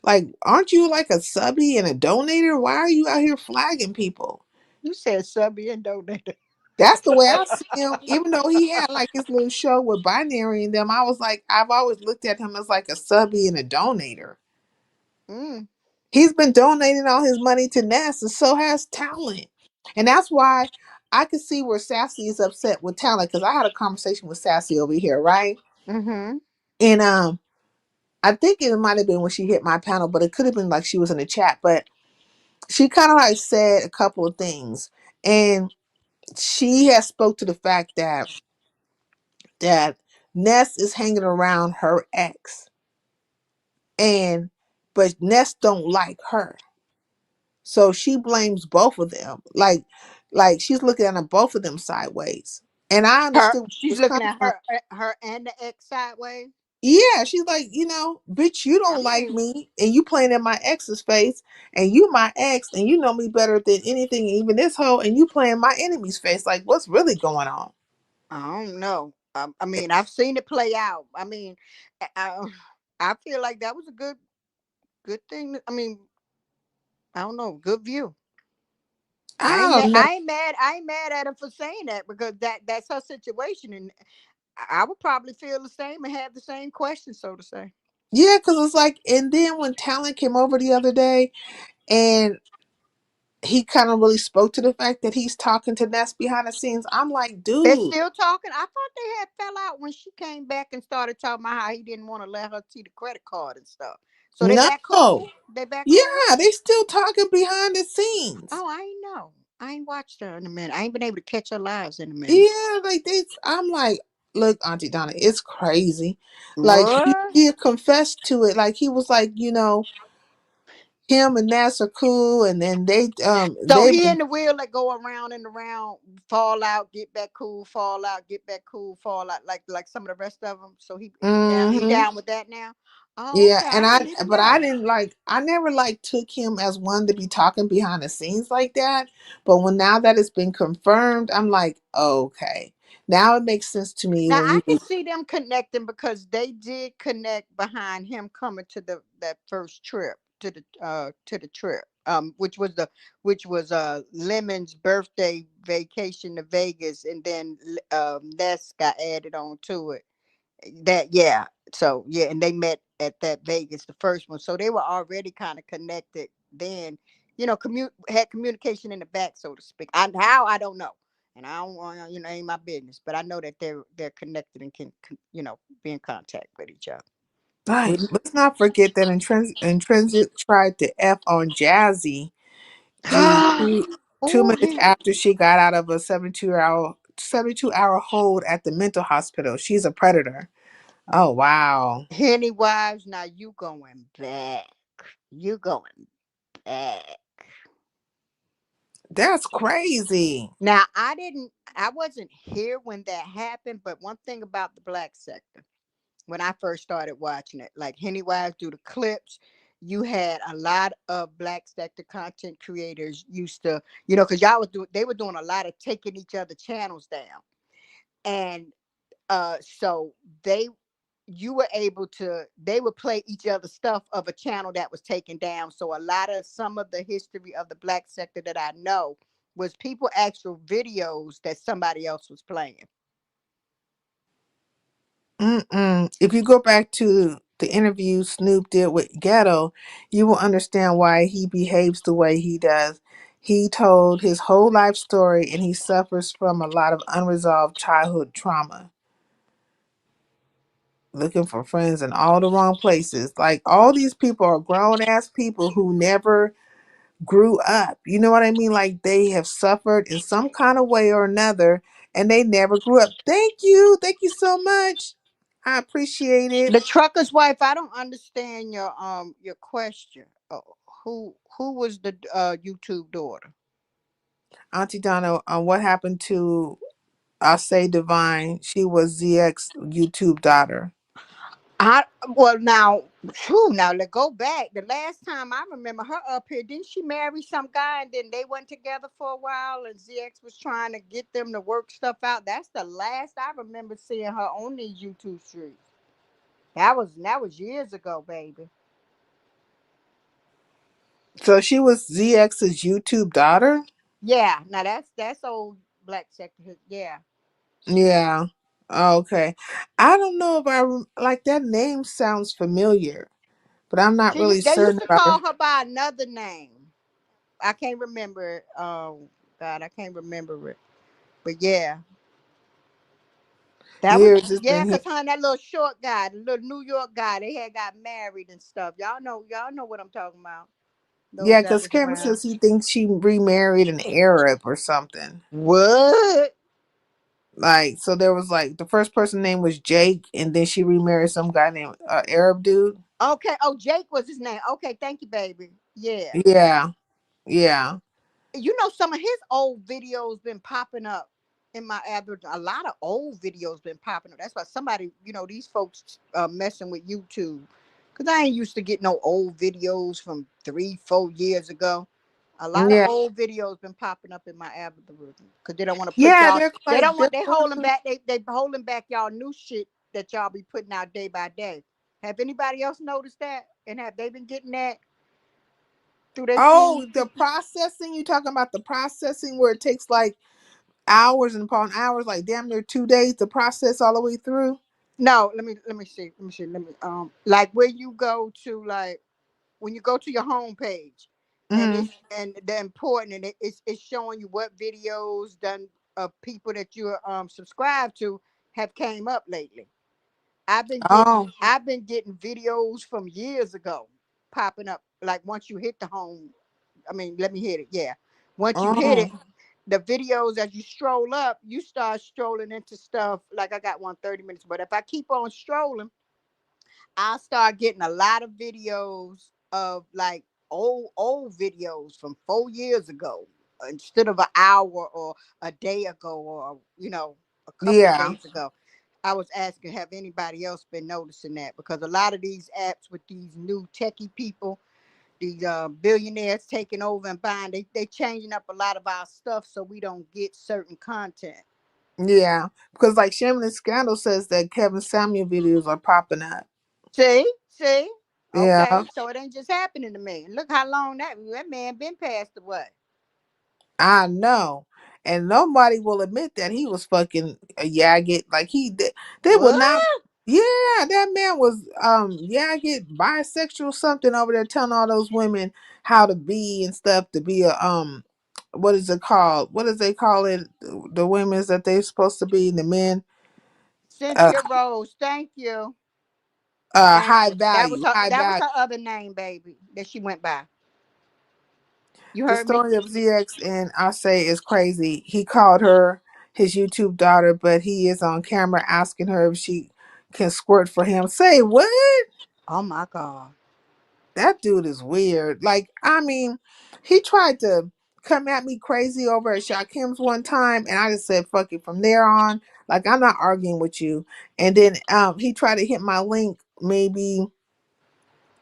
Like, aren't you like a subby and a donator? Why are you out here flagging people? You said subby and donator. That's the way I see him. Even though he had like his little show with Binary and them, I was like, I've always looked at him as like a subby and a donator. Mm. He's been donating all his money to Ness, and so has Talent. And that's why I could see where Sassy is upset with Talent, because I had a conversation with Sassy over here, right? Mm-hmm. And I think it might have been when she hit my panel, but it could have been like she was in the chat. But she kind of like said a couple of things, and she has spoke to the fact that Ness is hanging around her ex, and but Ness don't like her. So she blames both of them. Like she's looking at them both of them sideways. And I Her, understood where she she's was looking coming at from. her and the ex sideways. Yeah, she's like, bitch, you I don't like mean, me, and you playing in my ex's face, and you my ex, and you know me better than anything, even this hoe, and you playing my enemy's face. Like, what's really going on? I don't know. I mean, I've seen it play out. I mean, I, I feel like that was a good thing. I mean, I don't know, good view. I ain't I mad. don't know. I ain't mad. I ain't mad at her for saying that because that's her situation, and I would probably feel the same and have the same question, so to say. Yeah, because it's like, and then when Talent came over the other day, and he kind of really spoke to the fact that he's talking to Ness behind the scenes. I'm like, They're dude, still talking. I thought they had fell out when she came back and started talking about how he didn't want to let her see the credit card and stuff. So they back no. cool. They back cool. Yeah, they still talking behind the scenes. Oh, I ain't know. I ain't watched her in a minute. I ain't been able to catch her lives in a minute. Yeah, like they. I'm like, look, Auntie Donna, it's crazy. Like What? he confessed to it. Like he was like, him and Ness are cool, and then So they've he in been. the wheel that go around and around, fall out, get back cool, fall out, get back cool, fall out, like some of the rest of them. So he Hmm. down with that now. Oh, Yeah, okay. I and didn't even but I know. didn't like, I never like took him as one to be talking behind the scenes like that. But when now that it's been confirmed, I'm like, okay, now it makes sense to me Now when I you. can see them connecting because they did connect behind him coming to that first trip to the trip. Which was Lemon's birthday vacation to Vegas, and then Les got added on to it. That yeah. So yeah, and they met at that Vegas, the first one. So they were already kind of connected then. Had communication in the back, so to speak. How I don't know, and I don't want ain't my business. But I know that they're connected and can be in contact with each other. Right. With- Let's not forget that Intrinsic tried to F on Jazzy in two Oh, minutes after she got out of a 72-hour hold at the mental hospital. She's a predator. Oh wow. Henny Wives. Now you going back? You going back? That's crazy. Now I wasn't here when that happened, but one thing about the black sector, when I first started watching it, like Henny Wives do the clips, you had a lot of black sector content creators used to, because they were doing a lot of taking each other channels down. And so you were able to they would play each other's stuff of a channel that was taken down. So a lot of some of the history of the black sector that I know was people actual videos that somebody else was playing. Mm-mm. If you go back to the interview Snoop did with Ghetto, you will understand why he behaves the way he does. He told his whole life story and he suffers from a lot of unresolved childhood trauma. Looking for friends in all the wrong places. Like all these people are grown ass people who never grew up. You know what I mean? Like they have suffered in some kind of way or another and they never grew up. Thank you. Thank you so much. I appreciate it. The trucker's wife, I don't understand your question. Who was the YouTube daughter? Auntie Donna, what happened to I say Divine? She was ZX YouTube daughter. I well now, whew, now let's go back. The last time I remember her up here, didn't she marry some guy and then they went together for a while and ZX was trying to get them to work stuff out? That's the last I remember seeing her on these YouTube streets. That was years ago, baby. So she was ZX's YouTube daughter? Yeah, now that's old black sector. Yeah, she was. Yeah. Okay. I don't know if like that name sounds familiar, but I'm not really They used certain to about her. call her by another name. I can't remember it. God, I can't remember it. But yeah, that was Years it's yeah, been here. cause her and that little short guy, the little New York guy, they had got married and stuff. Y'all know what I'm talking about. Those Yeah, that because was Cameron around. says he thinks she remarried an Arab or something. What? Like, so there was like the first person name was Jake, and then she remarried some guy named Arab dude. Okay. Oh, Jake was his name. Okay, thank you, baby. Yeah. Yeah, yeah, Some of his old videos been popping up in my average. A lot of old videos been popping up. That's why somebody, these folks messing with YouTube, because I ain't used to get no old videos from 3 4 years ago. A lot of yeah, old videos been popping up in my algorithm because they don't want to put yeah. y'all. They're They like don't they're want. They going holding through. back. They holding back y'all new shit that y'all be putting out day by day. Have anybody else noticed that? And have they been getting that through their feed? Oh, the processing. You talking about the processing where it takes like hours and upon hours, like damn near 2 days to process all the way through. No, let me see. Like where you go to, like when you go to your home page and Hmm. and the important and it's showing you what videos done of people that you're subscribed to have came up lately. Oh, I've been getting videos from years ago popping up like once you hit the home. I mean, let me hit it. Yeah. Once you hit it, oh, the videos as you stroll up, you start strolling into stuff like I got one 30 minutes, but if I keep on strolling, I'll start getting a lot of videos of like old videos from 4 years ago instead of an hour or a day ago or a couple of yeah, days ago. I was asking, have anybody else been noticing that? Because a lot of these apps with these new techie people, these billionaires taking over and buying, they changing up a lot of our stuff so we don't get certain content. yeah. Because like Shameless Scandal says that Kevin Samuel videos are popping up. See, Yeah, okay, so it ain't just happening to me. Look how long that man been passed away. I know. And nobody will admit that he was fucking Yaggett. Like they will What? not. Yeah, that man was Yaggett, bisexual, something over there telling all those women how to be and stuff to be a what is it called? What does they call it? The women's that they're supposed to be, the men uh Cynthia Rose, thank you, thank high you. That was value, her. high That was value. her other name, baby, that she went by. You The heard me? story of ZX and I say is crazy. He called her his YouTube daughter, but he is on camera asking her if she can squirt for him. Say what? Oh my God. That dude is weird. Like, I mean, he tried to come at me crazy over at Shakim's one time, and I just said, fuck it. From there on, like, I'm not arguing with you. And then he tried to hit my link maybe,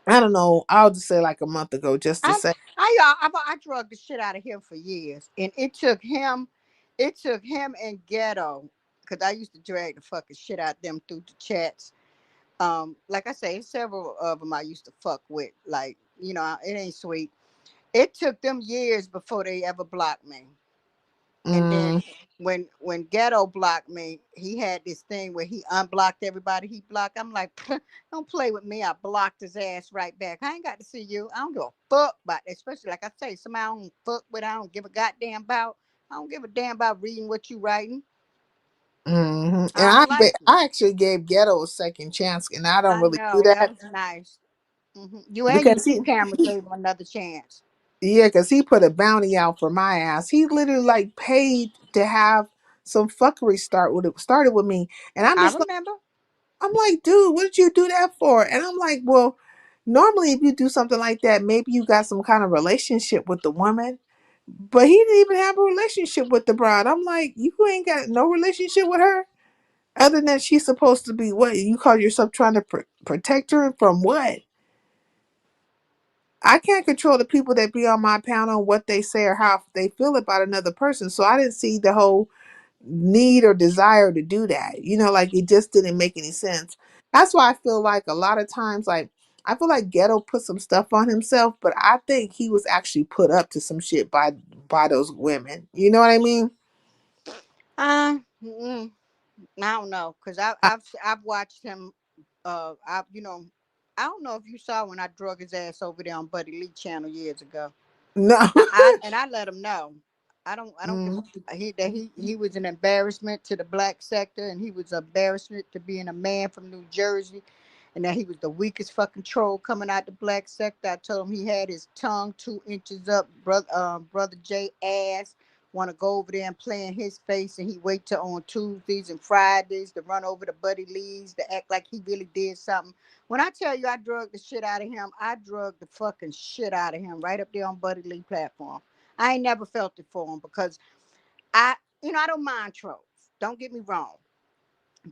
I don't know, I'll just say like a month ago, just to I say, I drugged the shit out of him for years, and it took him and Ghetto, because I used to drag the fucking shit out them through the chats. Like I say, several of them I used to fuck with. Like it ain't sweet. It took them years before they ever blocked me. And then mm, when Ghetto blocked me, he had this thing where he unblocked everybody he blocked. I'm like, don't play with me. I blocked his ass right back. I ain't got to see you. I don't give a fuck about that. Especially like I say, somebody I don't fuck with. I don't give a goddamn about. I don't give a damn about reading what you writing. and I don't like it. I actually gave Ghetto a second chance, and I don't I really do know that that was nice. You and because YouTube camera gave him another chance. yeah, because he put a bounty out for my ass. He literally like paid to have some fuckery started with me, and I remember. I'm like, dude, what did you do that for? And I'm like, well, normally if you do something like that, maybe you got some kind of relationship with the woman, but he didn't even have a relationship with the bride. I'm like, you ain't got no relationship with her. Other than she's supposed to be what you call yourself trying to protect her from what? I can't control the people that be on my panel, what they say or how they feel about another person. So I didn't see the whole need or desire to do that. Like it just didn't make any sense. That's why I feel like a lot of times, like I feel like Ghetto put some stuff on himself, but I think he was actually put up to some shit by those women. You know what I mean? Mm, I don't know, cause I, I've watched him. I don't know if you saw when I drug his ass over there on Buddy Lee channel years ago. no. And I let him know. I don't give Mm, he was an embarrassment to the black sector, and he was an embarrassment to being a man from New Jersey, and that he was the weakest fucking troll coming out the black sector. I told him he had his tongue 2 inches up, brother J ass. Want to go over there and play in his face, and he wait till on Tuesdays and Fridays to run over to Buddy Lee's to act like he really did something. When I tell you I drug the shit out of him, I drug the fucking shit out of him right up there on Buddy Lee platform. I ain't never felt it for him because I don't mind trolls. Don't get me wrong.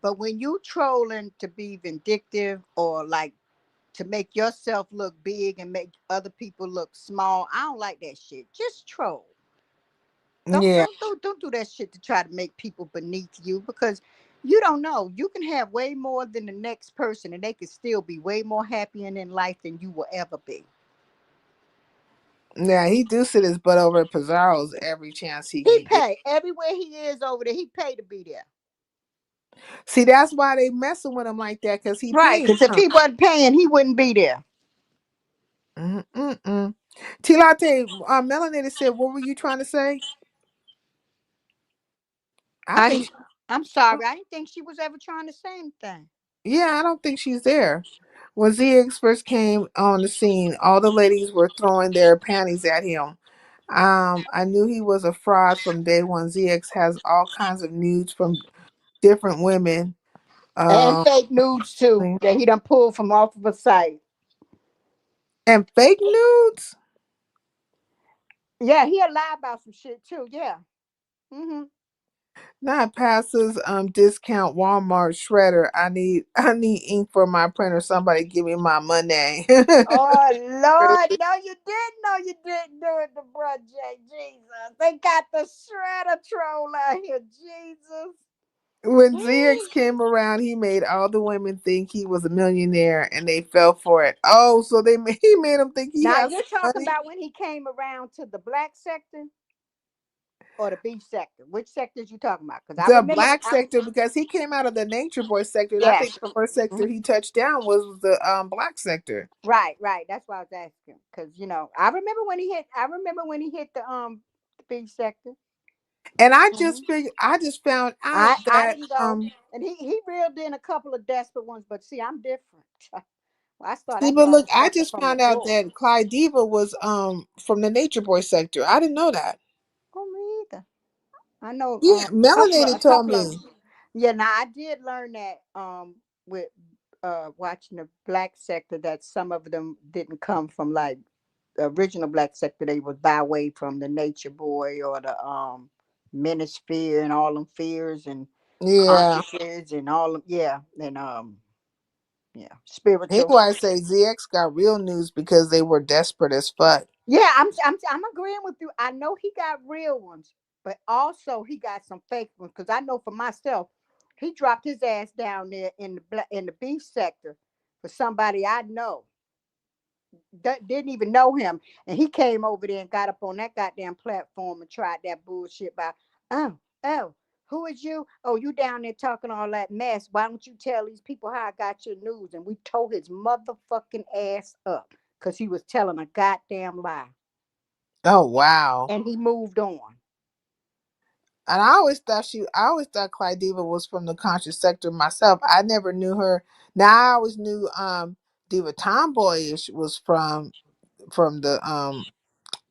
But when you trolling to be vindictive or like to make yourself look big and make other people look small, I don't like that shit. Just troll. Don't yeah. don't don't don't do that shit to try to make people beneath you because you don't know. You can have way more than the next person and they can still be way more happy and in life than you will ever be. Yeah, he do sit his butt over at Pizarro's every chance he He can get. pay everywhere he is over there. He pay to be there. See, that's why they messing with him like that, because he Right, paid. because if Huh? he wasn't paying, he wouldn't be there. Mm-mm-mm. Tilate, Melanated said, what were you trying to say? I I think, didn't. I'm sorry. I didn't think she was ever trying to say anything. yeah, I don't think she's there. When ZX first came on the scene, all the ladies were throwing their panties at him. I knew he was a fraud from day one. ZX has all kinds of nudes from different women. And Um, fake news too that he done pulled from off of a site. and fake nudes. Yeah, he'll lie about some shit too. Yeah. Not passes discount Walmart shredder. I need ink for my printer. Somebody give me my money. Oh Lord, no, you didn't. No, you didn't do it, the bruh J. Jesus, they got the shredder troll out here. Jesus. When ZX came around, he made all the women think he was a millionaire, and they fell for it. Oh, so he made them think he Now has you're talking money. about when he came around to the black sector or the beef sector. Which sectors you talking about? Because I The remember. black sector, because he came out of the nature boy sector, and I think Yes. the first sector he touched down was the black sector. Right, right. That's why I was asking. Because I remember when he hit. I remember when he hit the beef sector. And Mhm. I just found out I that didn't go, and he reeled in a couple of desperate ones. But see, I'm different. Well, I see, knew but I look, was I fucking just from the found out door. that Clyde Diva was from the nature boy sector. I didn't know that. Oh, me either. I know Yeah, a Melanated told couple of me. them. Yeah, now I did learn that with watching the black sector that some of them didn't come from like the original black sector. They was by way from the Nature Boy or the Manosphere and all them fears and Yeah. consciences and all them, yeah, and yeah, Here's spiritual. why I say ZX got real news because they were desperate as fuck. Yeah, I'm agreeing with you. I know he got real ones, but also he got some fake ones because I know for myself, he dropped his ass down there in in the beef sector for somebody I know that didn't even know him, and he came over there and got up on that goddamn platform and tried that bullshit by, oh, oh, who is you? Oh, you down there talking all that mess. Why don't you tell these people how I got your news? And we tore his motherfucking ass up because he was telling a goddamn lie. Oh wow. And he moved on. And I always thought Clyde Diva was from the conscious sector myself. I never knew her. Now I always knew Diva Tomboyish was from the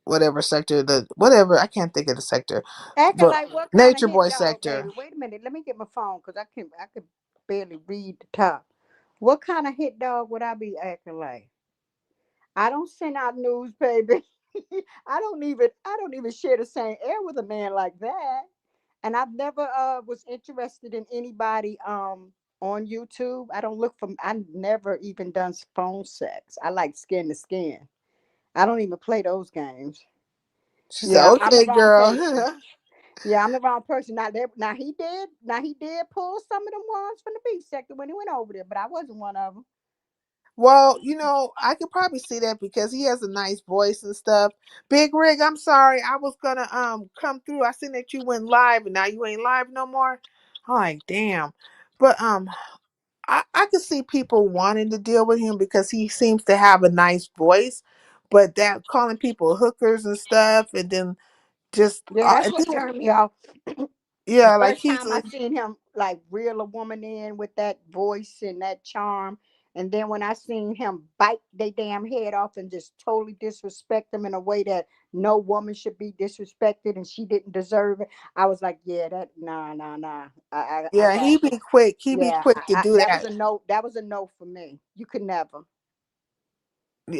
whatever sector, the whatever, I can't think of the sector. Acting But like what kind of Nature hit Boy dog, baby? sector. Wait a minute. Let me get my phone because I could barely read the top. What kind of hit dog would I be acting like? I don't send out news, baby. I don't even share the same air with a man like that. And I've never was interested in anybody on YouTube. I don't look for. I never even done phone sex. I like skin to skin. I don't even play those games. She said, Yeah, I'm the "Okay, wrong girl." person. Yeah, I'm the wrong person. Now he did pull some of them ones from the beach sector when he went over there, but I wasn't one of them. Well, I could probably see that because he has a nice voice and stuff. Big Rig, I'm sorry. I was gonna come through. I seen that you went live and now you ain't live no more. I'm like, damn. But I could see people wanting to deal with him because he seems to have a nice voice, but that calling people hookers and stuff, and then just Yeah, that's and what then, turned me off. The yeah, like first he's time I seen him like reel a woman in with that voice and that charm, and then when I seen him bite their damn head off and just totally disrespect them in a way that no woman should be disrespected and she didn't deserve it, I was like, yeah, that nah nah nah. I yeah, got he be yeah. quick to do That was that. a no. That was a no for me. You could never.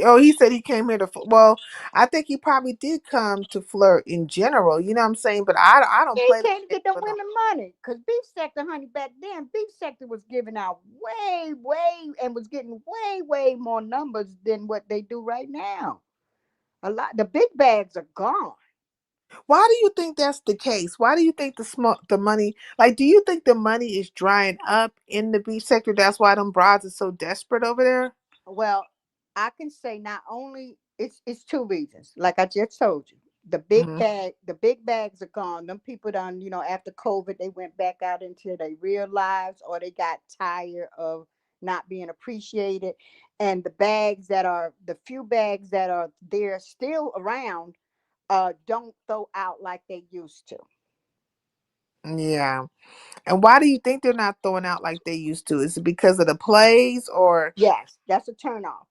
Oh, he said he came here to. Well, I think he probably did come to flirt in general. You know what I'm saying? But I don't Yeah, he play came to that get them with him. women money. Cause beef sector, honey, back then, beef sector was giving out way, and was getting way more numbers than what they do right now. A lot. The big bags are gone. Why do you think that's the case? Why do you think the money? Like, do you think the money is drying up in the beef sector? That's why them broads are so desperate over there. Well, I can say not only it's two reasons. Like I just told you, Hmm. the big bags are gone. Them people done, after COVID, they went back out into their real lives, or they got tired of not being appreciated. And the few bags that are there still around, don't throw out like they used to. Yeah. And why do you think they're not throwing out like they used to? Is it because of the plays or? Yes, that's a turn off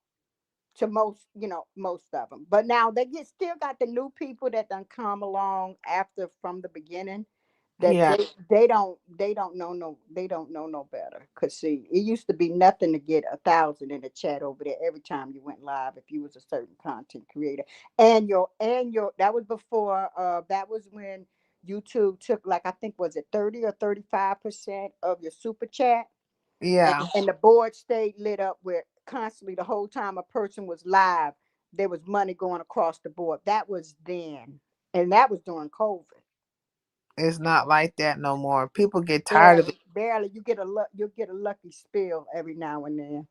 to most of them. But now they get still got the new people that done come along after from the beginning, that Yeah. they don't know no better. Cause see, it used to be nothing to get 1,000 in the chat over there every time you went live if you was a certain content creator. And your that was before that was when YouTube took, like, I think, was it 30 or 35% of your super chat, and, Yeah. and the board stayed lit up where constantly the whole time a person was live, there was money going across the board. That was then, and that was during COVID. It's not like that no more. People get tired of it. Barely. You'll get a lucky spill every now and then.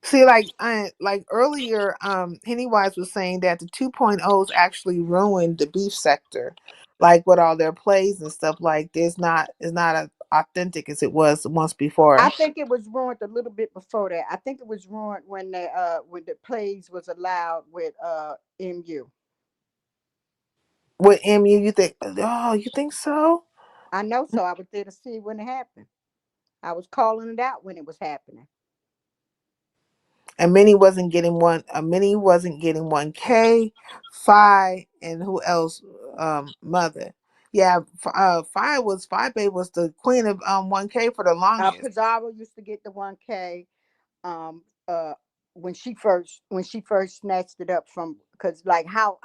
See, like earlier, Pennywise was saying that the 2.0s actually ruined the beef sector, like with all their plays and stuff. Like, it's not as authentic as it was once I before. think it was ruined a little bit before that. I think it was ruined when the plays was allowed with MU. With MU, you think? Oh, you think so? I know, so I was there to see when it happened. I was calling it out when it was happening. And Minnie wasn't getting one. Minnie wasn't getting 1K. Phi and who else? Mother. Yeah. Phi Babe was the queen of 1K for the longest. Pizarro used to get the 1K. um uh when she first snatched it up from, because like how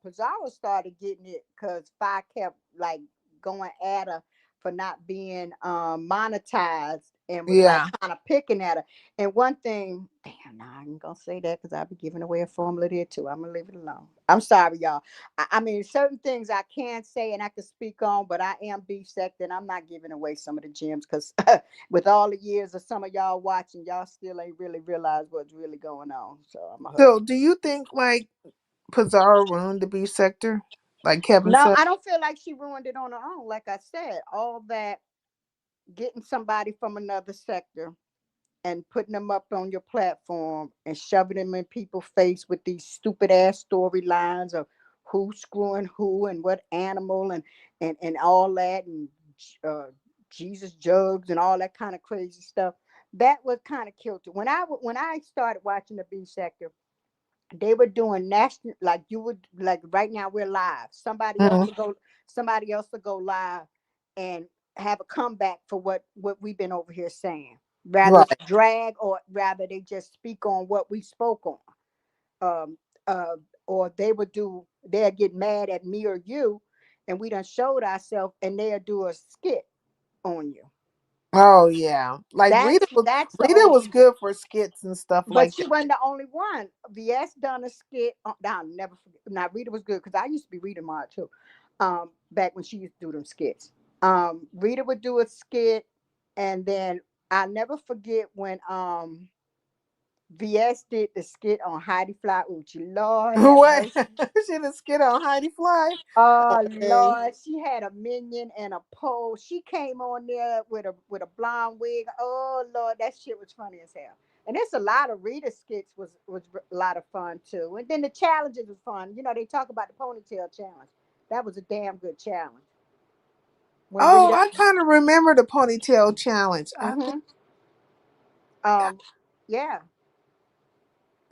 Pizarro started getting it, because Fi kept like going at her for not being monetized, and was like Yeah. kind of picking at her. And one thing, damn, nah, I ain't gonna say that because I'll be giving away a formula there too. I'm gonna leave it alone. I'm sorry, y'all. I mean, certain things I can say and I can speak on, but I am beef sect and I'm not giving away some of the gems, because with all the years of some of y'all watching, y'all still ain't really realized what's really going on. So I'm a hush. So, do you think like Pizarro ruined the beef sector, like Kevin No, said? I don't feel like she ruined it on her own. Like I said, all that getting somebody from another sector and putting them up on your platform and shoving them in people's face with these stupid ass storylines of who's screwing who and what animal, and all that, and uh, Jesus jugs and all that kind of crazy stuff. That was kind of killed it. When I started watching the B sector, they were doing national, like you would, like right now we're live. Mhm. Somebody else will go live and have a comeback for what we've been over here saying. Rather it's Right. drag, or rather they just speak on what we spoke on. Um uh or they'll get mad at me or you and we done showed ourselves, and they'll do a skit on you. Oh yeah, like That's the Rita was OG. good for skits and stuff But like she that. wasn't the only one. VS done a skit. I'll never forget. Now Rita was good because I used to be Rita Mart too. Back when she used to do them skits. Rita would do a skit, and then I'll never forget when VS did the skit on Heidi Fly Uchi. Lord have What? mercy. She did a skit on Heidi Fly. Oh Okay. Lord, she had a minion and a pole. She came on there with a blonde wig. Oh Lord, that shit was funny as hell. And there's a lot of Rita skits was a lot of fun too. And then the challenges was fun. You know, they talk about the ponytail challenge. That was a damn good challenge. When Oh, Rita, I kind of remember the ponytail challenge. I think mm-hmm, um, yeah,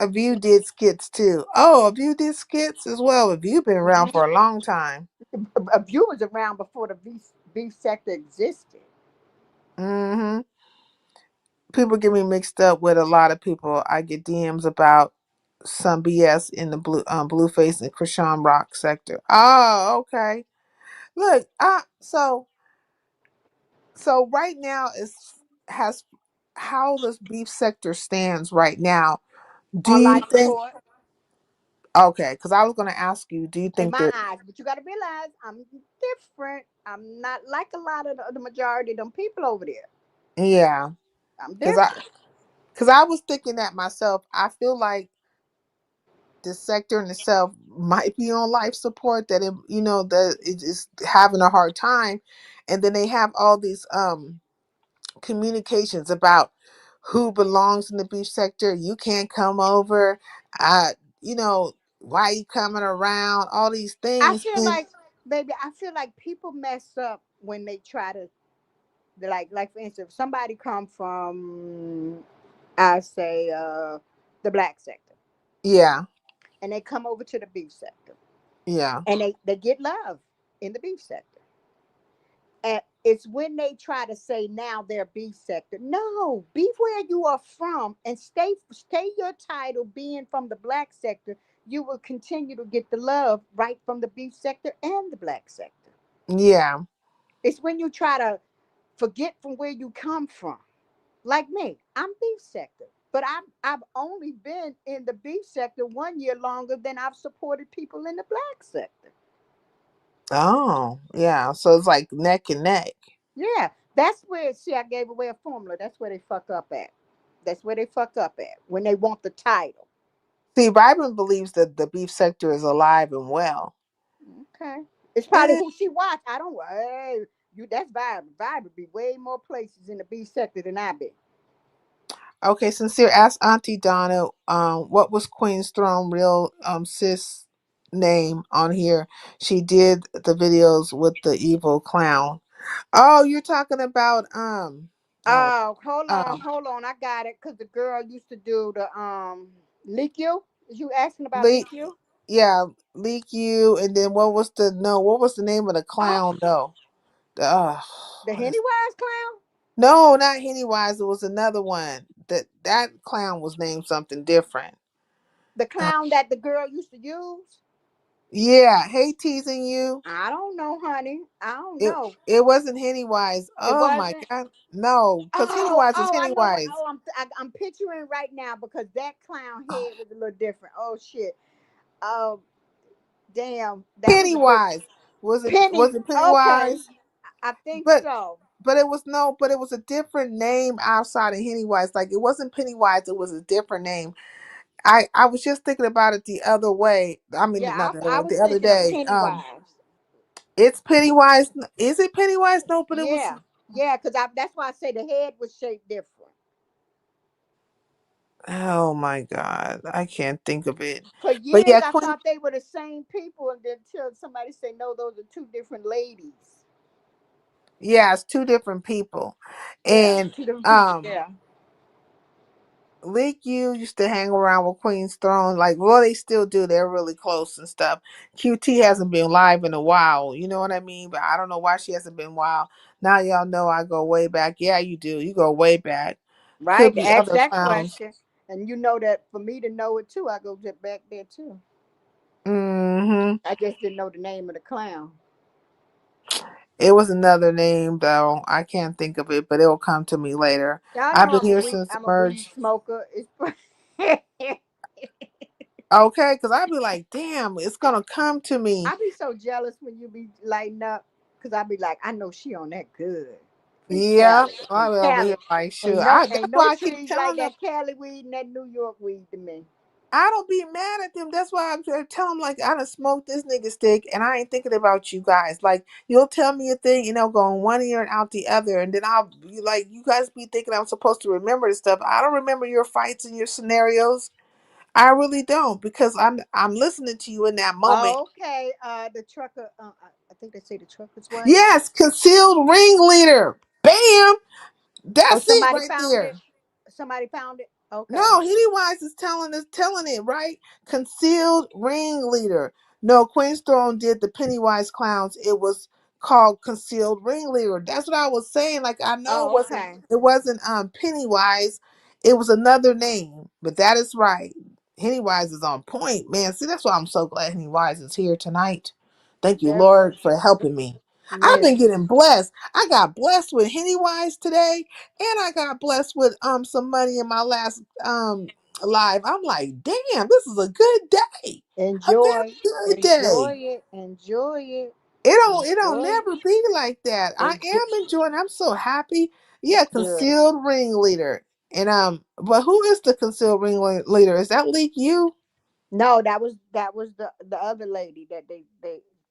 a View did skits too. Oh, a View did skits as well. A View been around mm-hmm. for a long time. A View was around before the beef sector existed. Hmm. People get me mixed up with a lot of people. I get DMs about some BS in the Blueface and Krishan Rock sector. Oh, okay. Look, so right now is has how this beef sector stands right now. Do On you life think support. okay? Because I was going to ask you, do you In think my that? eyes. But you got to realize I'm different. I'm not like a lot of the majority of them people over there. Yeah, I'm because I different. because I was thinking that myself. I feel like the sector in itself might be on life support. That that it is having a hard time, and then they have all these communications about who belongs in the beef sector. You can't come over. Uh, why you coming around? All these I things. feel And like, baby, I feel like people mess up when they try to, like for instance, if somebody come from, I say, the black sector, yeah, and they come over to the beef sector, yeah, and they get love in the beef sector. And it's when they try to say now they're beef sector. No, be where you are from and stay your title being from the black sector. You will continue to get the love right from the beef sector and the black sector. yeah. It's when you try to forget from where you come from. Like me, I'm beef sector. But I've only been in the beef sector 1 year longer than I've supported people in the black sector. Oh, yeah. So it's like neck and neck. Yeah, that's where, see, I gave away a formula. That's where they fuck up at. That's where they fuck up at when they want the title. See, Vibrant believes that the beef sector is alive and well. Okay, it's probably Eh, who she watch. I don't. Hey, you. That's Vibe. Vibe would be way more places in the B sector than I be. okay, sincere. Ask Auntie Donna, what was Queen's Throne real sis name on here? She did the videos with the evil clown. Oh, you're talking about oh Oh, um hold on. I got it. Cause the girl used to do the leak you. Is you asking about Leak leak you? yeah, Leak You, and then what was the name of the Oh, clown though? the What is Pennywise clown. no, not Pennywise. It was another one. That clown was named something different. The Uh, clown that the girl used to use. yeah, Hey Teasing You. I don't know, honey. I don't It know. it wasn't Pennywise. It Oh my wasn't. God, no, because Oh, Pennywise is oh, I know what. Pennywise. Oh, I'm picturing right now because that clown head was a little different. Oh shit. Oh, damn. That was a good Pennywise Penny. was it Okay, Pennywise? I think But so. but it was no, but it was a different name outside of Pennywise. Like it wasn't Pennywise. It was a different name. I was just thinking about it the other way. I mean, Yeah, not the other I way. was The other thinking of day. Pennywise. It's Pennywise. Is it Pennywise? No, but it was. Yeah, yeah, because I that's why I say the head was shaped different. Oh my God, I can't think of it. For But years, yeah, I Queen. thought they were the same people, and then until somebody say no, those are two different ladies. Yeah, it's two different people, Yeah, and two different people. um, Yeah, Leak You used to hang around with Queen's Throne. Like, well, they still do. They're really close and stuff. QT hasn't been live in a while. You know what I mean? But I don't know why she hasn't been wild. Now y'all know I go way back. Yeah, you do. You go way back. Could right. be Ask other that clowns. question, and you know that for me to know it too, I go back there too. Mm-hmm. I just didn't know the name of the clown. It was another name though. I can't think of it, but it'll come to me later. Y'all I've know been here since I'm a weed merge. smoker. It's Okay, because I'd be like, damn, it's gonna come to me. I be so jealous when you be lighting up, because I be like, I know she on that good from Yeah, Cali. From I'll be over Cali. here like, sure. That's Ain't no why I keep trees like telling them that Cali weed and that New York weed to me. I don't be mad at them. That's why I'm trying to tell them like I done smoked this nigga stick, and I ain't thinking about you guys. Like you'll tell me a thing, you know, go in one ear and out the other, and then I'll be like, you guys be thinking I'm supposed to remember this stuff. I don't remember your fights and your scenarios. I really don't because I'm listening to you in that moment. Okay, the trucker. I think they say the trucker's wife. Yes, concealed ringleader. Bam. Oh, That's it somebody right found there. it. Somebody found it. Okay. No, Wise is telling it right. Concealed ringleader. No, Queen's Throne did the Pennywise clowns. It was called concealed ringleader. That's what I was saying. Like I know Oh, okay. it wasn't Pennywise. It was another name, but that is right. Pennywise is on point, man. See, that's why I'm so glad Pennywise is here tonight. Thank you, Yep. Lord, for helping me. I've Yes. been getting blessed. I got blessed with Pennywise today. And I got blessed with some money in my last live. I'm like, damn, this is a good day. A Enjoy. very good Enjoy day. it. Enjoy it. It don't Enjoy never be like that. I it. am enjoying. I'm so happy. Yeah, Good. concealed ringleader. And but who is the concealed ringleader? Is that Leak you? No, that was the other lady that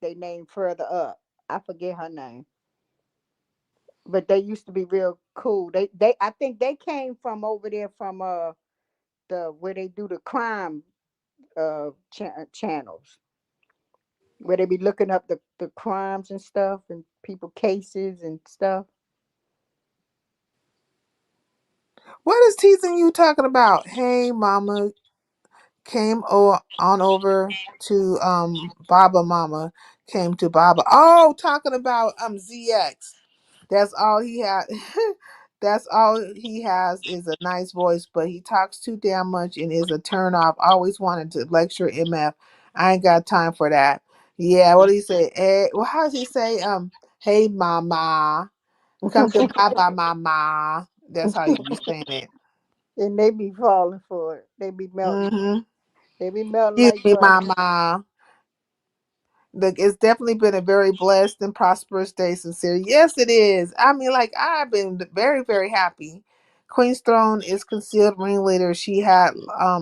they named further up. I forget her name, but they used to be real cool. They I think they came from over there from the where they do the crime channels, where they be looking up the crimes and stuff and people cases and stuff. What is teasing you talking about? Hey, mama, came on over to Baba Mama came to Baba. Oh, talking about ZX. That's all he had. That's all he has is a nice voice, but he talks too damn much and is a turn off. Always wanted to lecture MF. I ain't got time for that. Yeah, what do he say? Well, how does he say? Hey mama, come to Baba Mama. That's how you be saying it. And they be falling for it. They be melting. Mm-hmm. They be melting Excuse like me, butter. mama. Look, it's definitely been a very blessed and prosperous day, sincere. Yes, it is. I mean, like, I've been very, very happy. Queen's Throne is concealed ringleader. She had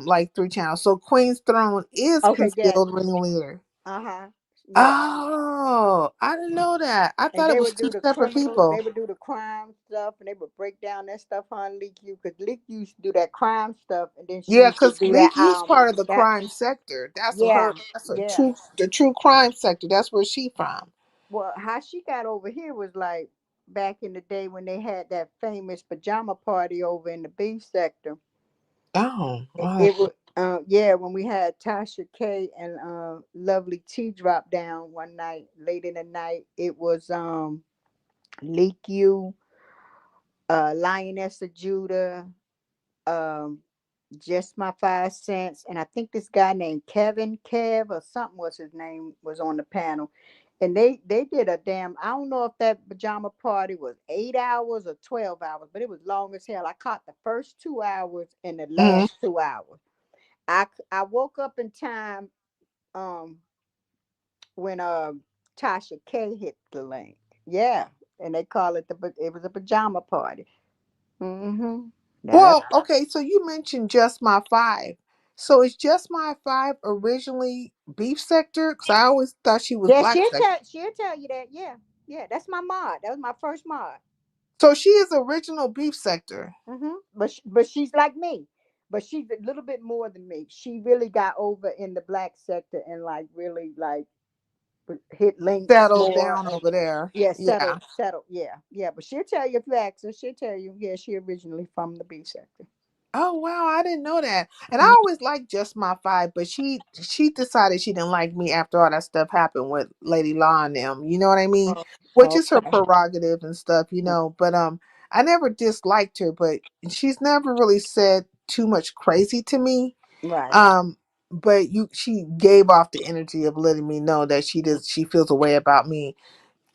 like 3 channels. So Queen's Throne is Okay, yes. concealed ringleader. Uh-huh. Yes. Oh, I didn't know that. I And thought it they was would two do the separate criminal, they people. would do the crime stuff, and they would break down that stuff on Leak You, because Leak You used to do that crime stuff, and then she Yeah, used to because do that Leak You's part of the that crime sector. That's yeah, her. That's a yeah. true crime sector. That's where she from. Well, how she got over here was like back in the day when they had that famous pajama party over in the B sector. Oh, wow. It was yeah, when we had Tasha K and Lovely T drop down one night late in the night. It was Leak You, Lioness of Judah, um just my 5 cents, and I think this guy named Kevin Kev or something was his name was on the panel, and they did a damn, I don't know if that pajama party was 8 hours or 12 hours, but it was long as hell. I caught the first 2 hours and the Mhm. last 2 hours. I woke up in time um when Tasha K hit the link. Yeah, and they call it it was a pajama party. Mm-hmm. That. Well, okay, so you mentioned Just My Five. So is Just My Five originally beef sector? Because I always thought she was Yeah, black sector. she'll tell you that. Yeah, yeah, that's my mod. That was my first mod. So she is original beef sector. But she's like me, but she's a little bit more than me. She really got over in the black sector and like really like hit links Settled more down and over there. yeah, Yeah. settle. Yeah, yeah. But she'll tell you if you ask her. She'll tell you. Yeah, she originally from the B sector. Oh wow, I didn't know that. And I Mhm. always liked Just My Five, but she decided she didn't like me after all that stuff happened with Lady Law and them. You know what I mean? Oh, Which is her okay. prerogative and stuff, you know. But I never disliked her, but she's never really said too much crazy to me. Right. Um, but she gave off the energy of letting me know that she feels a way about me.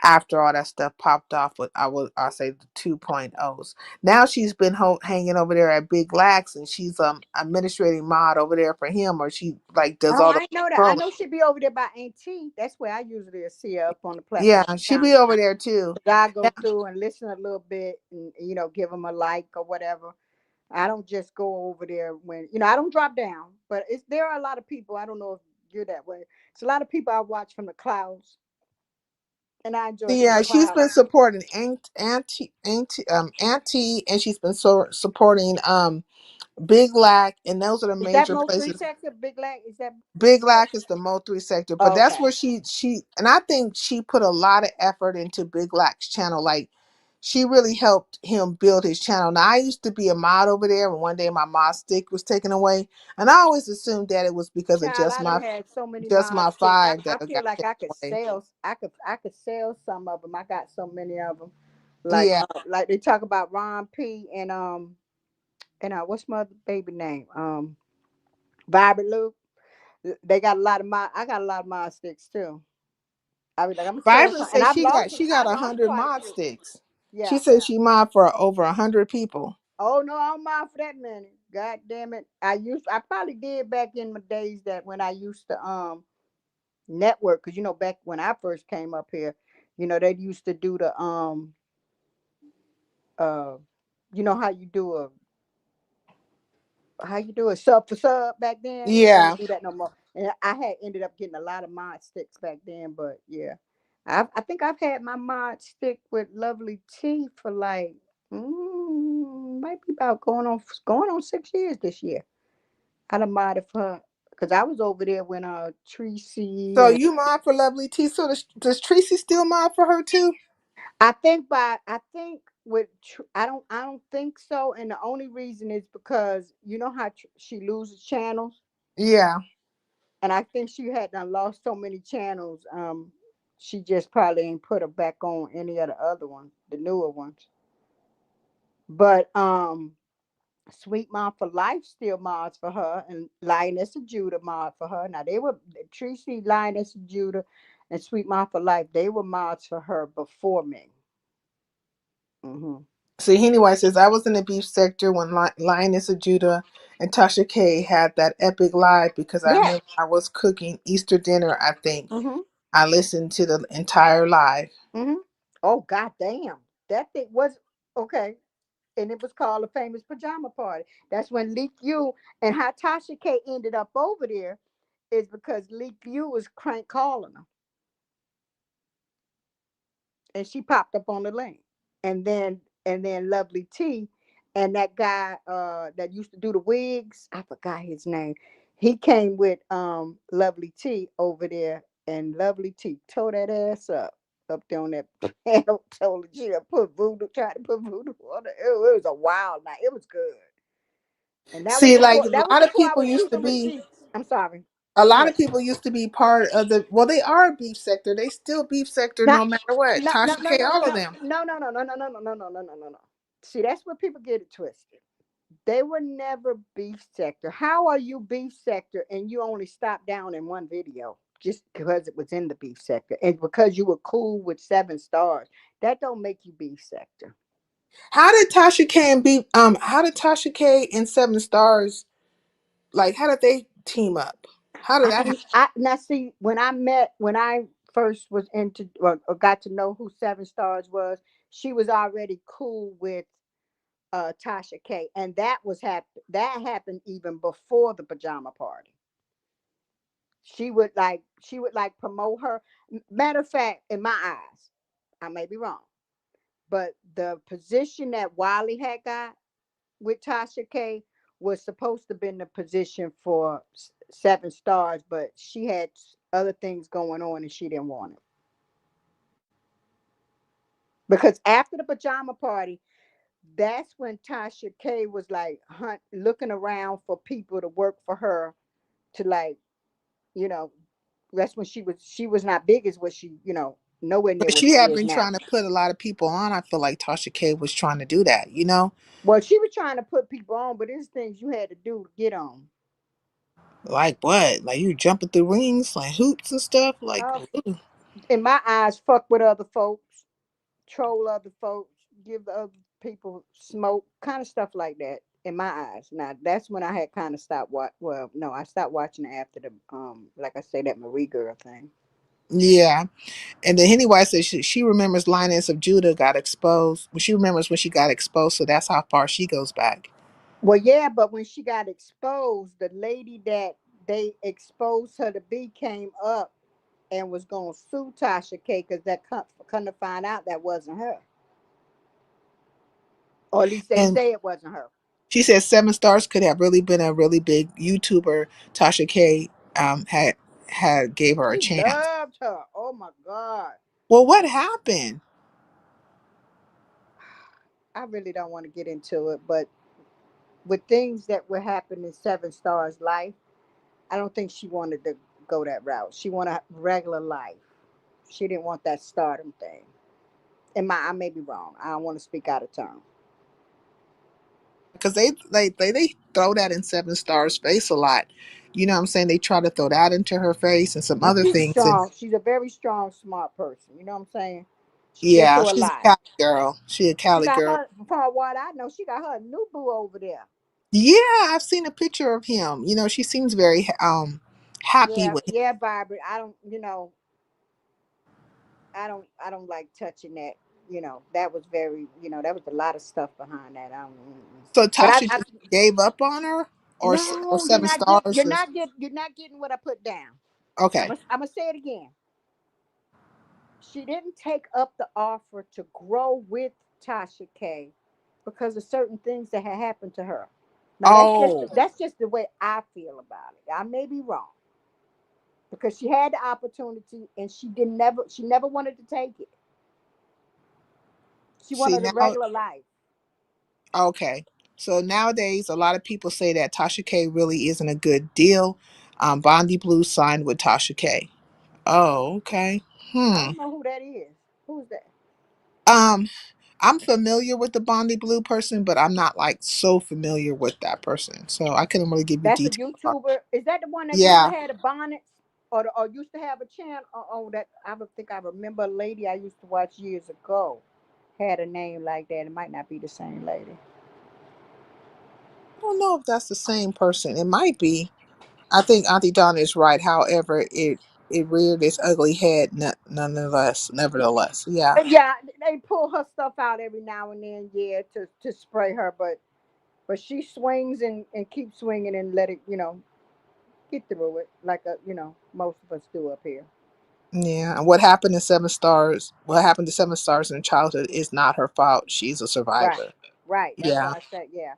after all that stuff popped off with I'll say the 2.0s. Now she's been hanging over there at Big Lax, and she's administrating mod over there for him, or she like does Oh, all the I know that. I controlling. know she'd be over there by Auntie. That's where I usually see her up on the platform. Yeah, she be over there too. I go Now, through and listen a little bit, and give them a like or whatever. I don't just go over there when I don't drop down, but there are a lot of people. I don't know if you're that way. It's a lot of people I watch from the clouds, and I enjoy from the yeah, she's clouds. been supporting Auntie, and she's been supporting Big Lac, and those are the Is that major Mo three places. sector? Big Lag? Is that Big Lac is the Mo3 sector, but oh, that's okay? where she and I think she put a lot of effort into Big Lac's channel. Like she really helped him build his channel. Now I used to be a mod over there, and one day my mod stick was taken away, and I always assumed that it was because of Child, I done had so many just mod my sticks. five I that got feel like taken I could away. sell. I could sell some of them. I got so many of them. Yeah, Like they talk about Ron P and what's my other baby name? Vibrant Loop. They got a lot of my. I got a lot of mod sticks too. I mean, like I'm gonna sell Vibrant some, and says she got I a lost hundred quite a mod few. sticks. She Yeah. said she mod for over 100 people. Oh no, I don't mind for that many. God damn it. I probably did back in my days that when I used to network, because back when I first came up here, they used to do the uh how you do a sub for sub back then. They Yeah. don't do that no more. And I had ended up getting a lot of mod sticks back then, but yeah. I think I've had my mod stick with Lovely T for like might be about going on 6 years this year. I done modded for her because I was over there when Tracy So and you mod for Lovely T. So does Tracy still mod for her too? I think I don't think so, and the only reason is because how she loses channels, Yeah. and I think she had done lost so many channels. She just probably ain't put her back on any of the other ones, the newer ones. But Sweet Mom for Life still mods for her, and Lioness of Judah mod for her. Now they were Tracy, Lioness of Judah, and Sweet Mom for Life. They were mods for her before me. Hmm. See, anyway, says I was in the beef sector when Lioness of Judah and Tasha K had that epic live because I Yeah. remember I was cooking Easter dinner, I think. Hmm. I listened to the entire live. Hmm. Oh god damn. That thing was okay. And it was called a famous pajama party. That's when Leak You and how Tasha K ended up over there is because Leak You was crank calling her. And she popped up on the link. And then Lovely T and that guy that used to do the wigs, I forgot his name. He came with Lovely T over there, and Lovely T tore that ass up there on that panel. Told her she put voodoo, tried to put voodoo on it. It was a wild night. It was good. And that was See, like before a that was lot of before I people was used to using be, receipts. I'm sorry. a Go lot ahead. of people used to be part of the. Well, they are a beef sector. They still beef sector Not no matter what. no no Tasha no K, no all of no them. no no no no no no no no no no no no. See, that's where people get it twisted. They were never beef sector. How are you beef sector and you only stopped down in one video just because it was in the beef sector and because you were cool with 7 stars? That don't make you beef sector. How did Tasha K and beef? How did Tasha K and Seven Stars, like? How did they team up? How did I that don't. happen? I now see when I first was into or got to know who 7 stars was. She was already cool with Tasha K, and that happened even before the pajama party. She would like promote her. Matter of fact, in my eyes, I may be wrong, but the position that Wiley had got with Tasha K was supposed to be in the position for 7 stars, but she had other things going on and she didn't want it. Because after the pajama party, that's when Tasha K was like looking around for people to work for her to like, you know, that's when she was not big as what she, nowhere near But what she she had is been now. trying to put a lot of people on. I feel like Tasha K was trying to do that. Well, she was trying to put people on, but there's things you had to do to get on. Like what? Like you jumping through rings, like hoops and stuff. Like, Oh, ooh. In my eyes, fuck with other folks, troll other folks, give other people smoke, kind of stuff like that. In my eyes, now that's when I had kind of stopped. What? Well, no, I stopped watching it after the like I say, that Marie girl thing. Yeah. And then Henny White says she remembers Lioness of Judah got exposed. Well, she remembers when she got exposed, so that's how far she goes back. Well, yeah, but when she got exposed, the lady that they exposed her to be came up and was going to sue Tasha K because that come to find out that wasn't her, or at least they And say it wasn't her. she said Seven Stars could have really been a really big YouTuber. Tasha K had gave her a She chance. loved her. Oh my God. Well, what happened? I really don't want to get into it, but with things that were happening in Seven Stars' life, I don't think she wanted to go that route. She wanted a regular life. She didn't want that stardom thing. I may be wrong. I don't want to speak out of turn. Because they throw that in Seven Stars' face a lot. You know what I'm saying? They try to throw that into her face and some And other she's things. And strong. She's a very strong, smart person. You know what I'm saying? She's been yeah, through a she's a lot. Cali girl. She a She Cali got girl. her, from what I know, she got her a new boo over there. Yeah, I've seen a picture of him. You know, she seems very happy Yeah, with him. yeah, Barbara. I don't like touching that. That was very, that was a lot of stuff behind that. I don't, So but Tasha just gave up on her, or no, Seven Stars is you're not getting what I put down. okay. I'm gonna say it again. She didn't take up the offer to grow with Tasha K because of certain things that had happened to her. Now Oh, that's just the way I feel about it. I may be wrong because she had the opportunity and she never wanted to take it. She see wanted a now, regular life. okay. So nowadays, a lot of people say that Tasha K really isn't a good deal. Bondi Blue signed with Tasha K. Oh, okay. I Hmm. don't know who that is. Who's that? Um, I'm familiar with the Bondi Blue person, but I'm not like so familiar with that person, so I couldn't really give you That's a details. YouTuber. Is that the one that used to Yeah. have the bonnets, or used to have a channel? That I would think I remember a lady I used to watch years ago had a name like that. It might not be the same lady. I don't know if that's the same person. It might be. I think Auntie Donna is right. However, it reared its ugly head nonetheless. Nevertheless, yeah. But yeah, they pull her stuff out every now and then, yeah, to spray her, but she swings and keeps swinging and let it, get through it like most of us do up here. Yeah, and what happened to Seven Stars? What happened to Seven Stars in childhood is not her fault. She's a Right, survivor. right. That's Yeah, why I said, yeah,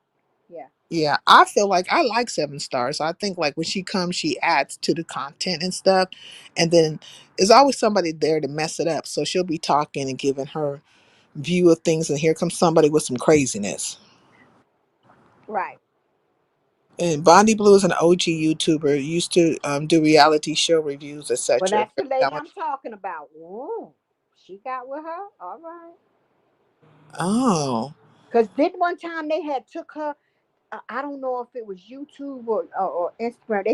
yeah. yeah. I feel like I like Seven Stars. I think like when she comes, she adds to the content and stuff, and then there's always somebody there to mess it up. So she'll be talking and giving her view of things, and here comes somebody with some craziness. Right. And Bondi Blue is an OG YouTuber. Used to do reality show reviews, Well, etc. that's the lady I'm talking about. Ooh, she got with her. All right. Oh, Cause then one time they had took her. I don't know if it was YouTube or Instagram.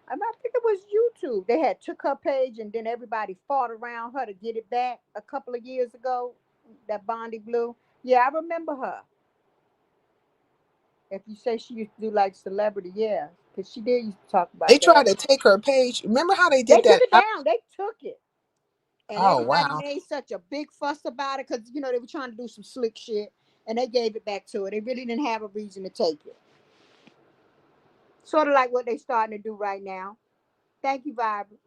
I think it was YouTube. They had took her page and then everybody fought around her to get it back a couple of years ago. That Bondi Blue. Yeah, I remember her. If you say she used to do like celebrity, yeah, because she did used to talk they about tried that. to take her page. Remember how they They did took that? it down. They took it. And Oh everybody wow. made such a big fuss about it because they were trying to do some slick shit, and they gave it back to her. They really didn't have a reason to take it. Sort of like what they're starting to do right now. Thank you, Vibrant.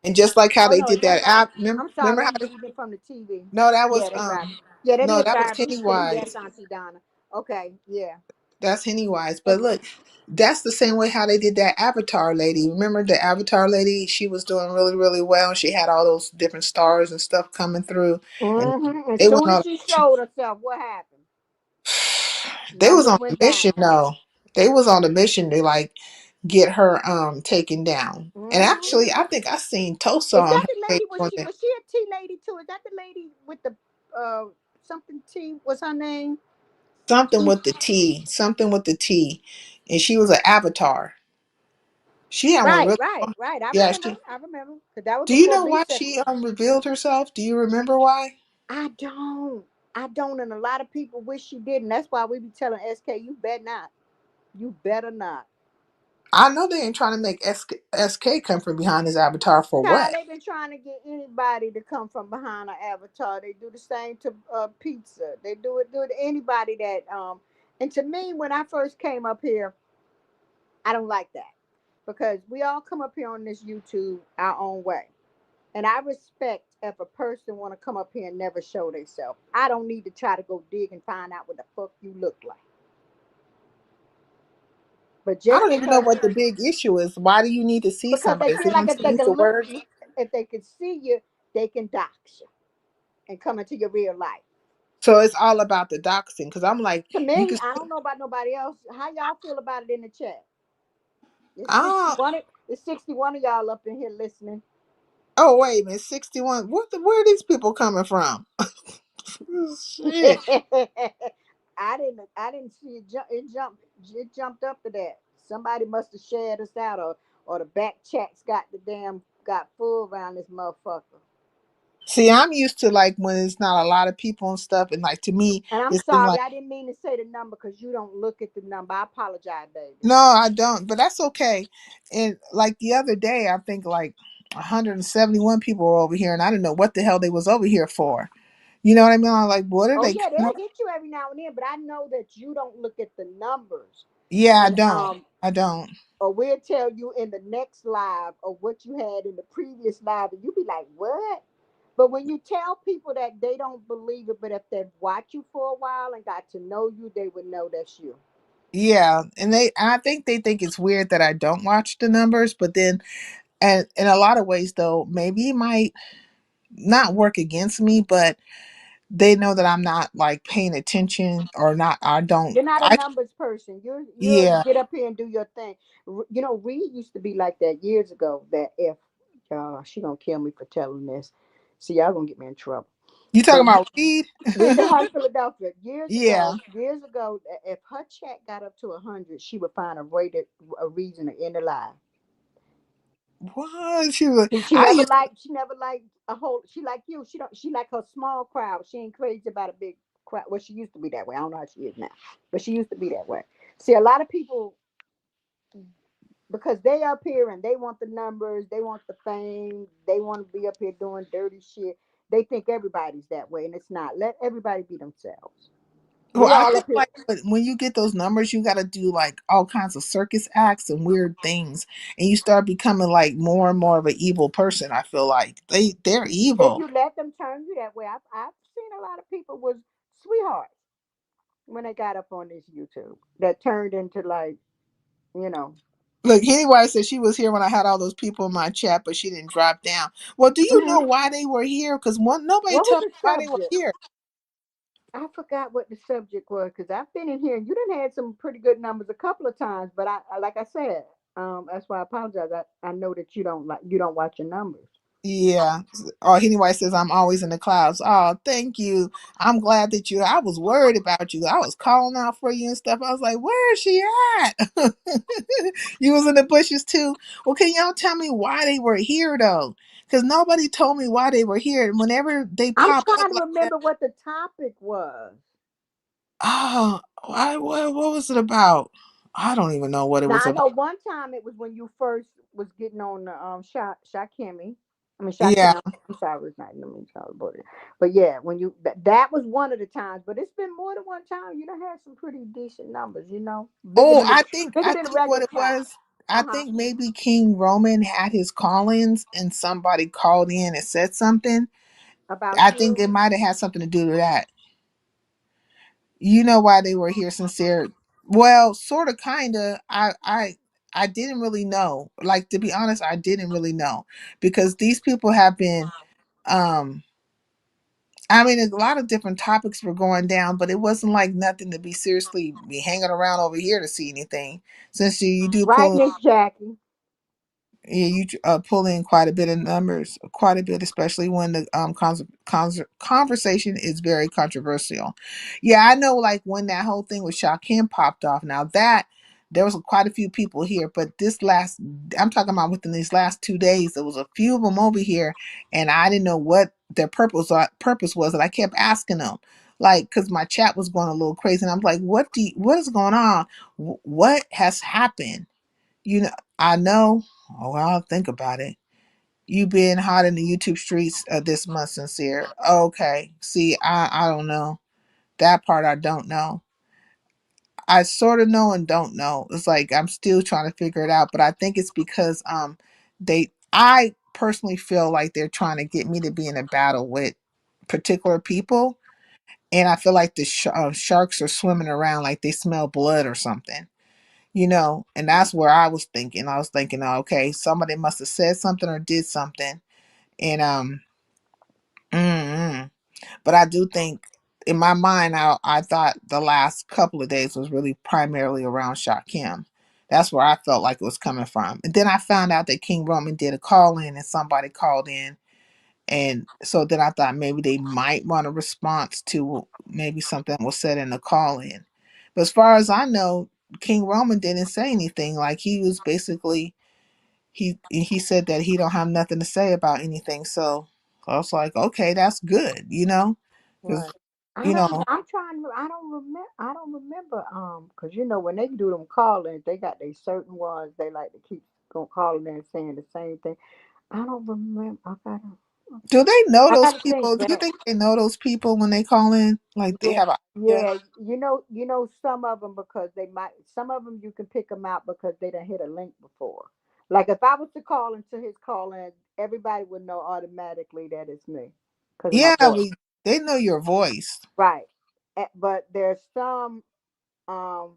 And just like how Oh they no, it did ain't that Vibrant. app. I'm Remember sorry, how I'm reading it from the TV. no, that Yeah, was they Vibrant. Yeah, that no, is that was Vibrant. Yes, Pennywise. Auntie Donna. Okay, yeah. That's Pennywise. But And look, that's the same way how they did that Avatar lady. Remember the Avatar lady? She was doing really, really well. She had all those different stars and stuff coming through, and as they went soon on. as she showed herself, what happened? They was Numbers on a went mission down. though. They was on a mission to like get her taken down. And hmm actually, I think I seen Tosa Is on that her the page lady? one day. Was she a T lady too? Is that the lady with the uh something T? What's her name? Something She with the T, something with the T, and she was an avatar. She had one Right, really. right, right. I Yeah, remember. she. I remember. Because that was Do you before know why Reset. she revealed herself? Do you remember why? I don't. I don't. And a lot of people wish she didn't. That's why we be telling SK, you better not. You better not. I know they ain't trying to make SK come from behind his avatar for Child, what? they've been trying to get anybody to come from behind an avatar. They do the same to pizza. They do it to anybody that and to me, when I first came up here, I don't like that. Because we all come up here on this YouTube our own way. And I respect if a person want to come up here and never show themselves. I don't need to try to go dig and find out what the fuck you look like. But I just don't even know because what the big issue is. Why do you need to see they somebody? Is feel it like going if to they use can the look, word? if they can see you, they can dox you and come into your real life. So it's all about the doxing. Because I'm like, To you me, can. I don't know about nobody else. How y'all feel about it in the chat? It's Oh, 61. It's 61 of y'all up in here listening. oh wait a minute, 61. Where are these people coming from? Shit. I didn't see it jump. It jumped up to that. Somebody must have shared us out, or the back chats got full around this motherfucker. See, I'm used to like when it's not a lot of people and stuff, and like to me, And I'm it's been sorry, like, I didn't mean to say the number because you don't look at the number. I apologize, baby. no, I don't, but that's okay. And like the other day, I think like 171 people were over here, and I didn't know what the hell they was over here for. You know what I mean? I'm like, what are Oh they? yeah, they'll hit you every now and then, but I know that you don't look at the numbers. Yeah, I And don't. I don't. or we'll tell you in the next live of what you had in the previous live, and you be like, what? But when you tell people that, they don't believe it, but if they've watched you for a while and got to know you, they would know that's you. Yeah, I think they think it's weird that I don't watch the numbers, but then, and in a lot of ways though, maybe it might not work against me, but they know that I'm not like paying attention or not. I don't. You're not a I numbers person. You're Yeah. get up here and do your thing. You know, Reed used to be like that years ago. That if she gonna kill me for telling this. See, y'all gonna get me in trouble. You talking But about Reed? Read the Heart of Philadelphia. Yeah. Years ago, if her chat got up to 100, she would find a reason to end the lie. What? She was. She I never used. liked. She never liked a whole. She like you. She don't. She like her small crowd. She ain't crazy about a big crowd. Well, she used to be that way. I don't know how she is now, but she used to be that way. See, a lot of people, because they up here and they want the numbers, they want the fame, they want to be up here doing dirty shit. They think everybody's that way, and it's not. Let everybody be themselves. Well, We I all think up here. like but when you get those numbers, you got to do like all kinds of circus acts and weird things, and you start becoming like more and more of an evil person. I feel like they're If evil. you let them turn you that way, I've seen a lot of people was sweethearts when they got up on this YouTube that turned into like, you know. Look, anyway, said she was here when I had all those people in my chat, but she didn't drop down. Well, do you know Mhm. why they were here? Because nobody What was told me the why they were subject? here. I forgot what the subject was because I've been in here and you done had some pretty good numbers a couple of times, but I like I said, that's why I apologize. I know that you don't watch your numbers. Yeah. Oh, anyway, says I'm always in the clouds. Oh, thank you. I'm glad that you. I was worried about you. I was calling out for you and stuff. I was like, where is she at? You was in the bushes too. Well, can y'all tell me why they were here though? Because nobody told me why they were here. And whenever they I'm pop up trying to like that, remember what the topic was. oh, what was it about? I don't even know what it Now was I about. know one time it was when you first was getting on the Shakemi. I mean Yeah. Shakim. I'm sorry, it's not. Let me tell about it. But yeah, when you that was one of the times. But it's been more than one time. You done had some pretty decent numbers. You know, Oh, I bigger than the think what regular it crowd. was, I Uh huh. think maybe King Roman had his call-ins and somebody called in and said something. About I think you. it might have had something to do with that. You know why they were here, sincere? Well, sort of, kinda. I didn't really know. Like to be honest, I didn't really know because these people have been. Um, I mean, a lot of different topics were going down, but it wasn't like nothing to be seriously be hanging around over here to see anything. Since you do Right, pull. Miss Jackie. Yeah, you pull in quite a bit of numbers, quite a bit, especially when the conversation is very controversial. Yeah, I know. Like when that whole thing with Shaquem popped off. Now that there was quite a few people here, but this last, I'm talking about within these last 2 days, there was a few of them over here, and I didn't know what their purpose was, and I kept asking them, like, because my chat was going a little crazy, and I'm like, what is going on? What has happened? You know, I know. Oh, well, I'll think about it. You been hot in the YouTube streets this month, sincere. Okay, see, I don't know that part. I don't know. I sort of know and don't know. It's like I'm still trying to figure it out, but I think it's because I personally feel like they're trying to get me to be in a battle with particular people, and I feel like the sharks are swimming around like they smell blood or something. And that's where I was thinking. I was thinking, okay, somebody must have said something or did something, and mm but I do think in my mind, I thought the last couple of days was really primarily around Shakim. That's where I felt like it was coming from. And then I found out that King Roman did a call in and somebody called in. And so then I thought maybe they might want a response to maybe something was said in the call in. But as far as I know, King Roman didn't say anything. Like he was basically he said that he don't have nothing to say about anything. So I was like, okay, that's good, because Right. I you don't. know, I'm trying to. I don't remember. I don't remember. Cause when they do them call-ins, they got these certain ones they like to keep going calling in saying the same thing. I don't remember. do they know I those gotta think people? Do you back. think they know those people when they call in? Like they Yeah, have an idea? yeah. Some of them because they might. Some of them you can pick them out because they done hit a link before. Like if I was to call into his call-in, everybody would know automatically that it's me because of my Yeah, voice. they know your voice. Right. But um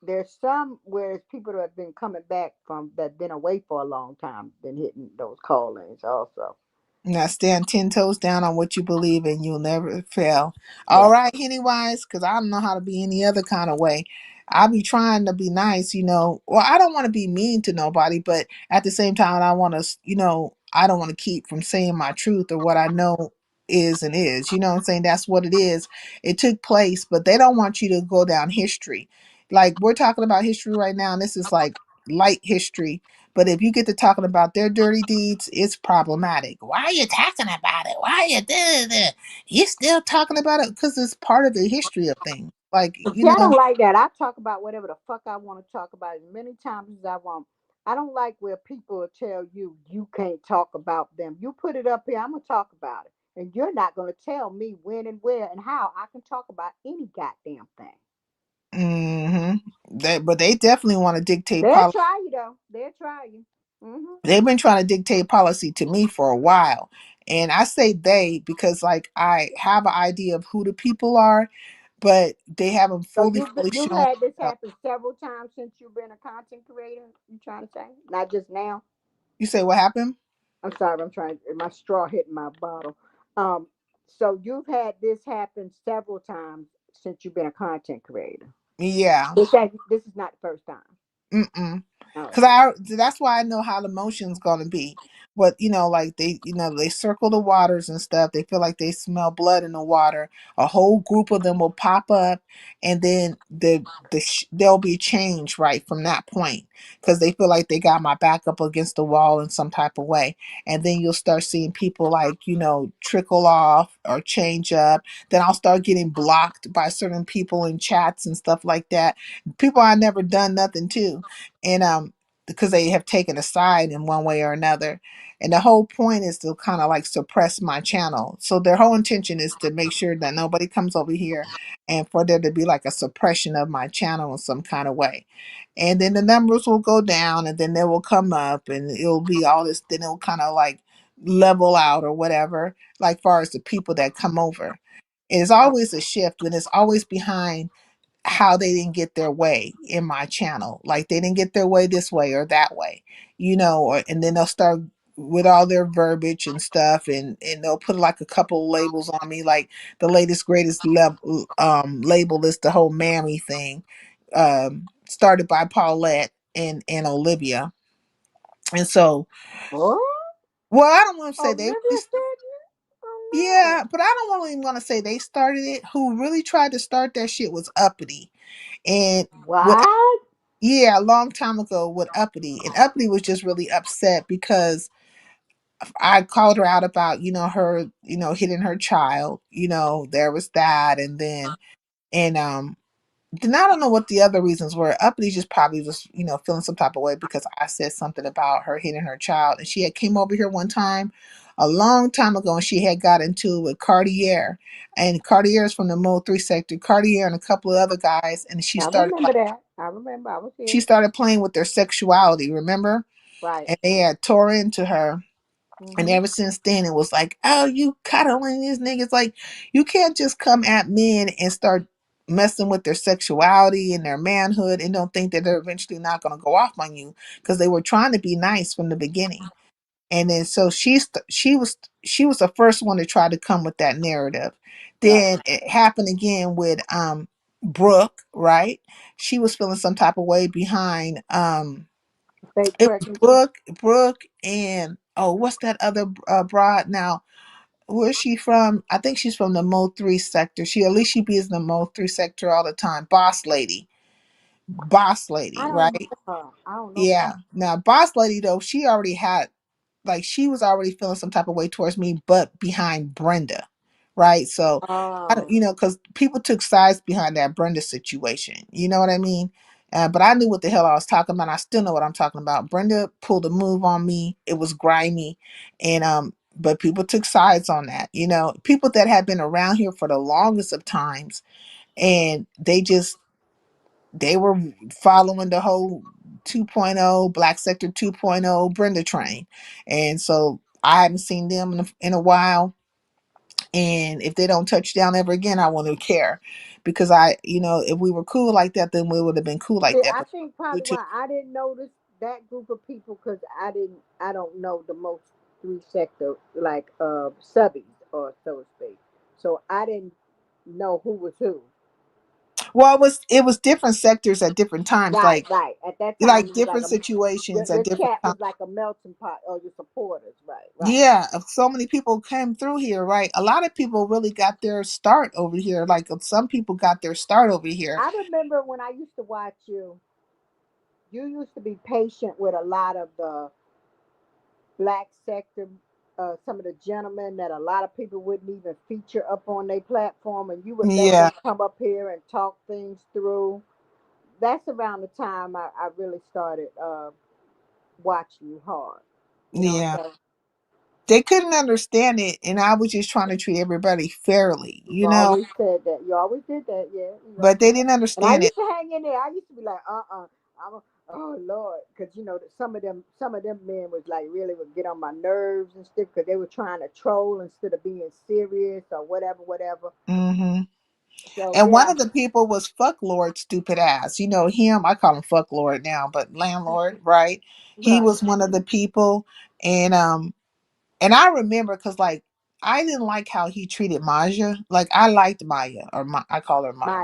there's some where it's people that have been coming back from that been away for a long time, been hitting those call-ins also. Now stand 10 toes down on what you believe and you'll never fail. All Right. right, Pennywise, because I don't know how to be any other kind of way. I'll be trying to be nice. Well, I don't want to be mean to nobody, but at the same time, I want to, I don't want to keep from saying my truth or what I know is and is. You know what I'm saying? That's what it is. It took place, but they don't want you to go down history. Like we're talking about history right now, and this is like light history, but if you get to talking about their dirty deeds, it's problematic. Why are you talking about it? Why are you doing that? You still talking about it because it's part of the history of things. Like, See, I don't like that. I talk about whatever the fuck I want to talk about as many times as I want. I don't like where people will tell you you can't talk about them. You put it up here, I'm gonna talk about it. And you're not gonna tell me when and where and how I can talk about any goddamn thing. but they definitely want to dictate They'll policy. try you though. They'll try you. They've been trying to dictate policy to me for a while. And I say they because like I have an idea of who the people are, but they haven't So fully you've shown. had this happen several times since you've been a content creator. You trying to say? Not just now. You say what happened? I'm sorry. I'm trying. My straw hitting my bottle. Um. So you've had this happen several times since you've been a content creator. Yeah. This is not the first time. Mm-mm. Oh, Cause okay. that's why I know how the motion's gonna be. But like they circle the waters and stuff. They feel like they smell blood in the water. A whole group of them will pop up, and then there'll be change right from that point because they feel like they got my back up against the wall in some type of way. And then you'll start seeing people like trickle off or change up. Then I'll start getting blocked by certain people in chats and stuff like that. People I never done nothing to, and because they have taken a side in one way or another. And the whole point is to kind of like suppress my channel. So their whole intention is to make sure that nobody comes over here and for there to be like a suppression of my channel in some kind of way. And then the numbers will go down and then they will come up and it'll be all this, then it'll kind of like level out or whatever, like far as the people that come over. It's always a shift when it's always behind how they didn't get their way in my channel. Like they didn't get their way this way or that way, and then they'll start with all their verbiage and stuff and they'll put like a couple labels on me, like the latest greatest label is the whole mammy thing, started by Paulette and Olivia. And so What? well, I don't want to say they Olivia said you? Yeah, but I don't really want to say they started it. Who really tried to start that shit was Uppity. And what What? yeah, a long time ago with Uppity. And Uppity was just really upset because I called her out about, her, hitting her child. There was that, and then I don't know what the other reasons were. Uppity just probably was, feeling some type of way because I said something about her hitting her child. And she had came over here one time, a long time ago, and she had got into it with Cartier. And Cartier is from the Mo 3 sector. Cartier and a couple of other guys, and I remember that. I remember. I was she here. started playing with their sexuality, remember? Right. And they had tore into her. And Mhm. ever since then, it was like, oh, you cuddling these niggas. Like, you can't just come at men and start messing with their sexuality and their manhood and don't think that they're eventually not going to go off on you because they were trying to be nice from the beginning. And then so she was the first one to try to come with that narrative. Right. Then it happened again with Brooke, right? She was feeling some type of way behind Fake it was pregnancy. Brooke, and oh, what's that other broad now? Where's she from? I think she's from the Mo 3 sector. At least she be in the Mo 3 sector all the time. Boss I lady, don't right? know her. I don't know her. Yeah. Now, boss lady though, she already had like she was already feeling some type of way towards me, but behind Brenda, right? So, Oh. because people took sides behind that Brenda situation. You know what I mean? But I knew what the hell I was talking about. I still know what I'm talking about. Brenda pulled a move on me. It was grimy, and but people took sides on that. People that had been around here for the longest of times, and they were following the whole 2.0 Black Sector 2.0 Brenda train. And so I haven't seen them in a while. And if they don't touch down ever again, I won't care because if we were cool like that, then we would have been cool like See, that. I But think probably why I didn't notice that group of people because I don't know the most three sector like subbies or so to speak. So I didn't know who was who. well, it was different sectors at different times, Right, right. At that time, like it was like different situations your at different chat times. was like a melting pot, or your supporters. Right, right. Yeah, so many people came through here, right? A lot of people really got their start over here. Like some people got their start over here. I remember when I used to watch you. You used to be patient with a lot of the black sector, some of the gentlemen that a lot of people wouldn't even feature up on their platform, and you would let Yeah, them come up here and talk things through. That's around the time I really started watching you hard. You know what yeah. I'm saying? They couldn't understand it, and I was just trying to treat everybody fairly, You always said that. You always did that. Yeah, you always but they did that. didn't And I understand it. used to hang in there. I used to be like, I'm a, oh Lord, because that some of them men was like really would get on my nerves and stuff because they were trying to troll instead of being serious or whatever, whatever. Hmm. So And one yeah, of the people was fuck Lord, stupid ass. Him. I call him fuck Lord now, but landlord, right? He right. was one of the people, and and I remember because like I didn't like how he treated Maja. Like I liked Maya, or I call her Maya.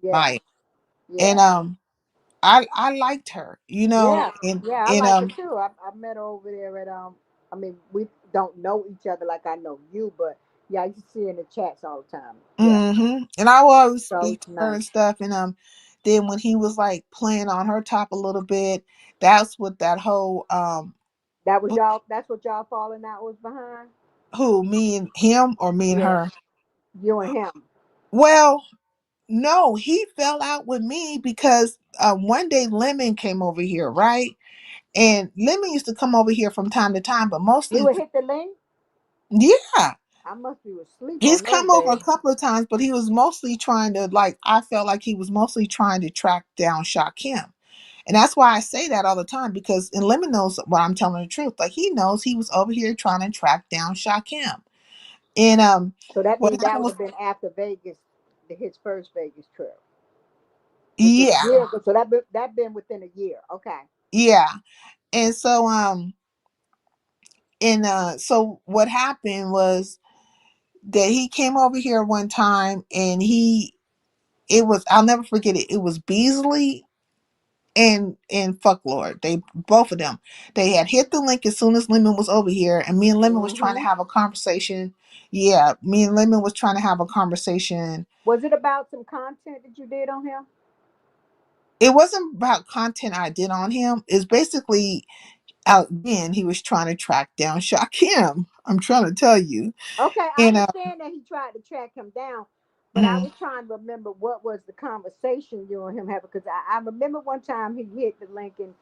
Yeah, Maya, and yeah, I liked her, yeah, and yeah. I like it too. I met her over there at I mean, we don't know each other like I know you, but yeah, I used to see her in the chats all the time. Yeah, and I would always so speak to her nice. and stuff, and then when he was like playing on her top a little bit, that's what that whole That was y'all. That's what y'all falling out was behind. who me and him or me and Yeah, her. you and him. Well, no, he fell out with me because one day Lemon came over here, right? And Lemon used to come over here from time to time, but He mostly, would hit the link. yeah, I must be asleep he's on those come over a days. couple of times, but he was mostly trying to like. I felt like he was mostly trying to track down Shakim, and that's why I say that all the time because and Lemon knows what I'm telling the truth. Like he knows he was over here trying to track down Shakim, and So that what means that happened would was have been after Vegas, his first Vegas trip, which was a yeah, year ago. So that been within a year. Okay. yeah, and so so what happened was that he came over here one time and it was I'll never forget it. It was Beasley and Fuck Lord. They both of them. They had hit the link as soon as Lemon was over here, and me and Lemon was trying to Mm-hmm. have a conversation. Yeah, me and Lemon was trying to have a conversation. Was it about some content that you did on him? It wasn't about content I did on him. It's basically out again. He was trying to track down Shakim. I'm trying to tell you, Okay, I and understand that he tried to track him down, but I mm, was trying to remember what was the conversation you and him had, because I remember one time he hit the link and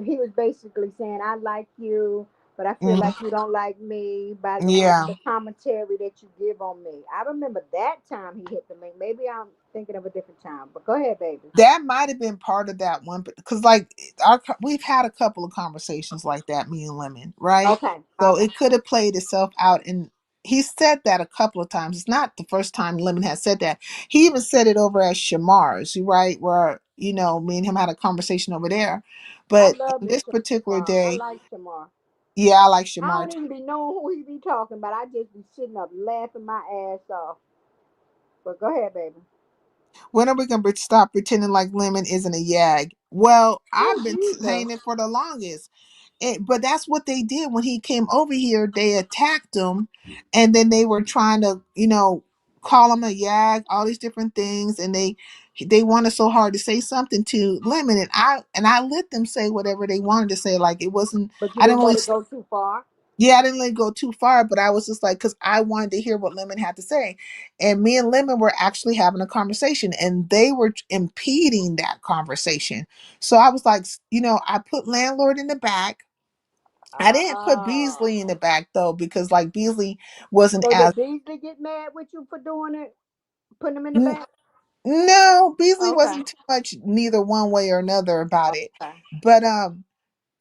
he was basically saying, "I like you, but I feel mm, like you don't like me by yeah. the commentary that you give on me." I remember that time he hit the link. Maybe I'm thinking of a different time, but go ahead, baby. That might have been part of that one, but because like we've had a couple of conversations like that, me and Lemon, right? Okay, So okay. it could have played itself out, and he said that a couple of times. It's not the first time Lemon has said that. He even said it over at Shamar's, right, where me and him had a conversation over there. I But love me this particular Shamar. I day, like Shamar. yeah, I like I Shamar don't even be knowing who he be talking about. I just be sitting up laughing my ass off. But go ahead, baby. when are we gonna stop pretending like Lemon isn't a yag? Well, Oh, I've been Jesus. saying it for the longest. But that's what they did when he came over here. They attacked him, and then they were trying to, call him a yag, all these different things, and they wanted so hard to say something to Lemon, and I let them say whatever they wanted to say. Like it wasn't, But you I didn't didn't really, let it go too far. yeah, I didn't let it go too far, but I was just like, because I wanted to hear what Lemon had to say, and me and Lemon were actually having a conversation, and they were impeding that conversation. So I was like, I put landlord in the back. I didn't put Oh. Beasley in the back though, because like Beasley wasn't So as did Beasley get mad with you for doing it? Putting him in the n- back? no, Beasley Okay. wasn't too much neither one way or another about it. Okay.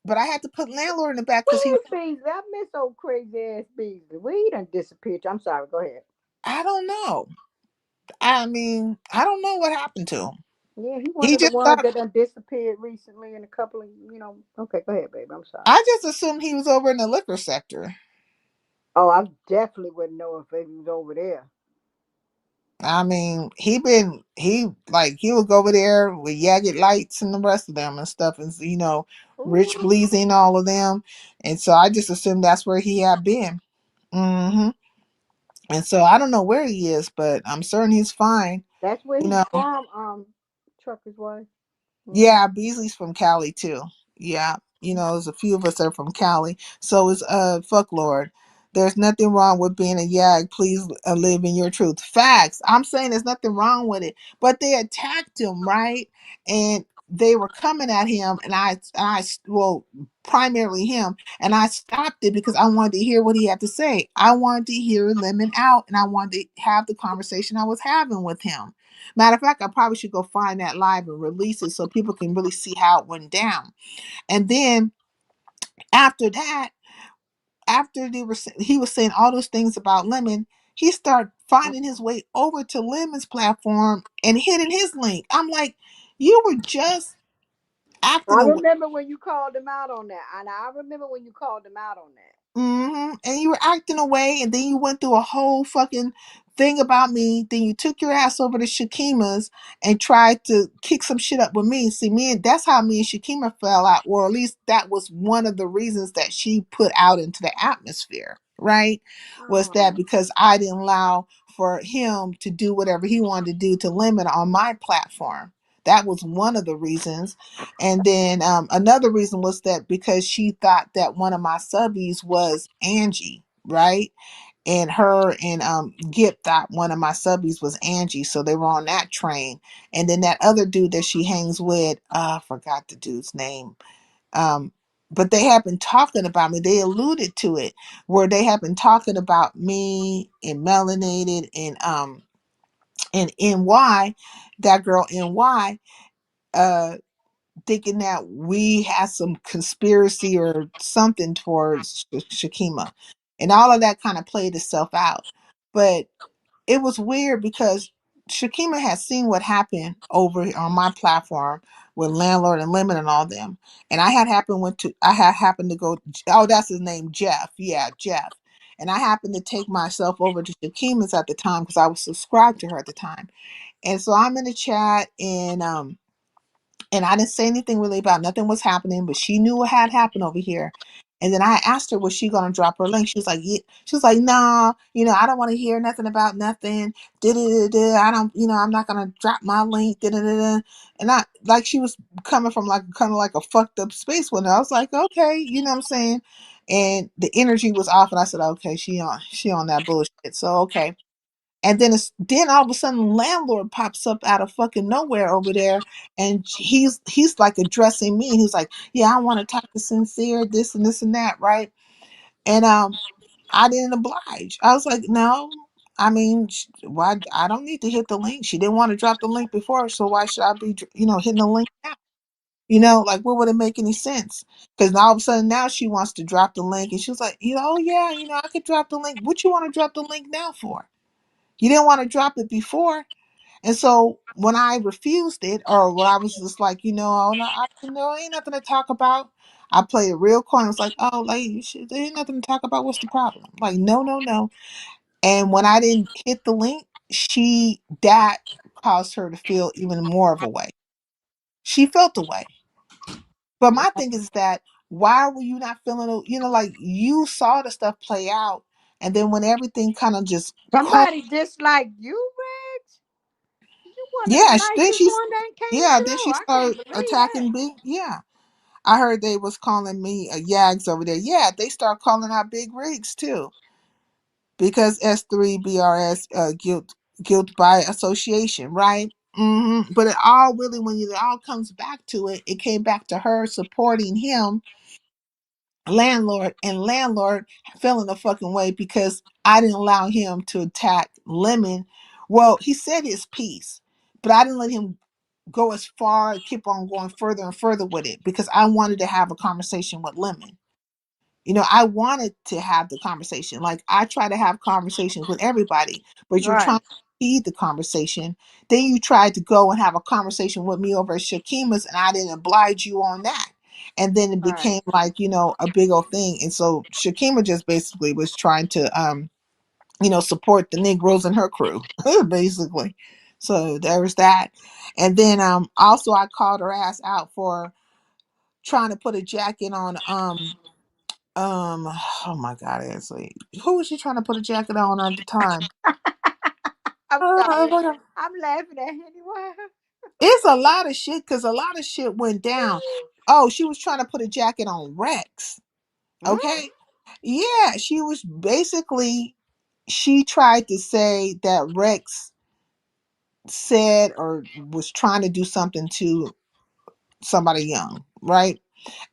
But I had to put landlord in the back because he, Where is Beasley? I miss old crazy ass Beasley. Where he done disappeared? I'm sorry. Go ahead. I don't know. I mean, I don't know what happened to him. Yeah, he one He of the just ones thought that done disappeared recently in a couple of, Okay, go ahead, baby. I'm sorry. I just assumed he was over in the liquor sector. Oh, I definitely wouldn't know if he was over there. I mean, he would go over there with Yagged Lights and the rest of them and stuff, and Rich Ooh, Bleezy and all of them, and so I just assumed that's where he had been. And so I don't know where he is, but I'm certain he's fine. that's where You he's know, from. Trucker's wife. Hmm. yeah, Beasley's from Cali too. Yeah, there's a few of us that are from Cali. So is Fuck Lord. There's nothing wrong with being a yag. Please live in your truth. Facts. I'm saying there's nothing wrong with it. But they attacked him, right? And they were coming at him, and well, primarily him, and I stopped it because I wanted to hear what he had to say. I wanted to hear Lemon out, and I wanted to have the conversation I was having with him. Matter of fact, I probably should go find that live and release it so people can really see how it went down. And then after that, after he was saying all those things about Lemon, he started finding his way over to Lemon's platform and hitting his link. I'm like, you were just acting I away. remember when you called him out on that, and I remember when you called him out on that. And you were acting away, and then you went through a whole fucking thing about me. Then you took your ass over to Shakima's and tried to kick some shit up with me. See, that's how me and Shakima fell out, or at least that was one of the reasons that she put out into the atmosphere, right? Was that Oh, because I didn't allow for him to do whatever he wanted to do to Lemon on my platform. That was one of the reasons. And then another reason was that because she thought that one of my subbies was Angie, right? And her and Gip thought one of my subbies was Angie, so they were on that train. And then that other dude that she hangs with, I forgot the dude's name. Um, but they have been talking about me. They alluded to it, where they have been talking about me and Melanated and NY, that girl NY. Thinking that we had some conspiracy or something towards Shakima. And all of that kind of played itself out. But it was weird because Shakima had seen what happened over on my platform with Landlord and Lemon and all them. And I had happened to go, oh, that's his name, Jeff. Yeah, Jeff. And I happened to take myself over to Shakima's at the time because I was subscribed to her at the time. And so I'm in the chat, And I didn't say anything really about nothing was happening, but she knew what had happened over here. And then I asked her, was she gonna drop her link? She was like, yeah. She was like, nah, I don't want to hear nothing about nothing. Da-da-da-da. I don't, I'm not gonna drop my link. Da-da-da-da. And I like she was coming from like kind of like a fucked up space when I was like, okay, you know what I'm saying? And the energy was off, and I said, okay, she on that bullshit. So okay. And then all of a sudden, landlord pops up out of fucking nowhere over there, and he's like addressing me, and he's like, "Yeah, I want to talk to Sincere, this and this and that, right?" And I didn't oblige. I was like, "No, I mean, why? I don't need to hit the link. She didn't want to drop the link before, so why should I be, hitting the link now? Like what would it make any sense? Because all of a sudden now she wants to drop the link, and she was like, oh yeah, I could drop the link. What you want to drop the link now for? You didn't want to drop it before." And so when I refused it, or when I was just like, oh, no, ain't nothing to talk about. I played it real coy. I was like, oh, lady, there ain't nothing to talk about. What's the problem? Like, no, no, no. And when I didn't hit the link, that caused her to feel even more of a way. She felt a way. But my thing is that why were you not feeling, like you saw the stuff play out. And then when everything kind of just Somebody dislike you, Rex? You one of the yeah, nicest one that came then through. she I can't started believe that. attacking Big. Yeah, I heard they was calling me a Yags over there. Yeah, they start calling out Big Rigs too, because S3BRS guilt by association, right? But it all really, when it all comes back to it, it came back to her supporting him, landlord feeling a fucking way because I didn't allow him to attack Lemon. Well, he said his piece, but I didn't let him go as far, keep on going further and further with it because I wanted to have a conversation with Lemon. I wanted to have the conversation. Like I try to have conversations with everybody, but you're Right, trying to feed the conversation. Then you tried to go and have a conversation with me over at Shakima's, and I didn't oblige you on that. And then it right. became like, a big old thing. And so Shakima just basically was trying to support the Negroes and her crew, basically. So there was that. And then also I called her ass out for trying to put a jacket on oh my god, Ashley. Who was she trying to put a jacket on at the time? I'm sorry. Uh, I'm laughing at anyway. it's a lot of shit because a lot of shit went down. Oh, she was trying to put a jacket on Rex. Hmm? Okay. Yeah, she tried to say that Rex said or was trying to do something to somebody young, right?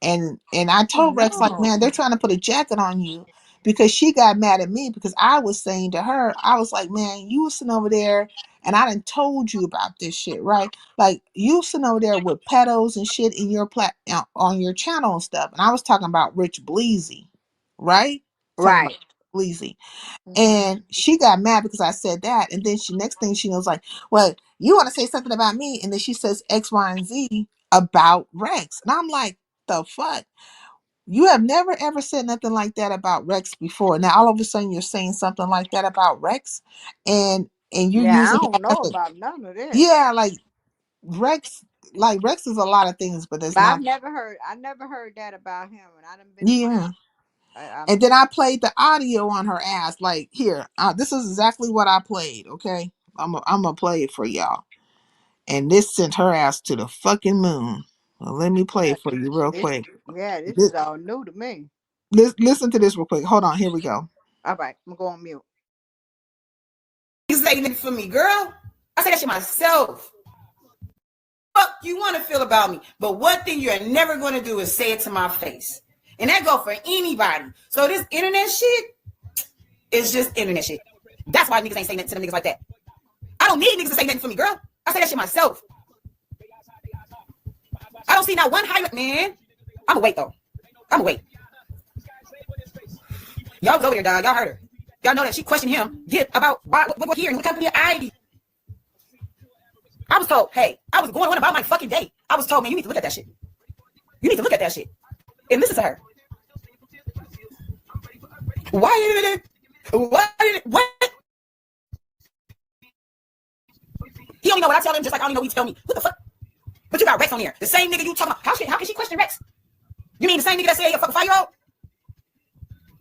And I Oh told Rex, like, no. man, they're trying to put a jacket on you because she got mad at me because I was saying to her, I was like, man, you was sitting over there and I done told you about this shit, right? Like you sitting over there with pedos and shit in your on your channel and stuff. And I was talking about Rich Bleezy, right? Talking about Right. Bleezy. Hmm. And she got mad because I said that. And then next thing she knows, like, well, you want to say something about me. And then she says X, Y, and Z about Rex. And I'm like, the fuck? You have never ever said nothing like that about Rex before. Now all of a sudden you're saying something like that about Rex and you're Yeah, I using him don't as know a about none of this. yeah, Rex Rex is a lot of things, but it's But not I never heard that about him, and I done been around. yeah. I'm And then I played the audio on her ass. Like, here, this is exactly what I played, okay? I'm gonna play it for y'all. And this sent her ass to the fucking moon. Well, let me play yeah, it for you real this quick. yeah, this This, is all new to me. listen to this real quick. Hold on, here we go. All right, I'm going on mute. You say that for me, girl. I say that shit myself. Fuck you want to feel about me. But one thing you're never going to do is say it to my face. And that go for anybody. So this internet shit is just internet shit. That's why niggas ain't saying nothing to them niggas like that. I don't need niggas to say nothing for me, girl. I say that shit myself. I don't see not one highlight, man. I'ma wait though. I'ma wait. Y'all was over there, dog. Y'all heard her. Y'all know that she questioned him about what here and what company ID. I was told, hey, I was going on about my fucking day. I was told, man, you need to look at that shit. You need to look at that shit. And listen to her. Why did it? What? He only know what I tell him, just like I only know he tell me. What the fuck? But you got Rex on there. The same nigga you talking about. How can she question Rex? You mean the same nigga that said he a fucking 5-year-old?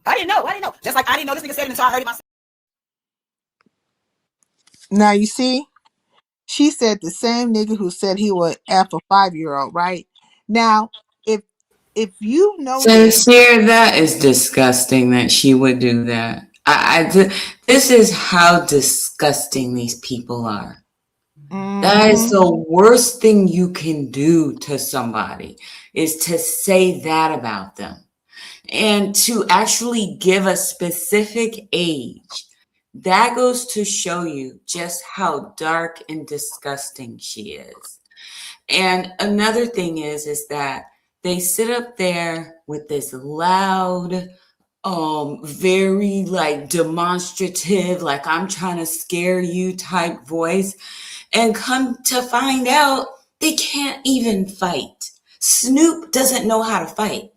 I didn't know. Just like I didn't know this nigga said it until I heard it myself. Now you see, she said the same nigga who said he would F a 5-year-old, right? Now, if you notice, Sincere, that is disgusting that she would do that. This is how disgusting these people are. That is the worst thing you can do to somebody, is to say that about them. And to actually give a specific age, that goes to show you just how dark and disgusting she is. And another thing is that they sit up there with this loud, very like demonstrative, like I'm trying to scare you type voice, and come to find out they can't even fight. Snoop doesn't know how to fight.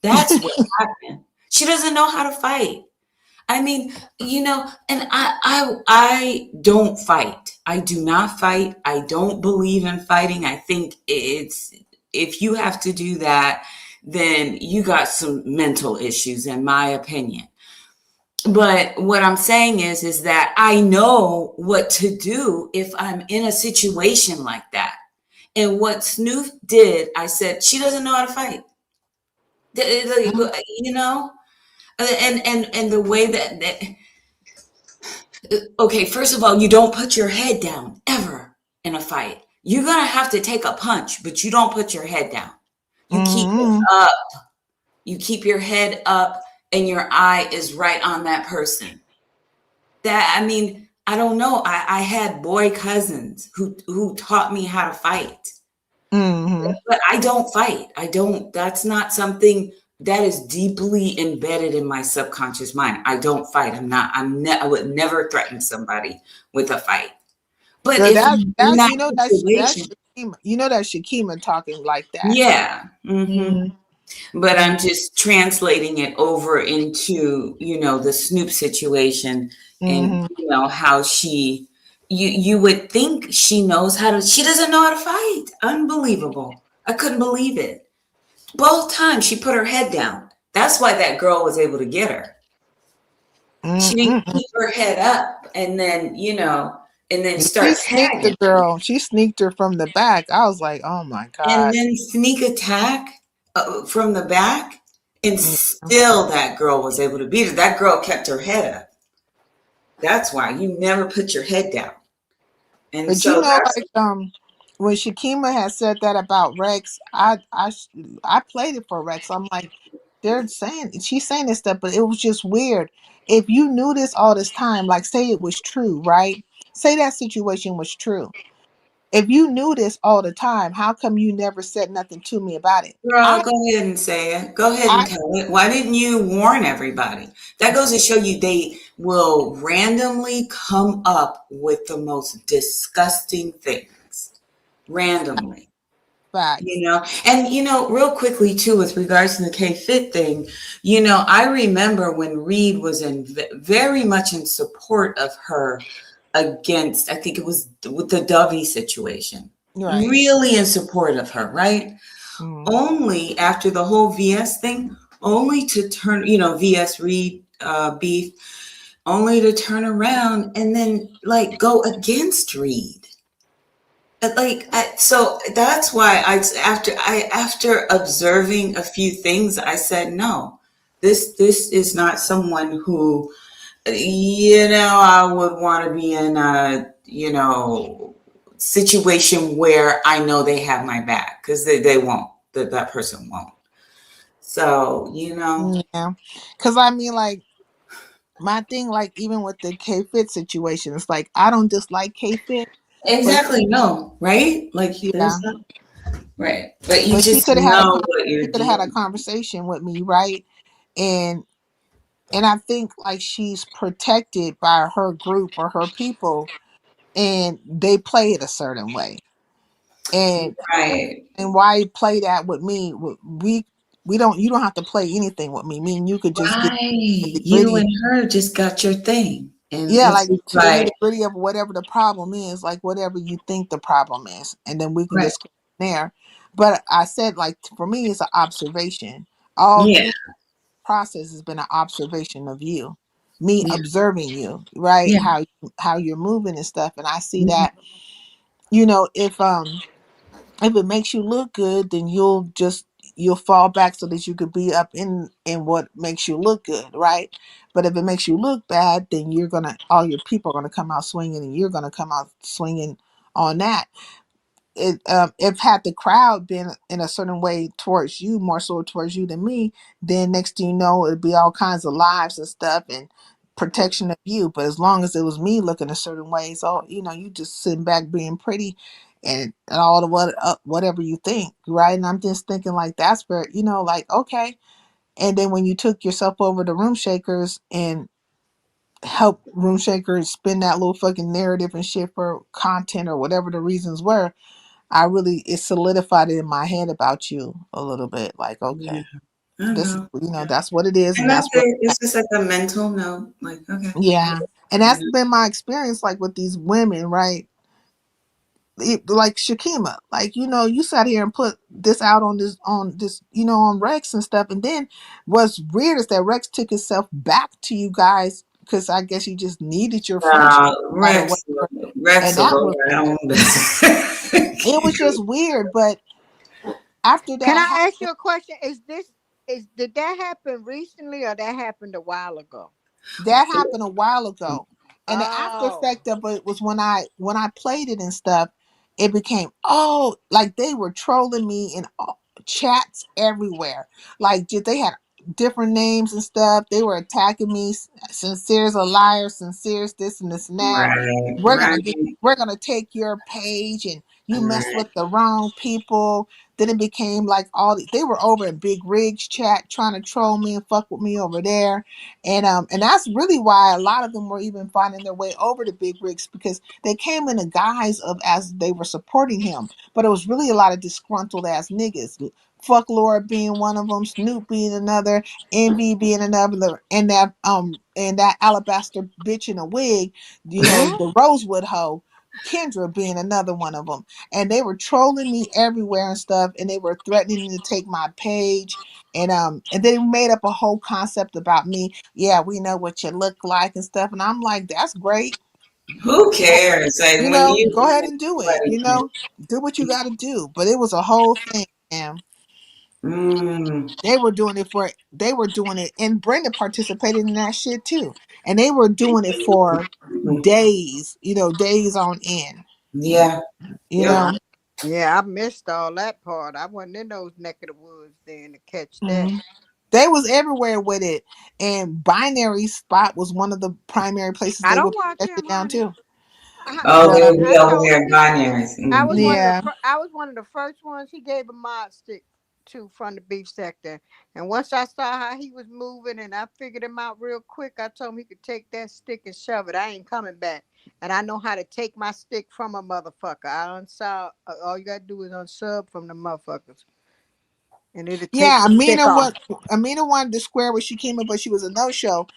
That's what happened. She doesn't know how to fight. I mean, and I don't fight. I do not fight. I don't believe in fighting. I think if you have to do that, then you got some mental issues, in my opinion. But what I'm saying is that I know what to do if I'm in a situation like that. And what Snoop did, I said, she doesn't know how to fight. And the way that okay, first of all, you don't put your head down ever in a fight. You're gonna have to take a punch, but you don't put your head down. You keep it up. You keep your head up, and your eye is right on that person. I don't know. I had boy cousins who taught me how to fight. But I don't fight. That's not something that is deeply embedded in my subconscious mind. I don't fight. I would never threaten somebody with a fight. But so if that's situation, that's Shakima talking like that. yeah. But I'm just translating it over into, the Snoop situation, and how you would think she knows how to, she doesn't know how to fight. Unbelievable. I couldn't believe it. Both times she put her head down. That's why that girl was able to get her. She didn't keep her head up and then, start tagging. The girl. She sneaked her from the back. I was like, oh my God. And then sneak attack from the back. And still that girl was able to beat her. That girl kept her head up. That's why you never put your head down. And but so when Shakima had said that about Rex, I played it for Rex. I'm like, she's saying this stuff, but it was just weird. If you knew this all this time, like say it was true, right? Say that situation was true. If you knew this all the time, how come you never said nothing to me about it? Girl, go ahead and say it. Go ahead and tell it. Why didn't you warn everybody? That goes to show you they will randomly come up with the most disgusting things. Randomly. Facts. And real quickly too, with regards to the K-Fit thing, I remember when Reed was very much in support of her against, I think it was with the Dovey situation, right. Really in support of her, right? Only after the whole VS thing, only to turn, VS Reed beef, only to turn around and then go against Reed. So that's why after observing a few things, I said, no, this is not someone who, I would want to be in a, situation where I know they have my back, because they won't, that person won't. So, Yeah. Because my thing, even with the K-Fit situation, it's I don't dislike K-Fit. Exactly. No. Right. Yeah. Right. But you just know what you're doing. She could have had a conversation with me. Right. And I think she's protected by her group or her people, and they play it a certain way. And why play that with me? You don't have to play anything with me. Me and you could just get you and her just got your thing. And to the nitty-gritty of whatever the problem is, whatever you think the problem is, and then we can just there. But I said, like, for me, it's an observation. All Yeah. through the process has been an observation of you, me Yeah. observing you, right? Yeah. How you're moving and stuff. And I see Mhm. that, if it makes you look good, then you'll fall back so that you could be up in what makes you look good, right? But if it makes you look bad, then all your people are gonna come out swinging, and you're gonna come out swinging on that. If had the crowd been in a certain way towards you, more so towards you than me, then next thing you know, it'd be all kinds of lives and stuff and protection of you. But as long as it was me looking a certain way, so you just sitting back being pretty and all the whatever you think, right? And I'm just thinking like that's where like okay. And then when you took yourself over to Room Shakers and help Room Shakers spin that little fucking narrative and shit for content or whatever the reasons were, it solidified it in my head about you a little bit. Like, Yeah. okay, I this is, know. that's what it is, And and that's that's what, it. It's just like a mental note. Like, okay. yeah. And You that's know? been my experience, like with these women, right? Like Shakima, like, you sat here and put this out on this, on Rex and stuff. And then what's weird is that Rex took himself back to you guys because I guess he just needed your friendship right away. Rex And will that go was, right on business. it was just weird. But after Can that I ask happened, you a question? Did that happen recently or that happened a while ago? that happened a while ago, and the after Oh, effect of it was when I played it and stuff. It became, oh, like they were trolling me in chats everywhere. Like they had different names and stuff. They were attacking me. Sincere's a liar. Sincere's this and this and that. Right, We're right, gonna get. We're gonna take your page and you messed right. with the wrong people. Then it became like they were over in Big Rigs chat trying to troll me and fuck with me over there. And that's really why a lot of them were even finding their way over to Big Rigs, because they came in the guise of as they were supporting him, but it was really a lot of disgruntled ass niggas. Fuck Lord being one of them, Snoop being another, Envy being another, and that alabaster bitch in a wig, the Rosewood hoe, Kendra being another one of them. And they were trolling me everywhere and stuff, and they were threatening to take my page. And they made up a whole concept about me. Yeah, we know what you look like and stuff. And I'm like, that's great. Who cares? Like when Go ahead you and do it. nobody cares. Do what you got to do. But it was a whole thing, man. Mm, They were doing it, and Brenda participated in that shit too. And they were doing it for days, days on end. yeah. You Yep. know, wow. Yeah, I missed all that part. I wasn't in those neck of the woods then to catch that. Mhm. They was everywhere with it, and Binary Spot was one of the primary places I they would don't put watch that shit him, down honey. too. Oh, But they would be I over told there in binaries. yeah, I was one of the first ones he gave a mod stick to from the beef sector. And once I saw how he was moving and I figured him out real quick, I told him he could take that stick and shove it. I ain't coming back. And I know how to take my stick from a motherfucker. I unsub. All you gotta do is unsub from the motherfuckers, and it'll take yeah. the stick off. Amina wanted to square with Shakima, but she was a no show.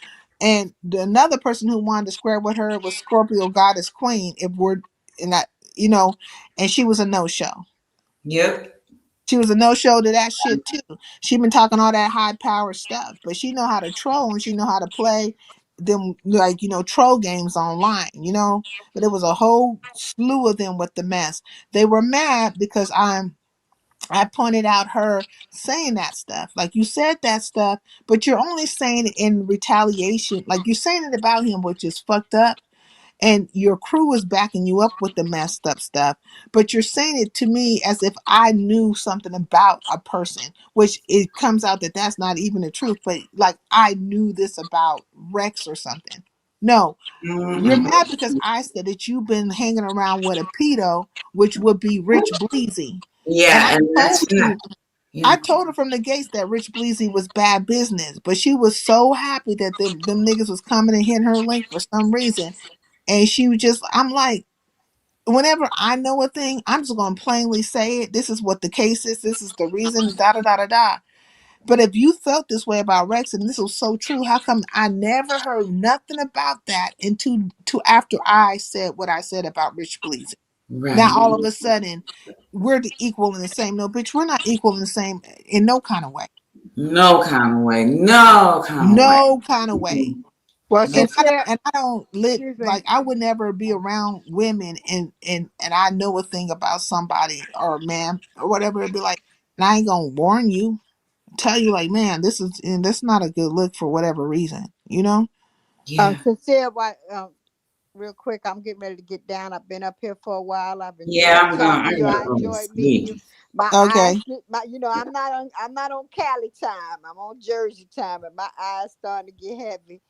And another person who wanted to square with her was Scorpio Goddess Queen. If we're in that, and she was a no show. Yep. She was a no show to that shit too. She been talking all that high power stuff, but she know how to troll and she know how to play them, like, troll games online. But it was a whole slew of them with the mess. They were mad because I pointed out her saying that stuff. Like, you said that stuff, but you're only saying it in retaliation. Like, you're saying it about him, which is fucked up, and your crew is backing you up with the messed up stuff, but you're saying it to me as if I knew something about a person, which it comes out that that's not even the truth, but like I knew this about Rex or something. No, you're Mm-hmm. mad because I said that you've been hanging around with a pedo, which would be Rich Bleezy. And Yeah, and that's that. I Yeah. told her from the gates that Rich Bleezy was bad business, but she was so happy that them niggas was coming and hitting her link for some reason. And she was just, I'm like, whenever I know a thing, I'm just going to plainly say it. This is what the case is. This is the reason, da da da da da. But if you felt this way about Rex and this was so true, how come I never heard nothing about that until after I said what I said about Rich Bleezy? Now Right. all of a sudden we're the equal and the same. No, bitch, we're not equal and the same in no kind of way. No kind of way. No kind of way. No kind of way. Well, And No. sincere, I don't lit excuse me. like I would never be around women and I know a thing about somebody or man or whatever. It'd be like, and I ain't gonna warn you, tell you like, man, this is and that's not a good look for whatever reason, you know? Yeah. Sincere, why? Real quick, I'm getting ready to get down. I've been up here for a while. I've Yeah, enjoyed talking to I you. gotta I go to enjoyed meeting sleep. you. My eyes, Okay, I'm not on Cali time. I'm on Jersey time, and my eyes starting to get heavy.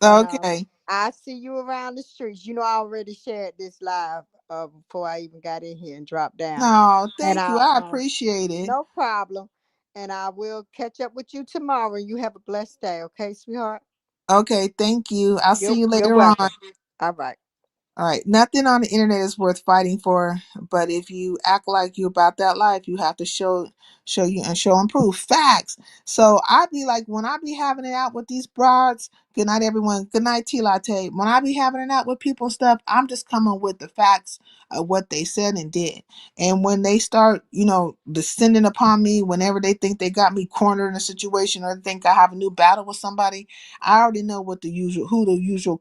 And okay. I see you around the streets. You know, I already shared this live before I even got in here and dropped down. No, And thank you. I appreciate it. no problem. And I will catch up with you tomorrow. You have a blessed day, okay, sweetheart? Okay, thank you. I'll see you You're later on. welcome. All right. All right. Nothing on the internet is worth fighting for, but if you act like you about that life, you have to show you and show and prove facts. So I be like when I be having it out with these broads, good night everyone. Good night, T Latte. When I be having it out with people and stuff, I'm just coming with the facts of what they said and did. And when they start, descending upon me whenever they think they got me cornered in a situation or think I have a new battle with somebody, I already know what who the usual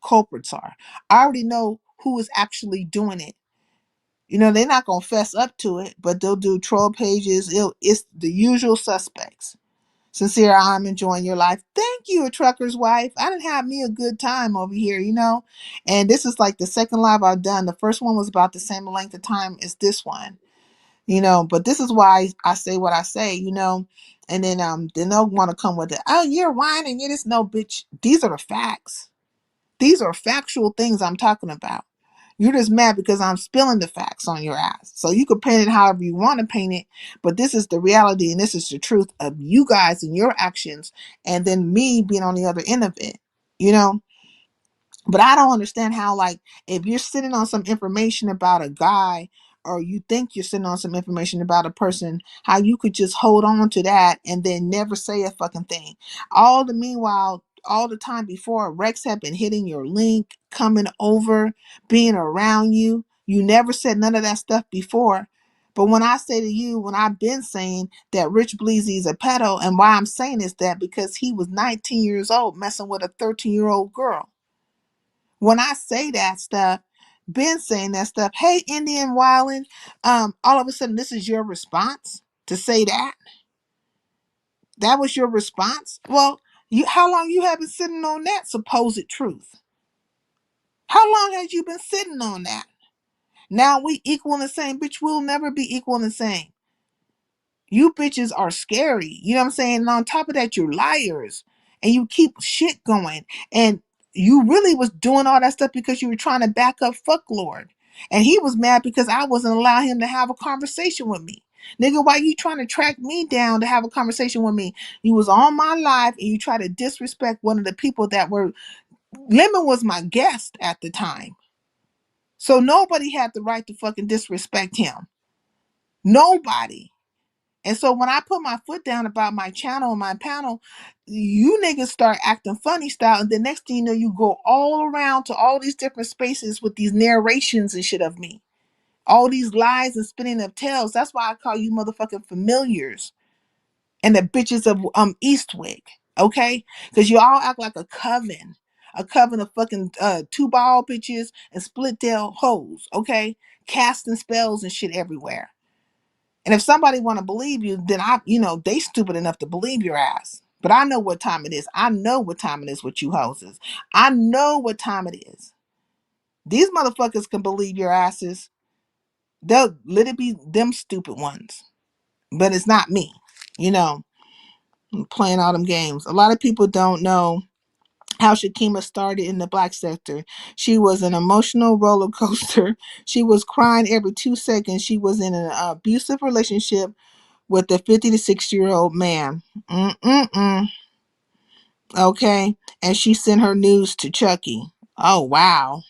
culprits are. I already know who is actually doing it. They're not gonna fess up to it, but they'll do troll pages. It's the usual suspects. Sincere, I'm enjoying your life. Thank you, a trucker's wife. I didn't have me a good time over here. And this is like the second live I've done. The first one was about the same length of time as this one. But this is why I say what I say. And then they'll want to come with it. Oh, you're whining. You're this. No, bitch. These are the facts. These are factual things I'm talking about. You're just mad because I'm spilling the facts on your ass. So you can paint it however you want to paint it, but this is the reality and this is the truth of you guys and your actions, and then me being on the other end of it. You know, but I don't understand how, like, if you're sitting on some information about a guy or you think you're sitting on some information about a person, how you could just hold on to that and then never say a fucking thing. All the time before, Rex had been hitting your link, coming over, being around you. You never said none of that stuff before. But when I say to you, when I've been saying that Rich Bleezy is a pedo, and why I'm saying is that because he was 19 years old messing with a 13-year-old girl. When I say that stuff, been saying that stuff, hey, Indian Wildin', all of a sudden this is your response to say that? That was your response? Well, how long you have been sitting on that supposed truth? How long has you been sitting on that? Now we equal and the same, bitch. We'll never be equal and the same. You bitches are scary. You know what I'm saying? And on top of that, you're liars. And you keep shit going. And you really was doing all that stuff because you were trying to back up fuck Lord. And he was mad because I wasn't allowing him to have a conversation with me. Nigga, why you trying to track me down to have a conversation with me? You was on my live and you try to disrespect one of the people that were Lemon was my guest at the time. So nobody had the right to fucking disrespect him. Nobody. And so when I put my foot down about my channel and my panel, you niggas start acting funny style. And the next thing you know, you go all around to all these different spaces with these narrations and shit of me. All these lies and spinning of tales. That's why I call you motherfucking familiars and the bitches of Eastwick. Okay? Because you all act like a coven. A coven of fucking two ball bitches and split tail hoes. Okay? Casting spells and shit everywhere. And if somebody want to believe you, then they stupid enough to believe your ass. But I know what time it is. I know what time it is with you houses. I know what time it is. These motherfuckers can believe your asses. They'll let it be them stupid ones. But it's not me. I'm playing all them games. A lot of people don't know how Shakima started in the black sector. She was an emotional roller coaster. She was crying every 2 seconds. She was in an abusive relationship with a 50 to 60-year-old man. Mm-mm-mm. Okay. And she sent her news to Chucky. Oh, wow.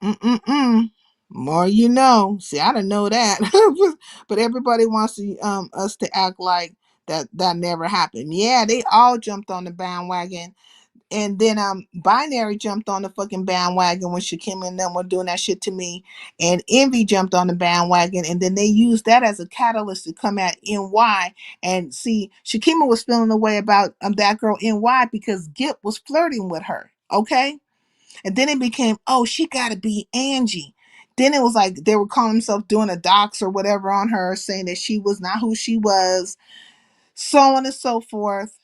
Mm-mm-mm. More you know. See, I didn't know that. But everybody wants us to act like that never happened. Yeah, they all jumped on the bandwagon. then Binary jumped on the fucking bandwagon when Shakim and them were doing that shit to me, and Envy jumped on the bandwagon, and then they used that as a catalyst to come at NY. And see, Shakima was feeling the way about that girl NY because Gip was flirting with her, okay? And then it became, oh, she gotta be Angie. Then it was like they were calling themselves doing a dox or whatever on her, saying that she was not who she was, so on and so forth.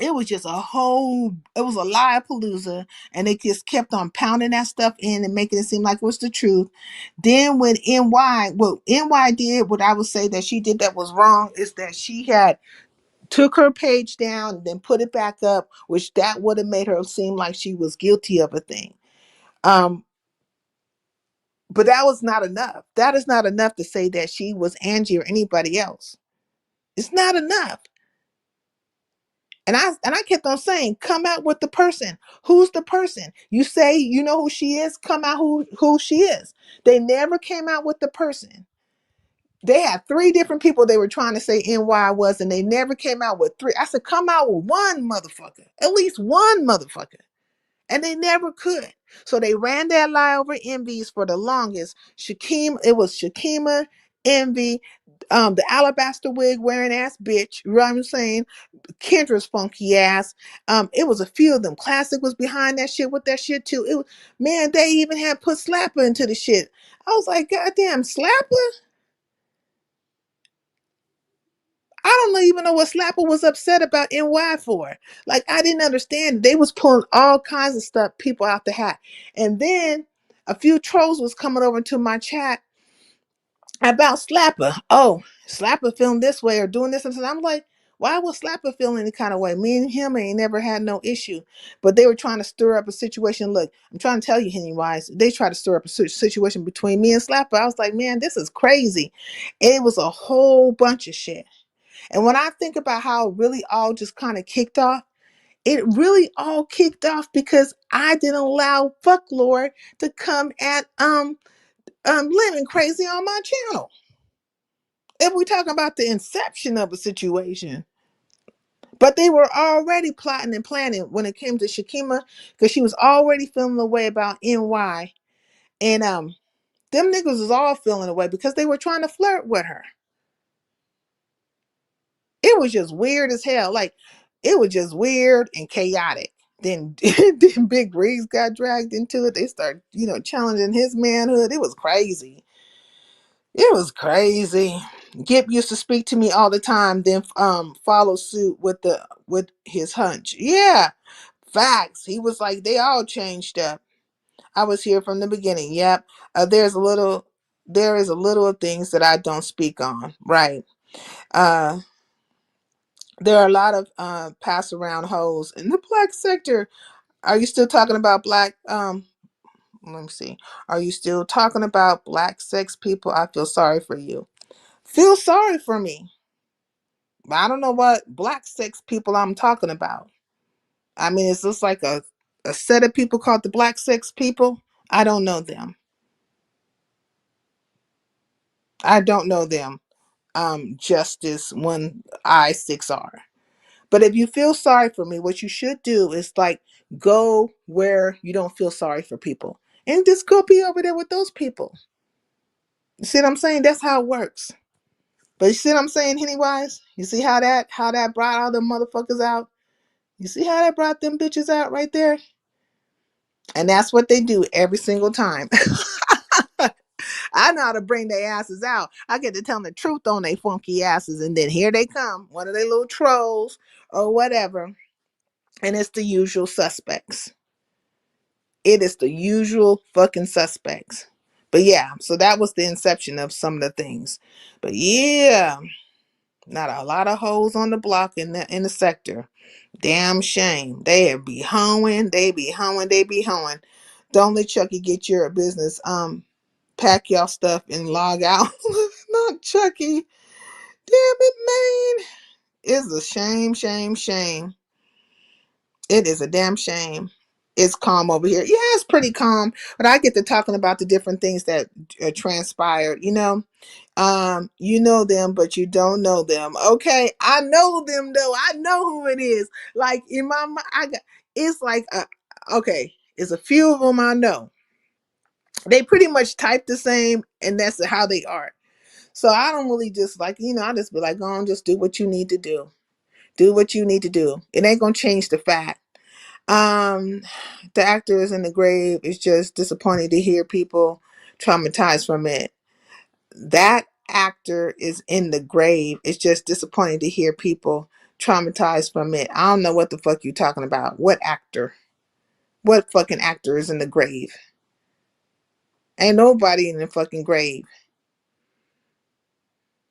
It was just it was a lie-palooza, and they just kept on pounding that stuff in and making it seem like it was the truth. Then when what NY did, what I would say that she did that was wrong, is that she had took her page down and then put it back up, which that would have made her seem like she was guilty of a thing. But that was not enough. That is not enough to say that she was Angie or anybody else. It's not enough. And I kept on saying, come out with the person. Who's the person? You say you know who she is, come out who she is. They never came out with the person. They had 3 different people they were trying to say NY was, and they never came out with 3. I said, come out with one motherfucker. At least one motherfucker. And they never could. So they ran that lie over Envy's for the longest. It was Shakima, Envy, the alabaster wig wearing ass bitch, you know what I'm saying? Kendra's funky ass. It was a few of them. Classic was behind that shit with that shit too. Man, they even had put Slapper into the shit. I was like, goddamn, Slapper? I don't even know what Slapper was upset about NY for. Like, I didn't understand. They was pulling all kinds of stuff, people out the hat. And then a few trolls was coming over to my chat about Slapper. Oh, Slapper feeling this way or doing this and so. I'm like, why would Slapper feel any kind of way? Me and him ain't never had no issue. But they were trying to stir up a situation. Look, I'm trying to tell you, Henny Wise, they tried to stir up a situation between me and Slapper. I was like, man, this is crazy. It was a whole bunch of shit. And when I think about how it really all just kind of kicked off, it really all kicked off because I didn't allow Fuck Lord to come at Lemon Crazy on my channel. If we're talking about the inception of a situation. But they were already plotting and planning when it came to Shakima, because she was already feeling the way about NY. And them niggas was all feeling the way because they were trying to flirt with her. It was just weird as hell. Like, it was just weird and chaotic. Then, then Big Breeze got dragged into it. They started, challenging his manhood. It was crazy. It was crazy. Gip used to speak to me all the time, then follow suit with his hunch. Yeah, facts. He was like, they all changed up. I was here from the beginning. Yep. There is a little of things that I don't speak on. Right. There are a lot of pass around hoes in the black sector. Are you still talking about black? Let me see. Are you still talking about black sex people? I feel sorry for you. Feel sorry for me. I don't know what black sex people I'm talking about. I mean, it's just like a set of people called the black sex people. I don't know them. I don't know them. Justice 1I6R. But if you feel sorry for me, what you should do is like go where you don't feel sorry for people and just go be over there with those people. You see what I'm saying? That's how it works. But you see what I'm saying, Hennywise? You see how that brought all the motherfuckers out? You see how that brought them bitches out right there? And that's what they do every single time. I know how to bring their asses out. I get to tell them the truth on their funky asses, and then here they come, one of their little trolls or whatever. And it's the usual suspects. It is the usual fucking suspects. But yeah, so that was the inception of some of the things. But yeah, not a lot of hoes on the block in the sector. Damn shame. They be hoeing, they be hoeing, they be hoeing. Don't let Chucky get your business. Pack y'all stuff and log out. Not Chucky. Damn it, man. It's a shame, shame, shame. It is a damn shame. It's calm over here. Yeah, it's pretty calm. But I get to talking about the different things that transpired. You know them, but you don't know them. Okay, I know them though. I know who it is. Like in my mind, It's like, okay, it's a few of them I know. They pretty much type the same, and that's how they are. So I don't really just like, I just be like, go on, just do what you need to do. Do what you need to do. It ain't gonna change the fact. Um, the actor is in the grave. It's just disappointing to hear people traumatized from it. That actor is in the grave. It's just disappointing to hear people traumatized from it. I don't know what the fuck you talking about. What actor? What fucking actor is in the grave? Ain't nobody in the fucking grave.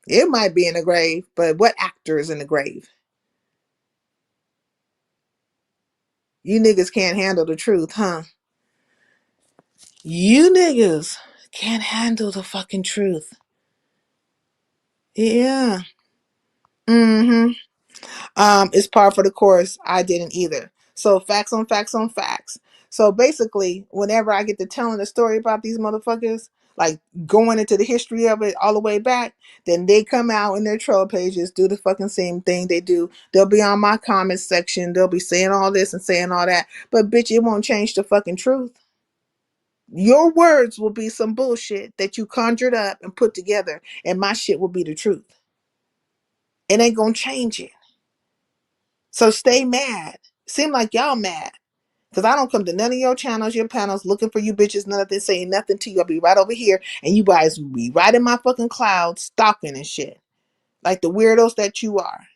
It might be in the grave, but what actor is in the grave? You niggas can't handle the truth, huh? You niggas can't handle the fucking truth. Yeah. Mm-hmm. It's par for the course. I didn't either. So facts on facts on facts. So basically, whenever I get to telling a story about these motherfuckers, like going into the history of it all the way back, then they come out in their troll pages, do the fucking same thing they do. They'll be on my comment section. They'll be saying all this and saying all that. But bitch, it won't change the fucking truth. Your words will be some bullshit that you conjured up and put together, and my shit will be the truth. It ain't gonna change it. So stay mad. Seem like y'all mad. Because I don't come to none of your channels, your panels, looking for you bitches, nothing, saying nothing to you. I'll be right over here, and you guys will be right in my fucking cloud, stalking and shit. Like the weirdos that you are.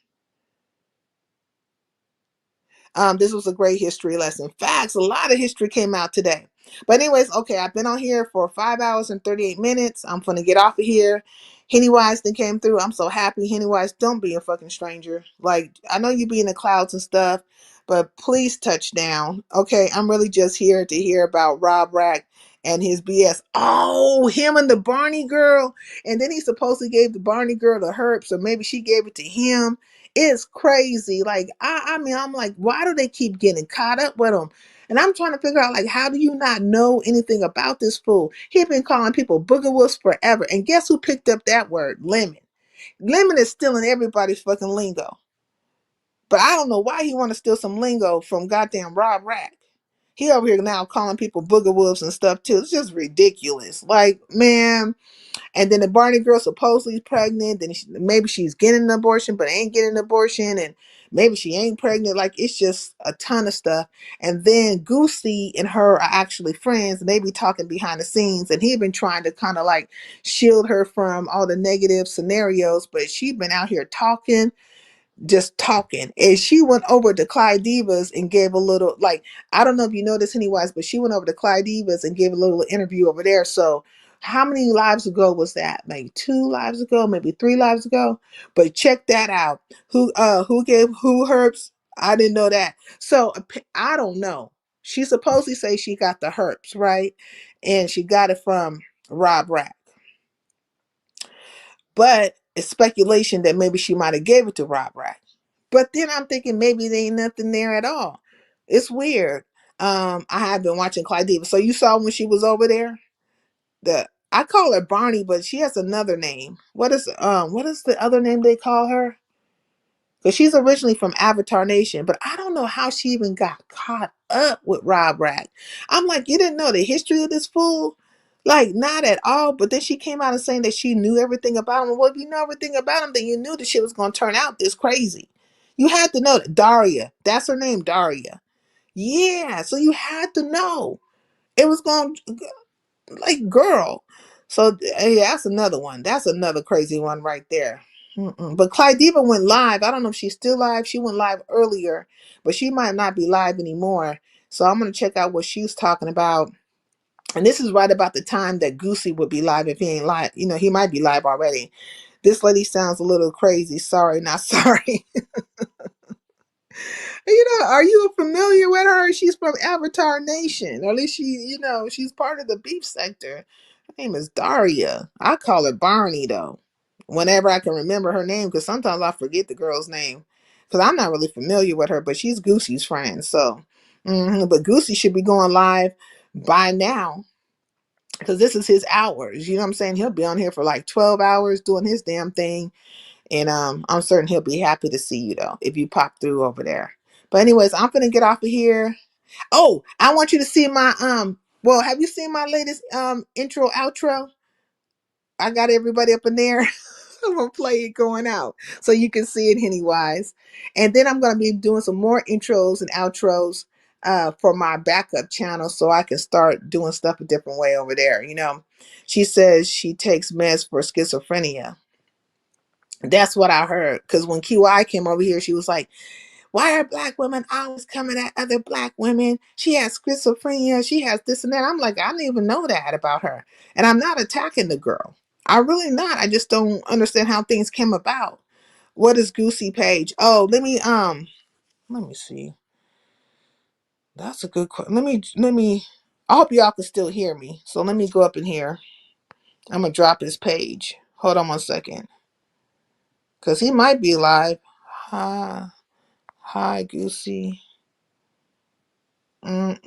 This was a great history lesson. Facts, a lot of history came out today. But anyways, okay, I've been on here for 5 hours and 38 minutes. I'm gonna get off of here. Hennywise then came through. I'm so happy. Hennywise, don't be a fucking stranger. Like, I know you be in the clouds and stuff, but please touch down. Okay, I'm really just here to hear about Rob Rack and his BS. Oh, him and the Barney girl. And then he supposedly gave the Barney girl the herp, so maybe she gave it to him. It's crazy. Like, I mean, I'm like, why do they keep getting caught up with him? And I'm trying to figure out, like, how do you not know anything about this fool? He's been calling people booger forever. And guess who picked up that word? Lemon. Lemon is stealing everybody's fucking lingo. But I don't know why he want to steal some lingo from goddamn Rob Rack. He over here now calling people booger and stuff too. It's just ridiculous. Like, man. And then the Barney girl supposedly is pregnant. Then maybe she's getting an abortion, but ain't getting an abortion. And maybe she ain't pregnant. Like, it's just a ton of stuff. And then Goosey and her are actually friends. And they be talking behind the scenes. And he been trying to kind of like shield her from all the negative scenarios. But she been out here talking, just talking. And she went over to Clyde Divas and gave a little, like, I don't know if you know this anyways, but she went over to Clyde Divas and gave a little interview over there. So how many lives ago was that? Maybe 2 lives ago, maybe 3 lives ago. But check that out. Who gave who herps? I didn't know that. So I don't know. She supposedly say she got the herps, right? And she got it from Rob Rack. But it's speculation that maybe she might have gave it to Rob Rack. But then I'm thinking maybe there ain't nothing there at all. It's weird. I have been watching Clyde Diva. So you saw when she was over there? I call her Barney, but she has another name. What is the other name they call her? Because she's originally from Avatar Nation, but I don't know how she even got caught up with Rob Rack. I'm like, you didn't know the history of this fool? Like, not at all. But then she came out and saying that she knew everything about him. Well, if you know everything about him, then you knew the shit was going to turn out this crazy. You had to know that. Daria. That's her name, Daria. Yeah, so you had to know. It was going to, like, girl. So, yeah, that's another one. That's another crazy one right there. But Clyde Diva went live. I don't know if she's still live. She went live earlier, but she might not be live anymore. So I'm going to check out what she's talking about. And this is right about the time that Goosey would be live if he ain't live. You know, he might be live already. This lady sounds a little crazy. Sorry, not sorry. You know, are you familiar with her? She's from Avatar Nation. Or at least she's part of the beef sector. Her name is Daria. I call her Barney though. Whenever I can remember her name, because sometimes I forget the girl's name. Because I'm not really familiar with her, but she's Goosey's friend. So, but Goosey should be going live by now. Because this is his hours. You know what I'm saying? He'll be on here for like 12 hours doing his damn thing. And I'm certain he'll be happy to see you though, if you pop through over there. But anyways, I'm gonna get off of here. Oh, I want you to see my well, have you seen my latest intro outro? I got everybody up in there. I'm gonna play it going out so you can see it Pennywise. And then I'm gonna be doing some more intros and outros for my backup channel so I can start doing stuff a different way over there. You know, she says she takes meds for schizophrenia. That's what I heard. Because when QI came over here, she was like, why are black women always coming at other black women? She has schizophrenia. She has this and that. I'm like, I didn't even know that about her. And I'm not attacking the girl. I'm really not. I just don't understand how things came about. What is Goosey Page? Oh, let me see. That's a good question. Let me, I hope y'all can still hear me. So let me go up in here. I'm going to drop his page. Hold on one second. Because he might be live. Hi, Goosey. Let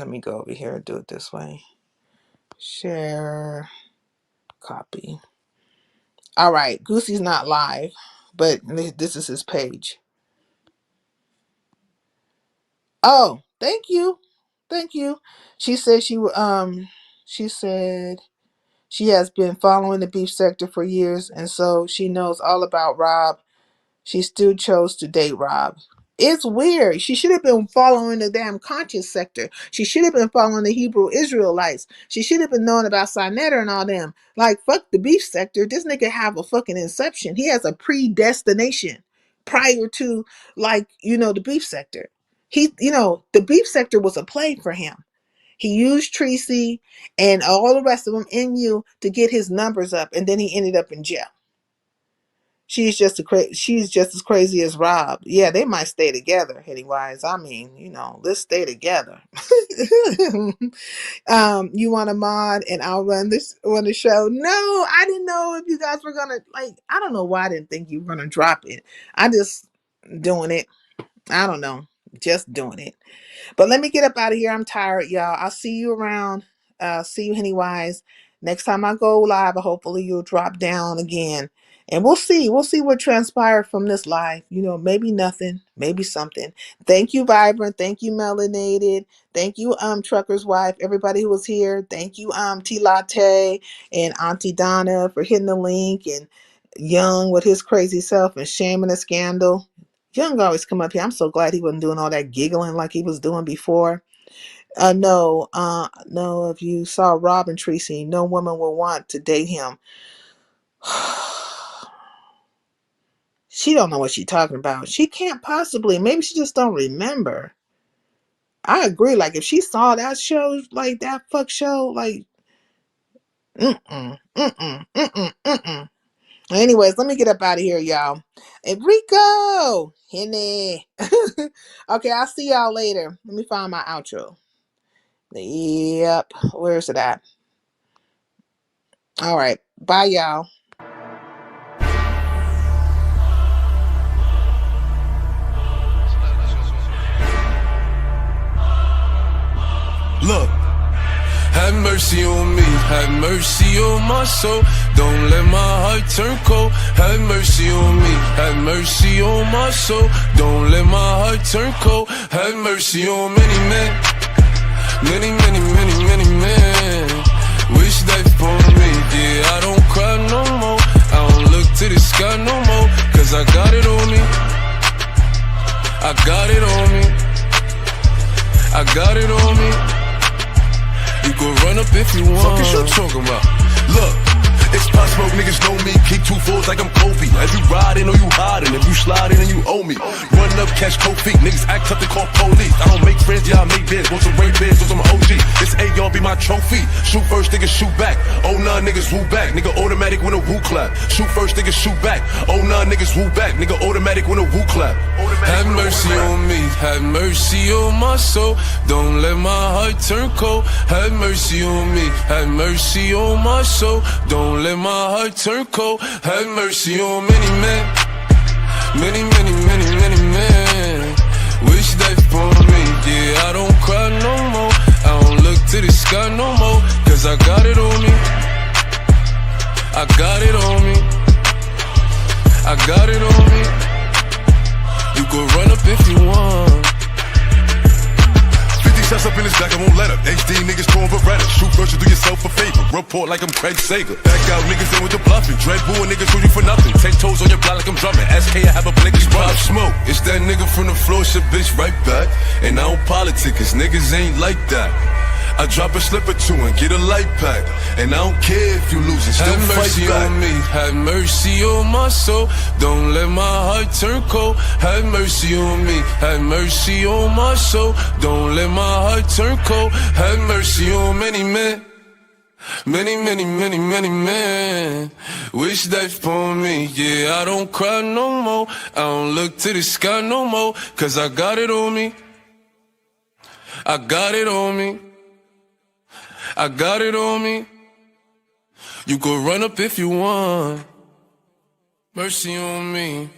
me go over here and do it this way. Share, copy. All right, Goosey's not live, but this is his page. Oh, thank you. She said she said she has been following the beef sector for years, and so she knows all about Rob. She still chose to date Rob. It's weird. She should have been following the damn conscious sector. She should have been following the Hebrew Israelites. She should have been knowing about Sinetta and all them. Like, fuck the beef sector. This nigga have a fucking inception. He has a predestination prior to, like, the beef sector. The beef sector was a play for him. He used Tracy and all the rest of them in you to get his numbers up, and then he ended up in jail. She's just as crazy as Rob. Yeah, they might stay together, Pennywise. I mean, let's stay together. You want a mod and I'll run the show? No, I didn't know if you guys were gonna I don't know why I didn't think you were gonna drop it. I just doing it. I don't know. Just doing it. But let me get up out of here. I'm tired, y'all. I'll see you around. See you Pennywise. Next time I go live, hopefully you'll drop down again. And we'll see. We'll see what transpired from this live. Maybe nothing. Maybe something. Thank you, Vibrant. Thank you, Melanated. Thank you, Trucker's Wife. Everybody who was here. Thank you, T Latte and Auntie Donna for hitting the link. And Young with his crazy self and Shame and a Scandal. Young always come up here. I'm so glad he wasn't doing all that giggling like he was doing before. No, if you saw Rob and Tracy, no woman will want to date him. She don't know what she's talking about. She can't possibly. Maybe she just don't remember. I agree. Like, if she saw that show, like that fuck show, like, Anyways, let me get up out of here, y'all. Enrico, Henny. Okay, I'll see y'all later. Let me find my outro. Yep, where's it at? All right, bye, y'all. Look, have mercy on me, have mercy on my soul. Don't let my heart turn cold. Have mercy on me, have mercy on my soul. Don't let my heart turn cold. Have mercy on many men, many, many, many, many men. Wish that for me, yeah, I don't cry no more. I don't look to the sky no more, cause I got it on me. I got it on me. I got it on me. You can run up if you want. Fuck is you talking about? Look, it's Pop Smoke, niggas know me. Keep 2 fours like I'm Kobe. As you riding or you hiding, if you sliding and you owe me. Run up, catch cold feet. Niggas act up, they call police. I don't make friends, yeah, I make bids. Want some rape bids, want some OG. This AR be my trophy. Shoot first, niggas shoot back. Oh nah, niggas woo back. Nigga automatic when a woo clap. Shoot first, niggas shoot back. Oh nah, niggas woo back. Nigga automatic when a woo clap. Have mercy on me, have mercy on my soul. Don't let my heart turn cold. Have mercy on me, have mercy on my soul. Don't let my heart turn cold. Have mercy on many men, many, many, many, many men. Wish that for me, yeah, I don't cry no more. I don't look to the sky no more, cause I got it on me. I got it on me. I got it could run up if you want. 50 shots up in his back, I won't let up. HD niggas throwing Beretta. Shoot first, you do yourself a favor. Report like I'm Craig Sager. Back out niggas in with the bluffing. Dread booing niggas shoot you for nothing. 10 toes on your block like I'm drumming. SK, I have a blinkers pop smoke. It's that nigga from the floor, shit bitch right back. And I don't politic, cause niggas ain't like that. I drop a slip or two and get a light pack. And I don't care if you lose it, still Have mercy fight back. on me, have mercy on my soul. Don't let my heart turn cold. Have mercy on me, have mercy on my soul. Don't let my heart turn cold. Have mercy on many men. Many, many, many, many men wish death upon me. Yeah, I don't cry no more. I don't look to the sky no more. Cause I got it on me. I got it on me. I got it on me. You could run up if you want. Mercy on me.